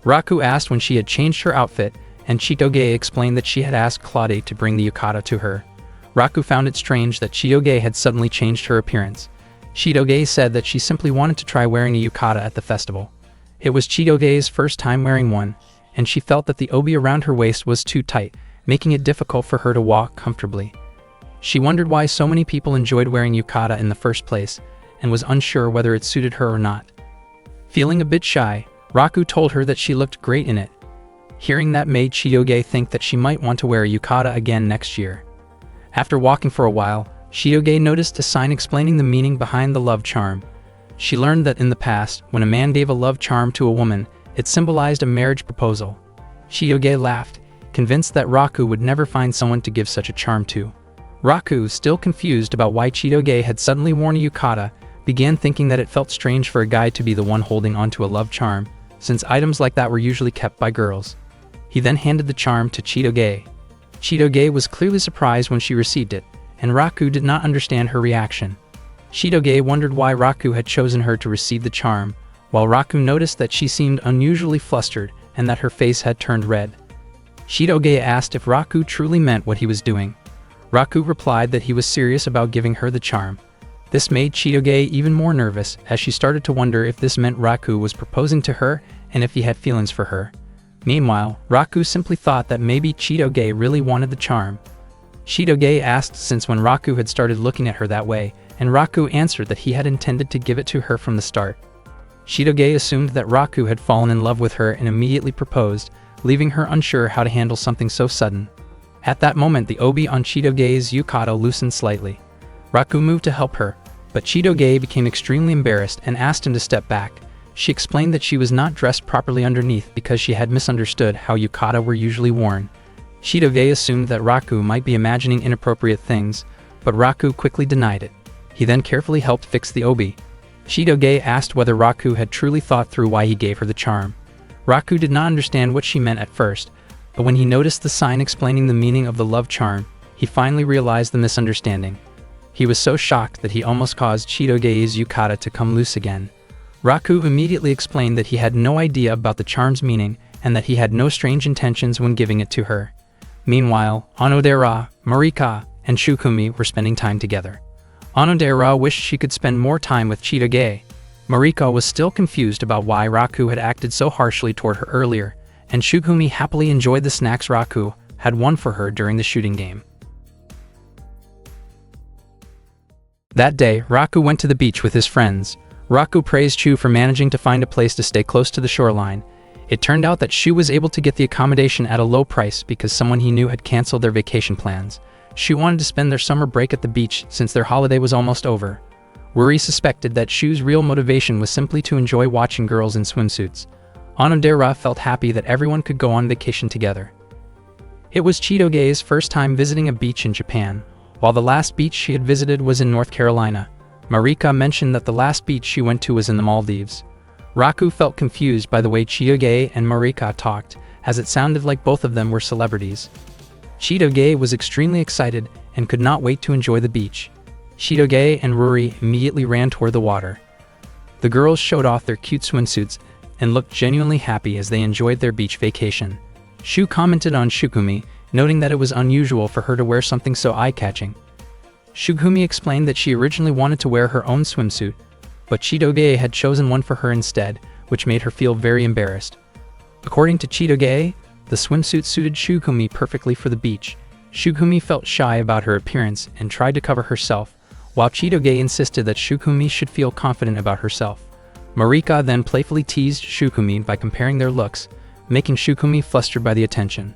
Raku asked when she had changed her outfit, and Chitoge explained that she had asked Claude to bring the yukata to her. Raku found it strange that Chitoge had suddenly changed her appearance. Chitoge said that she simply wanted to try wearing a yukata at the festival. It was Chitoge's first time wearing one, and she felt that the obi around her waist was too tight, making it difficult for her to walk comfortably. She wondered why so many people enjoyed wearing yukata in the first place, and was unsure whether it suited her or not. Feeling a bit shy, Raku told her that she looked great in it. Hearing that made Chitoge think that she might want to wear a yukata again next year. After walking for a while, Chitoge noticed a sign explaining the meaning behind the love charm. She learned that in the past, when a man gave a love charm to a woman, it symbolized a marriage proposal. Chitoge laughed, convinced that Raku would never find someone to give such a charm to. Raku, still confused about why Chitoge had suddenly worn a yukata, began thinking that it felt strange for a guy to be the one holding onto a love charm, since items like that were usually kept by girls. He then handed the charm to Chitoge. Chitoge was clearly surprised when she received it, and Raku did not understand her reaction. Chitoge wondered why Raku had chosen her to receive the charm, while Raku noticed that she seemed unusually flustered and that her face had turned red. Chitoge asked if Raku truly meant what he was doing. Raku replied that he was serious about giving her the charm. This made Chitoge even more nervous, as she started to wonder if this meant Raku was proposing to her and if he had feelings for her. Meanwhile, Raku simply thought that maybe Chitoge really wanted the charm. Chitoge asked since when Raku had started looking at her that way, and Raku answered that he had intended to give it to her from the start. Chitoge assumed that Raku had fallen in love with her and immediately proposed, leaving her unsure how to handle something so sudden. At that moment, the obi on Chitoge's yukata loosened slightly. Raku moved to help her, but Chitoge became extremely embarrassed and asked him to step back. She explained that she was not dressed properly underneath because she had misunderstood how yukata were usually worn. Chitoge assumed that Raku might be imagining inappropriate things, but Raku quickly denied it. He then carefully helped fix the obi. Chitoge asked whether Raku had truly thought through why he gave her the charm. Raku did not understand what she meant at first, but when he noticed the sign explaining the meaning of the love charm, he finally realized the misunderstanding. He was so shocked that he almost caused Chitoge's yukata to come loose again. Raku immediately explained that he had no idea about the charm's meaning and that he had no strange intentions when giving it to her. Meanwhile, Onodera, Marika, and Shukumi were spending time together. Onodera wished she could spend more time with Chitoge. Marika was still confused about why Raku had acted so harshly toward her earlier, and Shukumi happily enjoyed the snacks Raku had won for her during the shooting game. That day, Raku went to the beach with his friends. Raku praised Shu for managing to find a place to stay close to the shoreline. It turned out that Shu was able to get the accommodation at a low price because someone he knew had canceled their vacation plans. Shu wanted to spend their summer break at the beach since their holiday was almost over. Ruri suspected that Shu's real motivation was simply to enjoy watching girls in swimsuits. Onodera felt happy that everyone could go on vacation together. It was Chitoge's first time visiting a beach in Japan, while the last beach she had visited was in North Carolina. Marika mentioned that the last beach she went to was in the Maldives. Raku felt confused by the way Chitoge and Marika talked, as it sounded like both of them were celebrities. Chitoge was extremely excited and could not wait to enjoy the beach. Chitoge and Ruri immediately ran toward the water. The girls showed off their cute swimsuits and looked genuinely happy as they enjoyed their beach vacation. Shu commented on Shukumi, noting that it was unusual for her to wear something so eye-catching. Shukumi explained that she originally wanted to wear her own swimsuit, but Chitoge had chosen one for her instead, which made her feel very embarrassed. According to Chitoge, the swimsuit suited Shukumi perfectly for the beach. Shukumi felt shy about her appearance and tried to cover herself, while Chitoge insisted that Shukumi should feel confident about herself. Marika then playfully teased Shukumi by comparing their looks, making Shukumi flustered by the attention.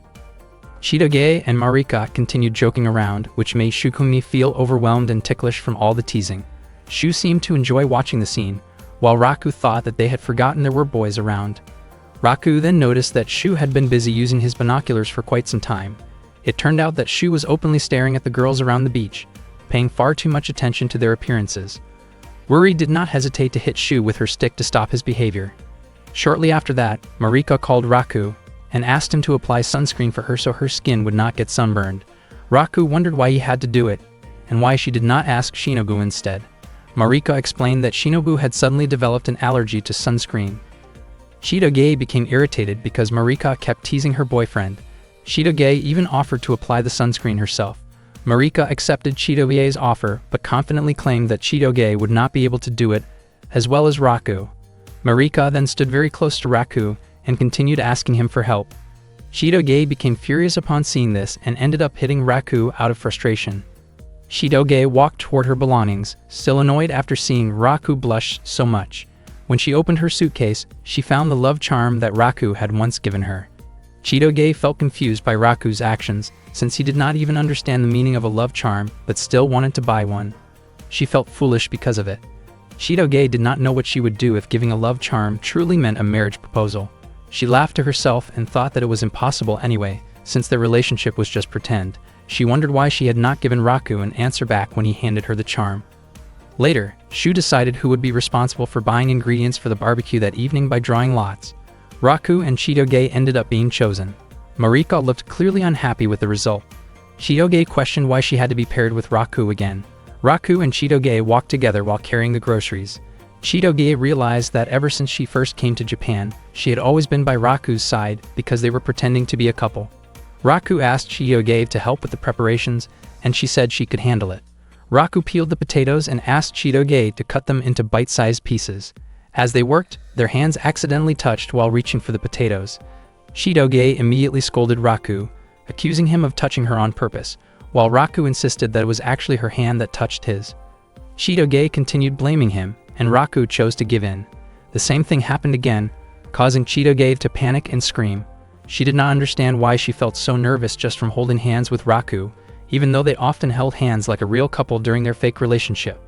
Chitoge and Marika continued joking around, which made Shukumi feel overwhelmed and ticklish from all the teasing. Shu seemed to enjoy watching the scene, while Raku thought that they had forgotten there were boys around. Raku then noticed that Shu had been busy using his binoculars for quite some time. It turned out that Shu was openly staring at the girls around the beach, paying far too much attention to their appearances. Ruri did not hesitate to hit Shu with her stick to stop his behavior. Shortly after that, Marika called Raku and asked him to apply sunscreen for her so her skin would not get sunburned. Raku wondered why he had to do it, and why she did not ask Shinobu instead. Marika explained that Shinobu had suddenly developed an allergy to sunscreen. Chitoge became irritated because Marika kept teasing her boyfriend. Chitoge even offered to apply the sunscreen herself. Marika accepted Chitoge's offer, but confidently claimed that Chitoge would not be able to do it, as well as Raku. Marika then stood very close to Raku and continued asking him for help. Chitoge became furious upon seeing this and ended up hitting Raku out of frustration. Chitoge walked toward her belongings, still annoyed after seeing Raku blush so much. When she opened her suitcase, she found the love charm that Raku had once given her. Chitoge felt confused by Raku's actions, since he did not even understand the meaning of a love charm but still wanted to buy one. She felt foolish because of it. Chitoge did not know what she would do if giving a love charm truly meant a marriage proposal. She laughed to herself and thought that it was impossible anyway, since their relationship was just pretend. She wondered why she had not given Raku an answer back when he handed her the charm. Later, Shu decided who would be responsible for buying ingredients for the barbecue that evening by drawing lots. Raku and Chitoge ended up being chosen. Marika looked clearly unhappy with the result. Chitoge questioned why she had to be paired with Raku again. Raku and Chitoge walked together while carrying the groceries. Chitoge realized that ever since she first came to Japan, she had always been by Raku's side because they were pretending to be a couple. Raku asked Chitoge to help with the preparations, and she said she could handle it. Raku peeled the potatoes and asked Chitoge to cut them into bite-sized pieces. As they worked, their hands accidentally touched while reaching for the potatoes. Chitoge immediately scolded Raku, accusing him of touching her on purpose, while Raku insisted that it was actually her hand that touched his. Chitoge continued blaming him, and Raku chose to give in. The same thing happened again, causing Chitoge to panic and scream. She did not understand why she felt so nervous just from holding hands with Raku, even though they often held hands like a real couple during their fake relationship.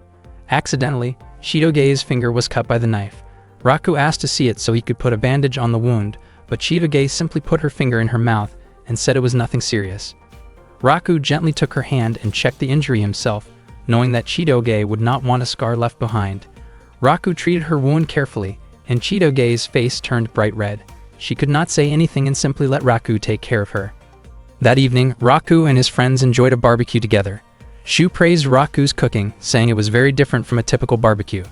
Accidentally, Chitoge's finger was cut by the knife. Raku asked to see it so he could put a bandage on the wound, but Chitoge simply put her finger in her mouth and said it was nothing serious. Raku gently took her hand and checked the injury himself, knowing that Chitoge would not want a scar left behind. Raku treated her wound carefully, and Chitoge's face turned bright red. She could not say anything and simply let Raku take care of her. That evening, Raku and his friends enjoyed a barbecue together. Shu praised Raku's cooking, saying it was very different from a typical barbecue.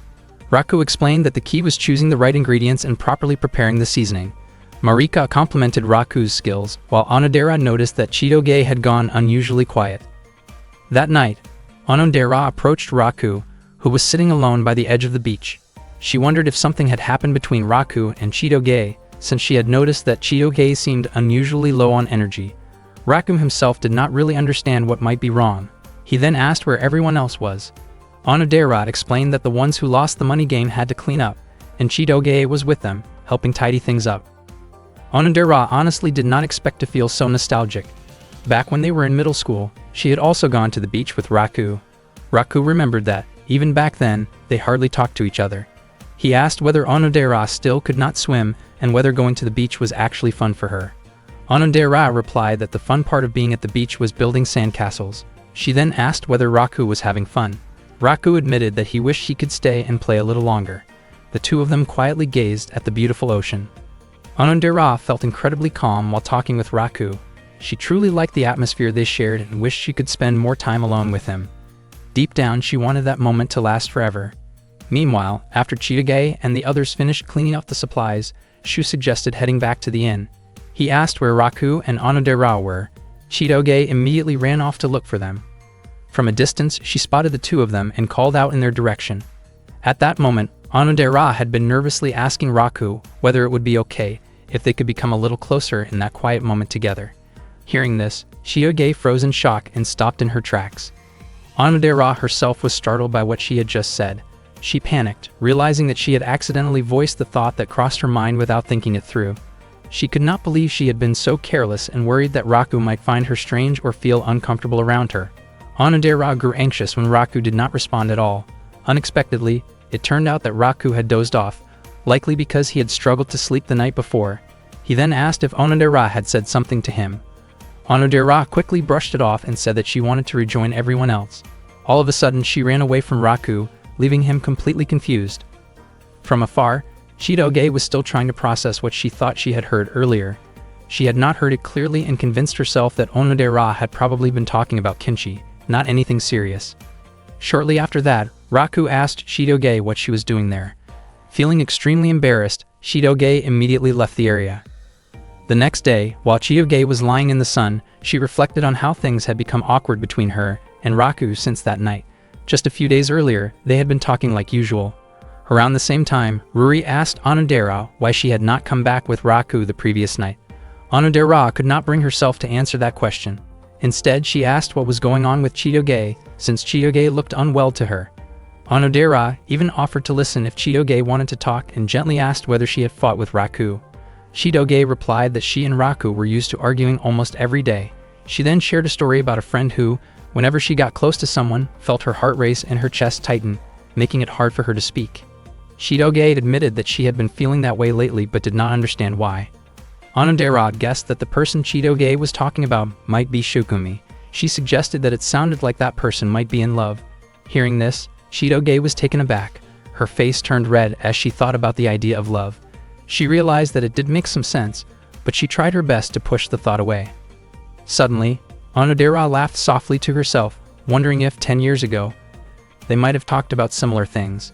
Raku explained that the key was choosing the right ingredients and properly preparing the seasoning. Marika complimented Raku's skills, while Onodera noticed that Chitoge had gone unusually quiet. That night, Onodera approached Raku, who was sitting alone by the edge of the beach. She wondered if something had happened between Raku and Chitoge, since she had noticed that Chitoge seemed unusually low on energy. Raku himself did not really understand what might be wrong. He then asked where everyone else was. Onodera explained that the ones who lost the money game had to clean up, and Chitoge was with them, helping tidy things up. Onodera honestly did not expect to feel so nostalgic. Back when they were in middle school, she had also gone to the beach with Raku. Raku remembered that, even back then, they hardly talked to each other. He asked whether Onodera still could not swim and whether going to the beach was actually fun for her. Onodera replied that the fun part of being at the beach was building sandcastles. She then asked whether Raku was having fun. Raku admitted that he wished he could stay and play a little longer. The two of them quietly gazed at the beautiful ocean. Onodera felt incredibly calm while talking with Raku. She truly liked the atmosphere they shared and wished she could spend more time alone with him. Deep down, she wanted that moment to last forever. Meanwhile, after Chitoge and the others finished cleaning up the supplies, Shu suggested heading back to the inn. He asked where Raku and Onodera were. Chitoge immediately ran off to look for them. From a distance, she spotted the two of them and called out in their direction. At that moment, Onodera had been nervously asking Raku whether it would be okay if they could become a little closer in that quiet moment together. Hearing this, Chitoge froze in shock and stopped in her tracks. Onodera herself was startled by what she had just said. She panicked, realizing that she had accidentally voiced the thought that crossed her mind without thinking it through. She could not believe she had been so careless and worried that Raku might find her strange or feel uncomfortable around her. Onodera grew anxious when Raku did not respond at all. Unexpectedly, it turned out that Raku had dozed off, likely because he had struggled to sleep the night before. He then asked if Onodera had said something to him. Onodera quickly brushed it off and said that she wanted to rejoin everyone else. All of a sudden, she ran away from Raku, leaving him completely confused. From afar, Chitoge was still trying to process what she thought she had heard earlier. She had not heard it clearly and convinced herself that Onodera had probably been talking about kimchi, not anything serious. Shortly after that, Raku asked Chitoge what she was doing there. Feeling extremely embarrassed, Chitoge immediately left the area. The next day, while Chitoge was lying in the sun, she reflected on how things had become awkward between her and Raku since that night. Just a few days earlier, they had been talking like usual. Around the same time, Ruri asked Onodera why she had not come back with Raku the previous night. Onodera could not bring herself to answer that question. Instead, she asked what was going on with Chitoge, since Chitoge looked unwell to her. Onodera even offered to listen if Chitoge wanted to talk and gently asked whether she had fought with Raku. Chitoge replied that she and Raku were used to arguing almost every day. She then shared a story about a friend who, whenever she got close to someone, felt her heart race and her chest tighten, making it hard for her to speak. Chitoge admitted that she had been feeling that way lately but did not understand why. Onodera guessed that the person Chitoge was talking about might be Shukumi. She suggested that it sounded like that person might be in love. Hearing this, Chitoge was taken aback. Her face turned red as she thought about the idea of love. She realized that it did make some sense, but she tried her best to push the thought away. Suddenly, Onodera laughed softly to herself, wondering if 10 years ago, they might have talked about similar things.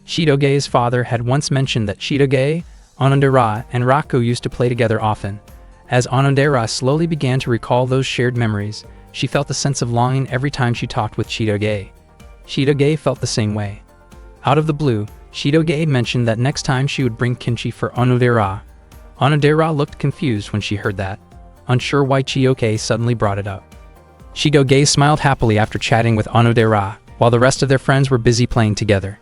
Chitoge's father had once mentioned that Chitoge, Onodera, and Raku used to play together often. As Onodera slowly began to recall those shared memories, she felt a sense of longing every time she talked with Chitoge. Chitoge felt the same way. Out of the blue, Chitoge mentioned that next time she would bring kimchi for Onodera. Onodera looked confused when she heard that, unsure why Chitoge suddenly brought it up. Chitoge smiled happily after chatting with Onodera, while the rest of their friends were busy playing together.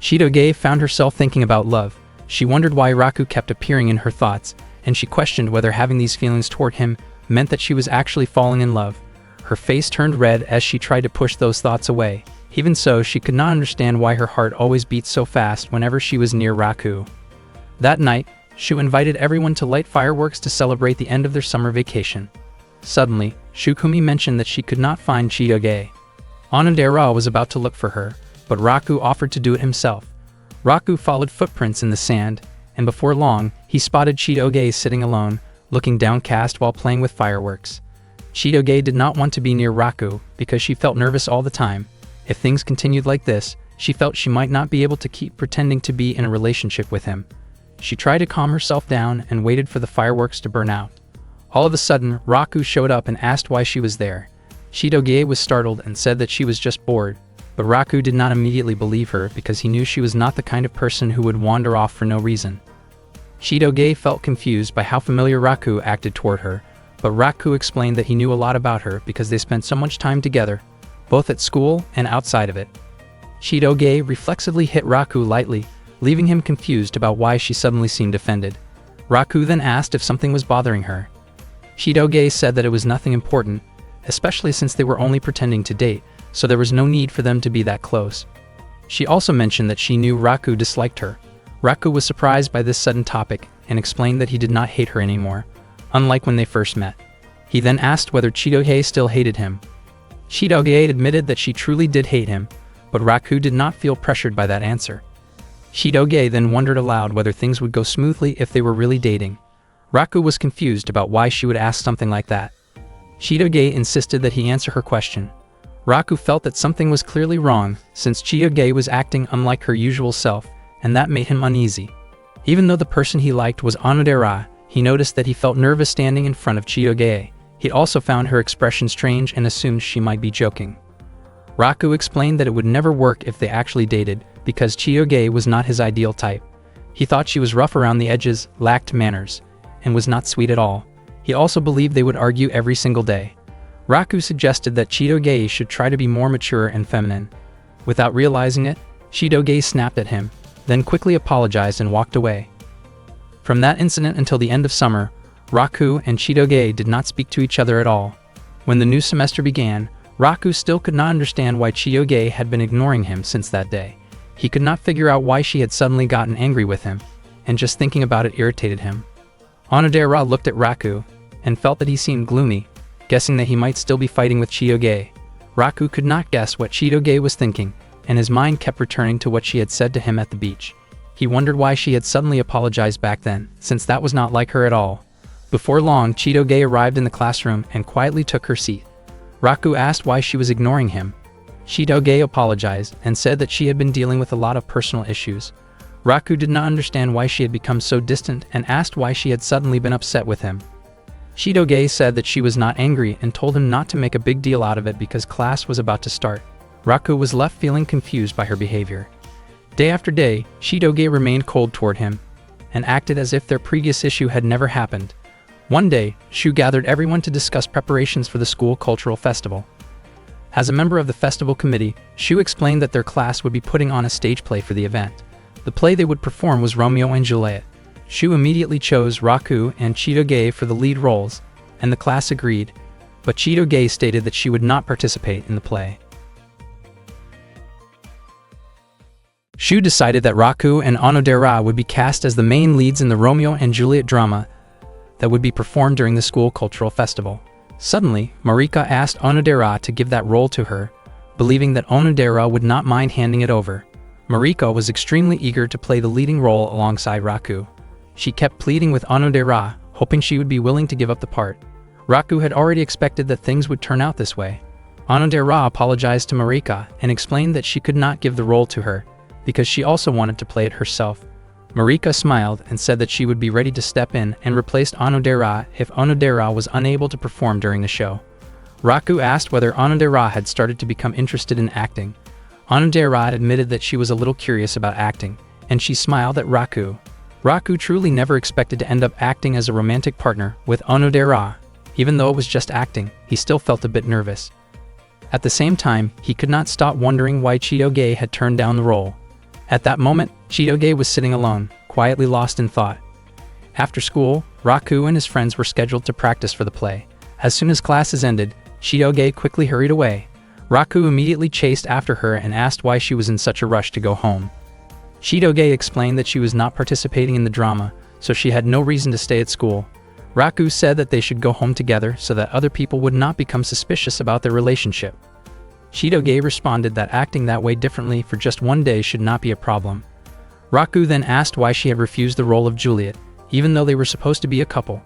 Chitoge found herself thinking about love. She wondered why Raku kept appearing in her thoughts, and she questioned whether having these feelings toward him meant that she was actually falling in love. Her face turned red as she tried to push those thoughts away. Even so, she could not understand why her heart always beat so fast whenever she was near Raku. That night, Shu invited everyone to light fireworks to celebrate the end of their summer vacation. Suddenly, Shukumi mentioned that she could not find Chitoge. Onodera was about to look for her, but Raku offered to do it himself. Raku followed footprints in the sand, and before long, he spotted Chitoge sitting alone, looking downcast while playing with fireworks. Chitoge did not want to be near Raku because she felt nervous all the time. If things continued like this, she felt she might not be able to keep pretending to be in a relationship with him. She tried to calm herself down and waited for the fireworks to burn out. All of a sudden, Raku showed up and asked why she was there. Chitoge was startled and said that she was just bored, but Raku did not immediately believe her because he knew she was not the kind of person who would wander off for no reason. Chitoge felt confused by how familiar Raku acted toward her, but Raku explained that he knew a lot about her because they spent so much time together, both at school and outside of it. Chitoge reflexively hit Raku lightly, leaving him confused about why she suddenly seemed offended. Raku then asked if something was bothering her. Chitoge said that it was nothing important, especially since they were only pretending to date, so there was no need for them to be that close. She also mentioned that she knew Raku disliked her. Raku was surprised by this sudden topic and explained that he did not hate her anymore, unlike when they first met. He then asked whether Chitoge still hated him. Chitoge admitted that she truly did hate him, but Raku did not feel pressured by that answer. Chitoge then wondered aloud whether things would go smoothly if they were really dating. Raku was confused about why she would ask something like that. Chitoge insisted that he answer her question. Raku felt that something was clearly wrong, since Chitoge was acting unlike her usual self, and that made him uneasy. Even though the person he liked was Onodera, he noticed that he felt nervous standing in front of Chitoge. He also found her expression strange and assumed she might be joking. Raku explained that it would never work if they actually dated, because Chitoge was not his ideal type. He thought she was rough around the edges, lacked manners, and was not sweet at all. He also believed they would argue every single day. Raku suggested that Chitoge should try to be more mature and feminine. Without realizing it, Chitoge snapped at him, then quickly apologized and walked away. From that incident until the end of summer, Raku and Chitoge did not speak to each other at all. When the new semester began, Raku still could not understand why Chitoge had been ignoring him since that day. He could not figure out why she had suddenly gotten angry with him, and just thinking about it irritated him. Onodera looked at Raku, and felt that he seemed gloomy, guessing that he might still be fighting with Chitoge. Raku could not guess what Chitoge was thinking, and his mind kept returning to what she had said to him at the beach. He wondered why she had suddenly apologized back then, since that was not like her at all. Before long, Chitoge arrived in the classroom and quietly took her seat. Raku asked why she was ignoring him. Chitoge apologized and said that she had been dealing with a lot of personal issues. Raku did not understand why she had become so distant and asked why she had suddenly been upset with him. Chitoge said that she was not angry and told him not to make a big deal out of it because class was about to start. Raku was left feeling confused by her behavior. Day after day, Chitoge remained cold toward him and acted as if their previous issue had never happened. One day, Shu gathered everyone to discuss preparations for the school cultural festival. As a member of the festival committee, Shu explained that their class would be putting on a stage play for the event. The play they would perform was Romeo and Juliet. Shu immediately chose Raku and Chitoge for the lead roles, and the class agreed, but Chitoge stated that she would not participate in the play. Shu decided that Raku and Onodera would be cast as the main leads in the Romeo and Juliet drama that would be performed during the school cultural festival. Suddenly, Marika asked Onodera to give that role to her, believing that Onodera would not mind handing it over. Marika was extremely eager to play the leading role alongside Raku. She kept pleading with Onodera, hoping she would be willing to give up the part. Raku had already expected that things would turn out this way. Onodera apologized to Marika and explained that she could not give the role to her, because she also wanted to play it herself. Marika smiled and said that she would be ready to step in and replace Onodera if Onodera was unable to perform during the show. Raku asked whether Onodera had started to become interested in acting. Onodera admitted that she was a little curious about acting, and she smiled at Raku. Raku truly never expected to end up acting as a romantic partner with Onodera. Even though it was just acting, he still felt a bit nervous. At the same time, he could not stop wondering why Chitoge had turned down the role. At that moment, Chitoge was sitting alone, quietly lost in thought. After school, Raku and his friends were scheduled to practice for the play. As soon as classes ended, Chitoge quickly hurried away. Raku immediately chased after her and asked why she was in such a rush to go home. Chitoge explained that she was not participating in the drama, so she had no reason to stay at school. Raku said that they should go home together so that other people would not become suspicious about their relationship. Chitoge responded that acting that way differently for just one day should not be a problem. Raku then asked why she had refused the role of Juliet, even though they were supposed to be a couple.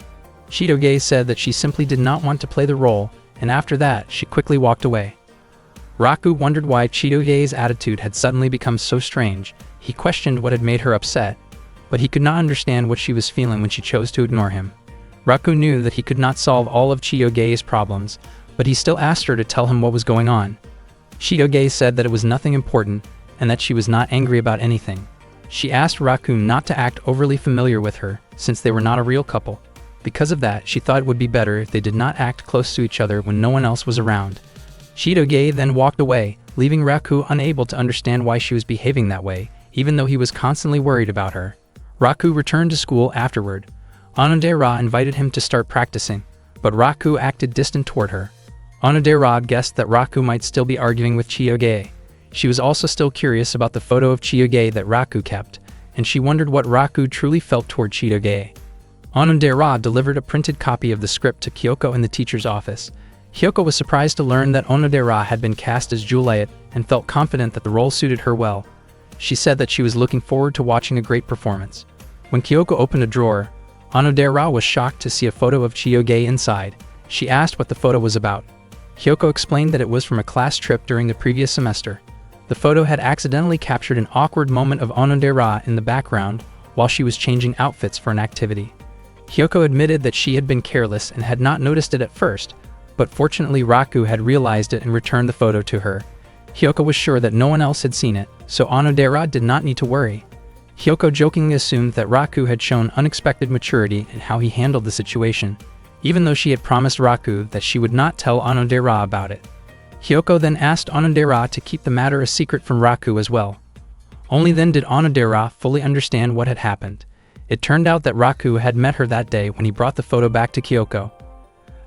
Chitoge said that she simply did not want to play the role, and after that, she quickly walked away. Raku wondered why Chitoge's attitude had suddenly become so strange. He questioned what had made her upset, but he could not understand what she was feeling when she chose to ignore him. Raku knew that he could not solve all of Chitoge's problems, but he still asked her to tell him what was going on. Chitoge said that it was nothing important and that she was not angry about anything. She asked Raku not to act overly familiar with her, since they were not a real couple. Because of that, she thought it would be better if they did not act close to each other when no one else was around. Chitoge then walked away, leaving Raku unable to understand why she was behaving that way, even though he was constantly worried about her. Raku returned to school afterward. Onodera invited him to start practicing, but Raku acted distant toward her. Onodera guessed that Raku might still be arguing with Chitoge. She was also still curious about the photo of Chitoge that Raku kept, and she wondered what Raku truly felt toward Chitoge. Onodera delivered a printed copy of the script to Kyoko in the teacher's office. Kyoko was surprised to learn that Onodera had been cast as Juliet and felt confident that the role suited her well. She said that she was looking forward to watching a great performance. When Kyoko opened a drawer, Onodera was shocked to see a photo of Chitoge inside. She asked what the photo was about. Kyoko explained that it was from a class trip during the previous semester. The photo had accidentally captured an awkward moment of Onodera in the background while she was changing outfits for an activity. Kyoko admitted that she had been careless and had not noticed it at first, but fortunately Raku had realized it and returned the photo to her. Kyoko was sure that no one else had seen it, so Onodera did not need to worry. Kyoko jokingly assumed that Raku had shown unexpected maturity in how he handled the situation, even though she had promised Raku that she would not tell Onodera about it. Kyoko then asked Onodera to keep the matter a secret from Raku as well. Only then did Onodera fully understand what had happened. It turned out that Raku had met her that day when he brought the photo back to Kyoko.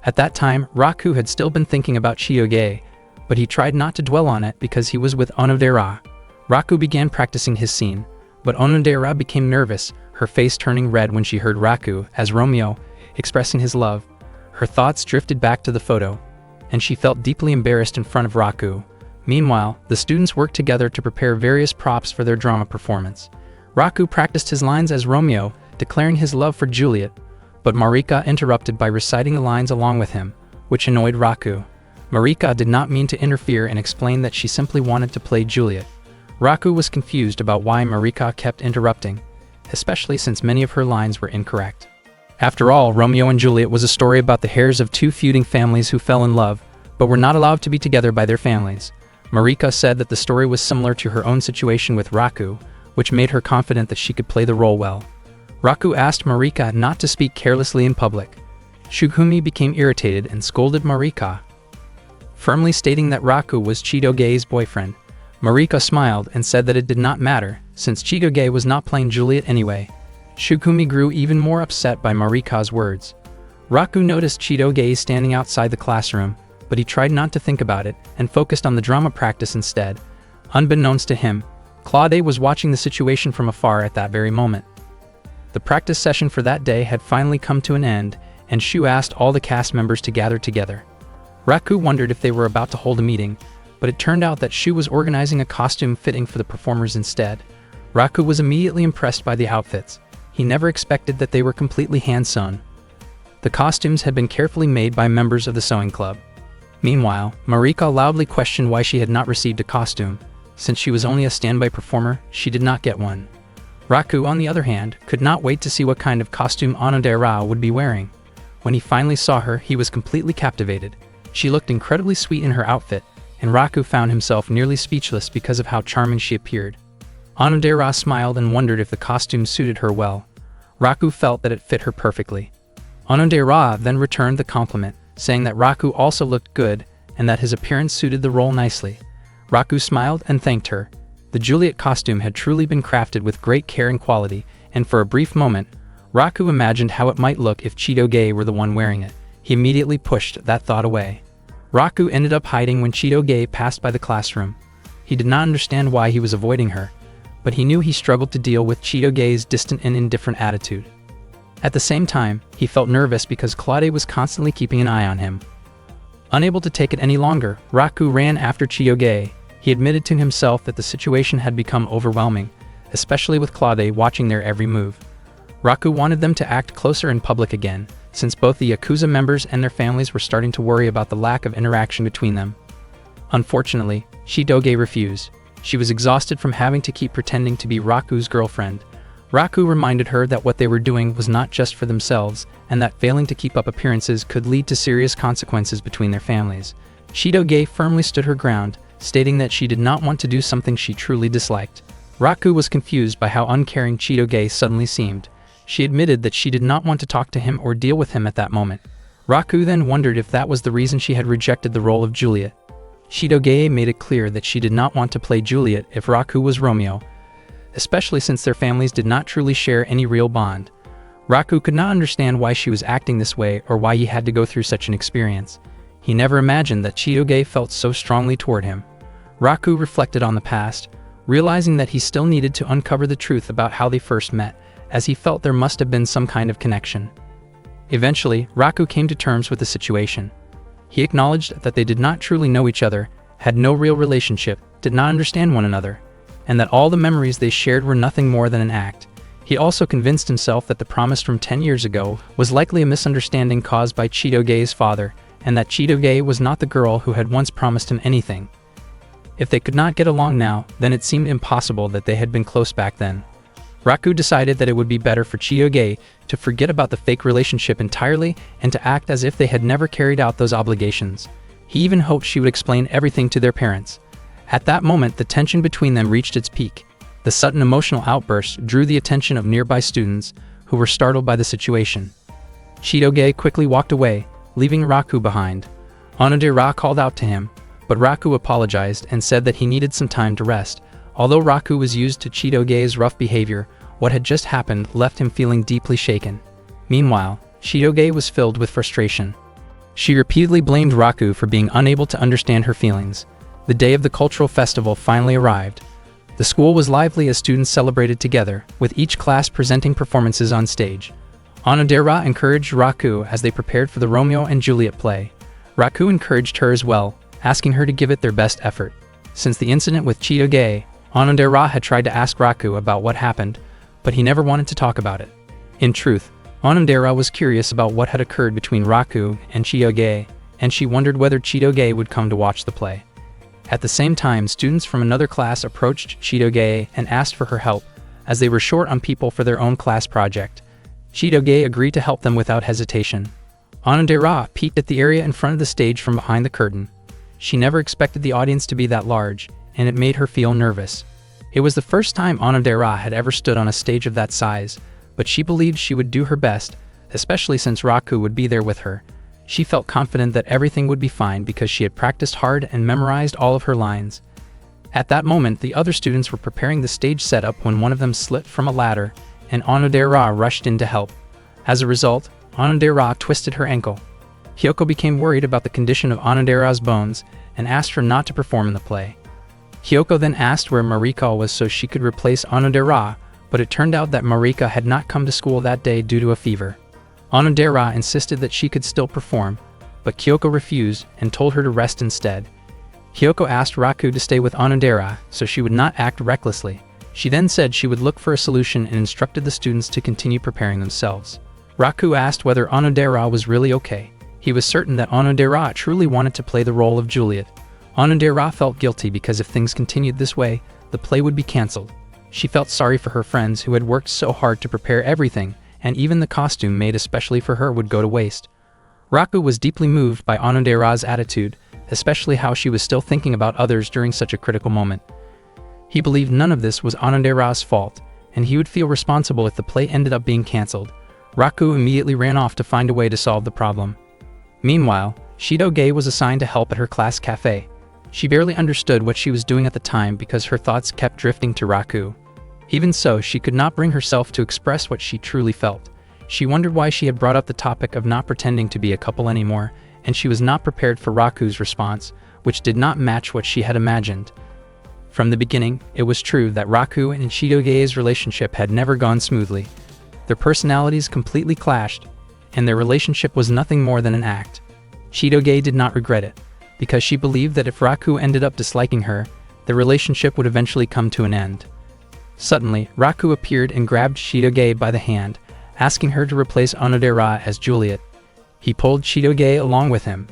At that time, Raku had still been thinking about Chitoge, but he tried not to dwell on it because he was with Onodera. Raku began practicing his scene, but Onodera became nervous, her face turning red when she heard Raku, as Romeo, expressing his love. Her thoughts drifted back to the photo, and she felt deeply embarrassed in front of Raku. Meanwhile, the students worked together to prepare various props for their drama performance. Raku practiced his lines as Romeo, declaring his love for Juliet, but Marika interrupted by reciting the lines along with him, which annoyed Raku. Marika did not mean to interfere and explained that she simply wanted to play Juliet. Raku was confused about why Marika kept interrupting, especially since many of her lines were incorrect. After all, Romeo and Juliet was a story about the heirs of two feuding families who fell in love, but were not allowed to be together by their families. Marika said that the story was similar to her own situation with Raku, which made her confident that she could play the role well. Raku asked Marika not to speak carelessly in public. Shugumi became irritated and scolded Marika, firmly stating that Raku was Chitoge's boyfriend. Marika smiled and said that it did not matter, since Chitoge was not playing Juliet anyway. Shugumi grew even more upset by Marika's words. Raku noticed Chitoge standing outside the classroom, but he tried not to think about it and focused on the drama practice instead. Unbeknownst to him, Claude was watching the situation from afar at that very moment. The practice session for that day had finally come to an end, and Shu asked all the cast members to gather together. Raku wondered if they were about to hold a meeting, but it turned out that Shu was organizing a costume fitting for the performers instead. Raku was immediately impressed by the outfits. He never expected that they were completely hand-sewn. The costumes had been carefully made by members of the sewing club. Meanwhile, Marika loudly questioned why she had not received a costume. Since she was only a standby performer, she did not get one. Raku, on the other hand, could not wait to see what kind of costume Onodera would be wearing. When he finally saw her, he was completely captivated. She looked incredibly sweet in her outfit, and Raku found himself nearly speechless because of how charming she appeared. Onodera smiled and wondered if the costume suited her well. Raku felt that it fit her perfectly. Onodera then returned the compliment, saying that Raku also looked good and that his appearance suited the role nicely. Raku smiled and thanked her. The Juliet costume had truly been crafted with great care and quality, and for a brief moment, Raku imagined how it might look if Chitoge were the one wearing it. He immediately pushed that thought away. Raku ended up hiding when Chitoge passed by the classroom. He did not understand why he was avoiding her, but he knew he struggled to deal with Chitoge's distant and indifferent attitude. At the same time, he felt nervous because Claude was constantly keeping an eye on him. Unable to take it any longer, Raku ran after Chitoge. He admitted to himself that the situation had become overwhelming, especially with Claude watching their every move. Raku wanted them to act closer in public again, since both the Yakuza members and their families were starting to worry about the lack of interaction between them. Unfortunately, Chitoge refused. She was exhausted from having to keep pretending to be Raku's girlfriend. Raku reminded her that what they were doing was not just for themselves, and that failing to keep up appearances could lead to serious consequences between their families. Chitoge firmly stood her ground, stating that she did not want to do something she truly disliked. Raku was confused by how uncaring Chitoge suddenly seemed. She admitted that she did not want to talk to him or deal with him at that moment. Raku then wondered if that was the reason she had rejected the role of Juliet. Chitoge made it clear that she did not want to play Juliet if Raku was Romeo, especially since their families did not truly share any real bond. Raku could not understand why she was acting this way or why he had to go through such an experience. He never imagined that Chitoge felt so strongly toward him. Raku reflected on the past, realizing that he still needed to uncover the truth about how they first met, as he felt there must have been some kind of connection. Eventually, Raku came to terms with the situation. He acknowledged that they did not truly know each other, had no real relationship, did not understand one another, and that all the memories they shared were nothing more than an act. He also convinced himself that the promise from 10 years ago was likely a misunderstanding caused by Chitoge's father, and that Chitoge was not the girl who had once promised him anything. If they could not get along now, then it seemed impossible that they had been close back then. Raku decided that it would be better for Chitoge to forget about the fake relationship entirely and to act as if they had never carried out those obligations. He even hoped she would explain everything to their parents. At that moment, the tension between them reached its peak. The sudden emotional outburst drew the attention of nearby students, who were startled by the situation. Chitoge quickly walked away, leaving Raku behind. Onodera called out to him, but Raku apologized and said that he needed some time to rest. Although Raku was used to Chitoge's rough behavior, what had just happened left him feeling deeply shaken. Meanwhile, Chitoge was filled with frustration. She repeatedly blamed Raku for being unable to understand her feelings. The day of the cultural festival finally arrived. The school was lively as students celebrated together, with each class presenting performances on stage. Onodera encouraged Raku as they prepared for the Romeo and Juliet play. Raku encouraged her as well, asking her to give it their best effort. Since the incident with Chitoge, Onodera had tried to ask Raku about what happened, but he never wanted to talk about it. In truth, Onodera was curious about what had occurred between Raku and Chitoge, and she wondered whether Chitoge would come to watch the play. At the same time, students from another class approached Chitoge and asked for her help, as they were short on people for their own class project. Chitoge agreed to help them without hesitation. Onodera peeked at the area in front of the stage from behind the curtain. She never expected the audience to be that large, and it made her feel nervous. It was the first time Onodera had ever stood on a stage of that size, but she believed she would do her best, especially since Raku would be there with her. She felt confident that everything would be fine because she had practiced hard and memorized all of her lines. At that moment, the other students were preparing the stage setup when one of them slipped from a ladder, and Onodera rushed in to help. As a result, Onodera twisted her ankle. Hyoko became worried about the condition of Onodera's bones and asked her not to perform in the play. Hyoko then asked where Marika was so she could replace Onodera, but it turned out that Marika had not come to school that day due to a fever. Onodera insisted that she could still perform, but Kyoko refused and told her to rest instead. Hyoko asked Raku to stay with Onodera so she would not act recklessly. She then said she would look for a solution and instructed the students to continue preparing themselves. Raku asked whether Onodera was really okay. He was certain that Onodera truly wanted to play the role of Juliet. Onodera felt guilty because if things continued this way, the play would be cancelled. She felt sorry for her friends who had worked so hard to prepare everything, and even the costume made especially for her would go to waste. Raku was deeply moved by Onodera's attitude, especially how she was still thinking about others during such a critical moment. He believed none of this was Onodera's fault, and he would feel responsible if the play ended up being cancelled. Raku immediately ran off to find a way to solve the problem. Meanwhile, Shido-ge was assigned to help at her class cafe. She barely understood what she was doing at the time because her thoughts kept drifting to Raku. Even so, she could not bring herself to express what she truly felt. She wondered why she had brought up the topic of not pretending to be a couple anymore, and she was not prepared for Raku's response, which did not match what she had imagined. From the beginning, it was true that Raku and Shido-ge's relationship had never gone smoothly. Their personalities completely clashed, and their relationship was nothing more than an act. Shido-ge did not regret it, because she believed that if Raku ended up disliking her, the relationship would eventually come to an end. Suddenly, Raku appeared and grabbed Shido-ge by the hand, asking her to replace Onodera as Juliet. He pulled Shido-ge along with him.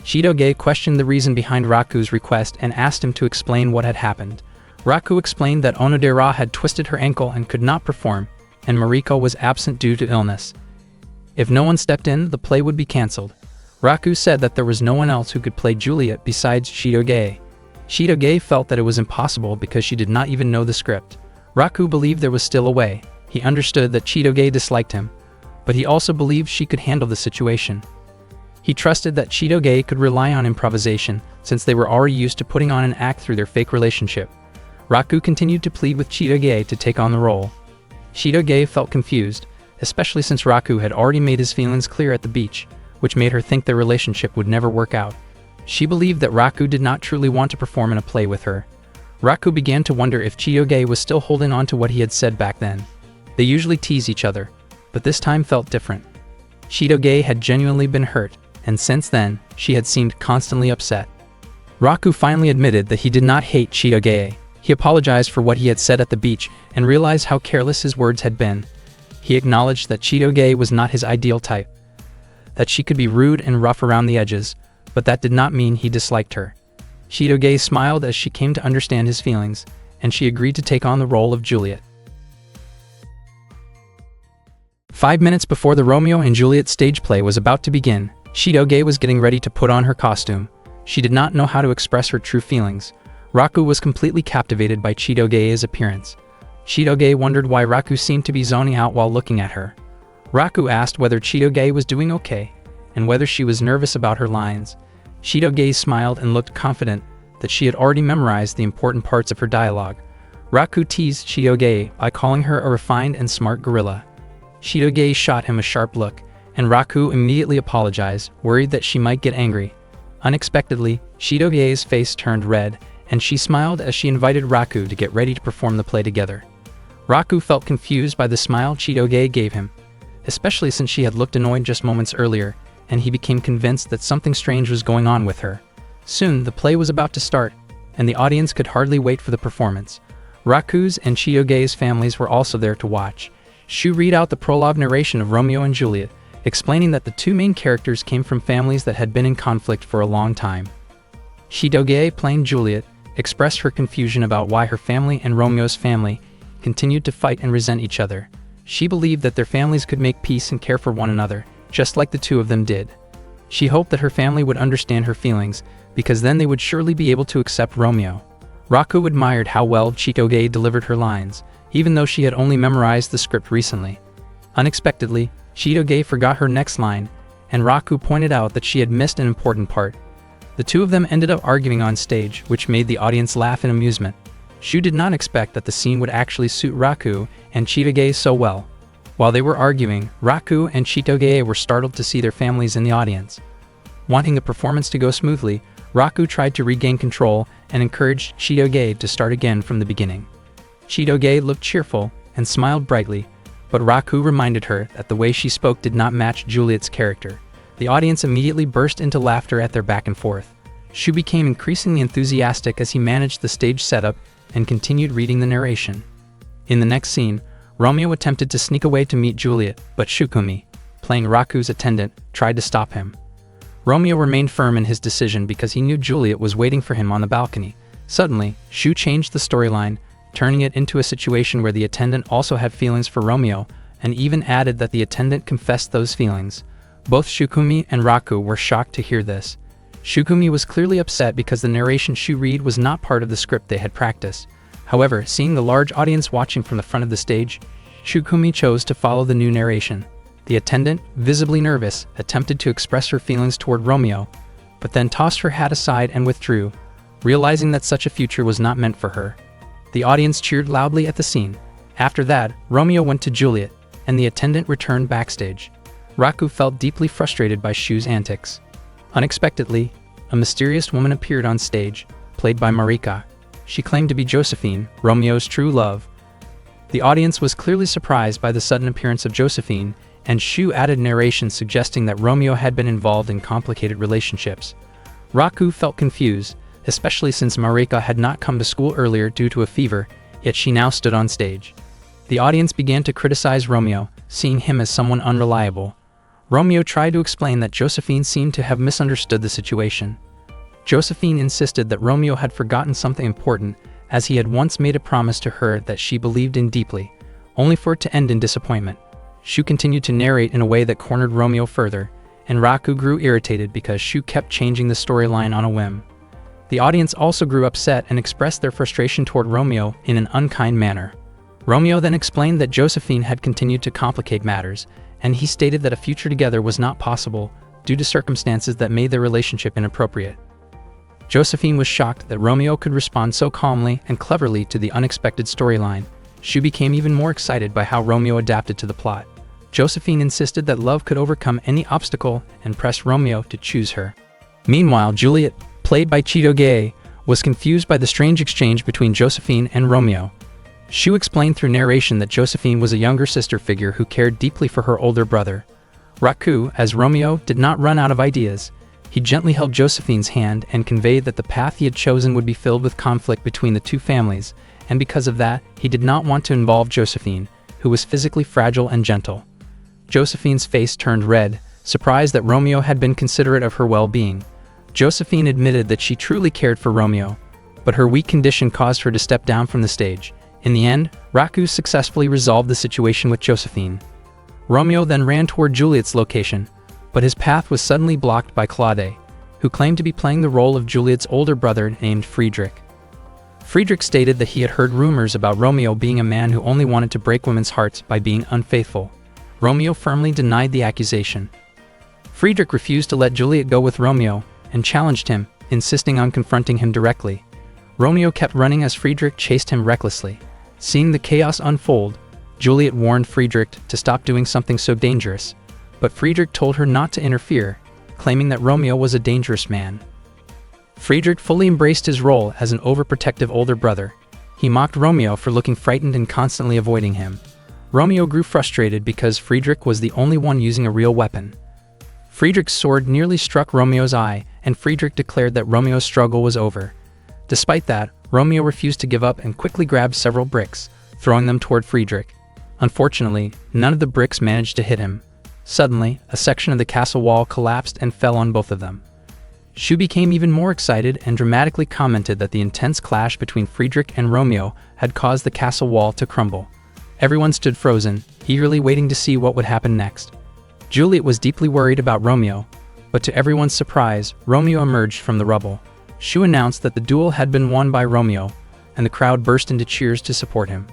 Shido-ge questioned the reason behind Raku's request and asked him to explain what had happened. Raku explained that Onodera had twisted her ankle and could not perform, and Mariko was absent due to illness. If no one stepped in, the play would be cancelled. Raku said that there was no one else who could play Juliet besides Shido-ge. Shido-ge felt that it was impossible because she did not even know the script. Raku believed there was still a way. He understood that Shido-ge disliked him, but he also believed she could handle the situation. He trusted that Shido-ge could rely on improvisation since they were already used to putting on an act through their fake relationship. Raku continued to plead with Shido-ge to take on the role. Shido-ge felt confused, especially since Raku had already made his feelings clear at the beach, which made her think their relationship would never work out. She believed that Raku did not truly want to perform in a play with her. Raku began to wonder if Shido-ge was still holding on to what he had said back then. They usually tease each other, but this time felt different. Shido-ge had genuinely been hurt, and since then, she had seemed constantly upset. Raku finally admitted that he did not hate Shido-ge. He apologized for what he had said at the beach and realized how careless his words had been. He acknowledged that Shido-ge was not his ideal type, that she could be rude and rough around the edges, but that did not mean he disliked her. Shido-ge smiled as she came to understand his feelings, and she agreed to take on the role of Juliet. 5 minutes before the Romeo and Juliet stage play was about to begin, Shido-ge was getting ready to put on her costume. She did not know how to express her true feelings. Raku was completely captivated by Shido-ge's appearance. Shido-ge wondered why Raku seemed to be zoning out while looking at her. Raku asked whether Shido-ge was doing okay, and whether she was nervous about her lines. Shido-ge smiled and looked confident that she had already memorized the important parts of her dialogue. Raku teased Shido-ge by calling her a refined and smart gorilla. Shido-ge shot him a sharp look, and Raku immediately apologized, worried that she might get angry. Unexpectedly, Shido-ge's face turned red, and she smiled as she invited Raku to get ready to perform the play together. Raku felt confused by the smile Shido-ge gave him, especially since she had looked annoyed just moments earlier, and he became convinced that something strange was going on with her. Soon, the play was about to start, and the audience could hardly wait for the performance. Raku's and Shido-ge's families were also there to watch. Shu read out the prologue narration of Romeo and Juliet, explaining that the two main characters came from families that had been in conflict for a long time. Shido-ge, playing Juliet, expressed her confusion about why her family and Romeo's family continued to fight and resent each other. She believed that their families could make peace and care for one another, just like the two of them did. She hoped that her family would understand her feelings, because then they would surely be able to accept Romeo. Raku admired how well Chitoge delivered her lines, even though she had only memorized the script recently. Unexpectedly, Chitoge forgot her next line, and Raku pointed out that she had missed an important part. The two of them ended up arguing on stage, which made the audience laugh in amusement. Shu did not expect that the scene would actually suit Raku and Chitoge so well. While they were arguing, Raku and Chitoge were startled to see their families in the audience. Wanting the performance to go smoothly, Raku tried to regain control and encouraged Chitoge to start again from the beginning. Chitoge looked cheerful and smiled brightly, but Raku reminded her that the way she spoke did not match Juliet's character. The audience immediately burst into laughter at their back and forth. Shu became increasingly enthusiastic as he managed the stage setup and continued reading the narration. In the next scene, Romeo attempted to sneak away to meet Juliet, but Shukumi, playing Raku's attendant, tried to stop him. Romeo remained firm in his decision because he knew Juliet was waiting for him on the balcony. Suddenly, Shu changed the storyline, turning it into a situation where the attendant also had feelings for Romeo, and even added that the attendant confessed those feelings. Both Shukumi and Raku were shocked to hear this. Shukumi was clearly upset because the narration Shu read was not part of the script they had practiced. However, seeing the large audience watching from the front of the stage, Shukumi chose to follow the new narration. The attendant, visibly nervous, attempted to express her feelings toward Romeo, but then tossed her hat aside and withdrew, realizing that such a future was not meant for her. The audience cheered loudly at the scene. After that, Romeo went to Juliet, and the attendant returned backstage. Raku felt deeply frustrated by Shu's antics. Unexpectedly, a mysterious woman appeared on stage, played by Marika. She claimed to be Josephine, Romeo's true love. The audience was clearly surprised by the sudden appearance of Josephine, and Shu added narration suggesting that Romeo had been involved in complicated relationships. Raku felt confused, especially since Marika had not come to school earlier due to a fever, yet she now stood on stage. The audience began to criticize Romeo, seeing him as someone unreliable. Romeo tried to explain that Josephine seemed to have misunderstood the situation. Josephine insisted that Romeo had forgotten something important, as he had once made a promise to her that she believed in deeply, only for it to end in disappointment. Shu continued to narrate in a way that cornered Romeo further, and Raku grew irritated because Shu kept changing the storyline on a whim. The audience also grew upset and expressed their frustration toward Romeo in an unkind manner. Romeo then explained that Josephine had continued to complicate matters, and he stated that a future together was not possible due to circumstances that made their relationship inappropriate. Josephine was shocked that Romeo could respond so calmly and cleverly to the unexpected storyline. Shu became even more excited by how Romeo adapted to the plot. Josephine insisted that love could overcome any obstacle and pressed Romeo to choose her. Meanwhile, Juliet, played by Chitoge, was confused by the strange exchange between Josephine and Romeo. Shu explained through narration that Josephine was a younger sister figure who cared deeply for her older brother. Raku, as Romeo, did not run out of ideas. He gently held Josephine's hand and conveyed that the path he had chosen would be filled with conflict between the two families, and because of that, he did not want to involve Josephine, who was physically fragile and gentle. Josephine's face turned red, surprised that Romeo had been considerate of her well-being. Josephine admitted that she truly cared for Romeo, but her weak condition caused her to step down from the stage. In the end, Raku successfully resolved the situation with Josephine. Romeo then ran toward Juliet's location, but his path was suddenly blocked by Claude, who claimed to be playing the role of Juliet's older brother named Friedrich. Friedrich stated that he had heard rumors about Romeo being a man who only wanted to break women's hearts by being unfaithful. Romeo firmly denied the accusation. Friedrich refused to let Juliet go with Romeo and challenged him, insisting on confronting him directly. Romeo kept running as Friedrich chased him recklessly. Seeing the chaos unfold, Juliet warned Friedrich to stop doing something so dangerous, but Friedrich told her not to interfere, claiming that Romeo was a dangerous man. Friedrich fully embraced his role as an overprotective older brother. He mocked Romeo for looking frightened and constantly avoiding him. Romeo grew frustrated because Friedrich was the only one using a real weapon. Friedrich's sword nearly struck Romeo's eye, and Friedrich declared that Romeo's struggle was over. Despite that, Romeo refused to give up and quickly grabbed several bricks, throwing them toward Friedrich. Unfortunately, none of the bricks managed to hit him. Suddenly, a section of the castle wall collapsed and fell on both of them. Shu became even more excited and dramatically commented that the intense clash between Friedrich and Romeo had caused the castle wall to crumble. Everyone stood frozen, eagerly waiting to see what would happen next. Juliet was deeply worried about Romeo, but to everyone's surprise, Romeo emerged from the rubble. Shu announced that the duel had been won by Romeo, and the crowd burst into cheers to support him.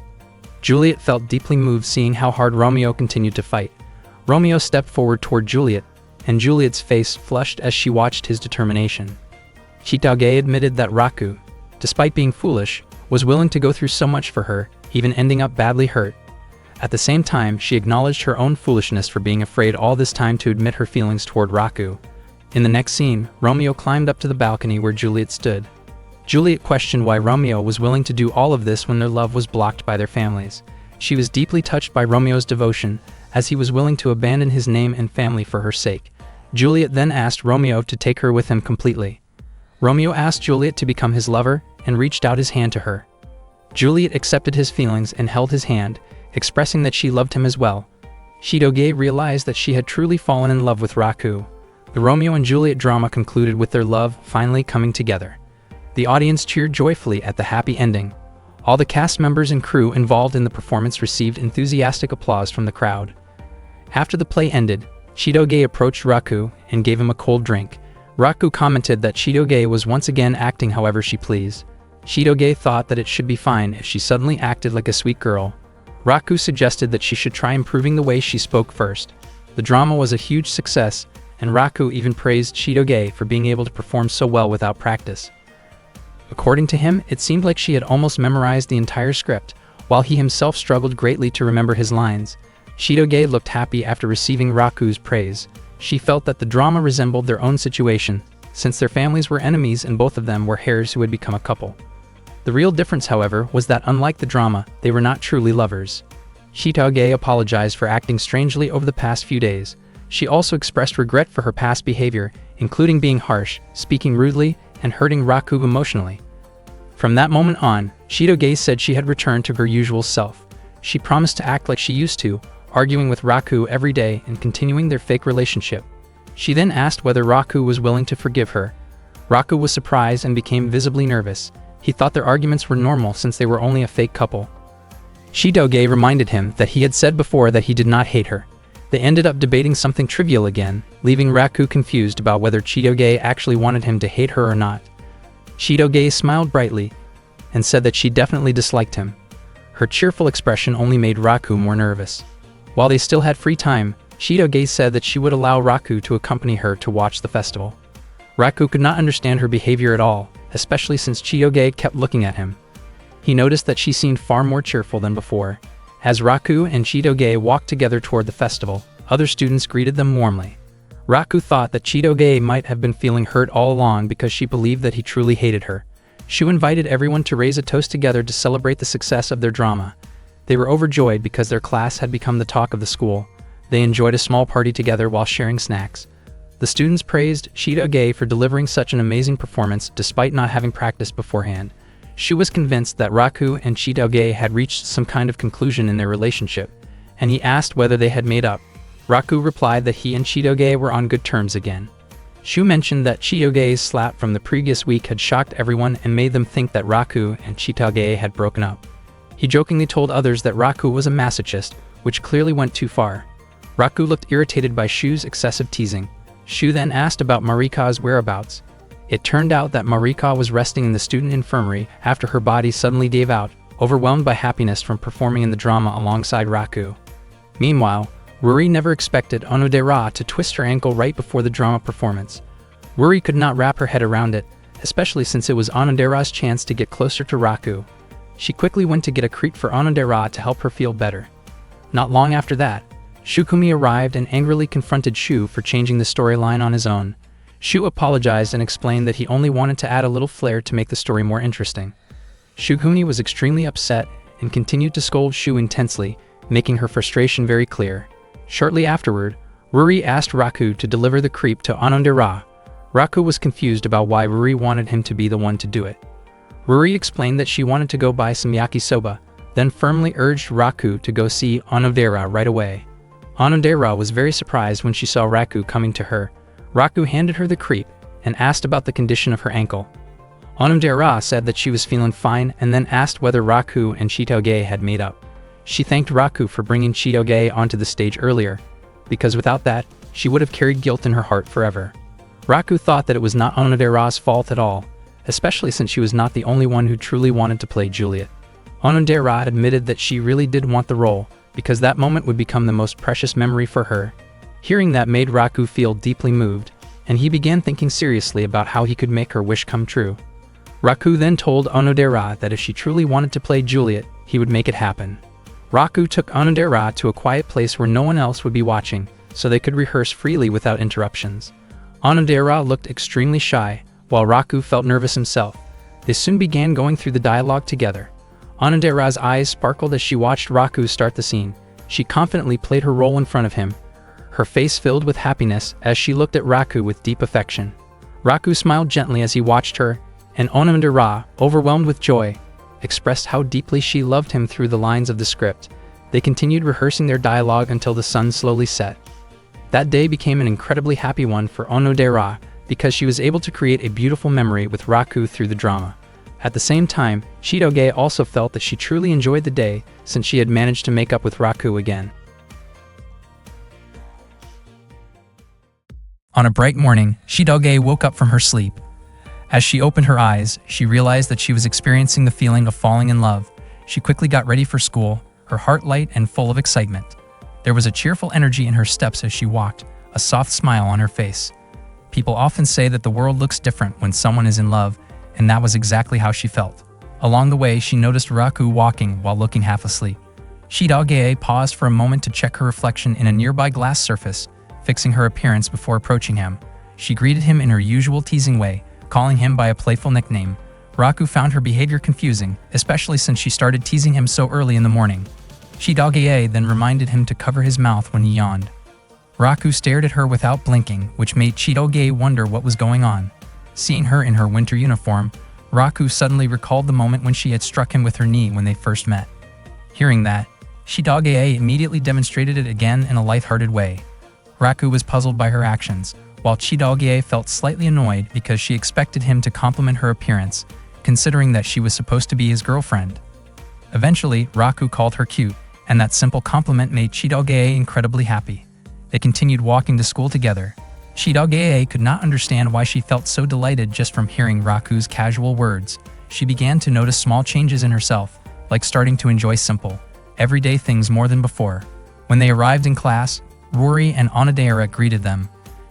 Juliet felt deeply moved seeing how hard Romeo continued to fight. Romeo stepped forward toward Juliet, and Juliet's face flushed as she watched his determination. Chitoge admitted that Raku, despite being foolish, was willing to go through so much for her, even ending up badly hurt. At the same time, she acknowledged her own foolishness for being afraid all this time to admit her feelings toward Raku. In the next scene, Romeo climbed up to the balcony where Juliet stood. Juliet questioned why Romeo was willing to do all of this when their love was blocked by their families. She was deeply touched by Romeo's devotion, as he was willing to abandon his name and family for her sake. Juliet then asked Romeo to take her with him completely. Romeo asked Juliet to become his lover and reached out his hand to her. Juliet accepted his feelings and held his hand, expressing that she loved him as well. Chitoge realized that she had truly fallen in love with Raku. The Romeo and Juliet drama concluded with their love finally coming together. The audience cheered joyfully at the happy ending. All the cast members and crew involved in the performance received enthusiastic applause from the crowd. After the play ended, Chitoge approached Raku and gave him a cold drink. Raku commented that Chitoge was once again acting however she pleased. Chitoge thought that it should be fine if she suddenly acted like a sweet girl. Raku suggested that she should try improving the way she spoke first. The drama was a huge success, and Raku even praised Chitoge for being able to perform so well without practice. According to him, it seemed like she had almost memorized the entire script, while he himself struggled greatly to remember his lines. Chitoge looked happy after receiving Raku's praise. She felt that the drama resembled their own situation, since their families were enemies and both of them were heirs who had become a couple. The real difference, however, was that unlike the drama, they were not truly lovers. Chitoge apologized for acting strangely over the past few days. She also expressed regret for her past behavior, including being harsh, speaking rudely, and hurting Raku emotionally. From that moment on, Chitoge said she had returned to her usual self. She promised to act like she used to, arguing with Raku every day and continuing their fake relationship. She then asked whether Raku was willing to forgive her. Raku was surprised and became visibly nervous. He thought their arguments were normal since they were only a fake couple. Chitoge reminded him that he had said before that he did not hate her. They ended up debating something trivial again, leaving Raku confused about whether Chitoge actually wanted him to hate her or not. Chitoge smiled brightly and said that she definitely disliked him. Her cheerful expression only made Raku more nervous. While they still had free time, Chitoge said that she would allow Raku to accompany her to watch the festival. Raku could not understand her behavior at all, especially since Chitoge kept looking at him. He noticed that she seemed far more cheerful than before. As Raku and Chitoge walked together toward the festival, other students greeted them warmly. Raku thought that Chitoge might have been feeling hurt all along because she believed that he truly hated her. Shu invited everyone to raise a toast together to celebrate the success of their drama. They were overjoyed because their class had become the talk of the school. They enjoyed a small party together while sharing snacks. The students praised Chitoge for delivering such an amazing performance despite not having practiced beforehand. Shu was convinced that Raku and Chitoge had reached some kind of conclusion in their relationship, and he asked whether they had made up. Raku replied that he and Chitoge were on good terms again. Shu mentioned that Chitoge's slap from the previous week had shocked everyone and made them think that Raku and Chitoge had broken up. He jokingly told others that Raku was a masochist, which clearly went too far. Raku looked irritated by Shu's excessive teasing. Shu then asked about Marika's whereabouts. It turned out that Marika was resting in the student infirmary after her body suddenly gave out, overwhelmed by happiness from performing in the drama alongside Raku. Meanwhile, Ruri never expected Onodera to twist her ankle right before the drama performance. Ruri could not wrap her head around it, especially since it was Onodera's chance to get closer to Raku. She quickly went to get a crepe for Onodera to help her feel better. Not long after that, Shukumi arrived and angrily confronted Shu for changing the storyline on his own. Shu apologized and explained that he only wanted to add a little flair to make the story more interesting. Shukumi was extremely upset and continued to scold Shu intensely, making her frustration very clear. Shortly afterward, Ruri asked Raku to deliver the crepe to Onodera. Raku was confused about why Ruri wanted him to be the one to do it. Ruri explained that she wanted to go buy some yakisoba, then firmly urged Raku to go see Onodera right away. Onodera was very surprised when she saw Raku coming to her. Raku handed her the crepe and asked about the condition of her ankle. Onodera said that she was feeling fine and then asked whether Raku and Chitoge had made up. She thanked Raku for bringing Chitoge onto the stage earlier, because without that, she would have carried guilt in her heart forever. Raku thought that it was not Onodera's fault at all. especially since she was not the only one who truly wanted to play Juliet. Onodera admitted that she really did want the role, because that moment would become the most precious memory for her. Hearing that made Raku feel deeply moved, and he began thinking seriously about how he could make her wish come true. Raku then told Onodera that if she truly wanted to play Juliet, he would make it happen. Raku took Onodera to a quiet place where no one else would be watching, so they could rehearse freely without interruptions. Onodera looked extremely shy, while Raku felt nervous himself. They soon began going through the dialogue together. Onodera's eyes sparkled as she watched Raku start the scene. She confidently played her role in front of him, her face filled with happiness as she looked at Raku with deep affection. Raku smiled gently as he watched her, and Onodera, overwhelmed with joy, expressed how deeply she loved him through the lines of the script. They continued rehearsing their dialogue until the sun slowly set. That day became an incredibly happy one for Onodera because she was able to create a beautiful memory with Raku through the drama. At the same time, Chitoge also felt that she truly enjoyed the day since she had managed to make up with Raku again. On a bright morning, Chitoge woke up from her sleep. As she opened her eyes, she realized that she was experiencing the feeling of falling in love. She quickly got ready for school, her heart light and full of excitement. There was a cheerful energy in her steps as she walked, a soft smile on her face. People often say that the world looks different when someone is in love, and that was exactly how she felt. Along the way, she noticed Raku walking while looking half asleep. Chitoge paused for a moment to check her reflection in a nearby glass surface, fixing her appearance before approaching him. She greeted him in her usual teasing way, calling him by a playful nickname. Raku found her behavior confusing, especially since she started teasing him so early in the morning. Chitoge then reminded him to cover his mouth when he yawned. Raku stared at her without blinking, which made Chitoge wonder what was going on. Seeing her in her winter uniform, Raku suddenly recalled the moment when she had struck him with her knee when they first met. Hearing that, Chitoge immediately demonstrated it again in a lighthearted way. Raku was puzzled by her actions, while Chitoge felt slightly annoyed because she expected him to compliment her appearance, considering that she was supposed to be his girlfriend. Eventually, Raku called her cute, and that simple compliment made Chitoge incredibly happy. They continued walking to school together. Chitoge could not understand why she felt so delighted just from hearing Raku's casual words. She began to notice small changes in herself, like starting to enjoy simple, everyday things more than before. When they arrived in class, Rory and Onodera greeted them.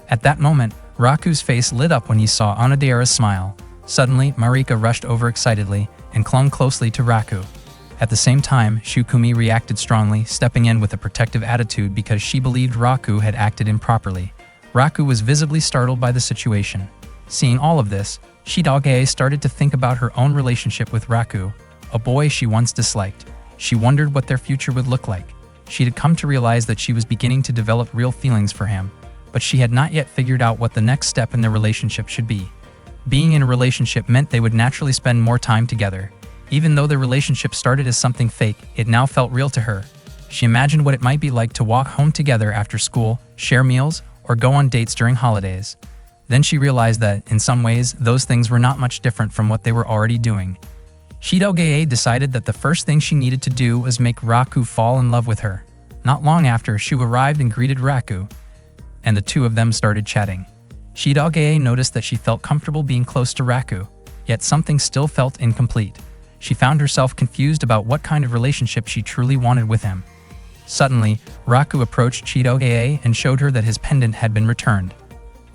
At that moment, Raku's face lit up when he saw Onodera's smile. Suddenly, Marika rushed over excitedly and clung closely to Raku. At the same time, Shukumi reacted strongly, stepping in with a protective attitude because she believed Raku had acted improperly. Raku was visibly startled by the situation. Seeing all of this, Chitoge started to think about her own relationship with Raku, a boy she once disliked. She wondered what their future would look like. She had come to realize that she was beginning to develop real feelings for him, but she had not yet figured out what the next step in their relationship should be. Being in a relationship meant they would naturally spend more time together. Even though their relationship started as something fake, it now felt real to her. She imagined what it might be like to walk home together after school, share meals, or go on dates during holidays. Then she realized that, in some ways, those things were not much different from what they were already doing. Chitoge decided that the first thing she needed to do was make Raku fall in love with her. Not long after, Shu arrived and greeted Raku, and the two of them started chatting. Chitoge noticed that she felt comfortable being close to Raku, yet something still felt incomplete. She found herself confused about what kind of relationship she truly wanted with him. Suddenly, Raku approached Chitoge and showed her that his pendant had been returned.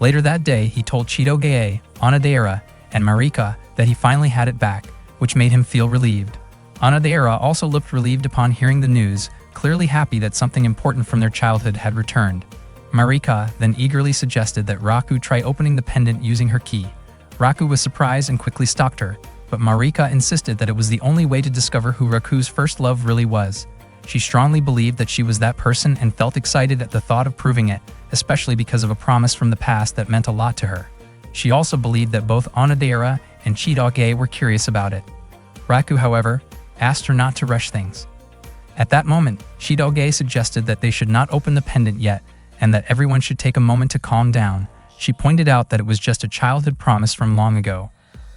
Later that day, he told Chitoge, Onodera, and Marika that he finally had it back, which made him feel relieved. Onodera also looked relieved upon hearing the news, clearly happy that something important from their childhood had returned. Marika then eagerly suggested that Raku try opening the pendant using her key. Raku was surprised and quickly stopped her, but Marika insisted that it was the only way to discover who Raku's first love really was. She strongly believed that she was that person and felt excited at the thought of proving it, especially because of a promise from the past that meant a lot to her. She also believed that both Onodera and Chitoge were curious about it. Raku, however, asked her not to rush things. At that moment, Chitoge suggested that they should not open the pendant yet, and that everyone should take a moment to calm down. She pointed out that it was just a childhood promise from long ago.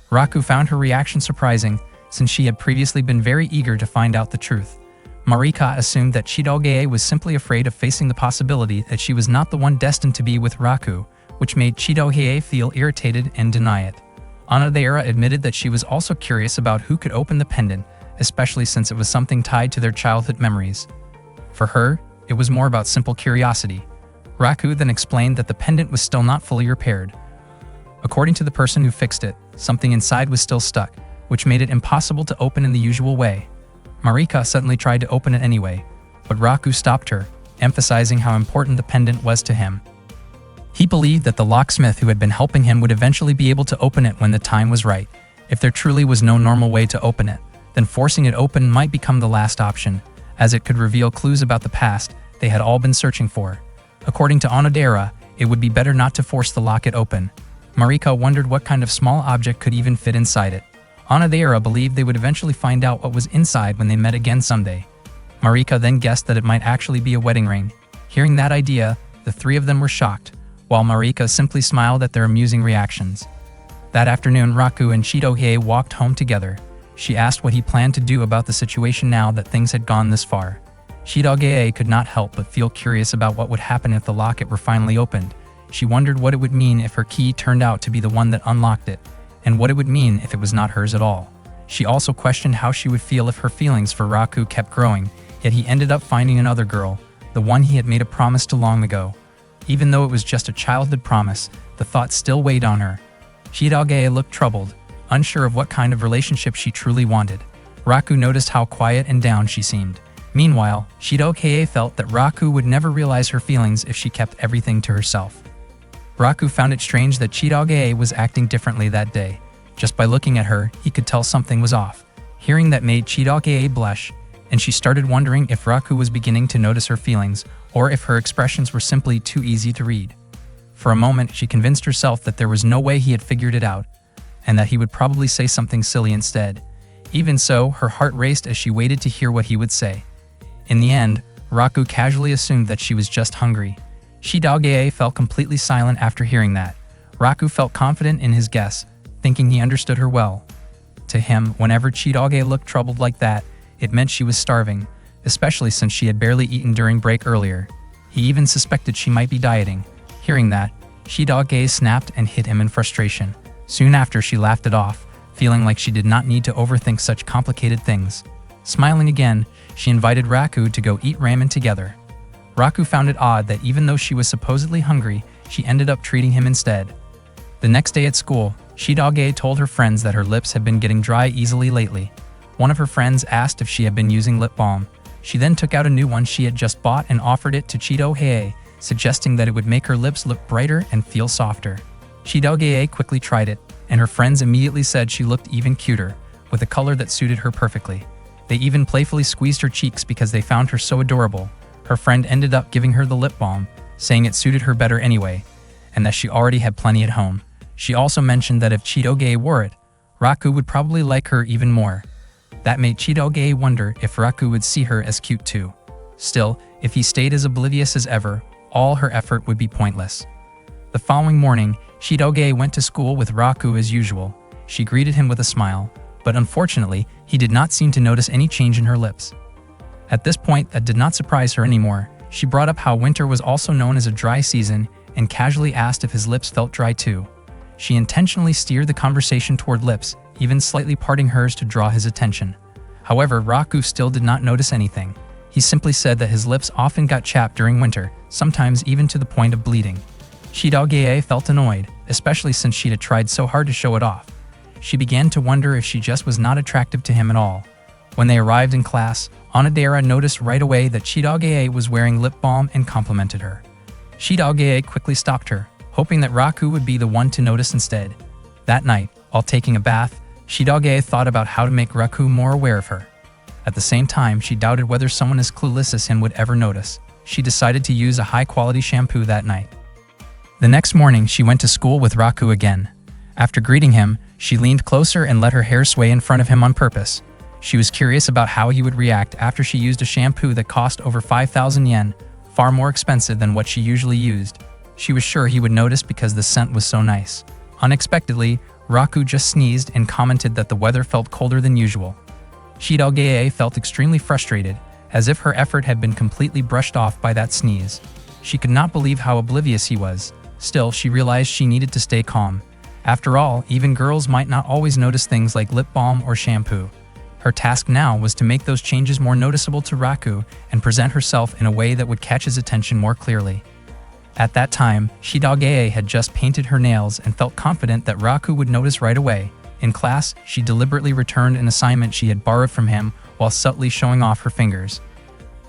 Raku found her reaction surprising, since she had previously been very eager to find out the truth. Marika assumed that Chitoge was simply afraid of facing the possibility that she was not the one destined to be with Raku, which made Chitoge feel irritated and deny it. Onodera admitted that she was also curious about who could open the pendant, especially since it was something tied to their childhood memories. For her, it was more about simple curiosity. Raku then explained that the pendant was still not fully repaired. According to the person who fixed it, something inside was still stuck, which made it impossible to open in the usual way. Marika suddenly tried to open it anyway, but Raku stopped her, emphasizing how important the pendant was to him. He believed that the locksmith who had been helping him would eventually be able to open it when the time was right. If there truly was no normal way to open it, then forcing it open might become the last option, as it could reveal clues about the past they had all been searching for. According to Onodera, it would be better not to force the locket open. Marika wondered what kind of small object could even fit inside it. Onodera believed they would eventually find out what was inside when they met again someday. Marika then guessed that it might actually be a wedding ring. Hearing that idea, the three of them were shocked, while Marika simply smiled at their amusing reactions. That afternoon, Raku and Chitoge walked home together. She asked what he planned to do about the situation now that things had gone this far. Chitoge could not help but feel curious about what would happen if the locket were finally opened. She wondered what it would mean if her key turned out to be the one that unlocked it, and what it would mean if it was not hers at all. She also questioned how she would feel if her feelings for Raku kept growing, yet he ended up finding another girl, the one he had made a promise to long ago. Even though it was just a childhood promise, the thought still weighed on her. Chitoge looked troubled, unsure of what kind of relationship she truly wanted. Raku noticed how quiet and down she seemed. Meanwhile, Chitoge felt that Raku would never realize her feelings if she kept everything to herself. Raku found it strange that Chitoge was acting differently that day. Just by looking at her, he could tell something was off. Hearing that made Chitoge blush, and she started wondering if Raku was beginning to notice her feelings, or if her expressions were simply too easy to read. For a moment, she convinced herself that there was no way he had figured it out, and that he would probably say something silly instead. Even so, her heart raced as she waited to hear what he would say. In the end, Raku casually assumed that she was just hungry. Chitoge felt completely silent after hearing that. Raku felt confident in his guess, thinking he understood her well. To him, whenever Chitoge looked troubled like that, it meant she was starving, especially since she had barely eaten during break earlier. He even suspected she might be dieting. Hearing that, Chitoge snapped and hit him in frustration. Soon after, she laughed it off, feeling like she did not need to overthink such complicated things. Smiling again, she invited Raku to go eat ramen together. Raku found it odd that even though she was supposedly hungry, she ended up treating him instead. The next day at school, Chitoge told her friends that her lips had been getting dry easily lately. One of her friends asked if she had been using lip balm. She then took out a new one she had just bought and offered it to Chitoge, suggesting that it would make her lips look brighter and feel softer. Chitoge quickly tried it, and her friends immediately said she looked even cuter, with a color that suited her perfectly. They even playfully squeezed her cheeks because they found her so adorable. Her friend ended up giving her the lip balm, saying it suited her better anyway, and that she already had plenty at home. She also mentioned that if Chitoge wore it, Raku would probably like her even more. That made Chitoge wonder if Raku would see her as cute too. Still, if he stayed as oblivious as ever, all her effort would be pointless. The following morning, Chitoge went to school with Raku as usual. She greeted him with a smile, but unfortunately, he did not seem to notice any change in her lips. At this point, that did not surprise her anymore. She brought up how winter was also known as a dry season and casually asked if his lips felt dry too. She intentionally steered the conversation toward lips, even slightly parting hers to draw his attention. However, Raku still did not notice anything. He simply said that his lips often got chapped during winter, sometimes even to the point of bleeding. Chitoge felt annoyed, especially since she had tried so hard to show it off. She began to wonder if she just was not attractive to him at all. When they arrived in class, Onodera noticed right away that Chitoge was wearing lip balm and complimented her. Chitoge quickly stopped her, hoping that Raku would be the one to notice instead. That night, while taking a bath, Chitoge thought about how to make Raku more aware of her. At the same time, she doubted whether someone as clueless as him would ever notice. She decided to use a high-quality shampoo that night. The next morning, she went to school with Raku again. After greeting him, she leaned closer and let her hair sway in front of him on purpose. She was curious about how he would react after she used a shampoo that cost over 5,000 yen, far more expensive than what she usually used. She was sure he would notice because the scent was so nice. Unexpectedly, Raku just sneezed and commented that the weather felt colder than usual. Chitoge felt extremely frustrated, as if her effort had been completely brushed off by that sneeze. She could not believe how oblivious he was. Still, she realized she needed to stay calm. After all, even girls might not always notice things like lip balm or shampoo. Her task now was to make those changes more noticeable to Raku and present herself in a way that would catch his attention more clearly. At that time, Shidageye had just painted her nails and felt confident that Raku would notice right away. In class, she deliberately returned an assignment she had borrowed from him while subtly showing off her fingers.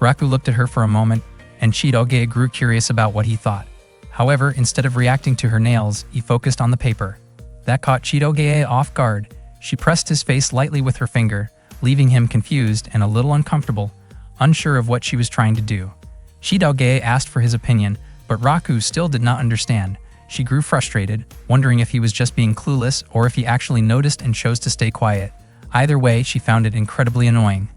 Raku looked at her for a moment, and Shidageye grew curious about what he thought. However, instead of reacting to her nails, he focused on the paper. That caught Shidageye off guard. She pressed his face lightly with her finger, leaving him confused and a little uncomfortable, unsure of what she was trying to do. Shidageye asked for his opinion, but Raku still did not understand. She grew frustrated, wondering if he was just being clueless or if he actually noticed and chose to stay quiet. Either way, she found it incredibly annoying.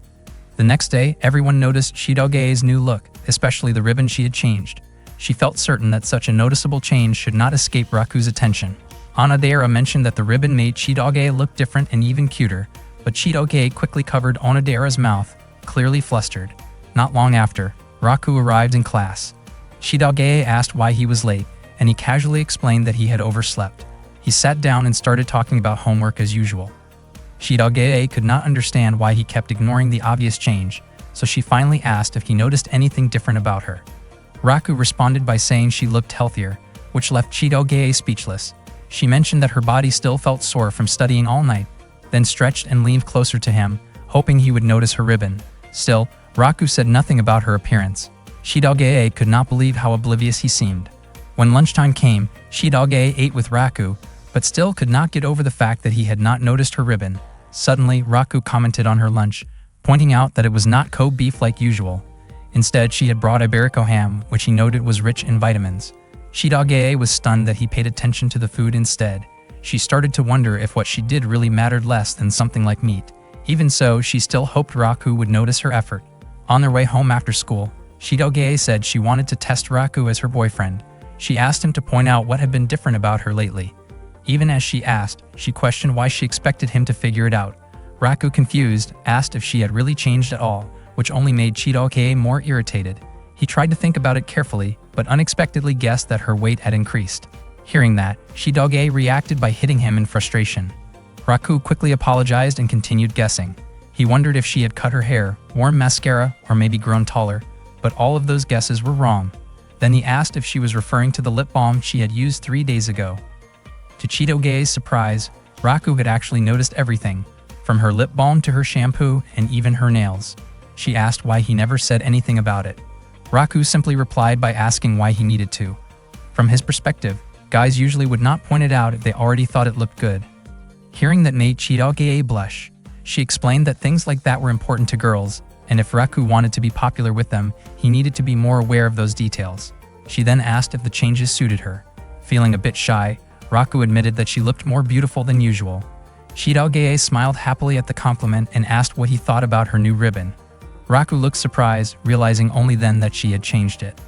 The next day, everyone noticed Shidageye's new look, especially the ribbon she had changed. She felt certain that such a noticeable change should not escape Raku's attention. Onodera mentioned that the ribbon made Shidageye look different and even cuter, but Shidageye quickly covered Onodera's mouth, clearly flustered. Not long after, Raku arrived in class. Shidageye asked why he was late, and he casually explained that he had overslept. He sat down and started talking about homework as usual. Shidageye could not understand why he kept ignoring the obvious change, so she finally asked if he noticed anything different about her. Raku responded by saying she looked healthier, which left Shidageye speechless. She mentioned that her body still felt sore from studying all night, then stretched and leaned closer to him, hoping he would notice her ribbon. Still, Raku said nothing about her appearance. Shidageye could not believe how oblivious he seemed. When lunchtime came, Shidageye ate with Raku, but still could not get over the fact that he had not noticed her ribbon. Suddenly, Raku commented on her lunch, pointing out that it was not Kobe beef like usual. Instead, she had brought Iberico ham, which he noted was rich in vitamins. Shidageye was stunned that he paid attention to the food instead. She started to wonder if what she did really mattered less than something like meat. Even so, she still hoped Raku would notice her effort. On their way home after school, Shidageye said she wanted to test Raku as her boyfriend. She asked him to point out what had been different about her lately. Even as she asked, she questioned why she expected him to figure it out. Raku, confused, asked if she had really changed at all, which only made Shidageye more irritated. He tried to think about it carefully, but unexpectedly guessed that her weight had increased. Hearing that, Shidageye reacted by hitting him in frustration. Raku quickly apologized and continued guessing. He wondered if she had cut her hair, worn mascara, or maybe grown taller, but all of those guesses were wrong. Then he asked if she was referring to the lip balm she had used 3 days ago. To Shidageye's surprise, Raku had actually noticed everything, from her lip balm to her shampoo and even her nails. She asked why he never said anything about it. Raku simply replied by asking why he needed to. From his perspective, guys usually would not point it out if they already thought it looked good. Hearing that made Shidageye blush. She explained that things like that were important to girls, and if Raku wanted to be popular with them, he needed to be more aware of those details. She then asked if the changes suited her. Feeling a bit shy, Raku admitted that she looked more beautiful than usual. Shidageye smiled happily at the compliment and asked what he thought about her new ribbon. Raku looked surprised, realizing only then that she had changed it.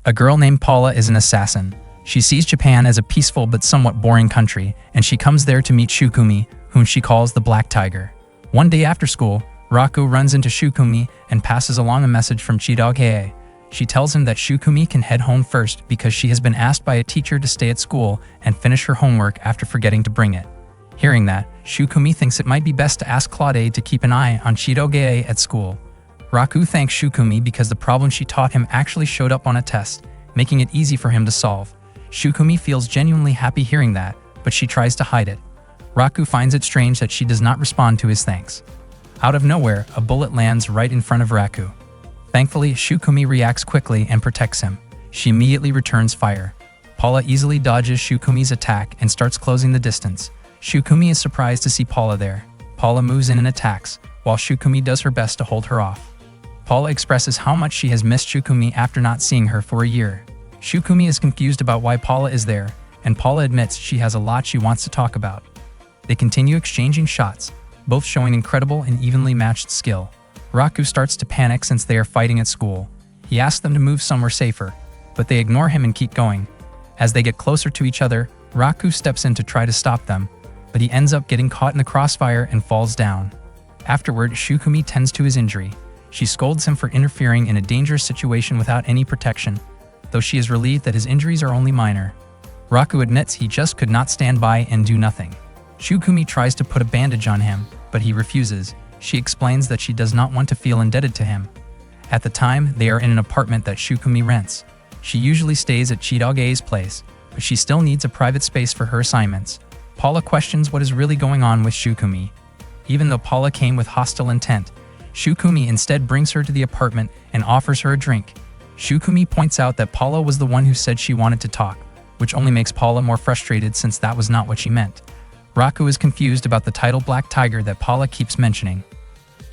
A girl named Paula is an assassin. She sees Japan as a peaceful but somewhat boring country, and she comes there to meet Shukumi, whom she calls the Black Tiger. One day after school, Raku runs into Shukumi and passes along a message from Shidageye. She tells him that Shukumi can head home first because she has been asked by a teacher to stay at school and finish her homework after forgetting to bring it. Hearing that, Shukumi thinks it might be best to ask Claude to keep an eye on Shidageye at school. Raku thanks Shukumi because the problem she taught him actually showed up on a test, making it easy for him to solve. Shukumi feels genuinely happy hearing that, but she tries to hide it. Raku finds it strange that she does not respond to his thanks. Out of nowhere, a bullet lands right in front of Raku. Thankfully, Shukumi reacts quickly and protects him. She immediately returns fire. Paula easily dodges Shukumi's attack and starts closing the distance. Shukumi is surprised to see Paula there. Paula moves in and attacks, while Shukumi does her best to hold her off. Paula expresses how much she has missed Shukumi after not seeing her for a year. Shukumi is confused about why Paula is there, and Paula admits she has a lot she wants to talk about. They continue exchanging shots, both showing incredible and evenly matched skill. Raku starts to panic since they are fighting at school. He asks them to move somewhere safer, but they ignore him and keep going. As they get closer to each other, Raku steps in to try to stop them, but he ends up getting caught in the crossfire and falls down. Afterward, Shukumi tends to his injury. She scolds him for interfering in a dangerous situation without any protection, though she is relieved that his injuries are only minor. Raku admits he just could not stand by and do nothing. Shukumi tries to put a bandage on him, but he refuses. She explains that she does not want to feel indebted to him. At the time, they are in an apartment that Shukumi rents. She usually stays at Chidoge's place, but she still needs a private space for her assignments. Paula questions what is really going on with Shukumi. Even though Paula came with hostile intent, Shukumi instead brings her to the apartment and offers her a drink. Shukumi points out that Paula was the one who said she wanted to talk, which only makes Paula more frustrated since that was not what she meant. Raku is confused about the title Black Tiger that Paula keeps mentioning.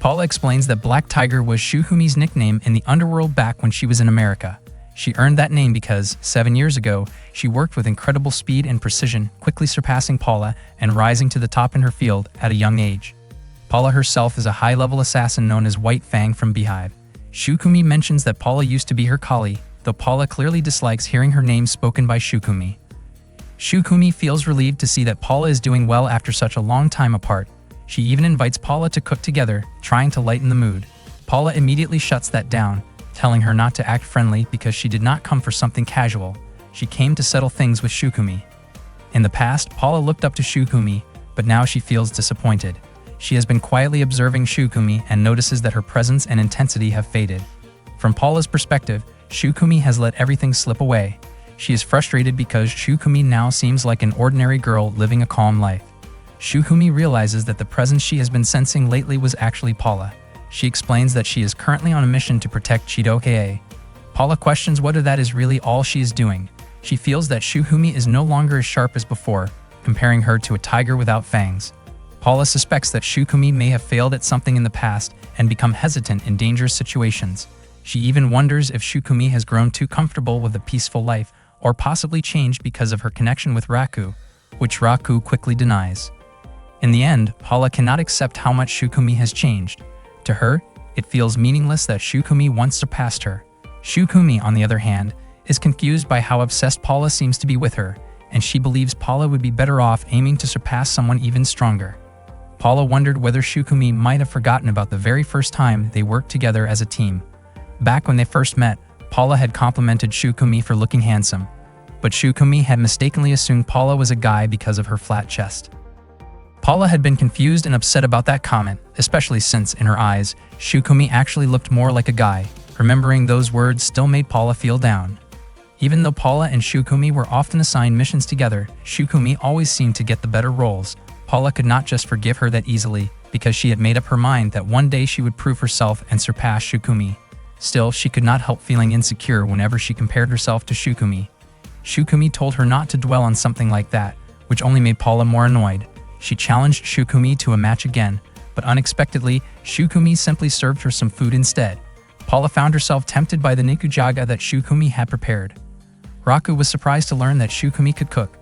Paula explains that Black Tiger was Shukumi's nickname in the underworld back when she was in America. She earned that name because, 7 years ago, she worked with incredible speed and precision, quickly surpassing Paula and rising to the top in her field at a young age. Paula herself is a high-level assassin known as White Fang from Beehive. Shukumi mentions that Paula used to be her colleague, though Paula clearly dislikes hearing her name spoken by Shukumi. Shukumi feels relieved to see that Paula is doing well after such a long time apart. She even invites Paula to cook together, trying to lighten the mood. Paula immediately shuts that down, telling her not to act friendly because she did not come for something casual. She came to settle things with Shukumi. In the past, Paula looked up to Shukumi, but now she feels disappointed. She has been quietly observing Shukumi and notices that her presence and intensity have faded. From Paula's perspective, Shukumi has let everything slip away. She is frustrated because Shukumi now seems like an ordinary girl living a calm life. Shukumi realizes that the presence she has been sensing lately was actually Paula. She explains that she is currently on a mission to protect Chidoge. Paula questions whether that is really all she is doing. She feels that Shukumi is no longer as sharp as before, comparing her to a tiger without fangs. Paula suspects that Shukumi may have failed at something in the past and become hesitant in dangerous situations. She even wonders if Shukumi has grown too comfortable with a peaceful life or possibly changed because of her connection with Raku, which Raku quickly denies. In the end, Paula cannot accept how much Shukumi has changed. To her, it feels meaningless that Shukumi once surpassed her. Shukumi, on the other hand, is confused by how obsessed Paula seems to be with her, and she believes Paula would be better off aiming to surpass someone even stronger. Paula wondered whether Shukumi might have forgotten about the very first time they worked together as a team. Back when they first met, Paula had complimented Shukumi for looking handsome, but Shukumi had mistakenly assumed Paula was a guy because of her flat chest. Paula had been confused and upset about that comment, especially since, in her eyes, Shukumi actually looked more like a guy. Remembering those words still made Paula feel down. Even though Paula and Shukumi were often assigned missions together, Shukumi always seemed to get the better roles. Paula could not just forgive her that easily, because she had made up her mind that one day she would prove herself and surpass Shukumi. Still, she could not help feeling insecure whenever she compared herself to Shukumi. Shukumi told her not to dwell on something like that, which only made Paula more annoyed. She challenged Shukumi to a match again, but unexpectedly, Shukumi simply served her some food instead. Paula found herself tempted by the nikujaga that Shukumi had prepared. Raku was surprised to learn that Shukumi could cook.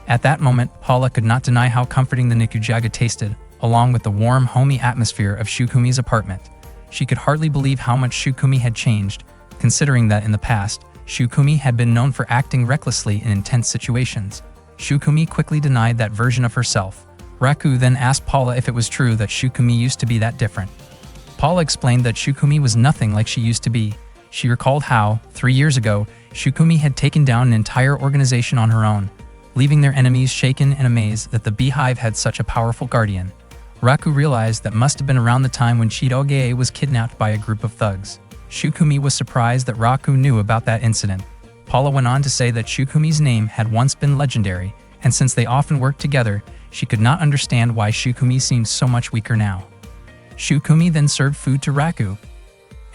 At that moment, Paula could not deny how comforting the nikujaga tasted, along with the warm, homey atmosphere of Shukumi's apartment. She could hardly believe how much Shukumi had changed, considering that in the past, Shukumi had been known for acting recklessly in intense situations. Shukumi quickly denied that version of herself. Raku then asked Paula if it was true that Shukumi used to be that different. Paula explained that Shukumi was nothing like she used to be. She recalled how, 3 years ago, Shukumi had taken down an entire organization on her own, leaving their enemies shaken and amazed that the Beehive had such a powerful guardian. Raku realized that must have been around the time when Chidoge was kidnapped by a group of thugs. Shukumi was surprised that Raku knew about that incident. Paula went on to say that Shukumi's name had once been legendary, and since they often worked together, she could not understand why Shukumi seemed so much weaker now. Shukumi then served food to Raku,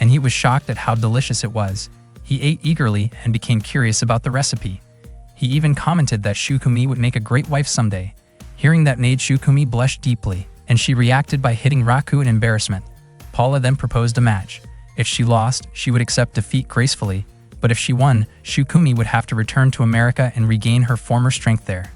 and he was shocked at how delicious it was. He ate eagerly and became curious about the recipe. He even commented that Shukumi would make a great wife someday. Hearing that made Shukumi blush deeply, and she reacted by hitting Raku in embarrassment. Paula then proposed a match. If she lost, she would accept defeat gracefully, but if she won, Shukumi would have to return to America and regain her former strength there.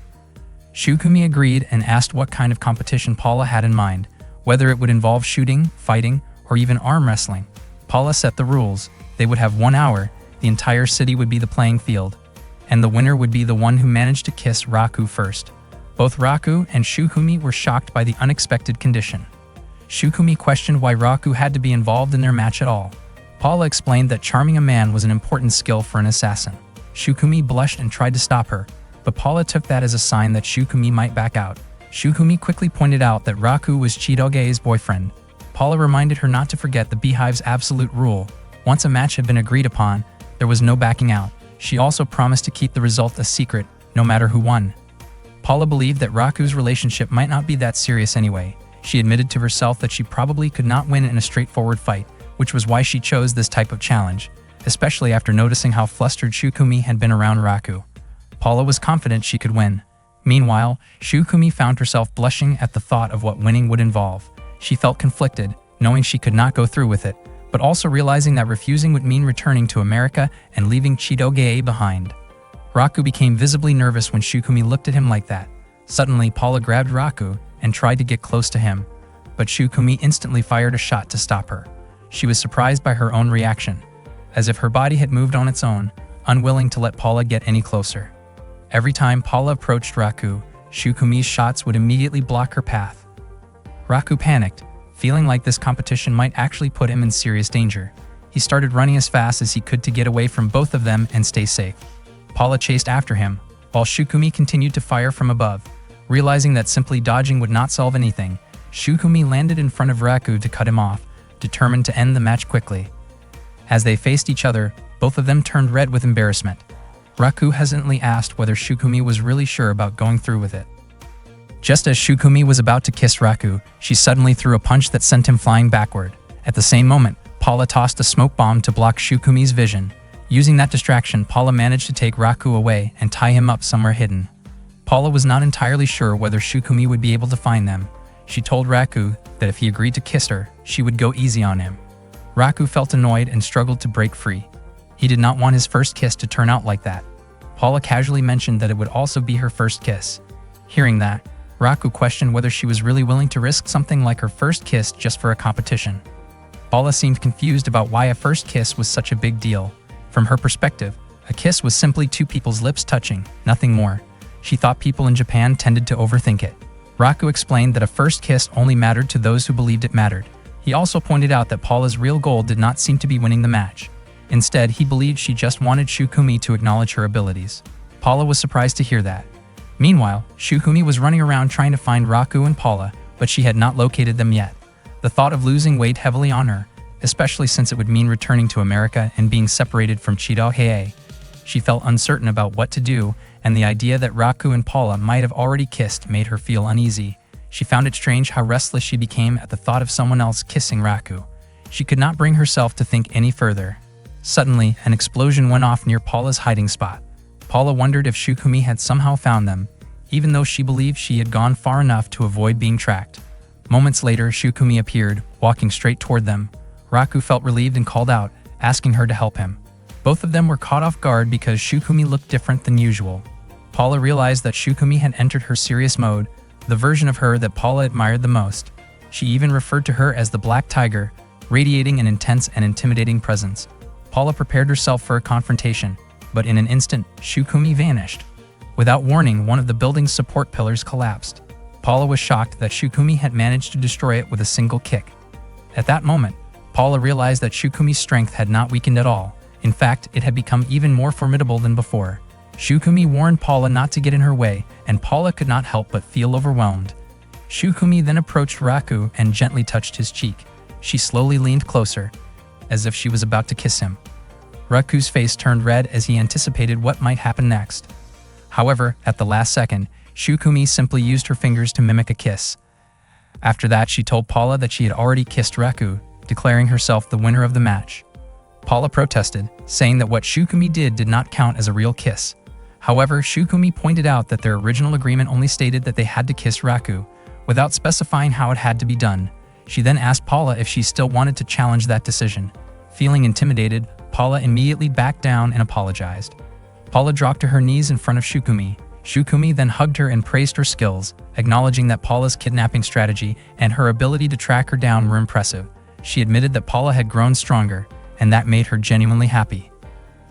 Shukumi agreed and asked what kind of competition Paula had in mind, whether it would involve shooting, fighting, or even arm wrestling. Paula set the rules. They would have 1 hour, the entire city would be the playing field, and the winner would be the one who managed to kiss Raku first. Both Raku and Shukumi were shocked by the unexpected condition. Shukumi questioned why Raku had to be involved in their match at all. Paula explained that charming a man was an important skill for an assassin. Shukumi blushed and tried to stop her, but Paula took that as a sign that Shukumi might back out. Shukumi quickly pointed out that Raku was Chitoge's boyfriend. Paula reminded her not to forget the Beehive's absolute rule. Once a match had been agreed upon, there was no backing out. She also promised to keep the result a secret, no matter who won. Paula believed that Raku's relationship might not be that serious anyway. She admitted to herself that she probably could not win in a straightforward fight, which was why she chose this type of challenge, especially after noticing how flustered Shukumi had been around Raku. Paula was confident she could win. Meanwhile, Shukumi found herself blushing at the thought of what winning would involve. She felt conflicted, knowing she could not go through with it, but also realizing that refusing would mean returning to America and leaving Chitoge behind. Raku became visibly nervous when Shukumi looked at him like that. Suddenly, Paula grabbed Raku and tried to get close to him, but Shukumi instantly fired a shot to stop her. She was surprised by her own reaction, as if her body had moved on its own, unwilling to let Paula get any closer. Every time Paula approached Raku, Shukumi's shots would immediately block her path. Raku panicked, feeling like this competition might actually put him in serious danger. He started running as fast as he could to get away from both of them and stay safe. Paula chased after him, while Shukumi continued to fire from above. Realizing that simply dodging would not solve anything, Shukumi landed in front of Raku to cut him off, determined to end the match quickly. As they faced each other, both of them turned red with embarrassment. Raku hesitantly asked whether Shukumi was really sure about going through with it. Just as Shukumi was about to kiss Raku, she suddenly threw a punch that sent him flying backward. At the same moment, Paula tossed a smoke bomb to block Shukumi's vision. Using that distraction, Paula managed to take Raku away and tie him up somewhere hidden. Paula was not entirely sure whether Shukumi would be able to find them. She told Raku that if he agreed to kiss her, she would go easy on him. Raku felt annoyed and struggled to break free. He did not want his first kiss to turn out like that. Paula casually mentioned that it would also be her first kiss. Hearing that, Raku questioned whether she was really willing to risk something like her first kiss just for a competition. Paula seemed confused about why a first kiss was such a big deal. From her perspective, a kiss was simply two people's lips touching, nothing more. She thought people in Japan tended to overthink it. Raku explained that a first kiss only mattered to those who believed it mattered. He also pointed out that Paula's real goal did not seem to be winning the match. Instead, he believed she just wanted Shukumi to acknowledge her abilities. Paula was surprised to hear that. Meanwhile, Shukumi was running around trying to find Raku and Paula, but she had not located them yet. The thought of losing weighed heavily on her, especially since it would mean returning to America and being separated from Chitoge. She felt uncertain about what to do, and the idea that Raku and Paula might have already kissed made her feel uneasy. She found it strange how restless she became at the thought of someone else kissing Raku. She could not bring herself to think any further. Suddenly, an explosion went off near Paula's hiding spot. Paula wondered if Shukumi had somehow found them, even though she believed she had gone far enough to avoid being tracked. Moments later, Shukumi appeared, walking straight toward them. Raku felt relieved and called out, asking her to help him. Both of them were caught off guard because Shukumi looked different than usual. Paula realized that Shukumi had entered her serious mode, the version of her that Paula admired the most. She even referred to her as the Black Tiger, radiating an intense and intimidating presence. Paula prepared herself for a confrontation, but in an instant, Shukumi vanished. Without warning, one of the building's support pillars collapsed. Paula was shocked that Shukumi had managed to destroy it with a single kick. At that moment, Paula realized that Shukumi's strength had not weakened at all. In fact, it had become even more formidable than before. Shukumi warned Paula not to get in her way, and Paula could not help but feel overwhelmed. Shukumi then approached Raku and gently touched his cheek. She slowly leaned closer, as if she was about to kiss him. Raku's face turned red as he anticipated what might happen next. However, at the last second, Shukumi simply used her fingers to mimic a kiss. After that, she told Paula that she had already kissed Raku, declaring herself the winner of the match. Paula protested, saying that what Shukumi did not count as a real kiss. However, Shukumi pointed out that their original agreement only stated that they had to kiss Raku, without specifying how it had to be done. She then asked Paula if she still wanted to challenge that decision. Feeling intimidated, Paula immediately backed down and apologized. Paula dropped to her knees in front of Shukumi. Shukumi then hugged her and praised her skills, acknowledging that Paula's kidnapping strategy and her ability to track her down were impressive. She admitted that Paula had grown stronger, and that made her genuinely happy.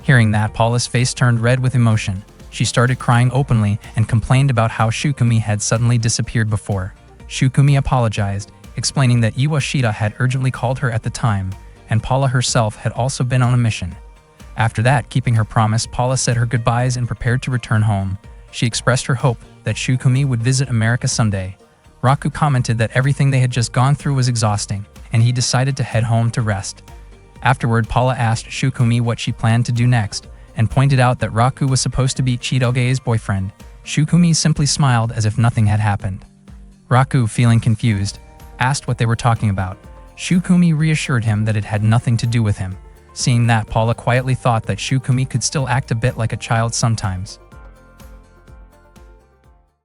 Hearing that, Paula's face turned red with emotion. She started crying openly and complained about how Shukumi had suddenly disappeared before. Shukumi apologized, explaining that Iwashita had urgently called her at the time, and Paula herself had also been on a mission. After that, keeping her promise, Paula said her goodbyes and prepared to return home. She expressed her hope that Shukumi would visit America someday. Raku commented that everything they had just gone through was exhausting, and he decided to head home to rest. Afterward, Paula asked Shukumi what she planned to do next, and pointed out that Raku was supposed to be Chitoge's boyfriend. Shukumi simply smiled as if nothing had happened. Raku, feeling confused, asked what they were talking about. Shukumi reassured him that it had nothing to do with him. Seeing that, Paula quietly thought that Shukumi could still act a bit like a child sometimes.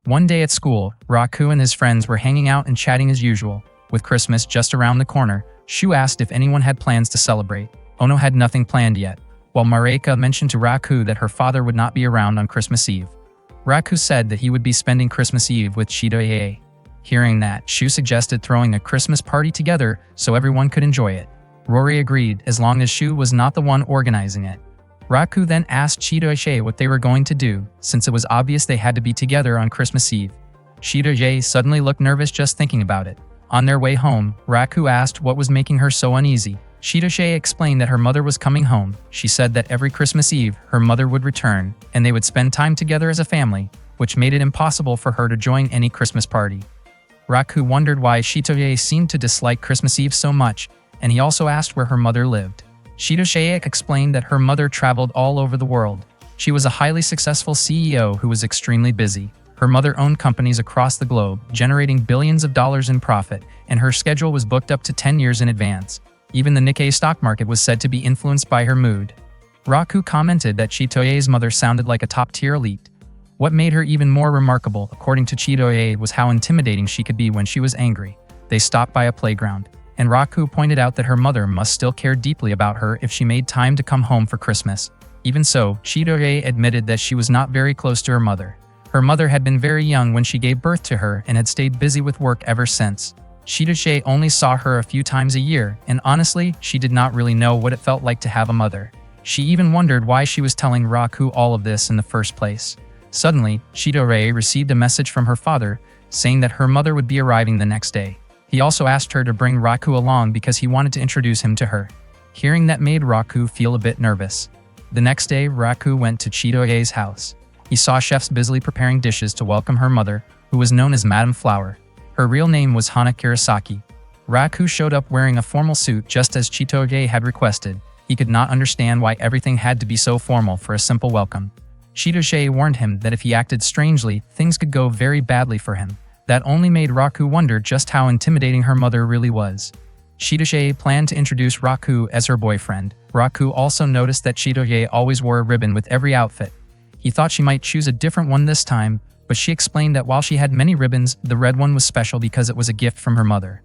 One day at school, Raku and his friends were hanging out and chatting as usual. With Christmas just around the corner, Shu asked if anyone had plans to celebrate. Ono had nothing planned yet, while Mareka mentioned to Raku that her father would not be around on Christmas Eve. Raku said that he would be spending Christmas Eve with Chitoge. Hearing that, Shu suggested throwing a Christmas party together so everyone could enjoy it. Rory agreed as long as Shu was not the one organizing it. Raku then asked Chitoge what they were going to do, since it was obvious they had to be together on Christmas Eve. Chitoge suddenly looked nervous just thinking about it. On their way home, Raku asked what was making her so uneasy. Chitoge explained that her mother was coming home. She said that every Christmas Eve, her mother would return, and they would spend time together as a family, which made it impossible for her to join any Christmas party. Raku wondered why Chitoge seemed to dislike Christmas Eve so much, and he also asked where her mother lived. Chitoge explained that her mother traveled all over the world. She was a highly successful CEO who was extremely busy. Her mother owned companies across the globe, generating billions of dollars in profit, and her schedule was booked up to 10 years in advance. Even the Nikkei stock market was said to be influenced by her mood. Raku commented that Chitoge's mother sounded like a top-tier elite. What made her even more remarkable, according to Chitoge, was how intimidating she could be when she was angry. They stopped by a playground, and Raku pointed out that her mother must still care deeply about her if she made time to come home for Christmas. Even so, Chitoge admitted that she was not very close to her mother. Her mother had been very young when she gave birth to her and had stayed busy with work ever since. Chitoge only saw her a few times a year, and honestly, she did not really know what it felt like to have a mother. She even wondered why she was telling Raku all of this in the first place. Suddenly, Chitoge received a message from her father, saying that her mother would be arriving the next day. He also asked her to bring Raku along because he wanted to introduce him to her. Hearing that made Raku feel a bit nervous. The next day, Raku went to Chitoge's house. He saw chefs busily preparing dishes to welcome her mother, who was known as Madame Flower. Her real name was Hana Kurosaki. Raku showed up wearing a formal suit just as Chitoge had requested. He could not understand why everything had to be so formal for a simple welcome. Chitoge warned him that if he acted strangely, things could go very badly for him. That only made Raku wonder just how intimidating her mother really was. Chitoge planned to introduce Raku as her boyfriend. Raku also noticed that Chitoge always wore a ribbon with every outfit. He thought she might choose a different one this time, but she explained that while she had many ribbons, the red one was special because it was a gift from her mother.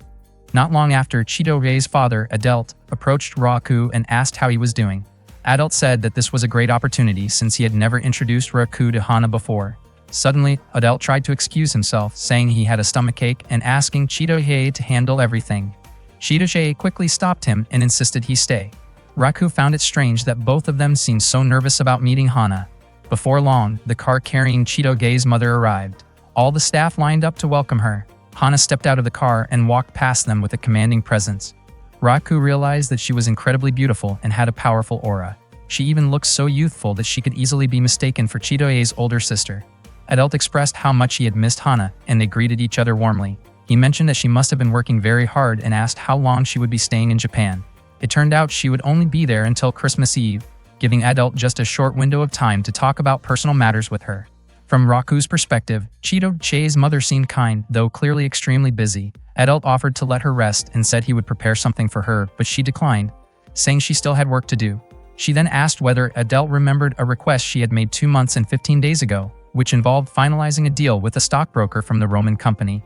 Not long after, Chitoge's father, Adelt, approached Raku and asked how he was doing. Adelt said that this was a great opportunity since he had never introduced Raku to Hana before. Suddenly, Adelt tried to excuse himself, saying he had a stomachache and asking Chitoge to handle everything. Chitoge quickly stopped him and insisted he stay. Raku found it strange that both of them seemed so nervous about meeting Hana. Before long, the car carrying Chitoge's mother arrived. All the staff lined up to welcome her. Hana stepped out of the car and walked past them with a commanding presence. Raku realized that she was incredibly beautiful and had a powerful aura. She even looked so youthful that she could easily be mistaken for Chitoge's older sister. Adelt expressed how much he had missed Hana, and they greeted each other warmly. He mentioned that she must have been working very hard and asked how long she would be staying in Japan. It turned out she would only be there until Christmas Eve, giving Adelt just a short window of time to talk about personal matters with her. From Raku's perspective, Chitoge's mother seemed kind, though clearly extremely busy. Adelt offered to let her rest and said he would prepare something for her, but she declined, saying she still had work to do. She then asked whether Adelt remembered a request she had made 2 months and 15 days ago, which involved finalizing a deal with a stockbroker from the Roman company.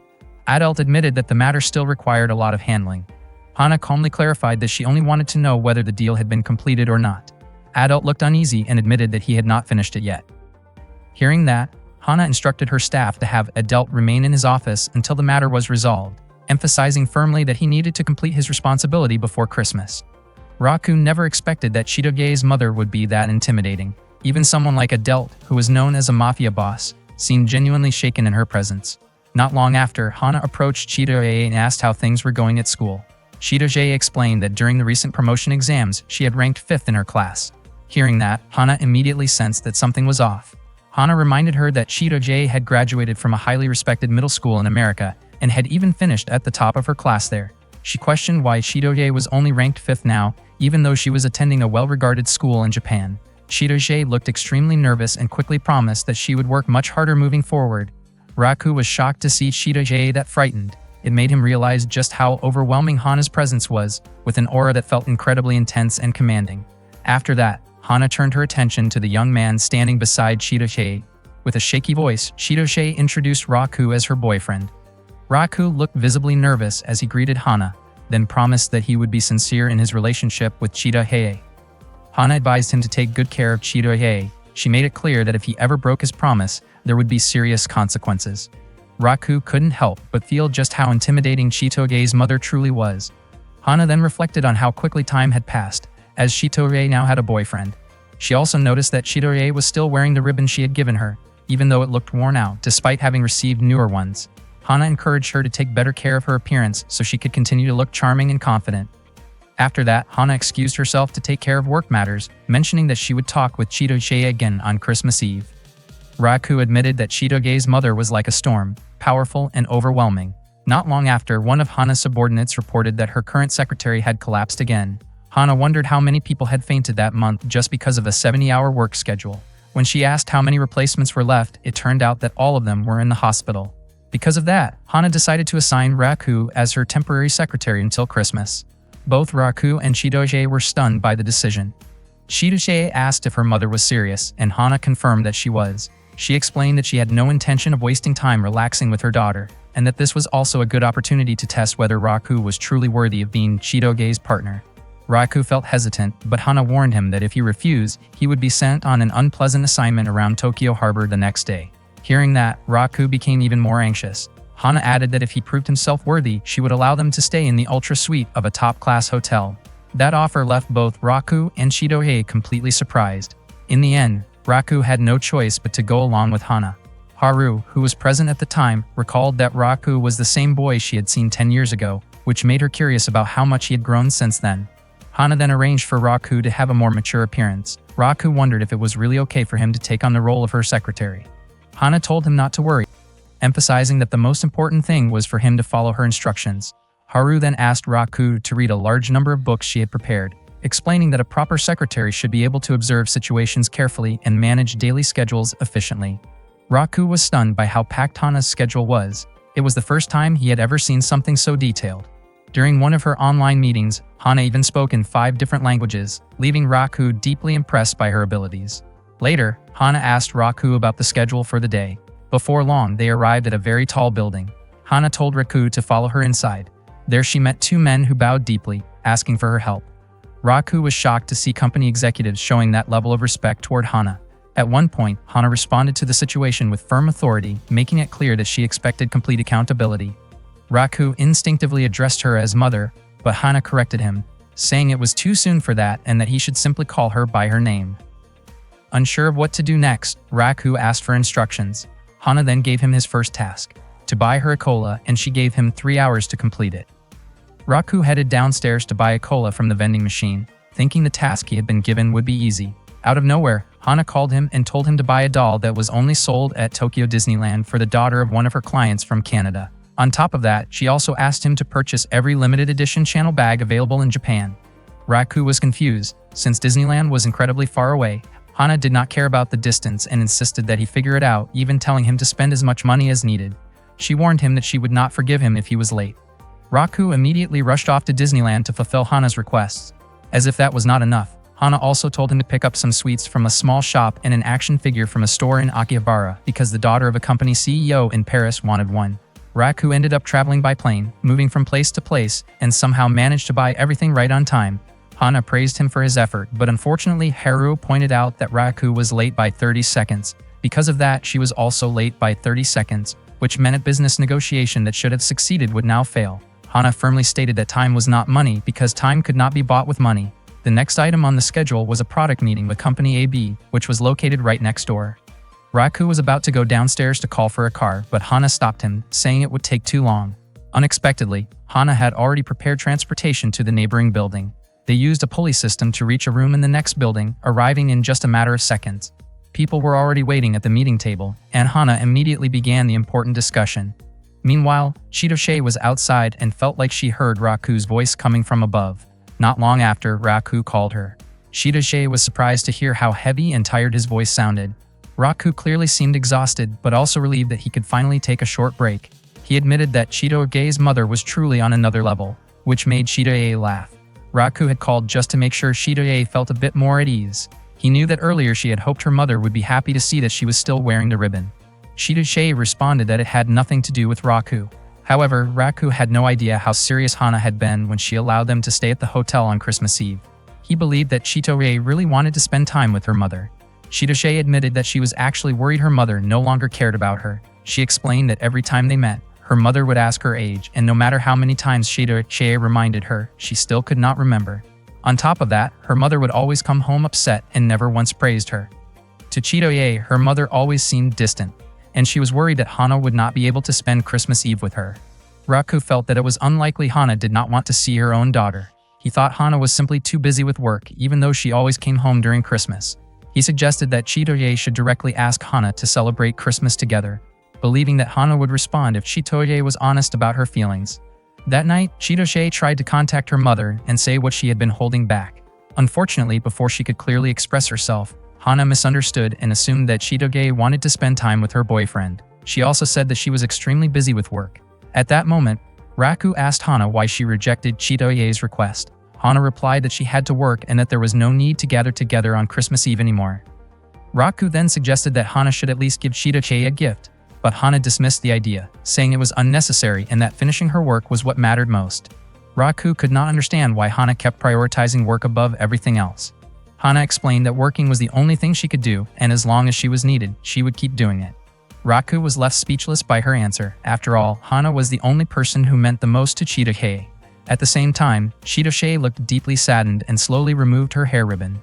Adelt admitted that the matter still required a lot of handling. Hana calmly clarified that she only wanted to know whether the deal had been completed or not. Adelt looked uneasy and admitted that he had not finished it yet. Hearing that, Hana instructed her staff to have Adelt remain in his office until the matter was resolved, emphasizing firmly that he needed to complete his responsibility before Christmas. Raku never expected that Chitoge's mother would be that intimidating. Even someone like Adelt, who was known as a mafia boss, seemed genuinely shaken in her presence. Not long after, Hana approached Chitoge and asked how things were going at school. Chitoge explained that during the recent promotion exams, she had ranked 5th in her class. Hearing that, Hana immediately sensed that something was off. Hana reminded her that Chito-jae had graduated from a highly respected middle school in America and had even finished at the top of her class there. She questioned why Chito-jae was only ranked 5th now, even though she was attending a well-regarded school in Japan. Chito-jae looked extremely nervous and quickly promised that she would work much harder moving forward. Raku was shocked to see Chito-jae that frightened. It made him realize just how overwhelming Hana's presence was, with an aura that felt incredibly intense and commanding. After that, Hana turned her attention to the young man standing beside Chito-jae. With a shaky voice, Chito-jae introduced Raku as her boyfriend. Raku looked visibly nervous as he greeted Hana, then promised that he would be sincere in his relationship with Chito-jae. Hana advised him to take good care of Chito-jae. She made it clear that if he ever broke his promise, there would be serious consequences. Raku couldn't help but feel just how intimidating Chito-jae's mother truly was. Hana then reflected on how quickly time had passed, as Chito-jae now had a boyfriend. She also noticed that Chito-jae was still wearing the ribbon she had given her, even though it looked worn out despite having received newer ones. Hana encouraged her to take better care of her appearance so she could continue to look charming and confident. After that, Hana excused herself to take care of work matters, mentioning that she would talk with Chito-jae again on Christmas Eve. Raku admitted that Chito-jae's mother was like a storm, powerful and overwhelming. Not long after, one of Hana's subordinates reported that her current secretary had collapsed again. Hana wondered how many people had fainted that month just because of a 70-hour work schedule. When she asked how many replacements were left, it turned out that all of them were in the hospital. Because of that, Hana decided to assign Raku as her temporary secretary until Christmas. Both Raku and Chito-jae were stunned by the decision. Chito-jae asked if her mother was serious, and Hana confirmed that she was. She explained that she had no intention of wasting time relaxing with her daughter, and that this was also a good opportunity to test whether Raku was truly worthy of being Chito-jae's partner. Raku felt hesitant, but Hana warned him that if he refused, he would be sent on an unpleasant assignment around Tokyo Harbor the next day. Hearing that, Raku became even more anxious. Hana added that if he proved himself worthy, she would allow them to stay in the ultra suite of a top-class hotel. That offer left both Raku and Chito-jae completely surprised. In the end, Raku had no choice but to go along with Hana. Haru, who was present at the time, recalled that Raku was the same boy she had seen 10 years ago, which made her curious about how much he had grown since then. Hana then arranged for Raku to have a more mature appearance. Raku wondered if it was really okay for him to take on the role of her secretary. Hana told him not to worry, emphasizing that the most important thing was for him to follow her instructions. Haru then asked Raku to read a large number of books she had prepared, explaining that a proper secretary should be able to observe situations carefully and manage daily schedules efficiently. Raku was stunned by how packed Hana's schedule was. It was the first time he had ever seen something so detailed. During one of her online meetings, Hana even spoke in 5 different languages, leaving Raku deeply impressed by her abilities. Later, Hana asked Raku about the schedule for the day. Before long, they arrived at a very tall building. Hana told Raku to follow her inside. There she met 2 men who bowed deeply, asking for her help. Raku was shocked to see company executives showing that level of respect toward Hana. At one point, Hana responded to the situation with firm authority, making it clear that she expected complete accountability. Raku instinctively addressed her as mother, but Hana corrected him, saying it was too soon for that and that he should simply call her by her name. Unsure of what to do next, Raku asked for instructions. Hana then gave him his first task, to buy her a cola, and she gave him 3 hours to complete it. Raku headed downstairs to buy a cola from the vending machine, thinking the task he had been given would be easy. Out of nowhere, Hana called him and told him to buy a doll that was only sold at Tokyo Disneyland for the daughter of one of her clients from Canada. On top of that, she also asked him to purchase every limited edition Chanel bag available in Japan. Raku was confused. Since Disneyland was incredibly far away, Hana did not care about the distance and insisted that he figure it out, even telling him to spend as much money as needed. She warned him that she would not forgive him if he was late. Raku immediately rushed off to Disneyland to fulfill Hana's requests. As if that was not enough, Hana also told him to pick up some sweets from a small shop and an action figure from a store in Akihabara because the daughter of a company CEO in Paris wanted one. Raku ended up traveling by plane, moving from place to place, and somehow managed to buy everything right on time. Hana praised him for his effort, but unfortunately Haru pointed out that Raku was late by 30 seconds. Because of that, she was also late by 30 seconds, which meant a business negotiation that should have succeeded would now fail. Hana firmly stated that time was not money because time could not be bought with money. The next item on the schedule was a product meeting with Company AB, which was located right next door. Raku was about to go downstairs to call for a car, but Hana stopped him, saying it would take too long. Unexpectedly, Hana had already prepared transportation to the neighboring building. They used a pulley system to reach a room in the next building, arriving in just a matter of seconds. People were already waiting at the meeting table, and Hana immediately began the important discussion. Meanwhile, Chidoshe was outside and felt like she heard Raku's voice coming from above. Not long after, Raku called her. Chidoshe was surprised to hear how heavy and tired his voice sounded. Raku clearly seemed exhausted, but also relieved that he could finally take a short break. He admitted that Chidoshe's mother was truly on another level, which made Chidoshe laugh. Raku had called just to make sure Chidoshe felt a bit more at ease. He knew that earlier she had hoped her mother would be happy to see that she was still wearing the ribbon. Chidoshe responded that it had nothing to do with Raku. However, Raku had no idea how serious Hana had been when she allowed them to stay at the hotel on Christmas Eve. He believed that Chidoshe really wanted to spend time with her mother. Chidoshe admitted that she was actually worried her mother no longer cared about her. She explained that every time they met, her mother would ask her age, and no matter how many times Chidoshe reminded her, she still could not remember. On top of that, her mother would always come home upset and never once praised her. To Chidoshe, her mother always seemed distant, and she was worried that Hana would not be able to spend Christmas Eve with her. Raku felt that it was unlikely Hana did not want to see her own daughter. He thought Hana was simply too busy with work, even though she always came home during Christmas. He suggested that Chidoshe should directly ask Hana to celebrate Christmas together, believing that Hana would respond if Chidoshe was honest about her feelings. That night, Chidoshe tried to contact her mother and say what she had been holding back. Unfortunately, before she could clearly express herself, Hana misunderstood and assumed that Chidoshe wanted to spend time with her boyfriend. She also said that she was extremely busy with work. At that moment, Raku asked Hana why she rejected Chidoshe's request. Hana replied that she had to work and that there was no need to gather together on Christmas Eve anymore. Raku then suggested that Hana should at least give Chidoshe a gift, but Hana dismissed the idea, saying it was unnecessary and that finishing her work was what mattered most. Raku could not understand why Hana kept prioritizing work above everything else. Hana explained that working was the only thing she could do, and as long as she was needed, she would keep doing it. Raku was left speechless by her answer. After all, Hana was the only person who meant the most to Chidoshe. At the same time, Chidoshe looked deeply saddened and slowly removed her hair ribbon.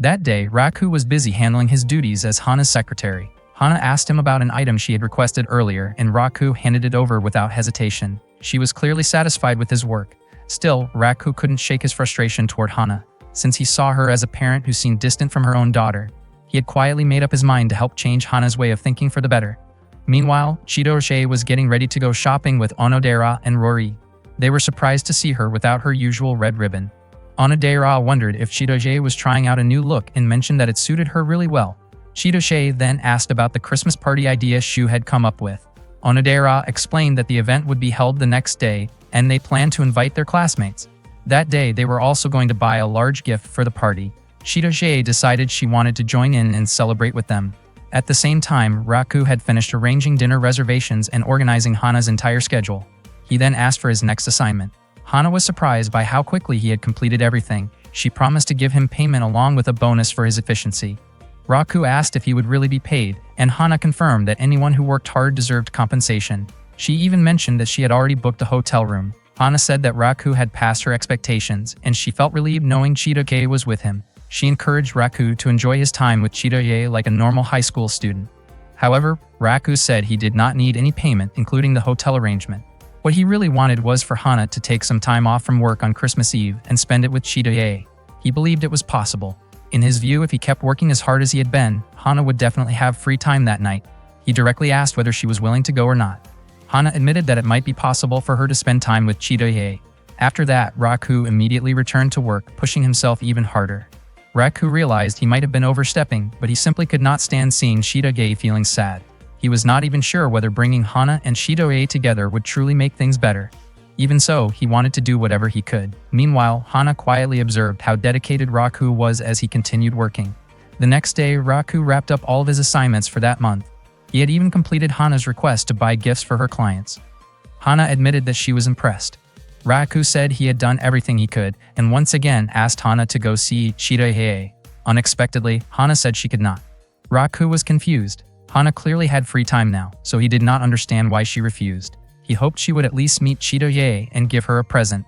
That day, Raku was busy handling his duties as Hana's secretary. Hana asked him about an item she had requested earlier, and Raku handed it over without hesitation. She was clearly satisfied with his work. Still, Raku couldn't shake his frustration toward Hana, since he saw her as a parent who seemed distant from her own daughter. He had quietly made up his mind to help change Hana's way of thinking for the better. Meanwhile, Chidoshe was getting ready to go shopping with Onodera and Rory. They were surprised to see her without her usual red ribbon. Onodera wondered if Chidoshe was trying out a new look and mentioned that it suited her really well. Chidoshe then asked about the Christmas party idea Shu had come up with. Onodera explained that the event would be held the next day, and they planned to invite their classmates. That day, they were also going to buy a large gift for the party. Chidoshe decided she wanted to join in and celebrate with them. At the same time, Raku had finished arranging dinner reservations and organizing Hana's entire schedule. He then asked for his next assignment. Hana was surprised by how quickly he had completed everything. She promised to give him payment along with a bonus for his efficiency. Raku asked if he would really be paid, and Hana confirmed that anyone who worked hard deserved compensation. She even mentioned that she had already booked a hotel room. Hana said that Raku had passed her expectations, and she felt relieved knowing Chidoshe was with him. She encouraged Raku to enjoy his time with Chidoshe like a normal high school student. However, Raku said he did not need any payment, including the hotel arrangement. What he really wanted was for Hana to take some time off from work on Christmas Eve and spend it with Chidoshe. He believed it was possible. In his view, if he kept working as hard as he had been, Hana would definitely have free time that night. He directly asked whether she was willing to go or not. Hana admitted that it might be possible for her to spend time with Chidoshe. After that, Raku immediately returned to work, pushing himself even harder. Raku realized he might have been overstepping, but he simply could not stand seeing Chidoshe feeling sad. He was not even sure whether bringing Hana and Chidoshe together would truly make things better. Even so, he wanted to do whatever he could. Meanwhile, Hana quietly observed how dedicated Raku was as he continued working. The next day, Raku wrapped up all of his assignments for that month. He had even completed Hana's request to buy gifts for her clients. Hana admitted that she was impressed. Raku said he had done everything he could, and once again asked Hana to go see Chidoshe. Unexpectedly, Hana said she could not. Raku was confused. Hana clearly had free time now, so he did not understand why she refused. He hoped she would at least meet Chidoshe and give her a present.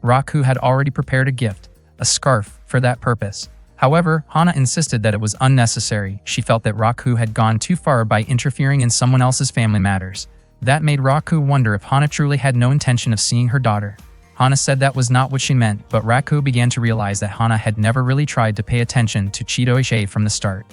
Raku had already prepared a gift, a scarf, for that purpose. However, Hana insisted that it was unnecessary. She felt that Raku had gone too far by interfering in someone else's family matters. That made Raku wonder if Hana truly had no intention of seeing her daughter. Hana said that was not what she meant, but Raku began to realize that Hana had never really tried to pay attention to Chitoge from the start.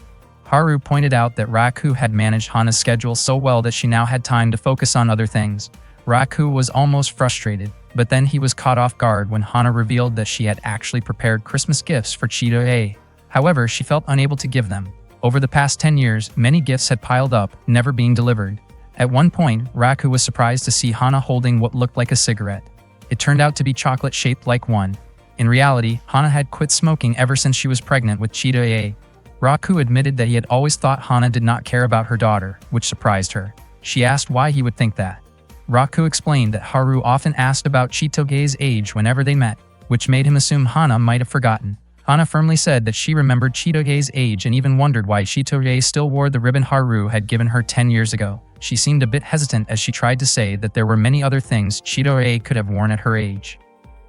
Haru pointed out that Raku had managed Hana's schedule so well that she now had time to focus on other things. Raku was almost frustrated, but then he was caught off guard when Hana revealed that she had actually prepared Christmas gifts for Chitoge. However, she felt unable to give them. Over the past 10 years, many gifts had piled up, never being delivered. At one point, Raku was surprised to see Hana holding what looked like a cigarette. It turned out to be chocolate-shaped like one. In reality, Hana had quit smoking ever since she was pregnant with Chitoge. Raku admitted that he had always thought Hana did not care about her daughter, which surprised her. She asked why he would think that. Raku explained that Haru often asked about Chitoge's age whenever they met, which made him assume Hana might have forgotten. Hana firmly said that she remembered Chitoge's age and even wondered why Chitoge still wore the ribbon Haru had given her 10 years ago. She seemed a bit hesitant as she tried to say that there were many other things Chitoge could have worn at her age.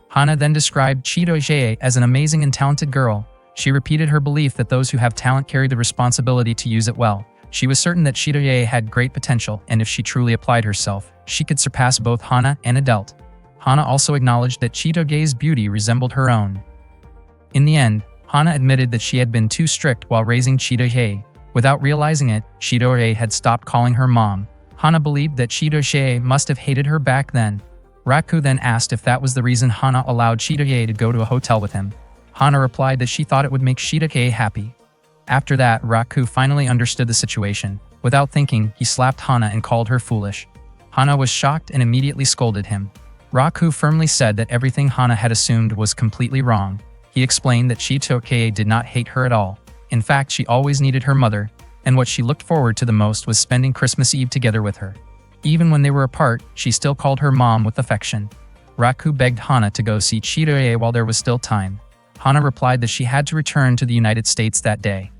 Hana then described Chitoge as an amazing and talented girl. She repeated her belief that those who have talent carry the responsibility to use it well. She was certain that Chitoge had great potential, and if she truly applied herself, she could surpass both Hana and Adelt. Hana also acknowledged that Chitoge's beauty resembled her own. In the end, Hana admitted that she had been too strict while raising Chitoge. Without realizing it, Chitoge had stopped calling her mom. Hana believed that Chitoge must have hated her back then. Raku then asked if that was the reason Hana allowed Chitoge to go to a hotel with him. Hana replied that she thought it would make Chitoge happy. After that, Raku finally understood the situation. Without thinking, he slapped Hana and called her foolish. Hana was shocked and immediately scolded him. Raku firmly said that everything Hana had assumed was completely wrong. He explained that Chitoge did not hate her at all. In fact, she always needed her mother, and what she looked forward to the most was spending Christmas Eve together with her. Even when they were apart, she still called her mom with affection. Raku begged Hana to go see Chitoge while there was still time. Hana replied that she had to return to the United States that day.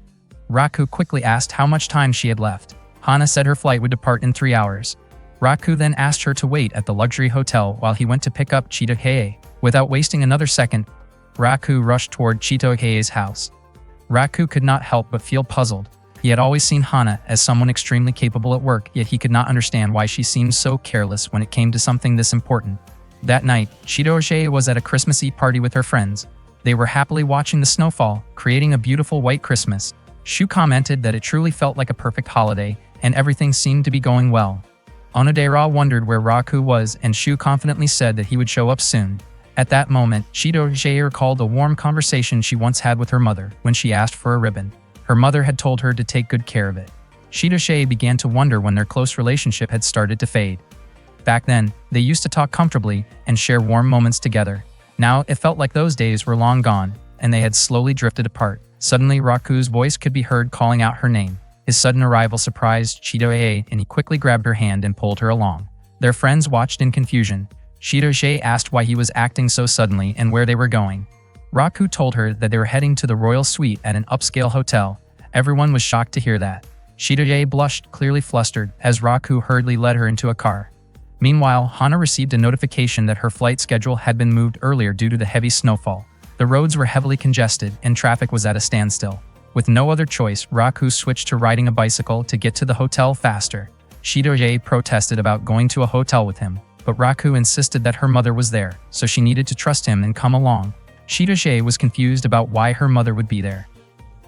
Raku quickly asked how much time she had left. Hana said her flight would depart in 3 hours. Raku then asked her to wait at the luxury hotel while he went to pick up Chitoge. Without wasting another second, Raku rushed toward Chitoge's house. Raku could not help but feel puzzled. He had always seen Hana as someone extremely capable at work, yet he could not understand why she seemed so careless when it came to something this important. That night, Chitoge was at a Christmas Eve party with her friends. They were happily watching the snowfall, creating a beautiful white Christmas. Shu commented that it truly felt like a perfect holiday, and everything seemed to be going well. Onodera wondered where Raku was, and Shu confidently said that he would show up soon. At that moment, Chitoge recalled a warm conversation she once had with her mother when she asked for a ribbon. Her mother had told her to take good care of it. Chitoge began to wonder when their close relationship had started to fade. Back then, they used to talk comfortably and share warm moments together. Now, it felt like those days were long gone, and they had slowly drifted apart. Suddenly, Raku's voice could be heard calling out her name. His sudden arrival surprised Chitoge, and he quickly grabbed her hand and pulled her along. Their friends watched in confusion. Chitoge asked why he was acting so suddenly and where they were going. Raku told her that they were heading to the royal suite at an upscale hotel. Everyone was shocked to hear that. Chitoge blushed, clearly flustered, as Raku hurriedly led her into a car. Meanwhile, Hana received a notification that her flight schedule had been moved earlier due to the heavy snowfall. The roads were heavily congested and traffic was at a standstill. With no other choice, Raku switched to riding a bicycle to get to the hotel faster. Chitoge protested about going to a hotel with him, but Raku insisted that her mother was there, so she needed to trust him and come along. Chitoge was confused about why her mother would be there.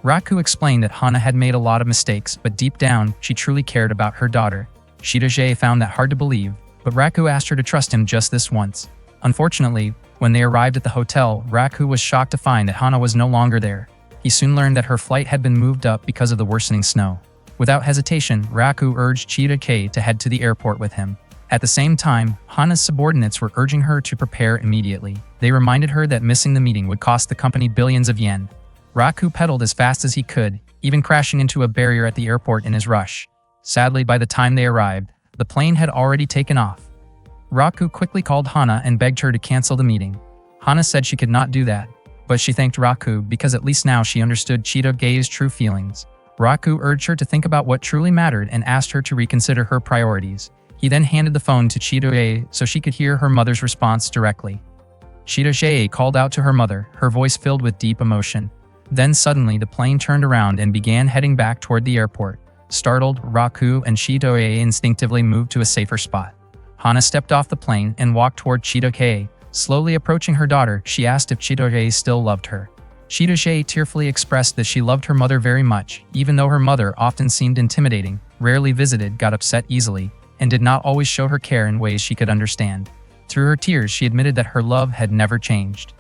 Raku explained that Hana had made a lot of mistakes, but deep down, she truly cared about her daughter. Chitoge found that hard to believe, but Raku asked her to trust him just this once. Unfortunately, when they arrived at the hotel, Raku was shocked to find that Hana was no longer there. He soon learned that her flight had been moved up because of the worsening snow. Without hesitation, Raku urged Chitoge to head to the airport with him. At the same time, Hana's subordinates were urging her to prepare immediately. They reminded her that missing the meeting would cost the company billions of yen. Raku pedaled as fast as he could, even crashing into a barrier at the airport in his rush. Sadly, by the time they arrived, the plane had already taken off. Raku quickly called Hana and begged her to cancel the meeting. Hana said she could not do that, but she thanked Raku because at least now she understood Chitoge's true feelings. Raku urged her to think about what truly mattered and asked her to reconsider her priorities. He then handed the phone to Chitoge so she could hear her mother's response directly. Chitoge called out to her mother, her voice filled with deep emotion. Then suddenly the plane turned around and began heading back toward the airport. Startled, Raku and Chitoge instinctively moved to a safer spot. Hana stepped off the plane and walked toward Chitoge. Slowly approaching her daughter, she asked if Chidori still loved her. Chidori tearfully expressed that she loved her mother very much, even though her mother often seemed intimidating, rarely visited, got upset easily, and did not always show her care in ways she could understand. Through her tears, she admitted that her love had never changed.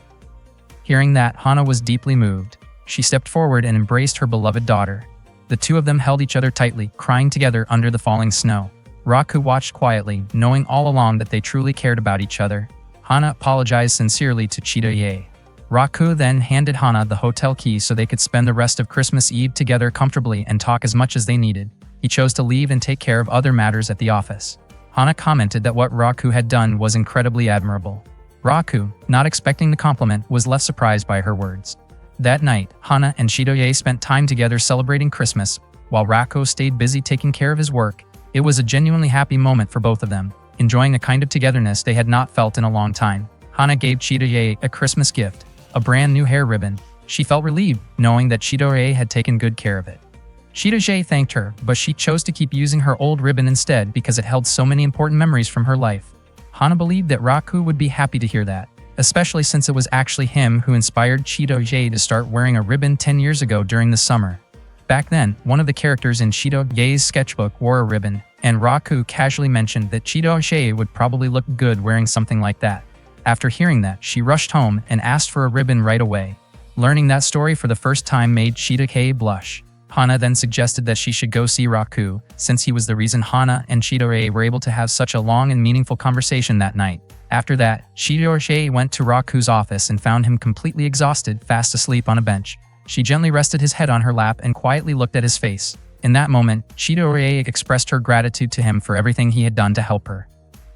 Hearing that, Hana was deeply moved. She stepped forward and embraced her beloved daughter. The two of them held each other tightly, crying together under the falling snow. Raku watched quietly, knowing all along that they truly cared about each other. Hana apologized sincerely to Chidori. Raku then handed Hana the hotel key so they could spend the rest of Christmas Eve together comfortably and talk as much as they needed. He chose to leave and take care of other matters at the office. Hana commented that what Raku had done was incredibly admirable. Raku, not expecting the compliment, was left surprised by her words. That night, Hana and Chidori spent time together celebrating Christmas, while Raku stayed busy taking care of his work. It was a genuinely happy moment for both of them, enjoying a kind of togetherness they had not felt in a long time. Hana gave Chidori a Christmas gift, a brand new hair ribbon. She felt relieved, knowing that Chidori had taken good care of it. Chidori thanked her, but she chose to keep using her old ribbon instead because it held so many important memories from her life. Hana believed that Raku would be happy to hear that, especially since it was actually him who inspired Chidori to start wearing a ribbon 10 years ago during the summer. Back then, one of the characters in Chidori's sketchbook wore a ribbon, and Raku casually mentioned that Chidori would probably look good wearing something like that. After hearing that, she rushed home and asked for a ribbon right away. Learning that story for the first time made Chidori blush. Hana then suggested that she should go see Raku, since he was the reason Hana and Chidori were able to have such a long and meaningful conversation that night. After that, Chidori went to Raku's office and found him completely exhausted, fast asleep on a bench. She gently rested his head on her lap and quietly looked at his face. In that moment, Chidori expressed her gratitude to him for everything he had done to help her.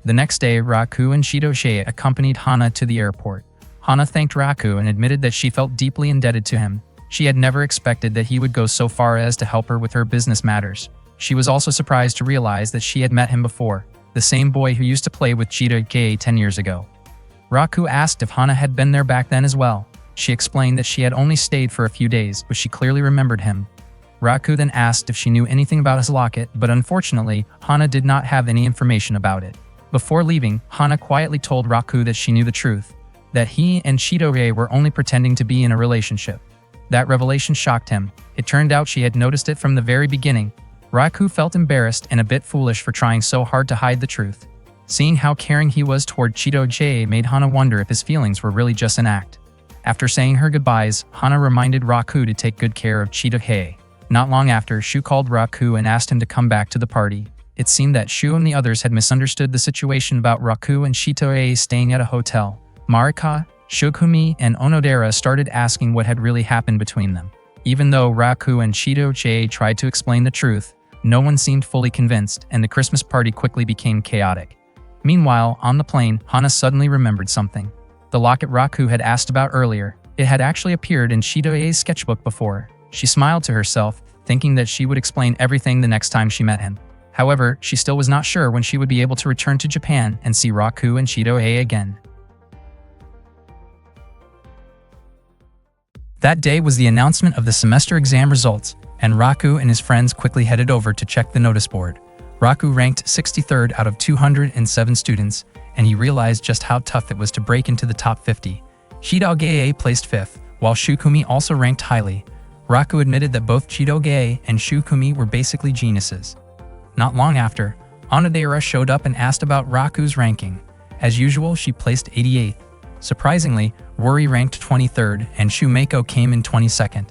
The next day, Raku and Chidori accompanied Hana to the airport. Hana thanked Raku and admitted that she felt deeply indebted to him. She had never expected that he would go so far as to help her with her business matters. She was also surprised to realize that she had met him before, the same boy who used to play with Chidori 10 years ago. Raku asked if Hana had been there back then as well. She explained that she had only stayed for a few days, but she clearly remembered him. Raku then asked if she knew anything about his locket, but unfortunately, Hana did not have any information about it. Before leaving, Hana quietly told Raku that she knew the truth, that he and Chidori were only pretending to be in a relationship. That revelation shocked him. It turned out she had noticed it from the very beginning. Raku felt embarrassed and a bit foolish for trying so hard to hide the truth. Seeing how caring he was toward Chidori made Hana wonder if his feelings were really just an act. After saying her goodbyes, Hana reminded Raku to take good care of Chidori. Not long after, Shu called Raku and asked him to come back to the party. It seemed that Shu and the others had misunderstood the situation about Raku and Chidori staying at a hotel. Marika, Shokumi, and Onodera started asking what had really happened between them. Even though Raku and Chidori tried to explain the truth, no one seemed fully convinced, and the Christmas party quickly became chaotic. Meanwhile, on the plane, Hana suddenly remembered something. The locket Raku had asked about earlier. It had actually appeared in Chidori's sketchbook before. She smiled to herself, thinking that she would explain everything the next time she met him. However, she still was not sure when she would be able to return to Japan and see Raku and Chidori again. That day was the announcement of the semester exam results, and Raku and his friends quickly headed over to check the notice board. Raku ranked 63rd out of 207 students, and he realized just how tough it was to break into the top 50. Chidori placed 5th, while Shukumi also ranked highly. Raku admitted that both Chidori and Shukumi were basically geniuses. Not long after, Onodera showed up and asked about Raku's ranking. As usual, she placed 88th. Surprisingly, Wori ranked 23rd and Shumeko came in 22nd.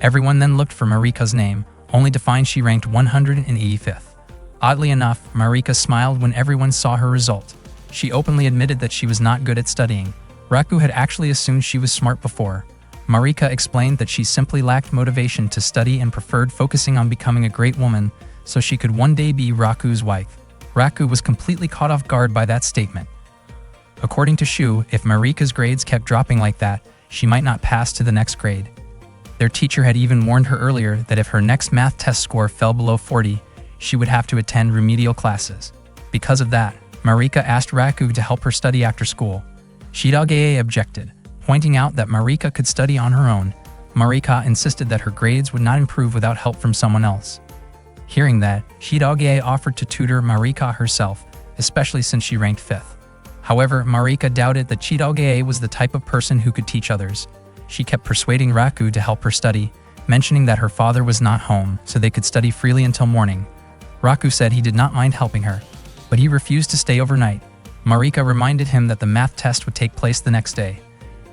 Everyone then looked for Marika's name, only to find she ranked 185th. Oddly enough, Marika smiled when everyone saw her result. She openly admitted that she was not good at studying. Raku had actually assumed she was smart before. Marika explained that she simply lacked motivation to study and preferred focusing on becoming a great woman so she could one day be Raku's wife. Raku was completely caught off guard by that statement. According to Shu, if Marika's grades kept dropping like that, she might not pass to the next grade. Their teacher had even warned her earlier that if her next math test score fell below 40, she would have to attend remedial classes. Because of that, Marika asked Raku to help her study after school. Chidori objected, pointing out that Marika could study on her own. Marika insisted that her grades would not improve without help from someone else. Hearing that, Chidori offered to tutor Marika herself, especially since she ranked 5th. However, Marika doubted that Chidogye was the type of person who could teach others. She kept persuading Raku to help her study, mentioning that her father was not home so they could study freely until morning. Raku said he did not mind helping her, but he refused to stay overnight. Marika reminded him that the math test would take place the next day.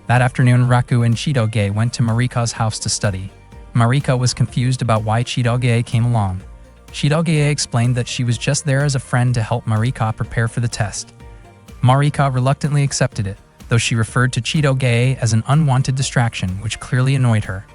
That afternoon, Raku and Chidogye went to Marika's house to study. Marika was confused about why Chidogye came along. Chidogye explained that she was just there as a friend to help Marika prepare for the test. Marika reluctantly accepted it, though she referred to Chidogye as an unwanted distraction, which clearly annoyed her.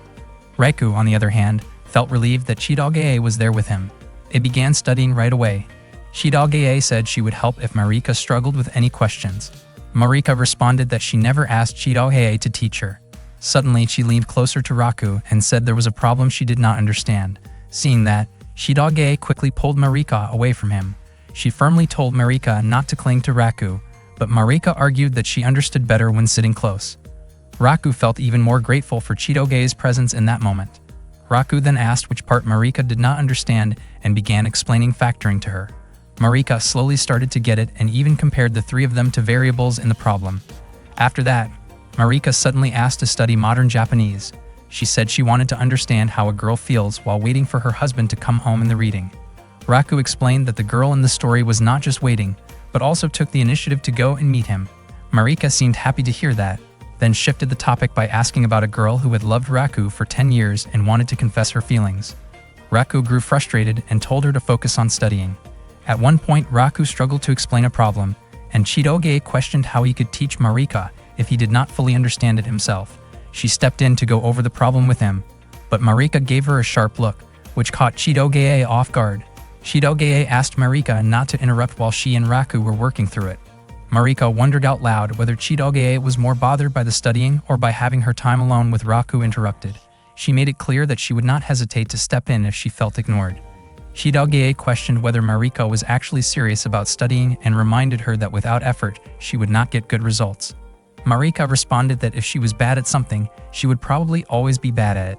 Raku, on the other hand, felt relieved that Chidogye was there with him. They began studying right away. Chidogye said she would help if Marika struggled with any questions. Marika responded that she never asked Chidogye to teach her. Suddenly, she leaned closer to Raku and said there was a problem she did not understand. Seeing that, Chidogye quickly pulled Marika away from him. She firmly told Marika not to cling to Raku, but Marika argued that she understood better when sitting close. Raku felt even more grateful for Chidogye's presence in that moment. Raku then asked which part Marika did not understand and began explaining factoring to her. Marika slowly started to get it and even compared the three of them to variables in the problem. After that, Marika suddenly asked to study modern Japanese. She said she wanted to understand how a girl feels while waiting for her husband to come home in the reading. Raku explained that the girl in the story was not just waiting, but also took the initiative to go and meet him. Marika seemed happy to hear that, then shifted the topic by asking about a girl who had loved Raku for 10 years and wanted to confess her feelings. Raku grew frustrated and told her to focus on studying. At one point, Raku struggled to explain a problem, and Chidogye questioned how he could teach Marika if he did not fully understand it himself. She stepped in to go over the problem with him, but Marika gave her a sharp look, which caught Chidogye off guard. Chidogye asked Marika not to interrupt while she and Raku were working through it. Marika wondered out loud whether Chidogye was more bothered by the studying or by having her time alone with Raku interrupted. She made it clear that she would not hesitate to step in if she felt ignored. Chidogye questioned whether Marika was actually serious about studying and reminded her that without effort, she would not get good results. Marika responded that if she was bad at something, she would probably always be bad at it.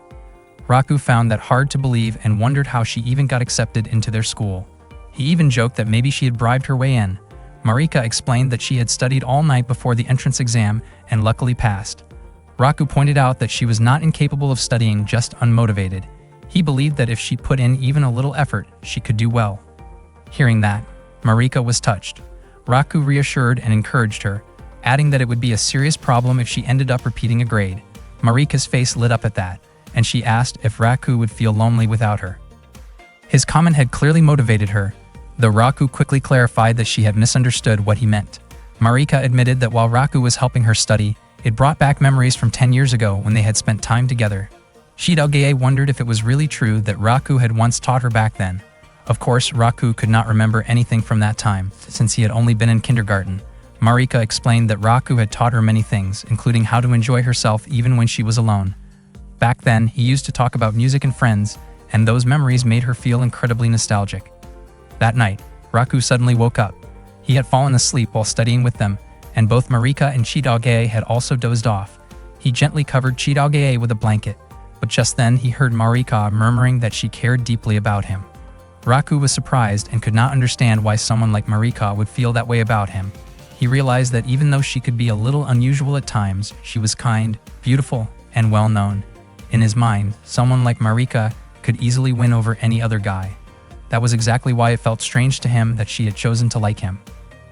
Raku found that hard to believe and wondered how she even got accepted into their school. He even joked that maybe she had bribed her way in. Marika explained that she had studied all night before the entrance exam and luckily passed. Raku pointed out that she was not incapable of studying, just unmotivated. He believed that if she put in even a little effort, she could do well. Hearing that, Marika was touched. Raku reassured and encouraged her, adding that it would be a serious problem if she ended up repeating a grade. Marika's face lit up at that, and she asked if Raku would feel lonely without her. His comment had clearly motivated her, though Raku quickly clarified that she had misunderstood what he meant. Marika admitted that while Raku was helping her study, it brought back memories from 10 years ago when they had spent time together. Chidogye wondered if it was really true that Raku had once taught her back then. Of course, Raku could not remember anything from that time, since he had only been in kindergarten. Marika explained that Raku had taught her many things, including how to enjoy herself even when she was alone. Back then, he used to talk about music and friends, and those memories made her feel incredibly nostalgic. That night, Raku suddenly woke up. He had fallen asleep while studying with them, and both Marika and Chidogye had also dozed off. He gently covered Chidogye with a blanket, but just then he heard Marika murmuring that she cared deeply about him. Raku was surprised and could not understand why someone like Marika would feel that way about him. He realized that even though she could be a little unusual at times, she was kind, beautiful, and well-known. In his mind, someone like Marika could easily win over any other guy. That was exactly why it felt strange to him that she had chosen to like him.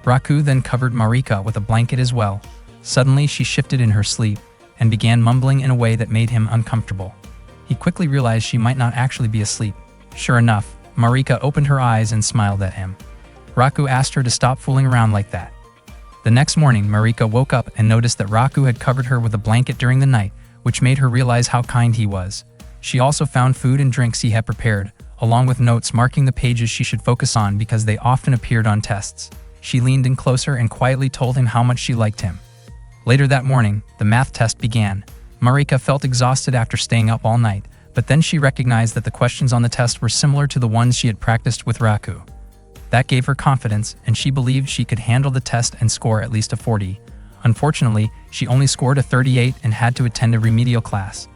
Raku then covered Marika with a blanket as well. Suddenly, she shifted in her sleep and began mumbling in a way that made him uncomfortable. He quickly realized she might not actually be asleep. Sure enough, Marika opened her eyes and smiled at him. Raku asked her to stop fooling around like that. The next morning, Marika woke up and noticed that Raku had covered her with a blanket during the night, which made her realize how kind he was. She also found food and drinks he had prepared, along with notes marking the pages she should focus on because they often appeared on tests. She leaned in closer and quietly told him how much she liked him. Later that morning, the math test began. Marika felt exhausted after staying up all night, but then she recognized that the questions on the test were similar to the ones she had practiced with Raku. That gave her confidence, and she believed she could handle the test and score at least a 40. Unfortunately, she only scored a 38 and had to attend a remedial class.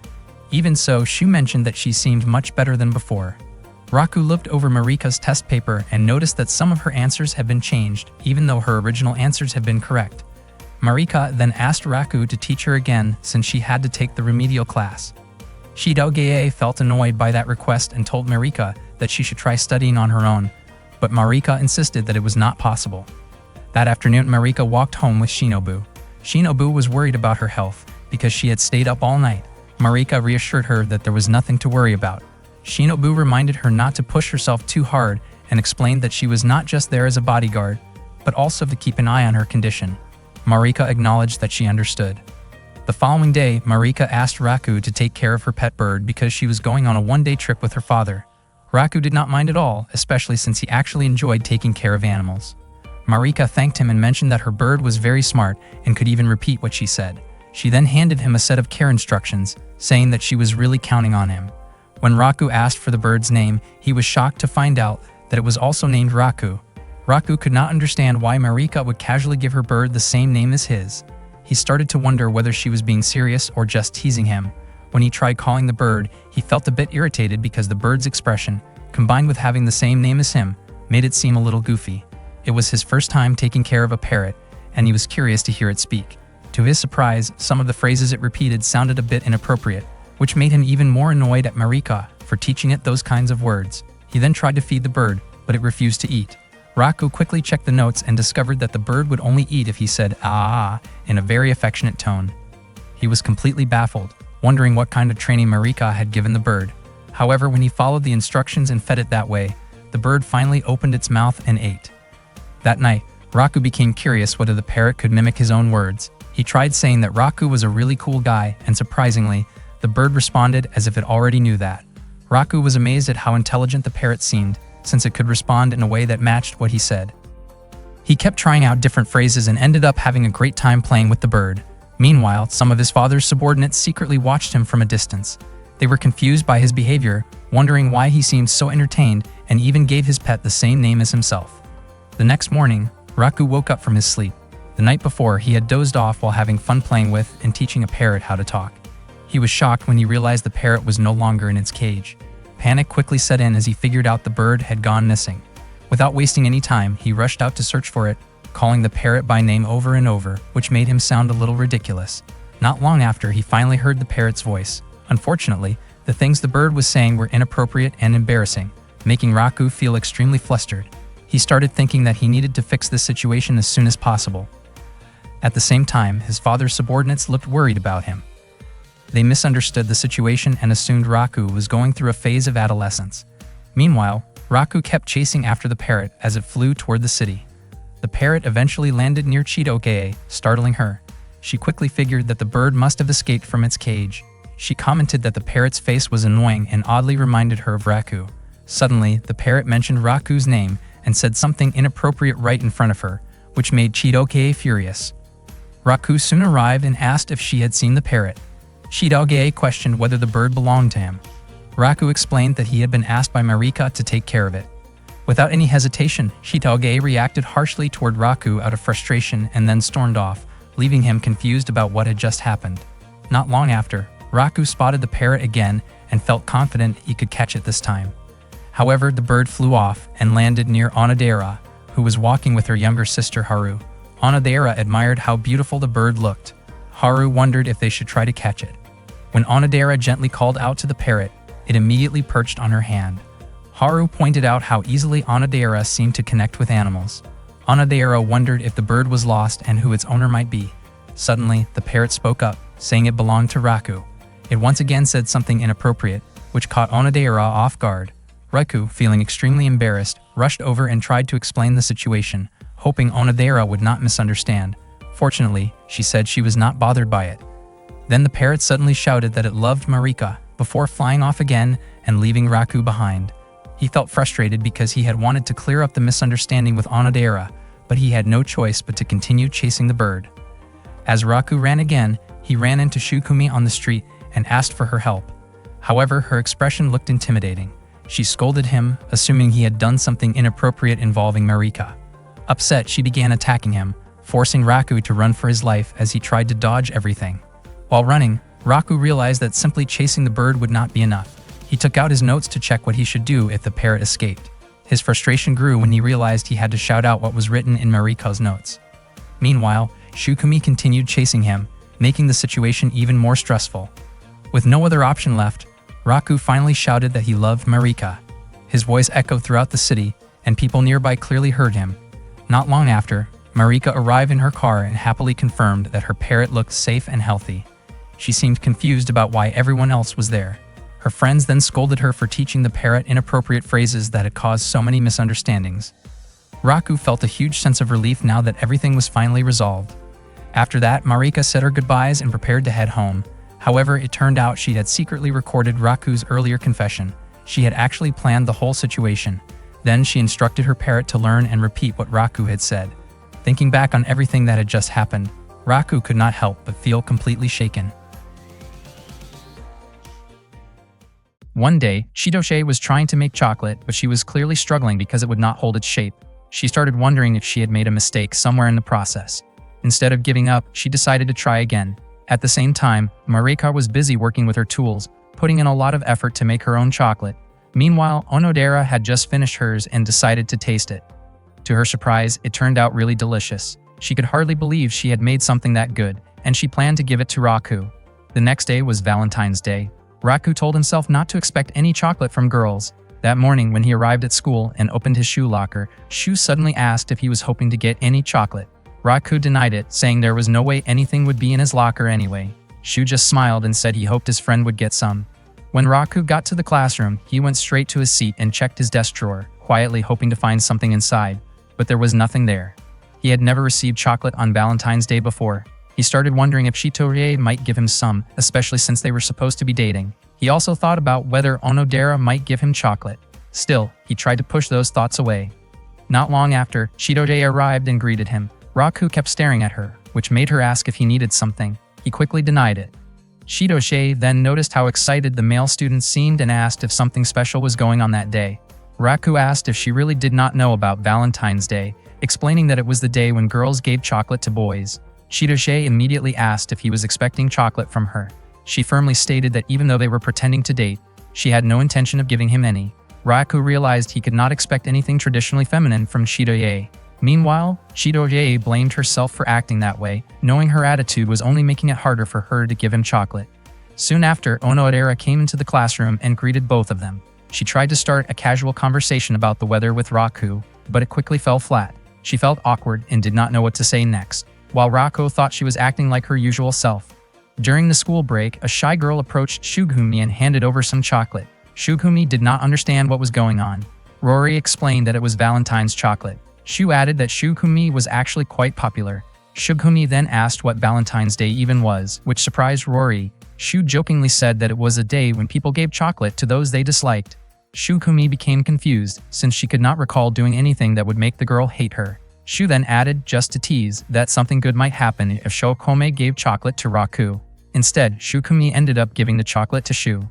Even so, she mentioned that she seemed much better than before. Raku looked over Marika's test paper and noticed that some of her answers had been changed, even though her original answers had been correct. Marika then asked Raku to teach her again since she had to take the remedial class. Shidogae felt annoyed by that request and told Marika that she should try studying on her own, but Marika insisted that it was not possible. That afternoon, Marika walked home with Shinobu. Shinobu was worried about her health because she had stayed up all night. Marika reassured her that there was nothing to worry about. Shinobu reminded her not to push herself too hard and explained that she was not just there as a bodyguard, but also to keep an eye on her condition. Marika acknowledged that she understood. The following day, Marika asked Raku to take care of her pet bird because she was going on a one-day trip with her father. Raku did not mind at all, especially since he actually enjoyed taking care of animals. Marika thanked him and mentioned that her bird was very smart and could even repeat what she said. She then handed him a set of care instructions, saying that she was really counting on him. When Raku asked for the bird's name, he was shocked to find out that it was also named Raku. Raku could not understand why Marika would casually give her bird the same name as his. He started to wonder whether she was being serious or just teasing him. When he tried calling the bird, he felt a bit irritated because the bird's expression, combined with having the same name as him, made it seem a little goofy. It was his first time taking care of a parrot, and he was curious to hear it speak. To his surprise, some of the phrases it repeated sounded a bit inappropriate, which made him even more annoyed at Marika for teaching it those kinds of words. He then tried to feed the bird, but it refused to eat. Raku quickly checked the notes and discovered that the bird would only eat if he said "ah" in a very affectionate tone. He was completely baffled, wondering what kind of training Marika had given the bird. However, when he followed the instructions and fed it that way, the bird finally opened its mouth and ate. That night, Raku became curious whether the parrot could mimic his own words. He tried saying that Raku was a really cool guy, and surprisingly, the bird responded as if it already knew that. Raku was amazed at how intelligent the parrot seemed, since it could respond in a way that matched what he said. He kept trying out different phrases and ended up having a great time playing with the bird. Meanwhile, some of his father's subordinates secretly watched him from a distance. They were confused by his behavior, wondering why he seemed so entertained, and even gave his pet the same name as himself. The next morning, Raku woke up from his sleep. The night before, he had dozed off while having fun playing with and teaching a parrot how to talk. He was shocked when he realized the parrot was no longer in its cage. Panic quickly set in as he figured out the bird had gone missing. Without wasting any time, he rushed out to search for it, calling the parrot by name over and over, which made him sound a little ridiculous. Not long after, he finally heard the parrot's voice. Unfortunately, the things the bird was saying were inappropriate and embarrassing, making Raku feel extremely flustered. He started thinking that he needed to fix this situation as soon as possible. At the same time, his father's subordinates looked worried about him. They misunderstood the situation and assumed Raku was going through a phase of adolescence. Meanwhile, Raku kept chasing after the parrot as it flew toward the city. The parrot eventually landed near Chidogae, startling her. She quickly figured that the bird must have escaped from its cage. She commented that the parrot's face was annoying and oddly reminded her of Raku. Suddenly, the parrot mentioned Raku's name and said something inappropriate right in front of her, which made Chidogae furious. Raku soon arrived and asked if she had seen the parrot. Shidogae questioned whether the bird belonged to him. Raku explained that he had been asked by Marika to take care of it. Without any hesitation, Shidogae reacted harshly toward Raku out of frustration and then stormed off, leaving him confused about what had just happened. Not long after, Raku spotted the parrot again and felt confident he could catch it this time. However, the bird flew off and landed near Onodera, who was walking with her younger sister Haru. Onodera admired how beautiful the bird looked. Haru wondered if they should try to catch it. When Onodera gently called out to the parrot, it immediately perched on her hand. Haru pointed out how easily Onodera seemed to connect with animals. Onodera wondered if the bird was lost and who its owner might be. Suddenly, the parrot spoke up, saying it belonged to Raku. It once again said something inappropriate, which caught Onodera off guard. Raku, feeling extremely embarrassed, rushed over and tried to explain the situation, hoping Onodera would not misunderstand. Fortunately, she said she was not bothered by it. Then the parrot suddenly shouted that it loved Marika, before flying off again and leaving Raku behind. He felt frustrated because he had wanted to clear up the misunderstanding with Onodera, but he had no choice but to continue chasing the bird. As Raku ran again, he ran into Shukumi on the street and asked for her help. However, her expression looked intimidating. She scolded him, assuming he had done something inappropriate involving Marika. Upset, she began attacking him, forcing Raku to run for his life as he tried to dodge everything. While running, Raku realized that simply chasing the bird would not be enough. He took out his notes to check what he should do if the parrot escaped. His frustration grew when he realized he had to shout out what was written in Mariko's notes. Meanwhile, Shukumi continued chasing him, making the situation even more stressful. With no other option left, Raku finally shouted that he loved Marika. His voice echoed throughout the city, and people nearby clearly heard him. Not long after, Marika arrived in her car and happily confirmed that her parrot looked safe and healthy. She seemed confused about why everyone else was there. Her friends then scolded her for teaching the parrot inappropriate phrases that had caused so many misunderstandings. Raku felt a huge sense of relief now that everything was finally resolved. After that, Marika said her goodbyes and prepared to head home. However, it turned out she had secretly recorded Raku's earlier confession. She had actually planned the whole situation. Then she instructed her parrot to learn and repeat what Raku had said. Thinking back on everything that had just happened, Raku could not help but feel completely shaken. One day, Chidoshe was trying to make chocolate, but she was clearly struggling because it would not hold its shape. She started wondering if she had made a mistake somewhere in the process. Instead of giving up, she decided to try again. At the same time, Marika was busy working with her tools, putting in a lot of effort to make her own chocolate. Meanwhile, Onodera had just finished hers and decided to taste it. To her surprise, it turned out really delicious. She could hardly believe she had made something that good, and she planned to give it to Raku. The next day was Valentine's Day. Raku told himself not to expect any chocolate from girls. That morning, when he arrived at school and opened his shoe locker, Shu suddenly asked if he was hoping to get any chocolate. Raku denied it, saying there was no way anything would be in his locker anyway. Shu just smiled and said he hoped his friend would get some. When Raku got to the classroom, he went straight to his seat and checked his desk drawer, quietly hoping to find something inside. But there was nothing there. He had never received chocolate on Valentine's Day before. He started wondering if Chitorie might give him some, especially since they were supposed to be dating. He also thought about whether Onodera might give him chocolate. Still, he tried to push those thoughts away. Not long after, Chitorie arrived and greeted him. Raku kept staring at her, which made her ask if he needed something. He quickly denied it. Chidoshe then noticed how excited the male student seemed and asked if something special was going on that day. Raku asked if she really did not know about Valentine's Day, explaining that it was the day when girls gave chocolate to boys. Chidoshe immediately asked if he was expecting chocolate from her. She firmly stated that even though they were pretending to date, she had no intention of giving him any. Raku realized he could not expect anything traditionally feminine from Chidoshe. Meanwhile, Chidoshe blamed herself for acting that way, knowing her attitude was only making it harder for her to give him chocolate. Soon after, Onodera came into the classroom and greeted both of them. She tried to start a casual conversation about the weather with Raku, but it quickly fell flat. She felt awkward and did not know what to say next, while Raku thought she was acting like her usual self. During the school break, a shy girl approached Shugumi and handed over some chocolate. Shugumi did not understand what was going on. Rory explained that it was Valentine's chocolate. Shu added that Shugumi was actually quite popular. Shugumi then asked what Valentine's Day even was, which surprised Rory. Shu jokingly said that it was a day when people gave chocolate to those they disliked. Shugumi became confused, since she could not recall doing anything that would make the girl hate her. Shu then added, just to tease, that something good might happen if Shokome gave chocolate to Raku. Instead, Shugumi ended up giving the chocolate to Shu.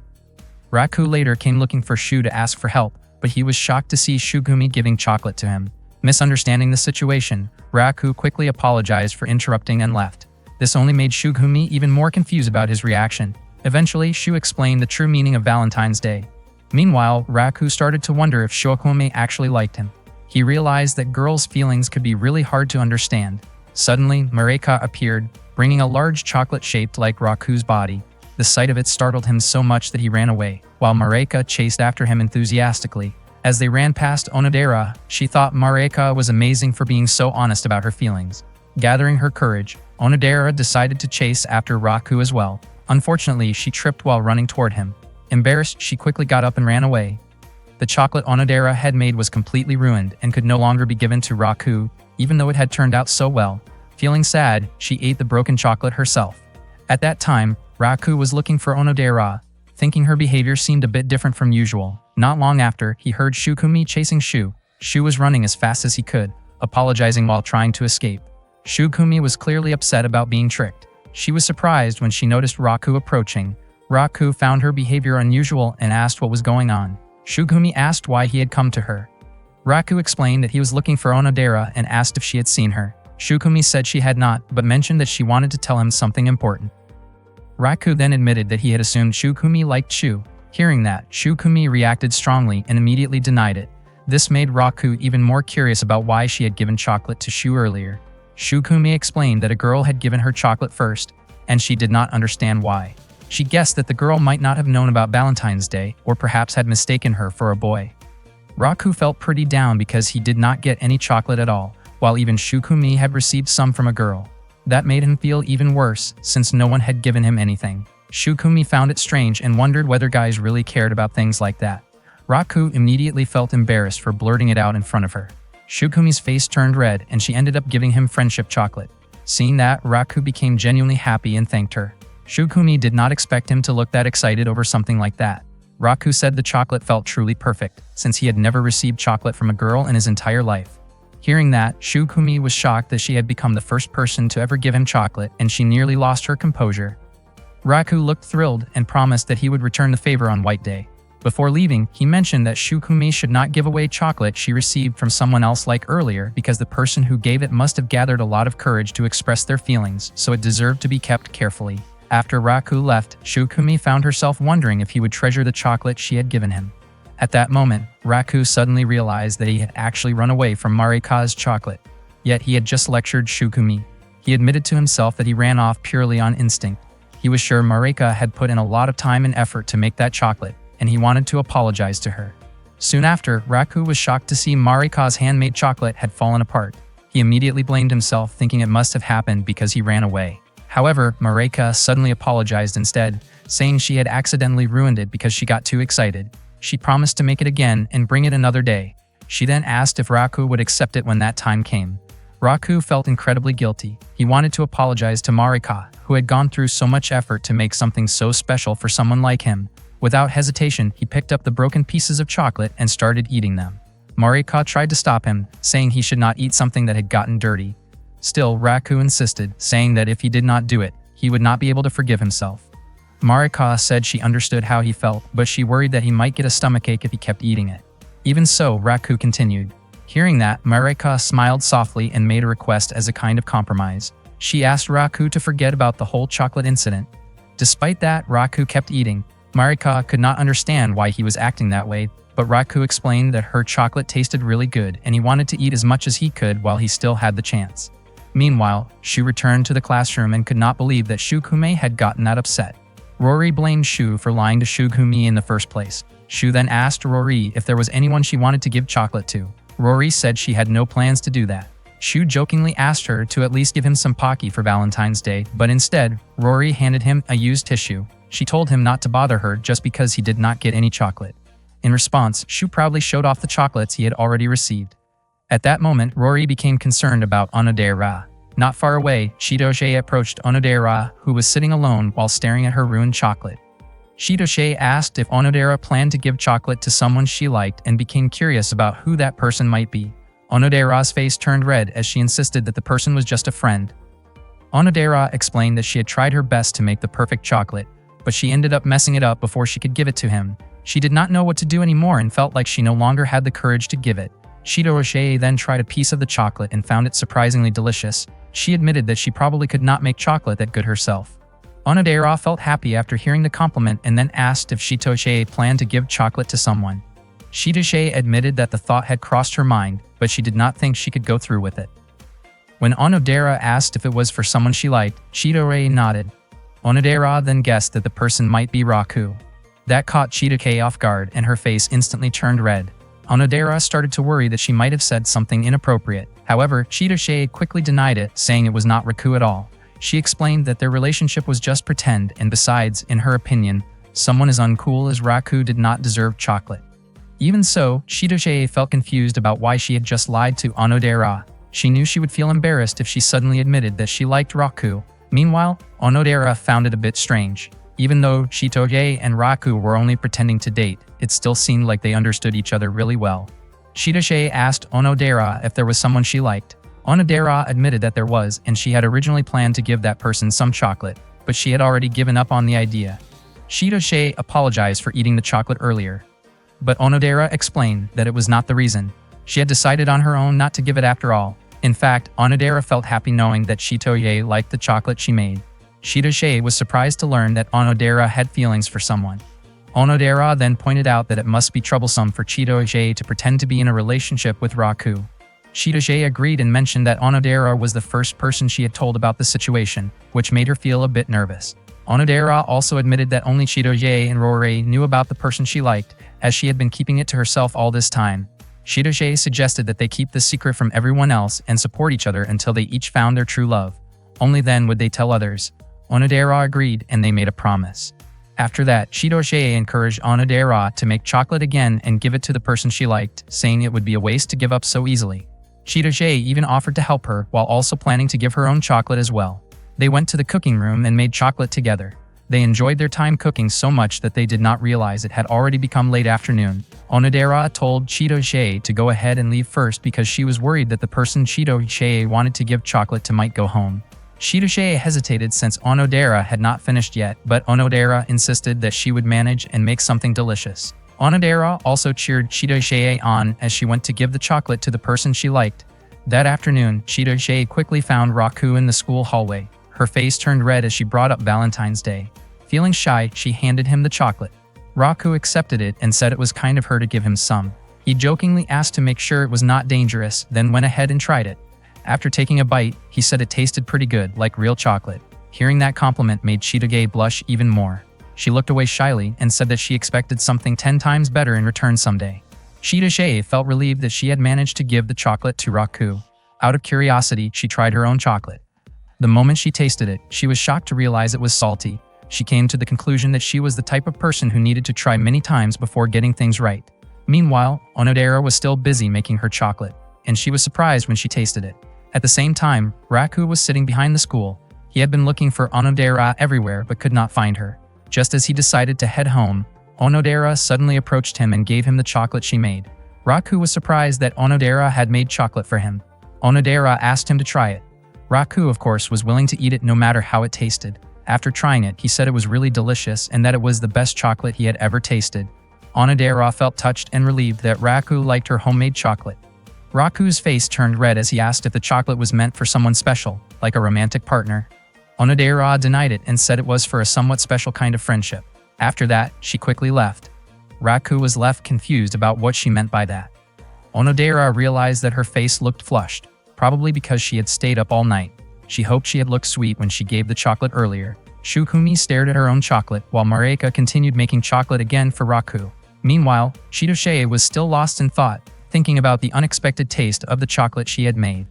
Raku later came looking for Shu to ask for help, but he was shocked to see Shugumi giving chocolate to him. Misunderstanding the situation, Raku quickly apologized for interrupting and left. This only made Shugumi even more confused about his reaction. Eventually, Shu explained the true meaning of Valentine's Day. Meanwhile, Raku started to wonder if Shokome actually liked him. He realized that girls' feelings could be really hard to understand. Suddenly, Marika appeared, bringing a large chocolate shaped like Raku's body. The sight of it startled him so much that he ran away, while Marika chased after him enthusiastically. As they ran past Onodera, she thought Marika was amazing for being so honest about her feelings. Gathering her courage, Onodera decided to chase after Raku as well. Unfortunately, she tripped while running toward him. Embarrassed, she quickly got up and ran away. The chocolate Onodera had made was completely ruined and could no longer be given to Raku, even though it had turned out so well. Feeling sad, she ate the broken chocolate herself. At that time, Raku was looking for Onodera, thinking her behavior seemed a bit different from usual. Not long after, he heard Shugumi chasing Shu. Shu was running as fast as he could, apologizing while trying to escape. Shugumi was clearly upset about being tricked. She was surprised when she noticed Raku approaching. Raku found her behavior unusual and asked what was going on. Shugumi asked why he had come to her. Raku explained that he was looking for Onodera and asked if she had seen her. Shugumi said she had not, but mentioned that she wanted to tell him something important. Raku then admitted that he had assumed Shugumi liked Shu. Hearing that, Shukumi reacted strongly and immediately denied it. This made Raku even more curious about why she had given chocolate to Shu earlier. Shukumi explained that a girl had given her chocolate first, and she did not understand why. She guessed that the girl might not have known about Valentine's Day or perhaps had mistaken her for a boy. Raku felt pretty down because he did not get any chocolate at all, while even Shukumi had received some from a girl. That made him feel even worse, since no one had given him anything. Shukumi found it strange and wondered whether guys really cared about things like that. Raku immediately felt embarrassed for blurting it out in front of her. Shukumi's face turned red and she ended up giving him friendship chocolate. Seeing that, Raku became genuinely happy and thanked her. Shukumi did not expect him to look that excited over something like that. Raku said the chocolate felt truly perfect, since he had never received chocolate from a girl in his entire life. Hearing that, Shukumi was shocked that she had become the first person to ever give him chocolate, and she nearly lost her composure. Raku looked thrilled and promised that he would return the favor on White Day. Before leaving, he mentioned that Shukumi should not give away chocolate she received from someone else like earlier because the person who gave it must have gathered a lot of courage to express their feelings, so it deserved to be kept carefully. After Raku left, Shukumi found herself wondering if he would treasure the chocolate she had given him. At that moment, Raku suddenly realized that he had actually run away from Marika's chocolate. Yet he had just lectured Shukumi. He admitted to himself that he ran off purely on instinct. He was sure Marika had put in a lot of time and effort to make that chocolate, and he wanted to apologize to her. Soon after, Raku was shocked to see Marika's handmade chocolate had fallen apart. He immediately blamed himself, thinking it must have happened because he ran away. However, Marika suddenly apologized instead, saying she had accidentally ruined it because she got too excited. She promised to make it again and bring it another day. She then asked if Raku would accept it when that time came. Raku felt incredibly guilty. He wanted to apologize to Marika, who had gone through so much effort to make something so special for someone like him. Without hesitation, he picked up the broken pieces of chocolate and started eating them. Marika tried to stop him, saying he should not eat something that had gotten dirty. Still, Raku insisted, saying that if he did not do it, he would not be able to forgive himself. Marika said she understood how he felt, but she worried that he might get a stomachache if he kept eating it. Even so, Raku continued. Hearing that, Marika smiled softly and made a request as a kind of compromise. She asked Raku to forget about the whole chocolate incident. Despite that, Raku kept eating. Marika could not understand why he was acting that way, but Raku explained that her chocolate tasted really good and he wanted to eat as much as he could while he still had the chance. Meanwhile, Shu returned to the classroom and could not believe that Shukumi had gotten that upset. Rory blamed Shu for lying to Shukumi in the first place. Shu then asked Rory if there was anyone she wanted to give chocolate to. Rory said she had no plans to do that. Shu jokingly asked her to at least give him some Pocky for Valentine's Day, but instead, Rory handed him a used tissue. She told him not to bother her just because he did not get any chocolate. In response, Shu proudly showed off the chocolates he had already received. At that moment, Rory became concerned about Onodera. Not far away, Shitoshe approached Onodera, who was sitting alone while staring at her ruined chocolate. Shitoshe asked if Onodera planned to give chocolate to someone she liked and became curious about who that person might be. Onodera's face turned red as she insisted that the person was just a friend. Onodera explained that she had tried her best to make the perfect chocolate, but she ended up messing it up before she could give it to him. She did not know what to do anymore and felt like she no longer had the courage to give it. Shitoshe then tried a piece of the chocolate and found it surprisingly delicious. She admitted that she probably could not make chocolate that good herself. Onodera felt happy after hearing the compliment and then asked if Shitoshe planned to give chocolate to someone. Shitoshe admitted that the thought had crossed her mind, but she did not think she could go through with it. When Onodera asked if it was for someone she liked, Shitoshe nodded. Onodera then guessed that the person might be Raku. That caught Shitoshe off guard and her face instantly turned red. Onodera started to worry that she might have said something inappropriate. However, Shitoshe quickly denied it, saying it was not Raku at all. She explained that their relationship was just pretend, and besides, in her opinion, someone as uncool as Raku did not deserve chocolate. Even so, Shitoshe felt confused about why she had just lied to Onodera. She knew she would feel embarrassed if she suddenly admitted that she liked Raku. Meanwhile, Onodera found it a bit strange. Even though Shitoshe and Raku were only pretending to date, it still seemed like they understood each other really well. Shitoshe asked Onodera if there was someone she liked. Onodera admitted that there was, and she had originally planned to give that person some chocolate, but she had already given up on the idea. Shitoshe apologized for eating the chocolate earlier, but Onodera explained that it was not the reason. She had decided on her own not to give it after all. In fact, Onodera felt happy knowing that Shitoshe liked the chocolate she made. Shitoshe was surprised to learn that Onodera had feelings for someone. Onodera then pointed out that it must be troublesome for Chitoge to pretend to be in a relationship with Raku. Chitoge agreed and mentioned that Onodera was the first person she had told about the situation, which made her feel a bit nervous. Onodera also admitted that only Chitoge and Rorei knew about the person she liked, as she had been keeping it to herself all this time. Chitoge suggested that they keep the secret from everyone else and support each other until they each found their true love. Only then would they tell others. Onodera agreed, and they made a promise. After that, Chitoge encouraged Onodera to make chocolate again and give it to the person she liked, saying it would be a waste to give up so easily. Chitoge even offered to help her while also planning to give her own chocolate as well. They went to the cooking room and made chocolate together. They enjoyed their time cooking so much that they did not realize it had already become late afternoon. Onodera told Chitoge to go ahead and leave first because she was worried that the person Chitoge wanted to give chocolate to might go home. Chitoge hesitated since Onodera had not finished yet, but Onodera insisted that she would manage and make something delicious. Onodera also cheered Chitoge on as she went to give the chocolate to the person she liked. That afternoon, Chitoge quickly found Raku in the school hallway. Her face turned red as she brought up Valentine's Day. Feeling shy, she handed him the chocolate. Raku accepted it and said it was kind of her to give him some. He jokingly asked to make sure it was not dangerous, then went ahead and tried it. After taking a bite, he said it tasted pretty good, like real chocolate. Hearing that compliment made Chitoge blush even more. She looked away shyly and said that she expected something 10 times better in return someday. Chitoge felt relieved that she had managed to give the chocolate to Raku. Out of curiosity, she tried her own chocolate. The moment she tasted it, she was shocked to realize it was salty. She came to the conclusion that she was the type of person who needed to try many times before getting things right. Meanwhile, Onodera was still busy making her chocolate, and she was surprised when she tasted it. At the same time, Raku was sitting behind the school. He had been looking for Onodera everywhere but could not find her. Just as he decided to head home, Onodera suddenly approached him and gave him the chocolate she made. Raku was surprised that Onodera had made chocolate for him. Onodera asked him to try it. Raku, of course, was willing to eat it no matter how it tasted. After trying it, he said it was really delicious and that it was the best chocolate he had ever tasted. Onodera felt touched and relieved that Raku liked her homemade chocolate. Raku's face turned red as he asked if the chocolate was meant for someone special, like a romantic partner. Onodera denied it and said it was for a somewhat special kind of friendship. After that, she quickly left. Raku was left confused about what she meant by that. Onodera realized that her face looked flushed, probably because she had stayed up all night. She hoped she had looked sweet when she gave the chocolate earlier. Shukumi stared at her own chocolate while Mareka continued making chocolate again for Raku. Meanwhile, Chitoge was still lost in thought, thinking about the unexpected taste of the chocolate she had made.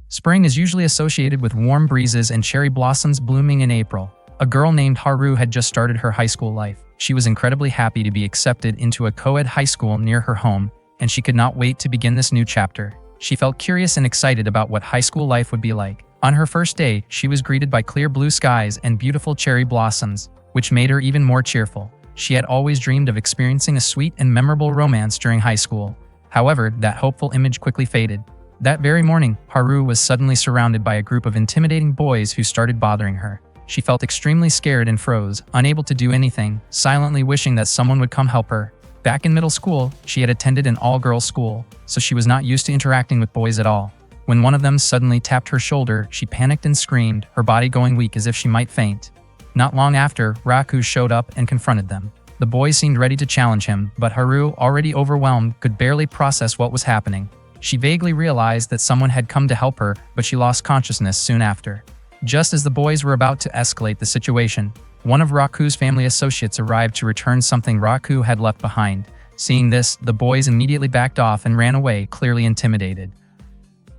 Spring is usually associated with warm breezes and cherry blossoms blooming in April. A girl named Haru had just started her high school life. She was incredibly happy to be accepted into a co-ed high school near her home, and she could not wait to begin this new chapter. She felt curious and excited about what high school life would be like. On her first day, she was greeted by clear blue skies and beautiful cherry blossoms, which made her even more cheerful. She had always dreamed of experiencing a sweet and memorable romance during high school. However, that hopeful image quickly faded. That very morning, Haru was suddenly surrounded by a group of intimidating boys who started bothering her. She felt extremely scared and froze, unable to do anything, silently wishing that someone would come help her. Back in middle school, she had attended an all-girls school, so she was not used to interacting with boys at all. When one of them suddenly tapped her shoulder, she panicked and screamed, her body going weak as if she might faint. Not long after, Raku showed up and confronted them. The boys seemed ready to challenge him, but Haru, already overwhelmed, could barely process what was happening. She vaguely realized that someone had come to help her, but she lost consciousness soon after. Just as the boys were about to escalate the situation, one of Raku's family associates arrived to return something Raku had left behind. Seeing this, the boys immediately backed off and ran away, clearly intimidated.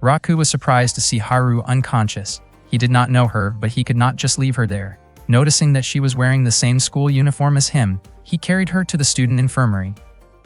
Raku was surprised to see Haru unconscious. He did not know her, but he could not just leave her there. Noticing that she was wearing the same school uniform as him, he carried her to the student infirmary.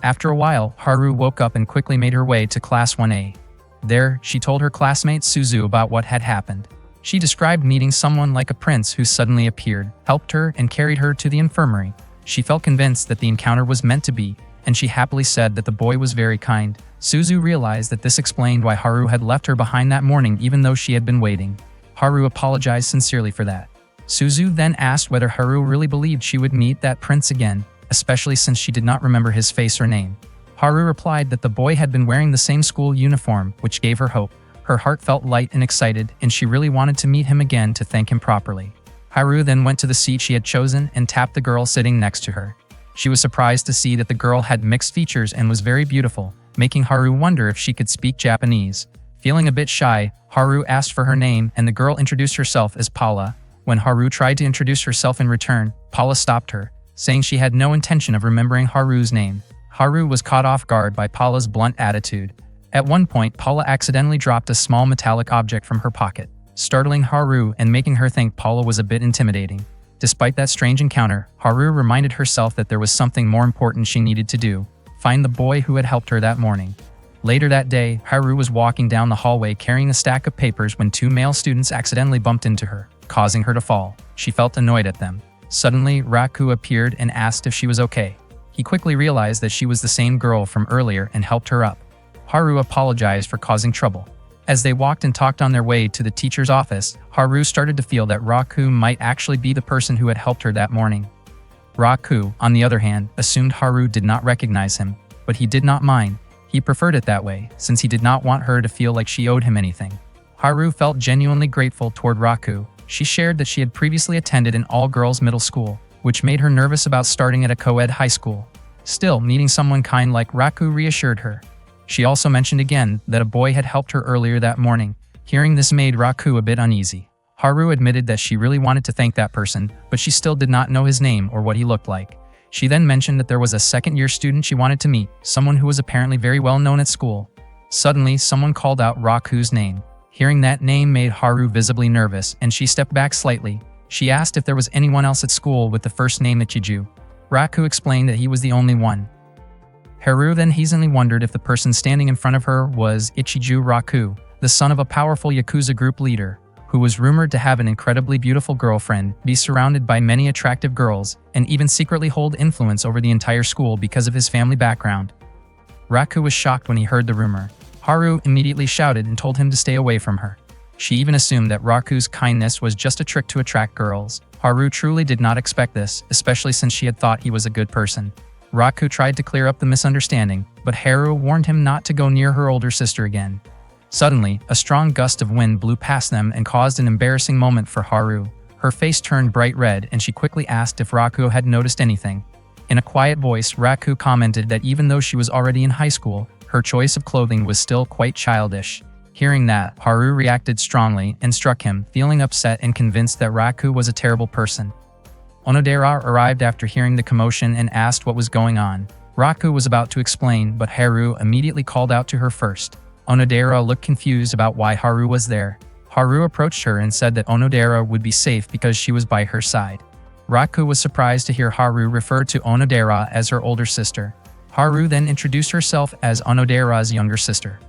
After a while, Haru woke up and quickly made her way to Class 1A. There, she told her classmate Suzu about what had happened. She described meeting someone like a prince who suddenly appeared, helped her, and carried her to the infirmary. She felt convinced that the encounter was meant to be, and she happily said that the boy was very kind. Suzu realized that this explained why Haru had left her behind that morning even though she had been waiting. Haru apologized sincerely for that. Suzu then asked whether Haru really believed she would meet that prince again, especially since she did not remember his face or name. Haru replied that the boy had been wearing the same school uniform, which gave her hope. Her heart felt light and excited, and she really wanted to meet him again to thank him properly. Haru then went to the seat she had chosen and tapped the girl sitting next to her. She was surprised to see that the girl had mixed features and was very beautiful, making Haru wonder if she could speak Japanese. Feeling a bit shy, Haru asked for her name and the girl introduced herself as Paula. When Haru tried to introduce herself in return, Paula stopped her, saying she had no intention of remembering Haru's name. Haru was caught off guard by Paula's blunt attitude. At one point, Paula accidentally dropped a small metallic object from her pocket, startling Haru and making her think Paula was a bit intimidating. Despite that strange encounter, Haru reminded herself that there was something more important she needed to do: find the boy who had helped her that morning. Later that day, Haru was walking down the hallway carrying a stack of papers when two male students accidentally bumped into her, causing her to fall. She felt annoyed at them. Suddenly, Raku appeared and asked if she was okay. He quickly realized that she was the same girl from earlier and helped her up. Haru apologized for causing trouble. As they walked and talked on their way to the teacher's office, Haru started to feel that Raku might actually be the person who had helped her that morning. Raku, on the other hand, assumed Haru did not recognize him, but he did not mind. He preferred it that way, since he did not want her to feel like she owed him anything. Haru felt genuinely grateful toward Raku. She shared that she had previously attended an all-girls middle school, which made her nervous about starting at a co-ed high school. Still, meeting someone kind like Raku reassured her. She also mentioned again that a boy had helped her earlier that morning. Hearing this made Raku a bit uneasy. Haru admitted that she really wanted to thank that person, but she still did not know his name or what he looked like. She then mentioned that there was a second-year student she wanted to meet, someone who was apparently very well known at school. Suddenly, someone called out Raku's name. Hearing that name made Haru visibly nervous, and she stepped back slightly. She asked if there was anyone else at school with the first name Ichiju. Raku explained that he was the only one. Haru then hastily wondered if the person standing in front of her was Ichiju Raku, the son of a powerful Yakuza group leader, who was rumored to have an incredibly beautiful girlfriend, be surrounded by many attractive girls, and even secretly hold influence over the entire school because of his family background. Raku was shocked when he heard the rumor. Haru immediately shouted and told him to stay away from her. She even assumed that Raku's kindness was just a trick to attract girls. Haru truly did not expect this, especially since she had thought he was a good person. Raku tried to clear up the misunderstanding, but Haru warned him not to go near her older sister again. Suddenly, a strong gust of wind blew past them and caused an embarrassing moment for Haru. Her face turned bright red and she quickly asked if Raku had noticed anything. In a quiet voice, Raku commented that even though she was already in high school, her choice of clothing was still quite childish. Hearing that, Haru reacted strongly and struck him, feeling upset and convinced that Raku was a terrible person. Onodera arrived after hearing the commotion and asked what was going on. Raku was about to explain, but Haru immediately called out to her first. Onodera looked confused about why Haru was there. Haru approached her and said that Onodera would be safe because she was by her side. Raku was surprised to hear Haru refer to Onodera as her older sister. Haru then introduced herself as Onodera's younger sister.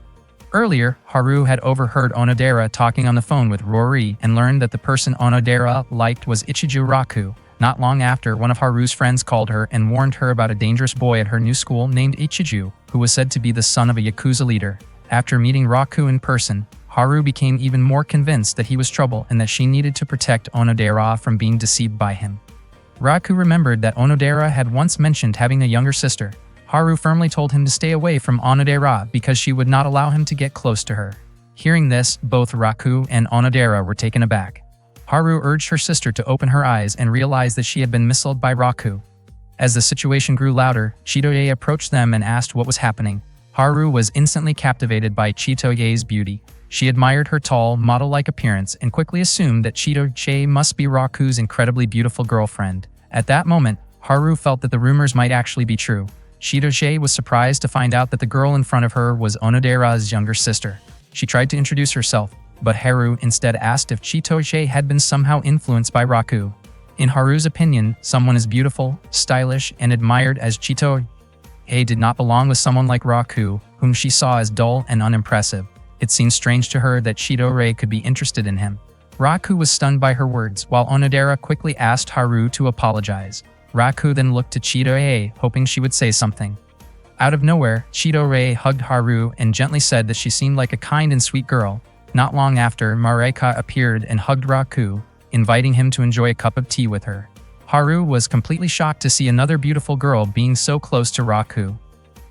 Earlier, Haru had overheard Onodera talking on the phone with Rory and learned that the person Onodera liked was Ichiju Raku. Not long after, one of Haru's friends called her and warned her about a dangerous boy at her new school named Ichiju, who was said to be the son of a Yakuza leader. After meeting Raku in person, Haru became even more convinced that he was trouble and that she needed to protect Onodera from being deceived by him. Raku remembered that Onodera had once mentioned having a younger sister. Haru firmly told him to stay away from Onodera because she would not allow him to get close to her. Hearing this, both Raku and Onodera were taken aback. Haru urged her sister to open her eyes and realized that she had been misled by Raku. As the situation grew louder, Chitoye approached them and asked what was happening. Haru was instantly captivated by Chitoye's beauty. She admired her tall, model-like appearance and quickly assumed that Chitoye must be Raku's incredibly beautiful girlfriend. At that moment, Haru felt that the rumors might actually be true. Chitoye was surprised to find out that the girl in front of her was Onodera's younger sister. She tried to introduce herself, but Haru instead asked if Chitoye had been somehow influenced by Raku. In Haru's opinion, someone as beautiful, stylish, and admired as Chitoye did not belong with someone like Raku, whom she saw as dull and unimpressive. It seemed strange to her that Chitoye could be interested in him. Raku was stunned by her words, while Onodera quickly asked Haru to apologize. Raku then looked to Chitoye, hoping she would say something. Out of nowhere, Chitoye hugged Haru and gently said that she seemed like a kind and sweet girl. Not long after, Marika appeared and hugged Raku, inviting him to enjoy a cup of tea with her. Haru was completely shocked to see another beautiful girl being so close to Raku.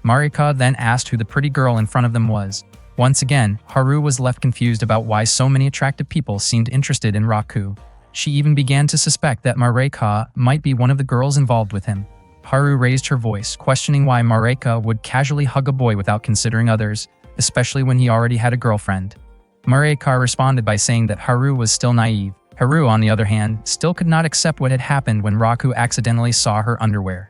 Marika then asked who the pretty girl in front of them was. Once again, Haru was left confused about why so many attractive people seemed interested in Raku. She even began to suspect that Mareka might be one of the girls involved with him. Haru raised her voice, questioning why Mareka would casually hug a boy without considering others, especially when he already had a girlfriend. Mareka responded by saying that Haru was still naive. Haru, on the other hand, still could not accept what had happened when Raku accidentally saw her underwear.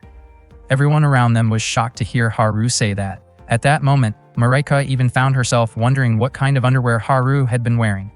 Everyone around them was shocked to hear Haru say that. At that moment, Mareka even found herself wondering what kind of underwear Haru had been wearing.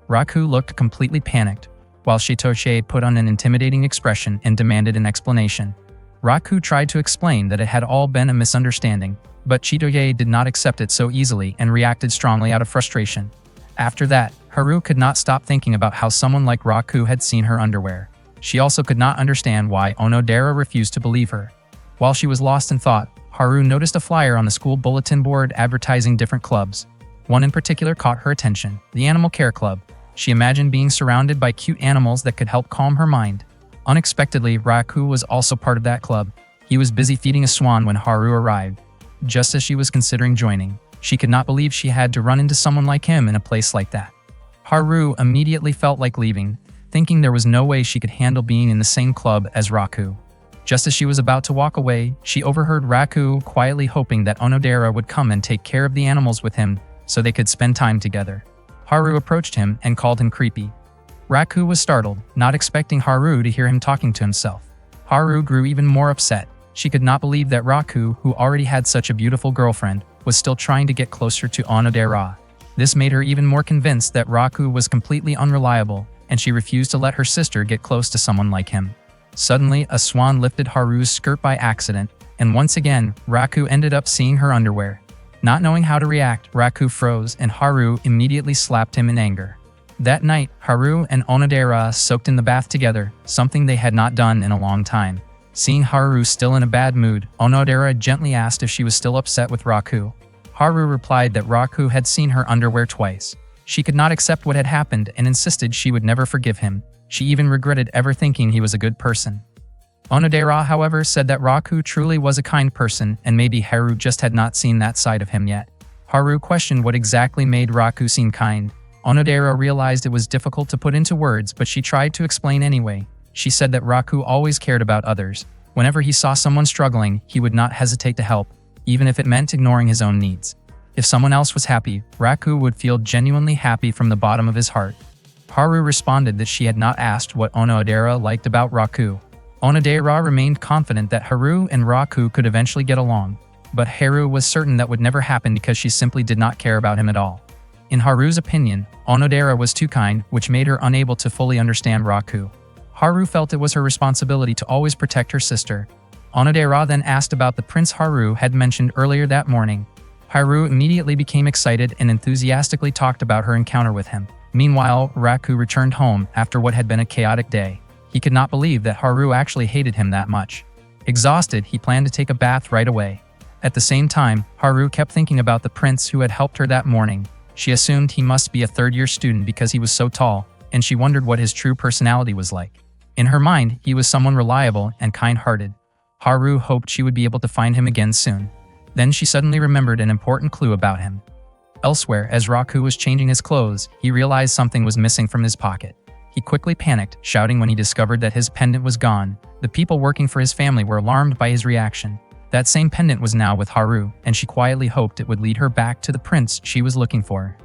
Raku looked completely panicked, while Shitoshi put on an intimidating expression and demanded an explanation. Raku tried to explain that it had all been a misunderstanding, but Chitoge did not accept it so easily and reacted strongly out of frustration. After that, Haru could not stop thinking about how someone like Raku had seen her underwear. She also could not understand why Onodera refused to believe her. While she was lost in thought, Haru noticed a flyer on the school bulletin board advertising different clubs. One in particular caught her attention, the Animal Care Club. She imagined being surrounded by cute animals that could help calm her mind. Unexpectedly, Raku was also part of that club. He was busy feeding a swan when Haru arrived. Just as she was considering joining, she could not believe she had to run into someone like him in a place like that. Haru immediately felt like leaving, thinking there was no way she could handle being in the same club as Raku. Just as she was about to walk away, she overheard Raku quietly hoping that Onodera would come and take care of the animals with him so they could spend time together. Haru approached him and called him creepy. Raku was startled, not expecting Haru to hear him talking to himself. Haru grew even more upset. She could not believe that Raku, who already had such a beautiful girlfriend, was still trying to get closer to Onodera. This made her even more convinced that Raku was completely unreliable, and she refused to let her sister get close to someone like him. Suddenly, a swan lifted Haru's skirt by accident, and once again, Raku ended up seeing her underwear. Not knowing how to react, Raku froze, and Haru immediately slapped him in anger. That night, Haru and Onodera soaked in the bath together, something they had not done in a long time. Seeing Haru still in a bad mood, Onodera gently asked if she was still upset with Raku. Haru replied that Raku had seen her underwear twice. She could not accept what had happened and insisted she would never forgive him. She even regretted ever thinking he was a good person. Onodera, however, said that Raku truly was a kind person and maybe Haru just had not seen that side of him yet. Haru questioned what exactly made Raku seem kind. Onodera realized it was difficult to put into words, but she tried to explain anyway. She said that Raku always cared about others. Whenever he saw someone struggling, he would not hesitate to help, even if it meant ignoring his own needs. If someone else was happy, Raku would feel genuinely happy from the bottom of his heart. Haru responded that she had not asked what Onodera liked about Raku. Onodera remained confident that Haru and Raku could eventually get along, but Haru was certain that would never happen because she simply did not care about him at all. In Haru's opinion, Onodera was too kind, which made her unable to fully understand Raku. Haru felt it was her responsibility to always protect her sister. Onodera then asked about the prince Haru had mentioned earlier that morning. Haru immediately became excited and enthusiastically talked about her encounter with him. Meanwhile, Raku returned home after what had been a chaotic day. He could not believe that Haru actually hated him that much. Exhausted, he planned to take a bath right away. At the same time, Haru kept thinking about the prince who had helped her that morning. She assumed he must be a third-year student because he was so tall, and she wondered what his true personality was like. In her mind, he was someone reliable and kind-hearted. Haru hoped she would be able to find him again soon. Then she suddenly remembered an important clue about him. Elsewhere, as Raku was changing his clothes, he realized something was missing from his pocket. He quickly panicked, shouting when he discovered that his pendant was gone. The people working for his family were alarmed by his reaction. That same pendant was now with Haru, and she quietly hoped it would lead her back to the prince she was looking for.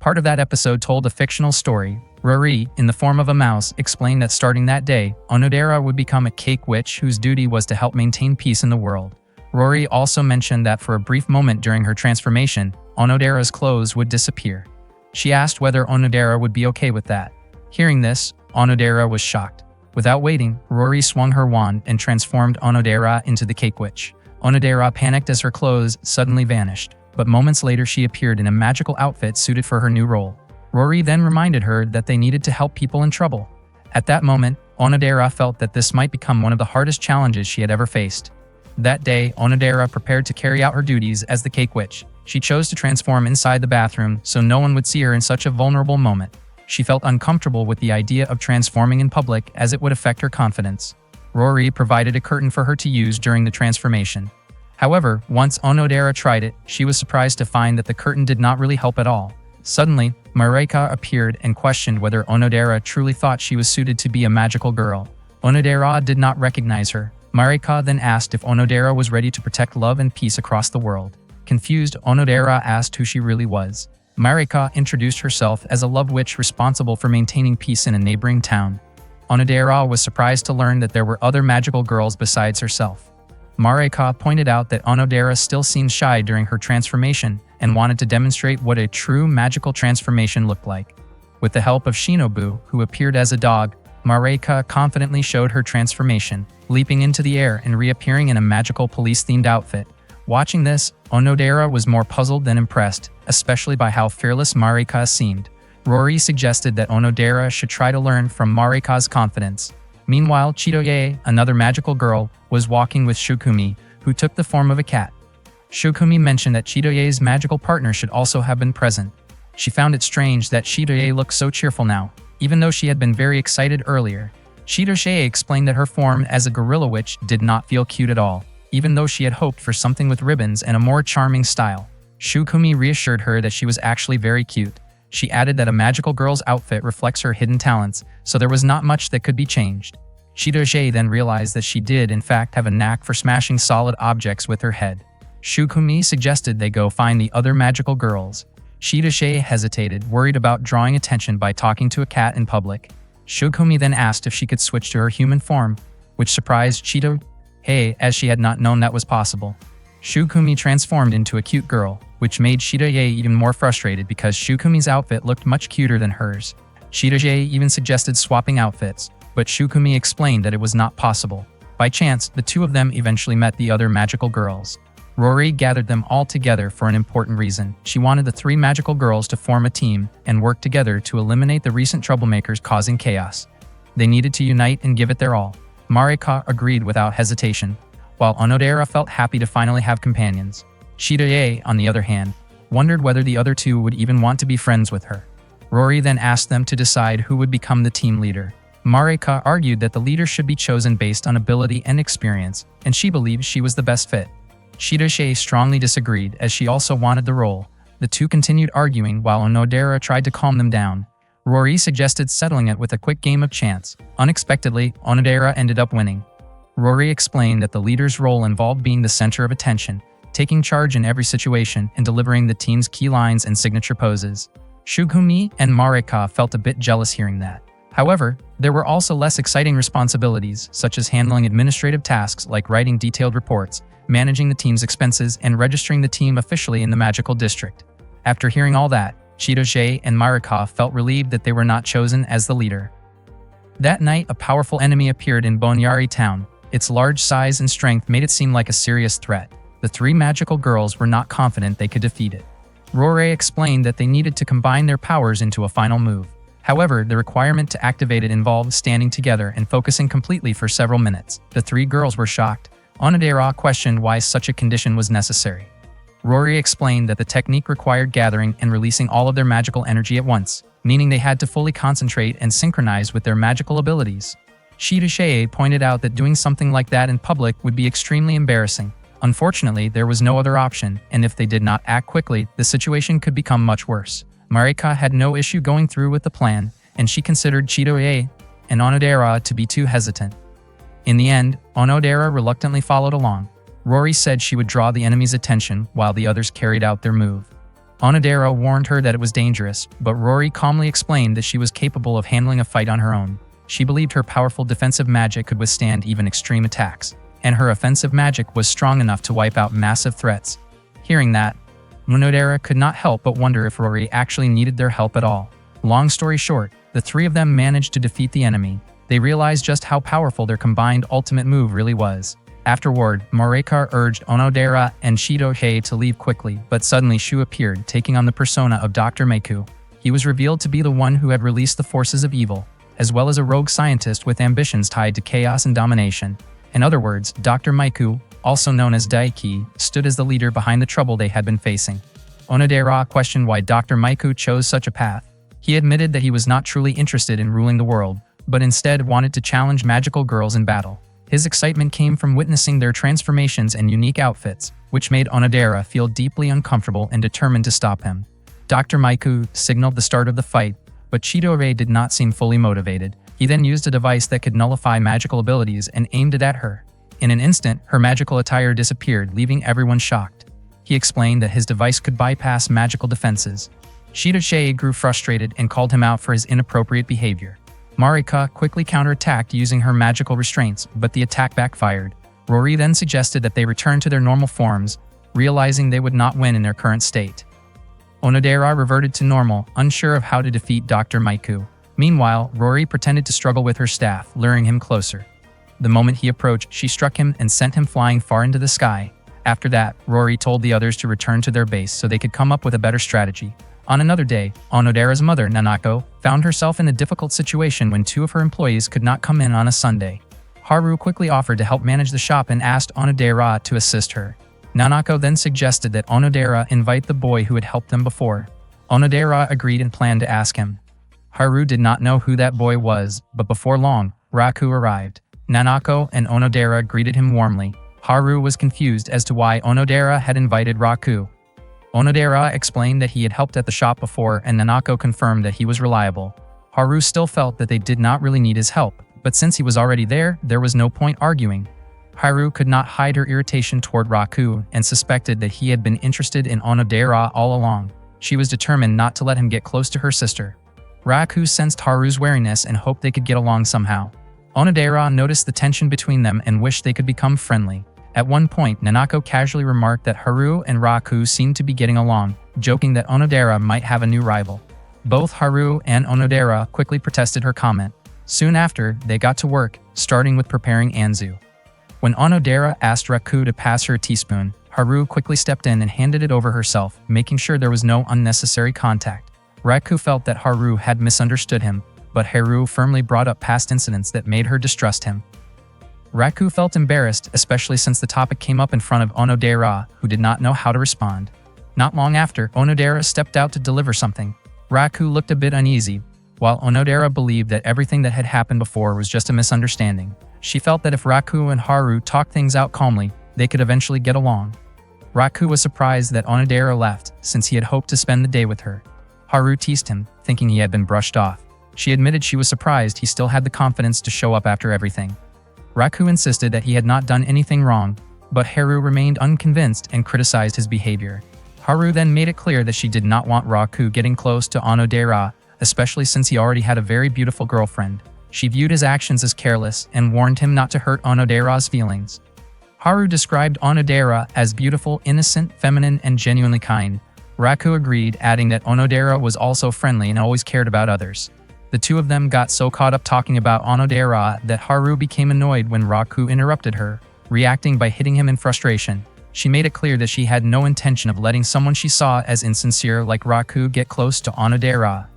Part of that episode told a fictional story. Rory, in the form of a mouse, explained that starting that day, Onodera would become a cake witch whose duty was to help maintain peace in the world. Rory also mentioned that for a brief moment during her transformation, Onodera's clothes would disappear. She asked whether Onodera would be okay with that. Hearing this, Onodera was shocked. Without waiting, Rory swung her wand and transformed Onodera into the cake witch. Onodera panicked as her clothes suddenly vanished, but moments later she appeared in a magical outfit suited for her new role. Rory then reminded her that they needed to help people in trouble. At that moment, Onodera felt that this might become one of the hardest challenges she had ever faced. That day, Onodera prepared to carry out her duties as the cake witch. She chose to transform inside the bathroom so no one would see her in such a vulnerable moment. She felt uncomfortable with the idea of transforming in public as it would affect her confidence. Rory provided a curtain for her to use during the transformation. However, once Onodera tried it, she was surprised to find that the curtain did not really help at all. Suddenly, Marika appeared and questioned whether Onodera truly thought she was suited to be a magical girl. Onodera did not recognize her. Marika then asked if Onodera was ready to protect love and peace across the world. Confused, Onodera asked who she really was. Marika introduced herself as a love witch responsible for maintaining peace in a neighboring town. Onodera was surprised to learn that there were other magical girls besides herself. Marika pointed out that Onodera still seemed shy during her transformation and wanted to demonstrate what a true magical transformation looked like. With the help of Shinobu, who appeared as a dog, Marika confidently showed her transformation, leaping into the air and reappearing in a magical police-themed outfit. Watching this, Onodera was more puzzled than impressed, especially by how fearless Marika seemed. Rory suggested that Onodera should try to learn from Marika's confidence. Meanwhile, Chitoye, another magical girl, was walking with Shukumi, who took the form of a cat. Shukumi mentioned that Chitoye's magical partner should also have been present. She found it strange that Chitoye looked so cheerful now, even though she had been very excited earlier. Chitoye explained that her form as a gorilla witch did not feel cute at all, even though she had hoped for something with ribbons and a more charming style. Shukumi reassured her that she was actually very cute. She added that a magical girl's outfit reflects her hidden talents, so there was not much that could be changed. Chitoye then realized that she did in fact have a knack for smashing solid objects with her head. Shukumi suggested they go find the other magical girls. Chitoye hesitated, worried about drawing attention by talking to a cat in public. Shukumi then asked if she could switch to her human form, which surprised Chitoye as she had not known that was possible. Shukumi transformed into a cute girl, which made Chitoye even more frustrated because Shukumi's outfit looked much cuter than hers. Chitoye even suggested swapping outfits, but Shukumi explained that it was not possible. By chance, the two of them eventually met the other magical girls. Rory gathered them all together for an important reason. She wanted the three magical girls to form a team and work together to eliminate the recent troublemakers causing chaos. They needed to unite and give it their all. Marika agreed without hesitation, while Onodera felt happy to finally have companions. Chitoye, on the other hand, wondered whether the other two would even want to be friends with her. Rory then asked them to decide who would become the team leader. Marika argued that the leader should be chosen based on ability and experience, and she believed she was the best fit. Chitoye strongly disagreed, as she also wanted the role. The two continued arguing while Onodera tried to calm them down. Rory suggested settling it with a quick game of chance. Unexpectedly, Onodera ended up winning. Rory explained that the leader's role involved being the center of attention, taking charge in every situation, and delivering the team's key lines and signature poses. Shukumi and Marika felt a bit jealous hearing that. However, there were also less exciting responsibilities, such as handling administrative tasks like writing detailed reports, managing the team's expenses, and registering the team officially in the magical district. After hearing all that, Chitoye and Marika felt relieved that they were not chosen as the leader. That night, a powerful enemy appeared in Bonyari town. Its large size and strength made it seem like a serious threat. The three magical girls were not confident they could defeat it. Rory explained that they needed to combine their powers into a final move. However, the requirement to activate it involved standing together and focusing completely for several minutes. The three girls were shocked. Onodera questioned why such a condition was necessary. Rory explained that the technique required gathering and releasing all of their magical energy at once, meaning they had to fully concentrate and synchronize with their magical abilities. Chitoye pointed out that doing something like that in public would be extremely embarrassing. Unfortunately, there was no other option, and if they did not act quickly, the situation could become much worse. Marika had no issue going through with the plan, and she considered Chitoye and Onodera to be too hesitant. In the end, Onodera reluctantly followed along. Rory said she would draw the enemy's attention while the others carried out their move. Onodera warned her that it was dangerous, but Rory calmly explained that she was capable of handling a fight on her own. She believed her powerful defensive magic could withstand even extreme attacks, and her offensive magic was strong enough to wipe out massive threats. Hearing that, Onodera could not help but wonder if Rory actually needed their help at all. Long story short, the three of them managed to defeat the enemy. They realized just how powerful their combined ultimate move really was. Afterward, Marika urged Onodera and Chitoye to leave quickly, but suddenly Shu appeared, taking on the persona of Dr. Meiku. He was revealed to be the one who had released the forces of evil, as well as a rogue scientist with ambitions tied to chaos and domination. In other words, Dr. Meiku, also known as Daiki, stood as the leader behind the trouble they had been facing. Onodera questioned why Dr. Meiku chose such a path. He admitted that he was not truly interested in ruling the world, but instead wanted to challenge magical girls in battle. His excitement came from witnessing their transformations and unique outfits, which made Onodera feel deeply uncomfortable and determined to stop him. Dr. Maiku signaled the start of the fight, but Chidori did not seem fully motivated. He then used a device that could nullify magical abilities and aimed it at her. In an instant, her magical attire disappeared, leaving everyone shocked. He explained that his device could bypass magical defenses. Chidori grew frustrated and called him out for his inappropriate behavior. Marika quickly counterattacked using her magical restraints, but the attack backfired. Rory then suggested that they return to their normal forms, realizing they would not win in their current state. Onodera reverted to normal, unsure of how to defeat Dr. Maiku. Meanwhile, Rory pretended to struggle with her staff, luring him closer. The moment he approached, she struck him and sent him flying far into the sky. After that, Rory told the others to return to their base so they could come up with a better strategy. On another day, Onodera's mother, Nanako, found herself in a difficult situation when two of her employees could not come in on a Sunday. Haru quickly offered to help manage the shop and asked Onodera to assist her. Nanako then suggested that Onodera invite the boy who had helped them before. Onodera agreed and planned to ask him. Haru did not know who that boy was, but before long, Raku arrived. Nanako and Onodera greeted him warmly. Haru was confused as to why Onodera had invited Raku. Onodera explained that he had helped at the shop before, and Nanako confirmed that he was reliable. Haru still felt that they did not really need his help, but since he was already there was no point arguing. Haru could not hide her irritation toward Raku and suspected that he had been interested in Onodera all along. She was determined not to let him get close to her sister. Raku sensed Haru's wariness and hoped they could get along somehow. Onodera noticed the tension between them and wished they could become friendly. At one point, Nanako casually remarked that Haru and Raku seemed to be getting along, joking that Onodera might have a new rival. Both Haru and Onodera quickly protested her comment. Soon after, they got to work, starting with preparing anzu. When Onodera asked Raku to pass her a teaspoon, Haru quickly stepped in and handed it over herself, making sure there was no unnecessary contact. Raku felt that Haru had misunderstood him, but Haru firmly brought up past incidents that made her distrust him. Raku felt embarrassed, especially since the topic came up in front of Onodera, who did not know how to respond. Not long after, Onodera stepped out to deliver something. Raku looked a bit uneasy, while Onodera believed that everything that had happened before was just a misunderstanding. She felt that if Raku and Haru talked things out calmly, they could eventually get along. Raku was surprised that Onodera left, since he had hoped to spend the day with her. Haru teased him, thinking he had been brushed off. She admitted she was surprised he still had the confidence to show up after everything. Raku insisted that he had not done anything wrong, but Haru remained unconvinced and criticized his behavior. Haru then made it clear that she did not want Raku getting close to Onodera, especially since he already had a very beautiful girlfriend. She viewed his actions as careless and warned him not to hurt Onodera's feelings. Haru described Onodera as beautiful, innocent, feminine, and genuinely kind. Raku agreed, adding that Onodera was also friendly and always cared about others. The two of them got so caught up talking about Onodera that Haru became annoyed when Raku interrupted her, reacting by hitting him in frustration. She made it clear that she had no intention of letting someone she saw as insincere like Raku get close to Onodera.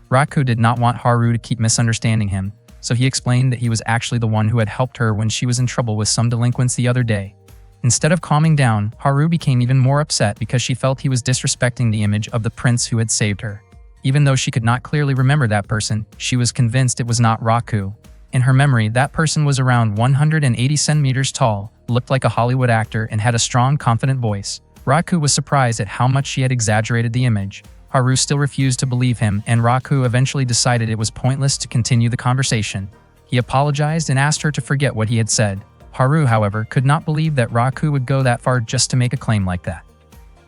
Raku did not want Haru to keep misunderstanding him, so he explained that he was actually the one who had helped her when she was in trouble with some delinquents the other day. Instead of calming down, Haru became even more upset because she felt he was disrespecting the image of the prince who had saved her. Even though she could not clearly remember that person, she was convinced it was not Raku. In her memory, that person was around 180 centimeters tall, looked like a Hollywood actor, and had a strong, confident voice. Raku was surprised at how much she had exaggerated the image. Haru still refused to believe him, and Raku eventually decided it was pointless to continue the conversation. He apologized and asked her to forget what he had said. Haru, however, could not believe that Raku would go that far just to make a claim like that.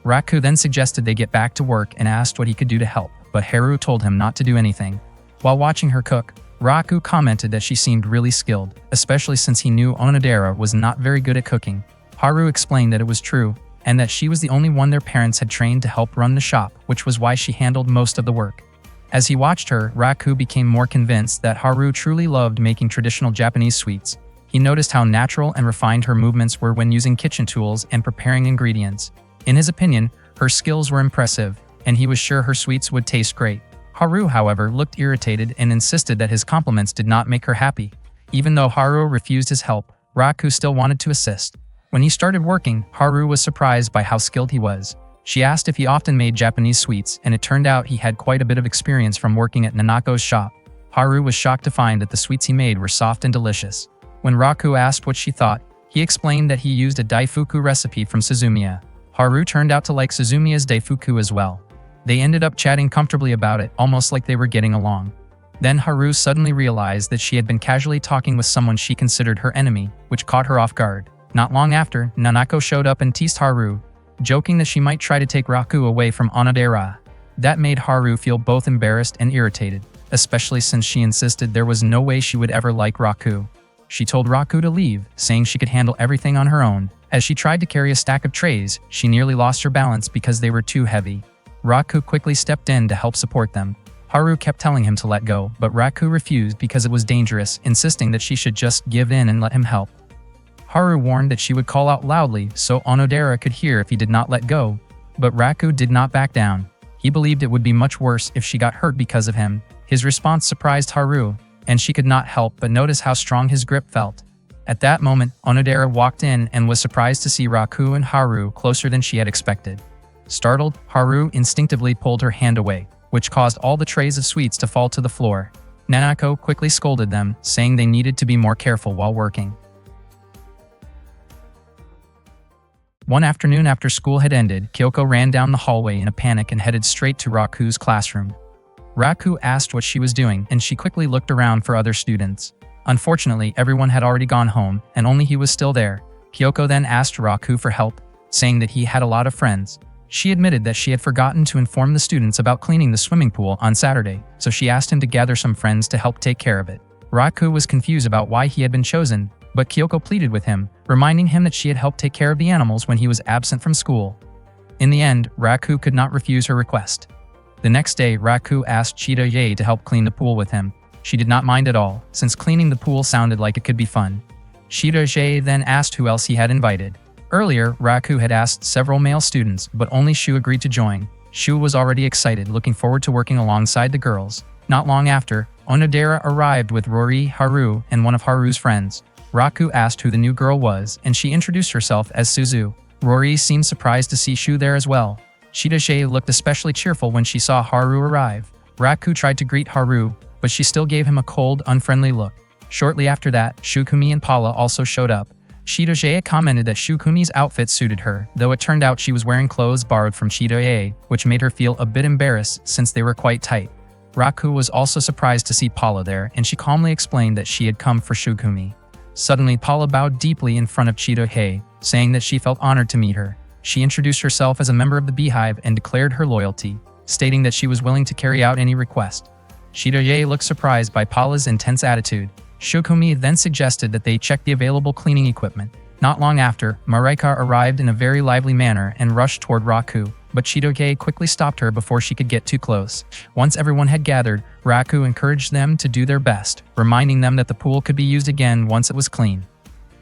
Raku then suggested they get back to work and asked what he could do to help, but Haru told him not to do anything. While watching her cook, Raku commented that she seemed really skilled, especially since he knew Onodera was not very good at cooking. Haru explained that it was true, and that she was the only one their parents had trained to help run the shop, which was why she handled most of the work. As he watched her, Raku became more convinced that Haru truly loved making traditional Japanese sweets. He noticed how natural and refined her movements were when using kitchen tools and preparing ingredients. In his opinion, her skills were impressive, and he was sure her sweets would taste great. Haru, however, looked irritated and insisted that his compliments did not make her happy. Even though Haru refused his help, Raku still wanted to assist. When he started working, Haru was surprised by how skilled he was. She asked if he often made Japanese sweets, and it turned out he had quite a bit of experience from working at Nanako's shop. Haru was shocked to find that the sweets he made were soft and delicious. When Raku asked what she thought, he explained that he used a daifuku recipe from Suzumiya. Haru turned out to like Suzumiya's daifuku as well. They ended up chatting comfortably about it, almost like they were getting along. Then Haru suddenly realized that she had been casually talking with someone she considered her enemy, which caught her off guard. Not long after, Nanako showed up and teased Haru, joking that she might try to take Raku away from Onodera. That made Haru feel both embarrassed and irritated, especially since she insisted there was no way she would ever like Raku. She told Raku to leave, saying she could handle everything on her own. As she tried to carry a stack of trays, she nearly lost her balance because they were too heavy. Raku quickly stepped in to help support them. Haru kept telling him to let go, but Raku refused because it was dangerous, insisting that she should just give in and let him help. Haru warned that she would call out loudly so Onodera could hear if he did not let go, but Raku did not back down. He believed it would be much worse if she got hurt because of him. His response surprised Haru, and she could not help but notice how strong his grip felt. At that moment, Onodera walked in and was surprised to see Raku and Haru closer than she had expected. Startled, Haru instinctively pulled her hand away, which caused all the trays of sweets to fall to the floor. Nanako quickly scolded them, saying they needed to be more careful while working. One afternoon after school had ended, Kyoko ran down the hallway in a panic and headed straight to Raku's classroom. Raku asked what she was doing, and she quickly looked around for other students. Unfortunately, everyone had already gone home, and only he was still there. Kyoko then asked Raku for help, saying that he had a lot of friends. She admitted that she had forgotten to inform the students about cleaning the swimming pool on Saturday, so she asked him to gather some friends to help take care of it. Raku was confused about why he had been chosen, but Kyoko pleaded with him, reminding him that she had helped take care of the animals when he was absent from school. In the end, Raku could not refuse her request. The next day, Raku asked Chitoye to help clean the pool with him. She did not mind at all, since cleaning the pool sounded like it could be fun. Chitoye then asked who else he had invited. Earlier, Raku had asked several male students, but only Shu agreed to join. Shu was already excited, looking forward to working alongside the girls. Not long after, Onodera arrived with Rory, Haru, and one of Haru's friends. Raku asked who the new girl was, and she introduced herself as Suzu. Rory seemed surprised to see Shu there as well. Chitoye looked especially cheerful when she saw Haru arrive. Raku tried to greet Haru, but she still gave him a cold, unfriendly look. Shortly after that, Shukumi and Paula also showed up. Chitoye commented that Shukumi's outfit suited her, though it turned out she was wearing clothes borrowed from Chitoye, which made her feel a bit embarrassed since they were quite tight. Raku was also surprised to see Paula there, and she calmly explained that she had come for Shukumi. Suddenly, Paula bowed deeply in front of Chitoye, saying that she felt honored to meet her. She introduced herself as a member of the Beehive and declared her loyalty, stating that she was willing to carry out any request. Chitoye looked surprised by Paula's intense attitude. Shukumi then suggested that they check the available cleaning equipment. Not long after, Marika arrived in a very lively manner and rushed toward Raku, but Chitoye quickly stopped her before she could get too close. Once everyone had gathered, Raku encouraged them to do their best, reminding them that the pool could be used again once it was clean.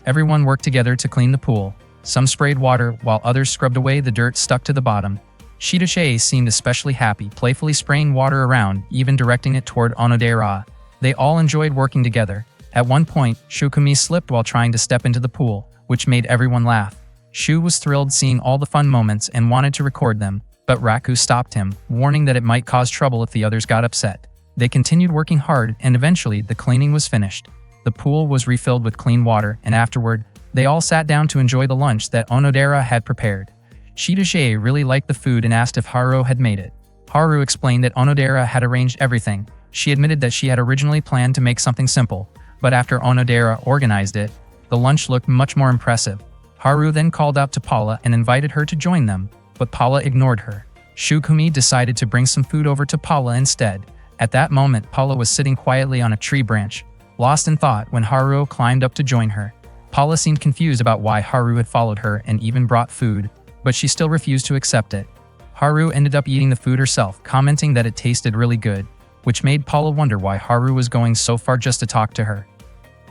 Everyone worked together to clean the pool. Some sprayed water, while others scrubbed away the dirt stuck to the bottom. Chitoye seemed especially happy, playfully spraying water around, even directing it toward Onodera. They all enjoyed working together. At one point, Shukumi slipped while trying to step into the pool, which made everyone laugh. Shu was thrilled seeing all the fun moments and wanted to record them, but Raku stopped him, warning that it might cause trouble if the others got upset. They continued working hard, and eventually the cleaning was finished. The pool was refilled with clean water, and afterward, they all sat down to enjoy the lunch that Onodera had prepared. Chitoye really liked the food and asked if Haru had made it. Haru explained that Onodera had arranged everything. She admitted that she had originally planned to make something simple, but after Onodera organized it, the lunch looked much more impressive. Haru then called out to Paula and invited her to join them, but Paula ignored her. Shukumi decided to bring some food over to Paula instead. At that moment, Paula was sitting quietly on a tree branch, lost in thought when Haru climbed up to join her. Paula seemed confused about why Haru had followed her and even brought food, but she still refused to accept it. Haru ended up eating the food herself, commenting that it tasted really good, which made Paula wonder why Haru was going so far just to talk to her.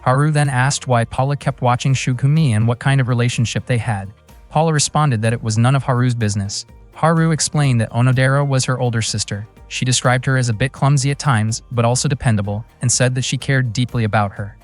Haru then asked why Paula kept watching Shukumi and what kind of relationship they had. Paula responded that it was none of Haru's business. Haru explained that Onodera was her older sister. She described her as a bit clumsy at times, but also dependable, and said that she cared deeply about her.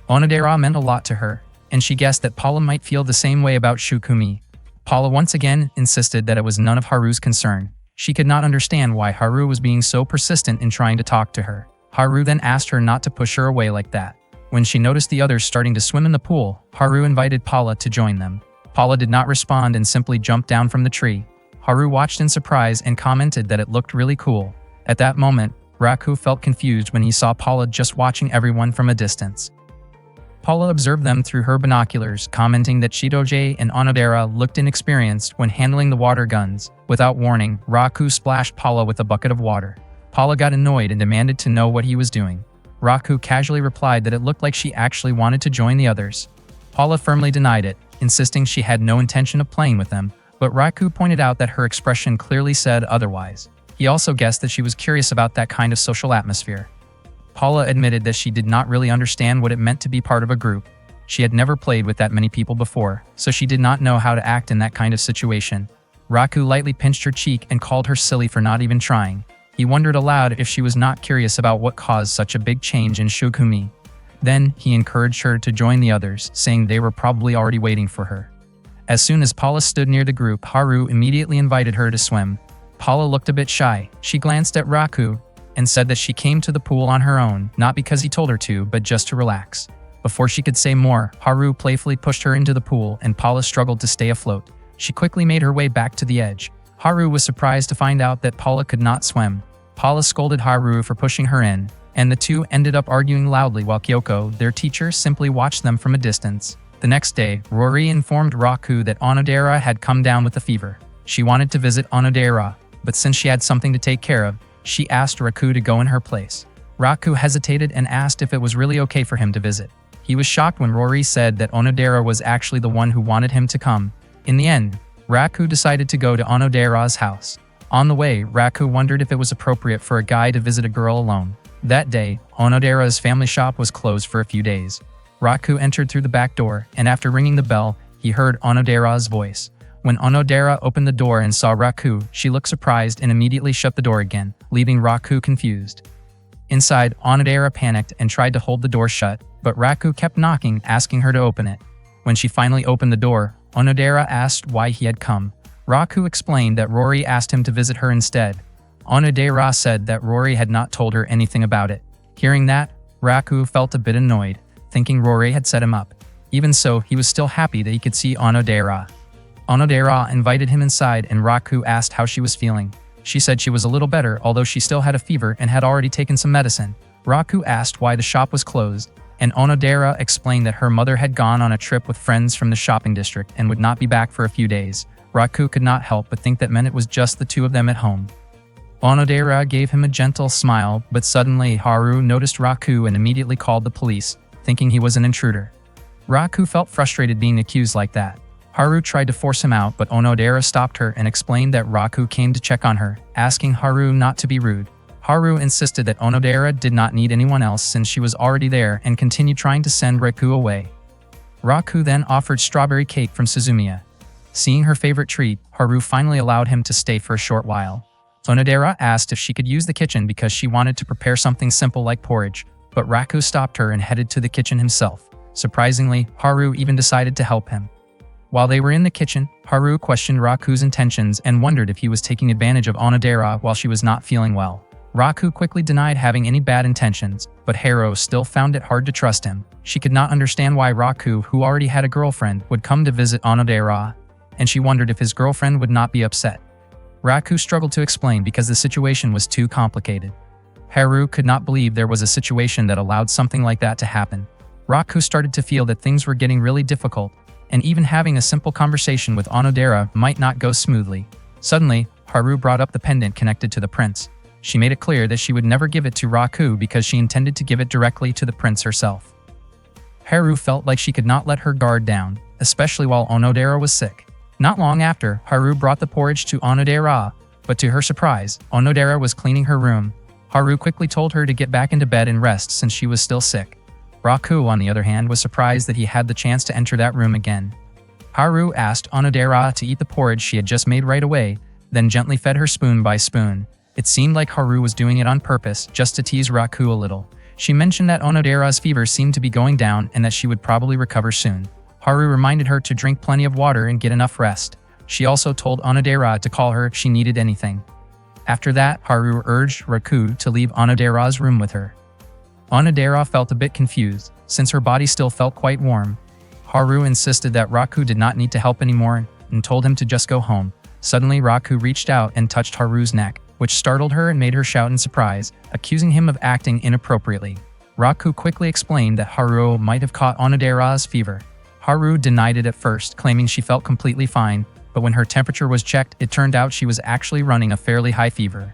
Onodera meant a lot to her, and she guessed that Paula might feel the same way about Shukumi. Paula once again insisted that it was none of Haru's concern. She could not understand why Haru was being so persistent in trying to talk to her. Haru then asked her not to push her away like that. When she noticed the others starting to swim in the pool, Haru invited Paula to join them. Paula did not respond and simply jumped down from the tree. Haru watched in surprise and commented that it looked really cool. At that moment, Raku felt confused when he saw Paula just watching everyone from a distance. Paula observed them through her binoculars, commenting that Chidori and Onodera looked inexperienced when handling the water guns. Without warning, Raku splashed Paula with a bucket of water. Paula got annoyed and demanded to know what he was doing. Raku casually replied that it looked like she actually wanted to join the others. Paula firmly denied it, insisting she had no intention of playing with them, but Raku pointed out that her expression clearly said otherwise. He also guessed that she was curious about that kind of social atmosphere. Paula admitted that she did not really understand what it meant to be part of a group. She had never played with that many people before, so she did not know how to act in that kind of situation. Raku lightly pinched her cheek and called her silly for not even trying. He wondered aloud if she was not curious about what caused such a big change in Shogumi. Then, he encouraged her to join the others, saying they were probably already waiting for her. As soon as Paula stood near the group, Haru immediately invited her to swim. Paula looked a bit shy. She glanced at Raku and said that she came to the pool on her own, not because he told her to, but just to relax. Before she could say more, Haru playfully pushed her into the pool and Paula struggled to stay afloat. She quickly made her way back to the edge. Haru was surprised to find out that Paula could not swim. Paula scolded Haru for pushing her in, and the two ended up arguing loudly while Kyoko, their teacher, simply watched them from a distance. The next day, Rory informed Raku that Onodera had come down with a fever. She wanted to visit Onodera, but since she had something to take care of, she asked Raku to go in her place. Raku hesitated and asked if it was really okay for him to visit. He was shocked when Rory said that Onodera was actually the one who wanted him to come. In the end, Raku decided to go to Onodera's house. On the way, Raku wondered if it was appropriate for a guy to visit a girl alone. That day, Onodera's family shop was closed for a few days. Raku entered through the back door, and after ringing the bell, he heard Onodera's voice. When Onodera opened the door and saw Raku, she looked surprised and immediately shut the door again, leaving Raku confused. Inside, Onodera panicked and tried to hold the door shut, but Raku kept knocking, asking her to open it. When she finally opened the door, Onodera asked why he had come. Raku explained that Rory asked him to visit her instead. Onodera said that Rory had not told her anything about it. Hearing that, Raku felt a bit annoyed, thinking Rory had set him up. Even so, he was still happy that he could see Onodera. Onodera invited him inside and Raku asked how she was feeling. She said she was a little better, although she still had a fever and had already taken some medicine. Raku asked why the shop was closed, and Onodera explained that her mother had gone on a trip with friends from the shopping district and would not be back for a few days. Raku could not help but think that meant it was just the two of them at home. Onodera gave him a gentle smile, but suddenly Haru noticed Raku and immediately called the police, thinking he was an intruder. Raku felt frustrated being accused like that. Haru tried to force him out, but Onodera stopped her and explained that Raku came to check on her, asking Haru not to be rude. Haru insisted that Onodera did not need anyone else since she was already there and continued trying to send Raku away. Raku then offered strawberry cake from Suzumiya. Seeing her favorite treat, Haru finally allowed him to stay for a short while. Onodera asked if she could use the kitchen because she wanted to prepare something simple like porridge, but Raku stopped her and headed to the kitchen himself. Surprisingly, Haru even decided to help him. While they were in the kitchen, Haru questioned Raku's intentions and wondered if he was taking advantage of Onodera while she was not feeling well. Raku quickly denied having any bad intentions, but Haru still found it hard to trust him. She could not understand why Raku, who already had a girlfriend, would come to visit Onodera, and she wondered if his girlfriend would not be upset. Raku struggled to explain because the situation was too complicated. Haru could not believe there was a situation that allowed something like that to happen. Raku started to feel that things were getting really difficult, and even having a simple conversation with Onodera might not go smoothly. Suddenly, Haru brought up the pendant connected to the prince. She made it clear that she would never give it to Raku because she intended to give it directly to the prince herself. Haru felt like she could not let her guard down, especially while Onodera was sick. Not long after, Haru brought the porridge to Onodera, but to her surprise, Onodera was cleaning her room. Haru quickly told her to get back into bed and rest since she was still sick. Raku, on the other hand, was surprised that he had the chance to enter that room again. Haru asked Onodera to eat the porridge she had just made right away, then gently fed her spoon by spoon. It seemed like Haru was doing it on purpose, just to tease Raku a little. She mentioned that Onodera's fever seemed to be going down and that she would probably recover soon. Haru reminded her to drink plenty of water and get enough rest. She also told Onodera to call her if she needed anything. After that, Haru urged Raku to leave Onodera's room with her. Onodera felt a bit confused, since her body still felt quite warm. Haru insisted that Raku did not need to help anymore and told him to just go home. Suddenly, Raku reached out and touched Haru's neck, which startled her and made her shout in surprise, accusing him of acting inappropriately. Raku quickly explained that Haru might have caught Onodera's fever. Haru denied it at first, claiming she felt completely fine, but when her temperature was checked, it turned out she was actually running a fairly high fever.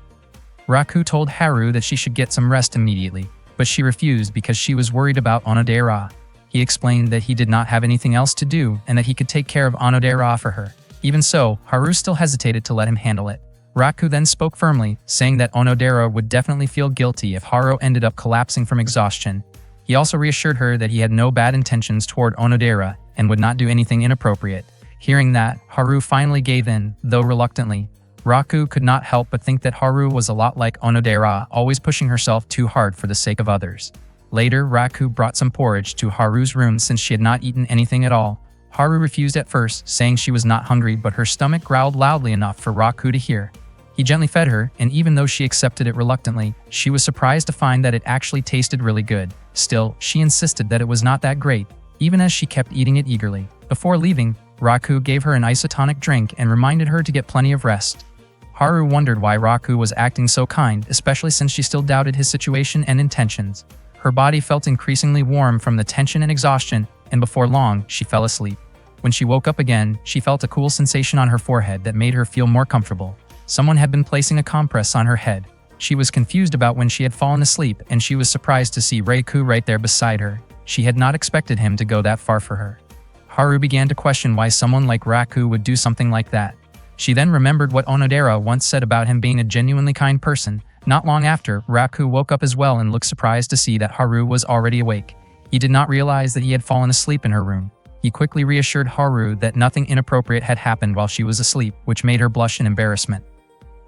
Raku told Haru that she should get some rest immediately, but she refused because she was worried about Onodera. He explained that he did not have anything else to do and that he could take care of Onodera for her. Even so, Haru still hesitated to let him handle it. Raku then spoke firmly, saying that Onodera would definitely feel guilty if Haru ended up collapsing from exhaustion. He also reassured her that he had no bad intentions toward Onodera and would not do anything inappropriate. Hearing that, Haru finally gave in, though reluctantly. Raku could not help but think that Haru was a lot like Onodera, always pushing herself too hard for the sake of others. Later, Raku brought some porridge to Haru's room since she had not eaten anything at all. Haru refused at first, saying she was not hungry, but her stomach growled loudly enough for Raku to hear. He gently fed her, and even though she accepted it reluctantly, she was surprised to find that it actually tasted really good. Still, she insisted that it was not that great, even as she kept eating it eagerly. Before leaving, Raku gave her an isotonic drink and reminded her to get plenty of rest. Haru wondered why Raku was acting so kind, especially since she still doubted his situation and intentions. Her body felt increasingly warm from the tension and exhaustion, and before long, she fell asleep. When she woke up again, she felt a cool sensation on her forehead that made her feel more comfortable. Someone had been placing a compress on her head. She was confused about when she had fallen asleep, and she was surprised to see Raku right there beside her. She had not expected him to go that far for her. Haru began to question why someone like Raku would do something like that. She then remembered what Onodera once said about him being a genuinely kind person. Not long after, Raku woke up as well and looked surprised to see that Haru was already awake. He did not realize that he had fallen asleep in her room. He quickly reassured Haru that nothing inappropriate had happened while she was asleep, which made her blush in embarrassment.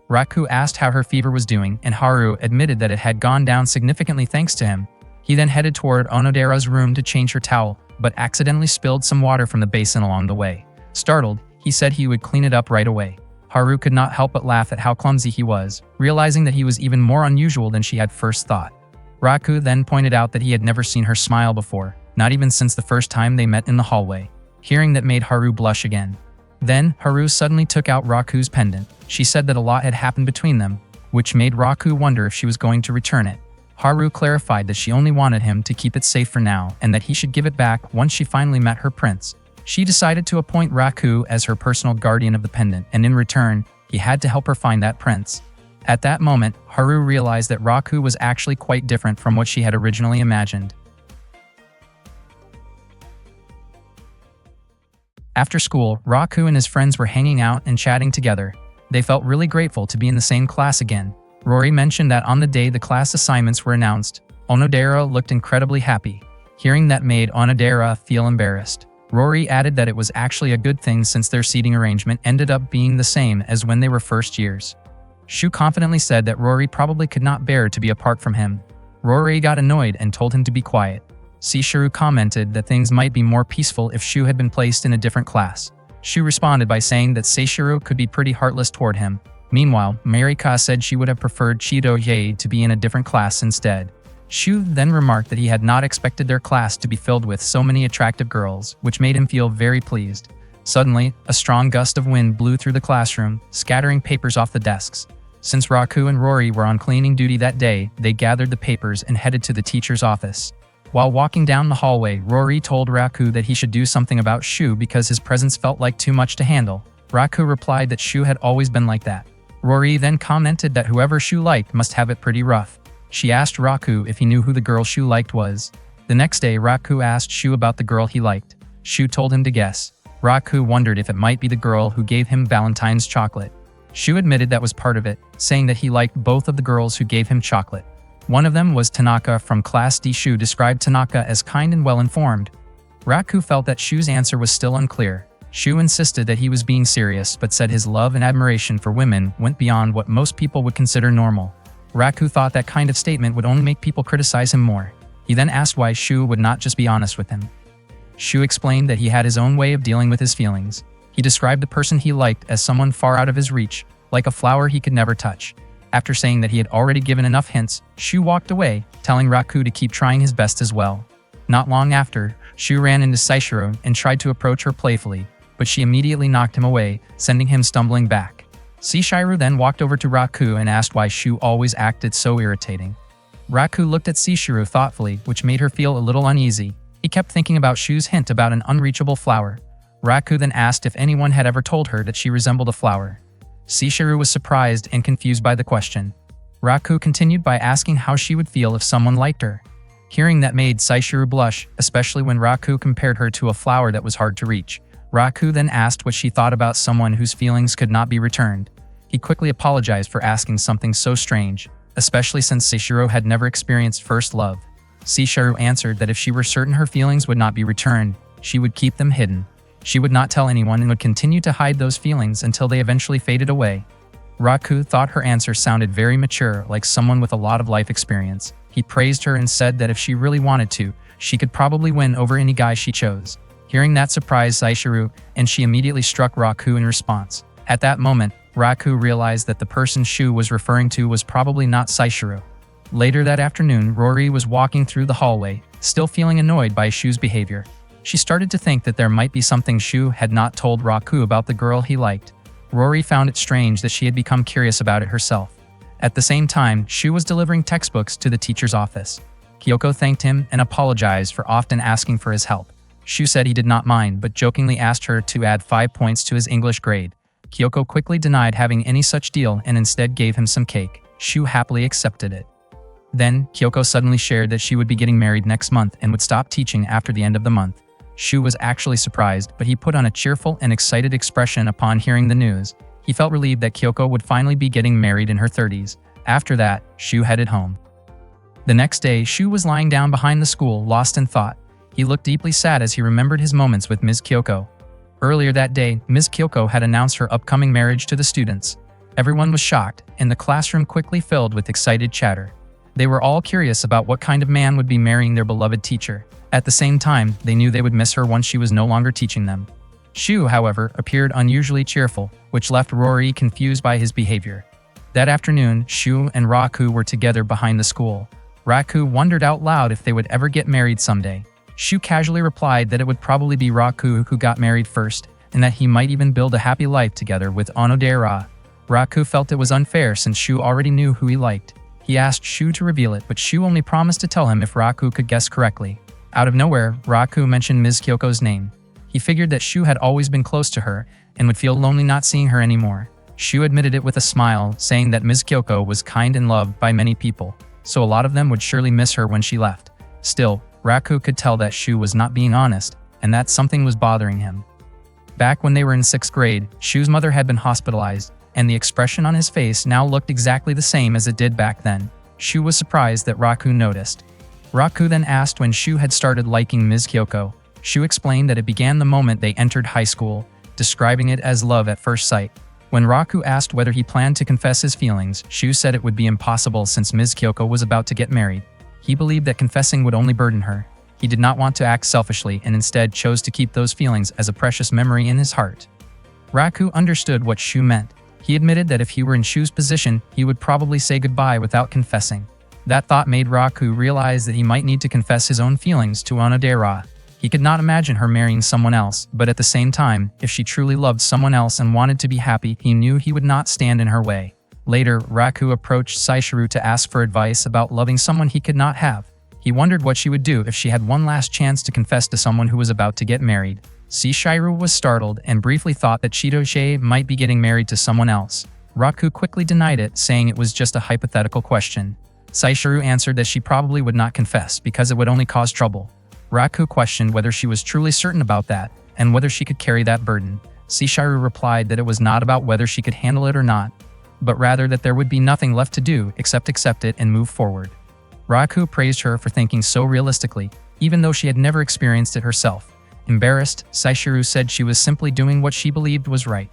Raku asked how her fever was doing, and Haru admitted that it had gone down significantly thanks to him. He then headed toward Onodera's room to change her towel, but accidentally spilled some water from the basin along the way. Startled, he said he would clean it up right away. Haru could not help but laugh at how clumsy he was, realizing that he was even more unusual than she had first thought. Raku then pointed out that he had never seen her smile before, not even since the first time they met in the hallway. Hearing that made Haru blush again. Then, Haru suddenly took out Raku's pendant. She said that a lot had happened between them, which made Raku wonder if she was going to return it. Haru clarified that she only wanted him to keep it safe for now and that he should give it back once she finally met her prince. She decided to appoint Raku as her personal guardian of the pendant, and in return, he had to help her find that prince. At that moment, Haru realized that Raku was actually quite different from what she had originally imagined. After school, Raku and his friends were hanging out and chatting together. They felt really grateful to be in the same class again. Rory mentioned that on the day the class assignments were announced, Onodera looked incredibly happy. Hearing that made Onodera feel embarrassed. Rory added that it was actually a good thing since their seating arrangement ended up being the same as when they were first years. Shu confidently said that Rory probably could not bear to be apart from him. Rory got annoyed and told him to be quiet. Seishiro commented that things might be more peaceful if Shu had been placed in a different class. Shu responded by saying that Seishiro could be pretty heartless toward him. Meanwhile, Marika said she would have preferred Chido-ye to be in a different class instead. Shu then remarked that he had not expected their class to be filled with so many attractive girls, which made him feel very pleased. Suddenly, a strong gust of wind blew through the classroom, scattering papers off the desks. Since Raku and Rory were on cleaning duty that day, they gathered the papers and headed to the teacher's office. While walking down the hallway, Rory told Raku that he should do something about Shu because his presence felt like too much to handle. Raku replied that Shu had always been like that. Rory then commented that whoever Shu liked must have it pretty rough. She asked Raku if he knew who the girl Shu liked was. The next day, Raku asked Shu about the girl he liked. Shu told him to guess. Raku wondered if it might be the girl who gave him Valentine's chocolate. Shu admitted that was part of it, saying that he liked both of the girls who gave him chocolate. One of them was Tanaka from Class D. Shu described Tanaka as kind and well-informed. Raku felt that Shu's answer was still unclear. Shu insisted that he was being serious, but said his love and admiration for women went beyond what most people would consider normal. Raku thought that kind of statement would only make people criticize him more. He then asked why Shu would not just be honest with him. Shu explained that he had his own way of dealing with his feelings. He described the person he liked as someone far out of his reach, like a flower he could never touch. After saying that he had already given enough hints, Shu walked away, telling Raku to keep trying his best as well. Not long after, Shu ran into Seishiro and tried to approach her playfully. but she immediately knocked him away, sending him stumbling back. Seishiru then walked over to Raku and asked why Shu always acted so irritating. Raku looked at Seishiru thoughtfully, which made her feel a little uneasy. He kept thinking about Shu's hint about an unreachable flower. Raku then asked if anyone had ever told her that she resembled a flower. Seishiru was surprised and confused by the question. Raku continued by asking how she would feel if someone liked her. Hearing that made Seishiru blush, especially when Raku compared her to a flower that was hard to reach. Raku then asked what she thought about someone whose feelings could not be returned. He quickly apologized for asking something so strange, especially since Seishiru had never experienced first love. Seishiru answered that if she were certain her feelings would not be returned, she would keep them hidden. She would not tell anyone and would continue to hide those feelings until they eventually faded away. Raku thought her answer sounded very mature, like someone with a lot of life experience. He praised her and said that if she really wanted to, she could probably win over any guy she chose. Hearing that surprised Seishiru, and she immediately struck Raku in response. At that moment, Raku realized that the person Shu was referring to was probably not Seishiru. Later that afternoon, Rory was walking through the hallway, still feeling annoyed by Shu's behavior. She started to think that there might be something Shu had not told Raku about the girl he liked. Rory found it strange that she had become curious about it herself. At the same time, Shu was delivering textbooks to the teacher's office. Kyoko thanked him and apologized for often asking for his help. Shu said he did not mind, but jokingly asked her to add 5 points to his English grade. Kyoko quickly denied having any such deal and instead gave him some cake. Shu happily accepted it. Then, Kyoko suddenly shared that she would be getting married next month and would stop teaching after the end of the month. Shu was actually surprised, but he put on a cheerful and excited expression upon hearing the news. He felt relieved that Kyoko would finally be getting married in her 30s. After that, Shu headed home. The next day, Shu was lying down behind the school, lost in thought. He looked deeply sad as he remembered his moments with Ms. Kyoko. Earlier that day, Ms. Kyoko had announced her upcoming marriage to the students. Everyone was shocked, and the classroom quickly filled with excited chatter. They were all curious about what kind of man would be marrying their beloved teacher. At the same time, they knew they would miss her once she was no longer teaching them. Shu, however, appeared unusually cheerful, which left Rory confused by his behavior. That afternoon, Shu and Raku were together behind the school. Raku wondered out loud if they would ever get married someday. Shu casually replied that it would probably be Raku who got married first, and that he might even build a happy life together with Onodera. Raku felt it was unfair since Shu already knew who he liked. He asked Shu to reveal it, but Shu only promised to tell him if Raku could guess correctly. Out of nowhere, Raku mentioned Ms. Kyoko's name. He figured that Shu had always been close to her, and would feel lonely not seeing her anymore. Shu admitted it with a smile, saying that Ms. Kyoko was kind and loved by many people, so a lot of them would surely miss her when she left. Still, Raku could tell that Shu was not being honest, and that something was bothering him. Back when they were in 6th grade, Shu's mother had been hospitalized, and the expression on his face now looked exactly the same as it did back then. Shu was surprised that Raku noticed. Raku then asked when Shu had started liking Ms. Kyoko. Shu explained that it began the moment they entered high school, describing it as love at first sight. When Raku asked whether he planned to confess his feelings, Shu said it would be impossible since Ms. Kyoko was about to get married. He believed that confessing would only burden her. He did not want to act selfishly and instead chose to keep those feelings as a precious memory in his heart. Raku understood what Shu meant. He admitted that if he were in Shu's position, he would probably say goodbye without confessing. That thought made Raku realize that he might need to confess his own feelings to Onodera. He could not imagine her marrying someone else, but at the same time, if she truly loved someone else and wanted to be happy, he knew he would not stand in her way. Later, Raku approached Seishiru to ask for advice about loving someone he could not have. He wondered what she would do if she had one last chance to confess to someone who was about to get married. Seishiru was startled and briefly thought that Chidoshe might be getting married to someone else. Raku quickly denied it, saying it was just a hypothetical question. Seishiru answered that she probably would not confess because it would only cause trouble. Raku questioned whether she was truly certain about that, and whether she could carry that burden. Seishiru replied that it was not about whether she could handle it or not, but rather that there would be nothing left to do except accept it and move forward. Raku praised her for thinking so realistically, even though she had never experienced it herself. Embarrassed, Seishiru said she was simply doing what she believed was right.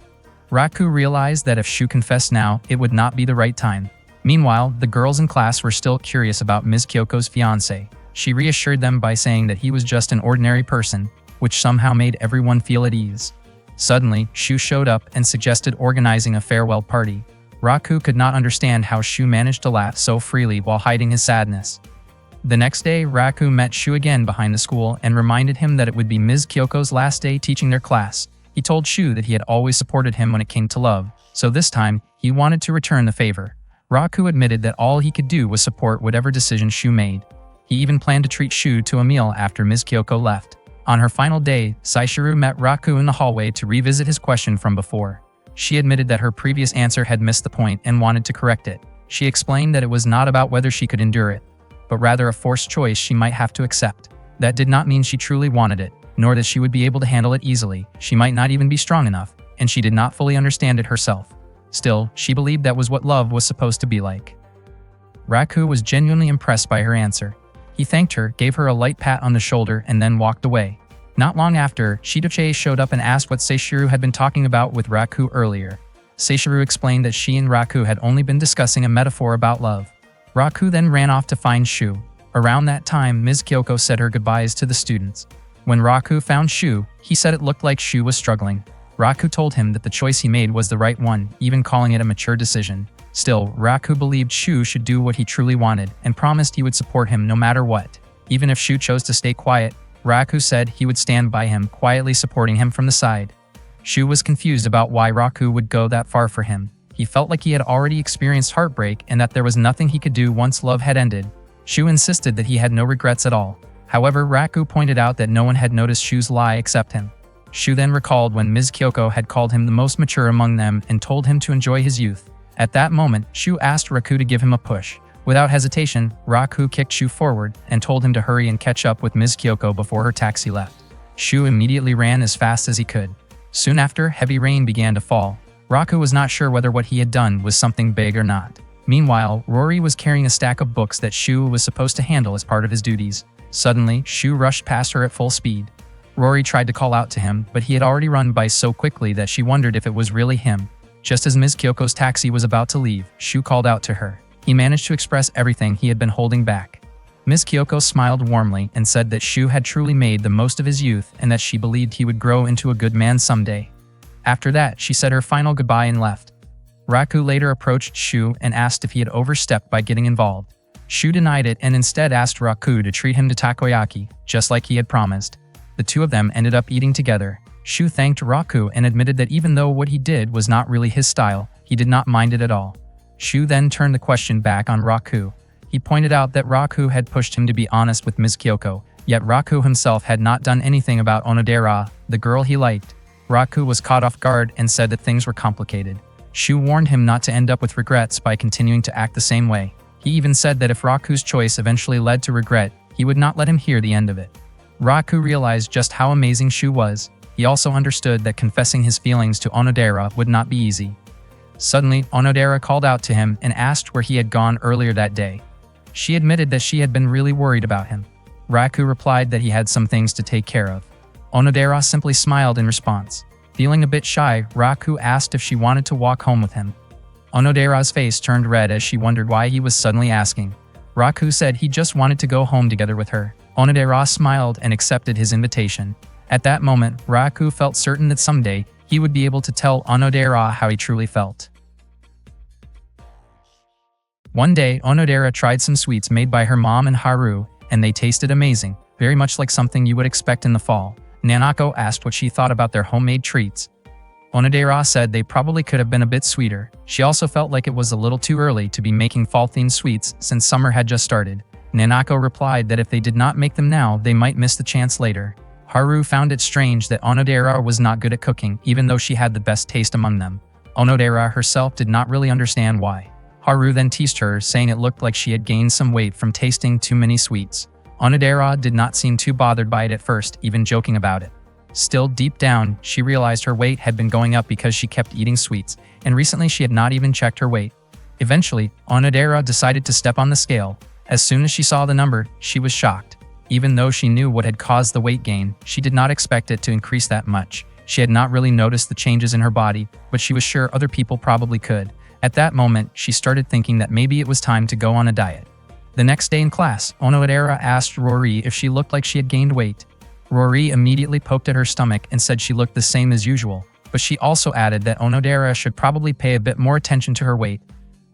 Raku realized that if Shu confessed now, it would not be the right time. Meanwhile, the girls in class were still curious about Ms. Kyoko's fiancé. She reassured them by saying that he was just an ordinary person, which somehow made everyone feel at ease. Suddenly, Shu showed up and suggested organizing a farewell party. Raku could not understand how Shu managed to laugh so freely while hiding his sadness. The next day, Raku met Shu again behind the school and reminded him that it would be Ms. Kyoko's last day teaching their class. He told Shu that he had always supported him when it came to love, so this time, he wanted to return the favor. Raku admitted that all he could do was support whatever decision Shu made. He even planned to treat Shu to a meal after Ms. Kyoko left. On her final day, Saishiru met Raku in the hallway to revisit his question from before. She admitted that her previous answer had missed the point and wanted to correct it. She explained that it was not about whether she could endure it, but rather a forced choice she might have to accept. That did not mean she truly wanted it, nor that she would be able to handle it easily. She might not even be strong enough, and she did not fully understand it herself. Still, she believed that was what love was supposed to be like. Raku was genuinely impressed by her answer. He thanked her, gave her a light pat on the shoulder, and then walked away. Not long after, Shidoche showed up and asked what Seishiru had been talking about with Raku earlier. Seishiru explained that she and Raku had only been discussing a metaphor about love. Raku then ran off to find Shu. Around that time, Ms. Kyoko said her goodbyes to the students. When Raku found Shu, he said it looked like Shu was struggling. Raku told him that the choice he made was the right one, even calling it a mature decision. Still, Raku believed Shu should do what he truly wanted and promised he would support him no matter what. Even if Shu chose to stay quiet, Raku said he would stand by him, quietly supporting him from the side. Shu was confused about why Raku would go that far for him. He felt like he had already experienced heartbreak and that there was nothing he could do once love had ended. Shu insisted that he had no regrets at all. However, Raku pointed out that no one had noticed Shu's lie except him. Shu then recalled when Ms. Kyoko had called him the most mature among them and told him to enjoy his youth. At that moment, Shu asked Raku to give him a push. Without hesitation, Raku kicked Shu forward and told him to hurry and catch up with Ms. Kyoko before her taxi left. Shu immediately ran as fast as he could. Soon after, heavy rain began to fall. Raku was not sure whether what he had done was something big or not. Meanwhile, Rory was carrying a stack of books that Shu was supposed to handle as part of his duties. Suddenly, Shu rushed past her at full speed. Rory tried to call out to him, but he had already run by so quickly that she wondered if it was really him. Just as Ms. Kyoko's taxi was about to leave, Shu called out to her. He managed to express everything he had been holding back. Ms. Kyoko smiled warmly and said that Shu had truly made the most of his youth and that she believed he would grow into a good man someday. After that, she said her final goodbye and left. Raku later approached Shu and asked if he had overstepped by getting involved. Shu denied it and instead asked Raku to treat him to takoyaki, just like he had promised. The two of them ended up eating together. Shu thanked Raku and admitted that even though what he did was not really his style, he did not mind it at all. Shu then turned the question back on Raku. He pointed out that Raku had pushed him to be honest with Ms. Kyoko, yet Raku himself had not done anything about Onodera, the girl he liked. Raku was caught off guard and said that things were complicated. Shu warned him not to end up with regrets by continuing to act the same way. He even said that if Raku's choice eventually led to regret, he would not let him hear the end of it. Raku realized just how amazing Shu was. He also understood that confessing his feelings to Onodera would not be easy. Suddenly, Onodera called out to him and asked where he had gone earlier that day. She admitted that she had been really worried about him. Raku replied that he had some things to take care of. Onodera simply smiled in response. Feeling a bit shy, Raku asked if she wanted to walk home with him. Onodera's face turned red as she wondered why he was suddenly asking. Raku said he just wanted to go home together with her. Onodera smiled and accepted his invitation. At that moment, Raku felt certain that someday, he would be able to tell Onodera how he truly felt. One day, Onodera tried some sweets made by her mom and Haru, and they tasted amazing, very much like something you would expect in the fall. Nanako asked what she thought about their homemade treats. Onodera said they probably could have been a bit sweeter. She also felt like it was a little too early to be making fall-themed sweets since summer had just started. Nanako replied that if they did not make them now, they might miss the chance later. Haru found it strange that Onodera was not good at cooking, even though she had the best taste among them. Onodera herself did not really understand why. Haru then teased her, saying it looked like she had gained some weight from tasting too many sweets. Onodera did not seem too bothered by it at first, even joking about it. Still, deep down, she realized her weight had been going up because she kept eating sweets, and recently she had not even checked her weight. Eventually, Onodera decided to step on the scale. As soon as she saw the number, she was shocked. Even though she knew what had caused the weight gain, she did not expect it to increase that much. She had not really noticed the changes in her body, but she was sure other people probably could. At that moment, she started thinking that maybe it was time to go on a diet. The next day in class, Onodera asked Rory if she looked like she had gained weight. Rory immediately poked at her stomach and said she looked the same as usual, but she also added that Onodera should probably pay a bit more attention to her weight.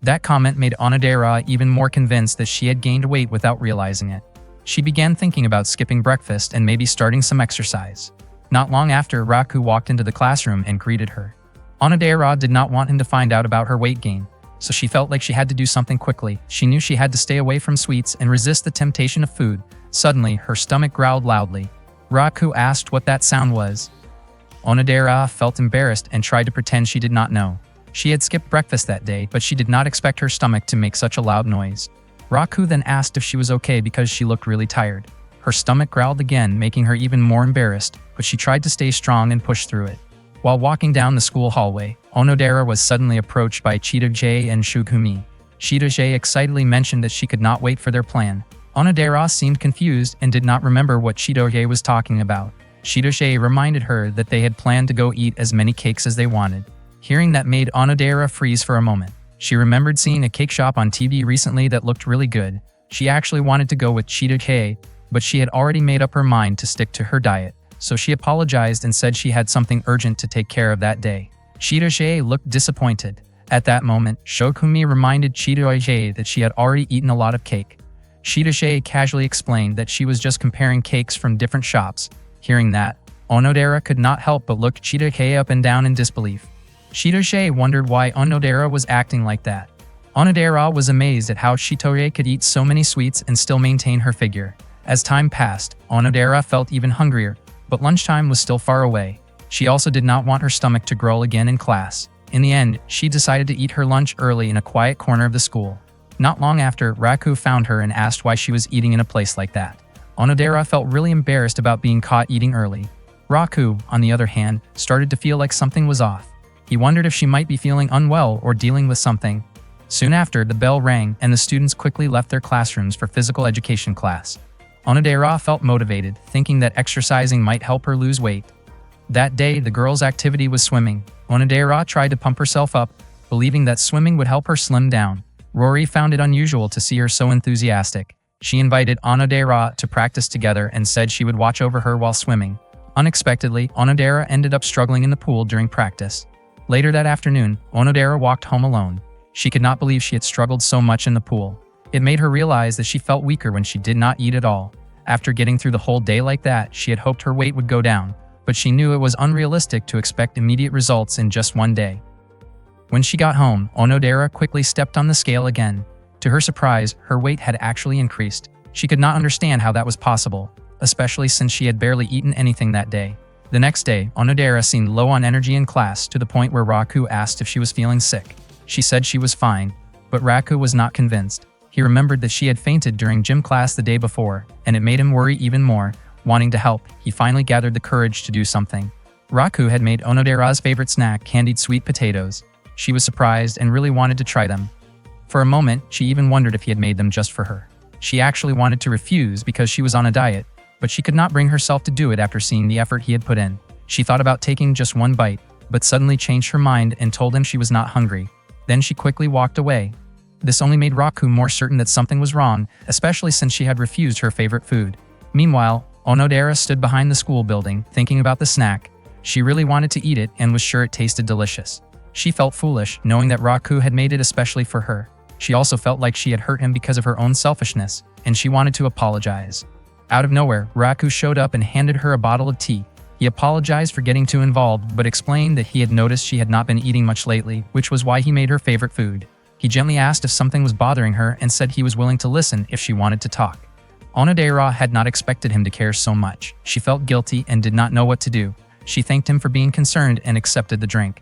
That comment made Onodera even more convinced that she had gained weight without realizing it. She began thinking about skipping breakfast and maybe starting some exercise. Not long after, Raku walked into the classroom and greeted her. Onodera did not want him to find out about her weight gain, so she felt like she had to do something quickly. She knew she had to stay away from sweets and resist the temptation of food. Suddenly, her stomach growled loudly. Raku asked what that sound was. Onodera felt embarrassed and tried to pretend she did not know. She had skipped breakfast that day, but she did not expect her stomach to make such a loud noise. Raku then asked if she was okay because she looked really tired. Her stomach growled again, making her even more embarrassed, but she tried to stay strong and push through it. While walking down the school hallway, Onodera was suddenly approached by Chitoge and Shugumi. Chitoge excitedly mentioned that she could not wait for their plan. Onodera seemed confused and did not remember what Chitoge was talking about. Chitoge reminded her that they had planned to go eat as many cakes as they wanted. Hearing that made Onodera freeze for a moment. She remembered seeing a cake shop on TV recently that looked really good. She actually wanted to go with Chitoge, but she had already made up her mind to stick to her diet, so she apologized and said she had something urgent to take care of that day. Chitoge looked disappointed. At that moment, Shokumi reminded Chitoge that she had already eaten a lot of cake. Chitoge casually explained that she was just comparing cakes from different shops. Hearing that, Onodera could not help but look Chitoge up and down in disbelief. Chitoge wondered why Onodera was acting like that. Onodera was amazed at how Chitoge could eat so many sweets and still maintain her figure. As time passed, Onodera felt even hungrier, but lunchtime was still far away. She also did not want her stomach to growl again in class. In the end, she decided to eat her lunch early in a quiet corner of the school. Not long after, Raku found her and asked why she was eating in a place like that. Onodera felt really embarrassed about being caught eating early. Raku, on the other hand, started to feel like something was off. He wondered if she might be feeling unwell or dealing with something. Soon after, the bell rang and the students quickly left their classrooms for physical education class. Onodera felt motivated, thinking that exercising might help her lose weight. That day, the girls' activity was swimming. Onodera tried to pump herself up, believing that swimming would help her slim down. Rory found it unusual to see her so enthusiastic. She invited Onodera to practice together and said she would watch over her while swimming. Unexpectedly, Onodera ended up struggling in the pool during practice. Later that afternoon, Onodera walked home alone. She could not believe she had struggled so much in the pool. It made her realize that she felt weaker when she did not eat at all. After getting through the whole day like that, she had hoped her weight would go down, but she knew it was unrealistic to expect immediate results in just one day. When she got home, Onodera quickly stepped on the scale again. To her surprise, her weight had actually increased. She could not understand how that was possible, especially since she had barely eaten anything that day. The next day, Onodera seemed low on energy in class to the point where Raku asked if she was feeling sick. She said she was fine, but Raku was not convinced. He remembered that she had fainted during gym class the day before, and it made him worry even more. Wanting to help, he finally gathered the courage to do something. Raku had made Onodera's favorite snack, candied sweet potatoes. She was surprised and really wanted to try them. For a moment, she even wondered if he had made them just for her. She actually wanted to refuse because she was on a diet, but she could not bring herself to do it after seeing the effort he had put in. She thought about taking just one bite, but suddenly changed her mind and told him she was not hungry. Then she quickly walked away. This only made Raku more certain that something was wrong, especially since she had refused her favorite food. Meanwhile, Onodera stood behind the school building, thinking about the snack. She really wanted to eat it and was sure it tasted delicious. She felt foolish, knowing that Raku had made it especially for her. She also felt like she had hurt him because of her own selfishness, and she wanted to apologize. Out of nowhere, Raku showed up and handed her a bottle of tea. He apologized for getting too involved, but explained that he had noticed she had not been eating much lately, which was why he made her favorite food. He gently asked if something was bothering her and said he was willing to listen if she wanted to talk. Onodera had not expected him to care so much. She felt guilty and did not know what to do. She thanked him for being concerned and accepted the drink.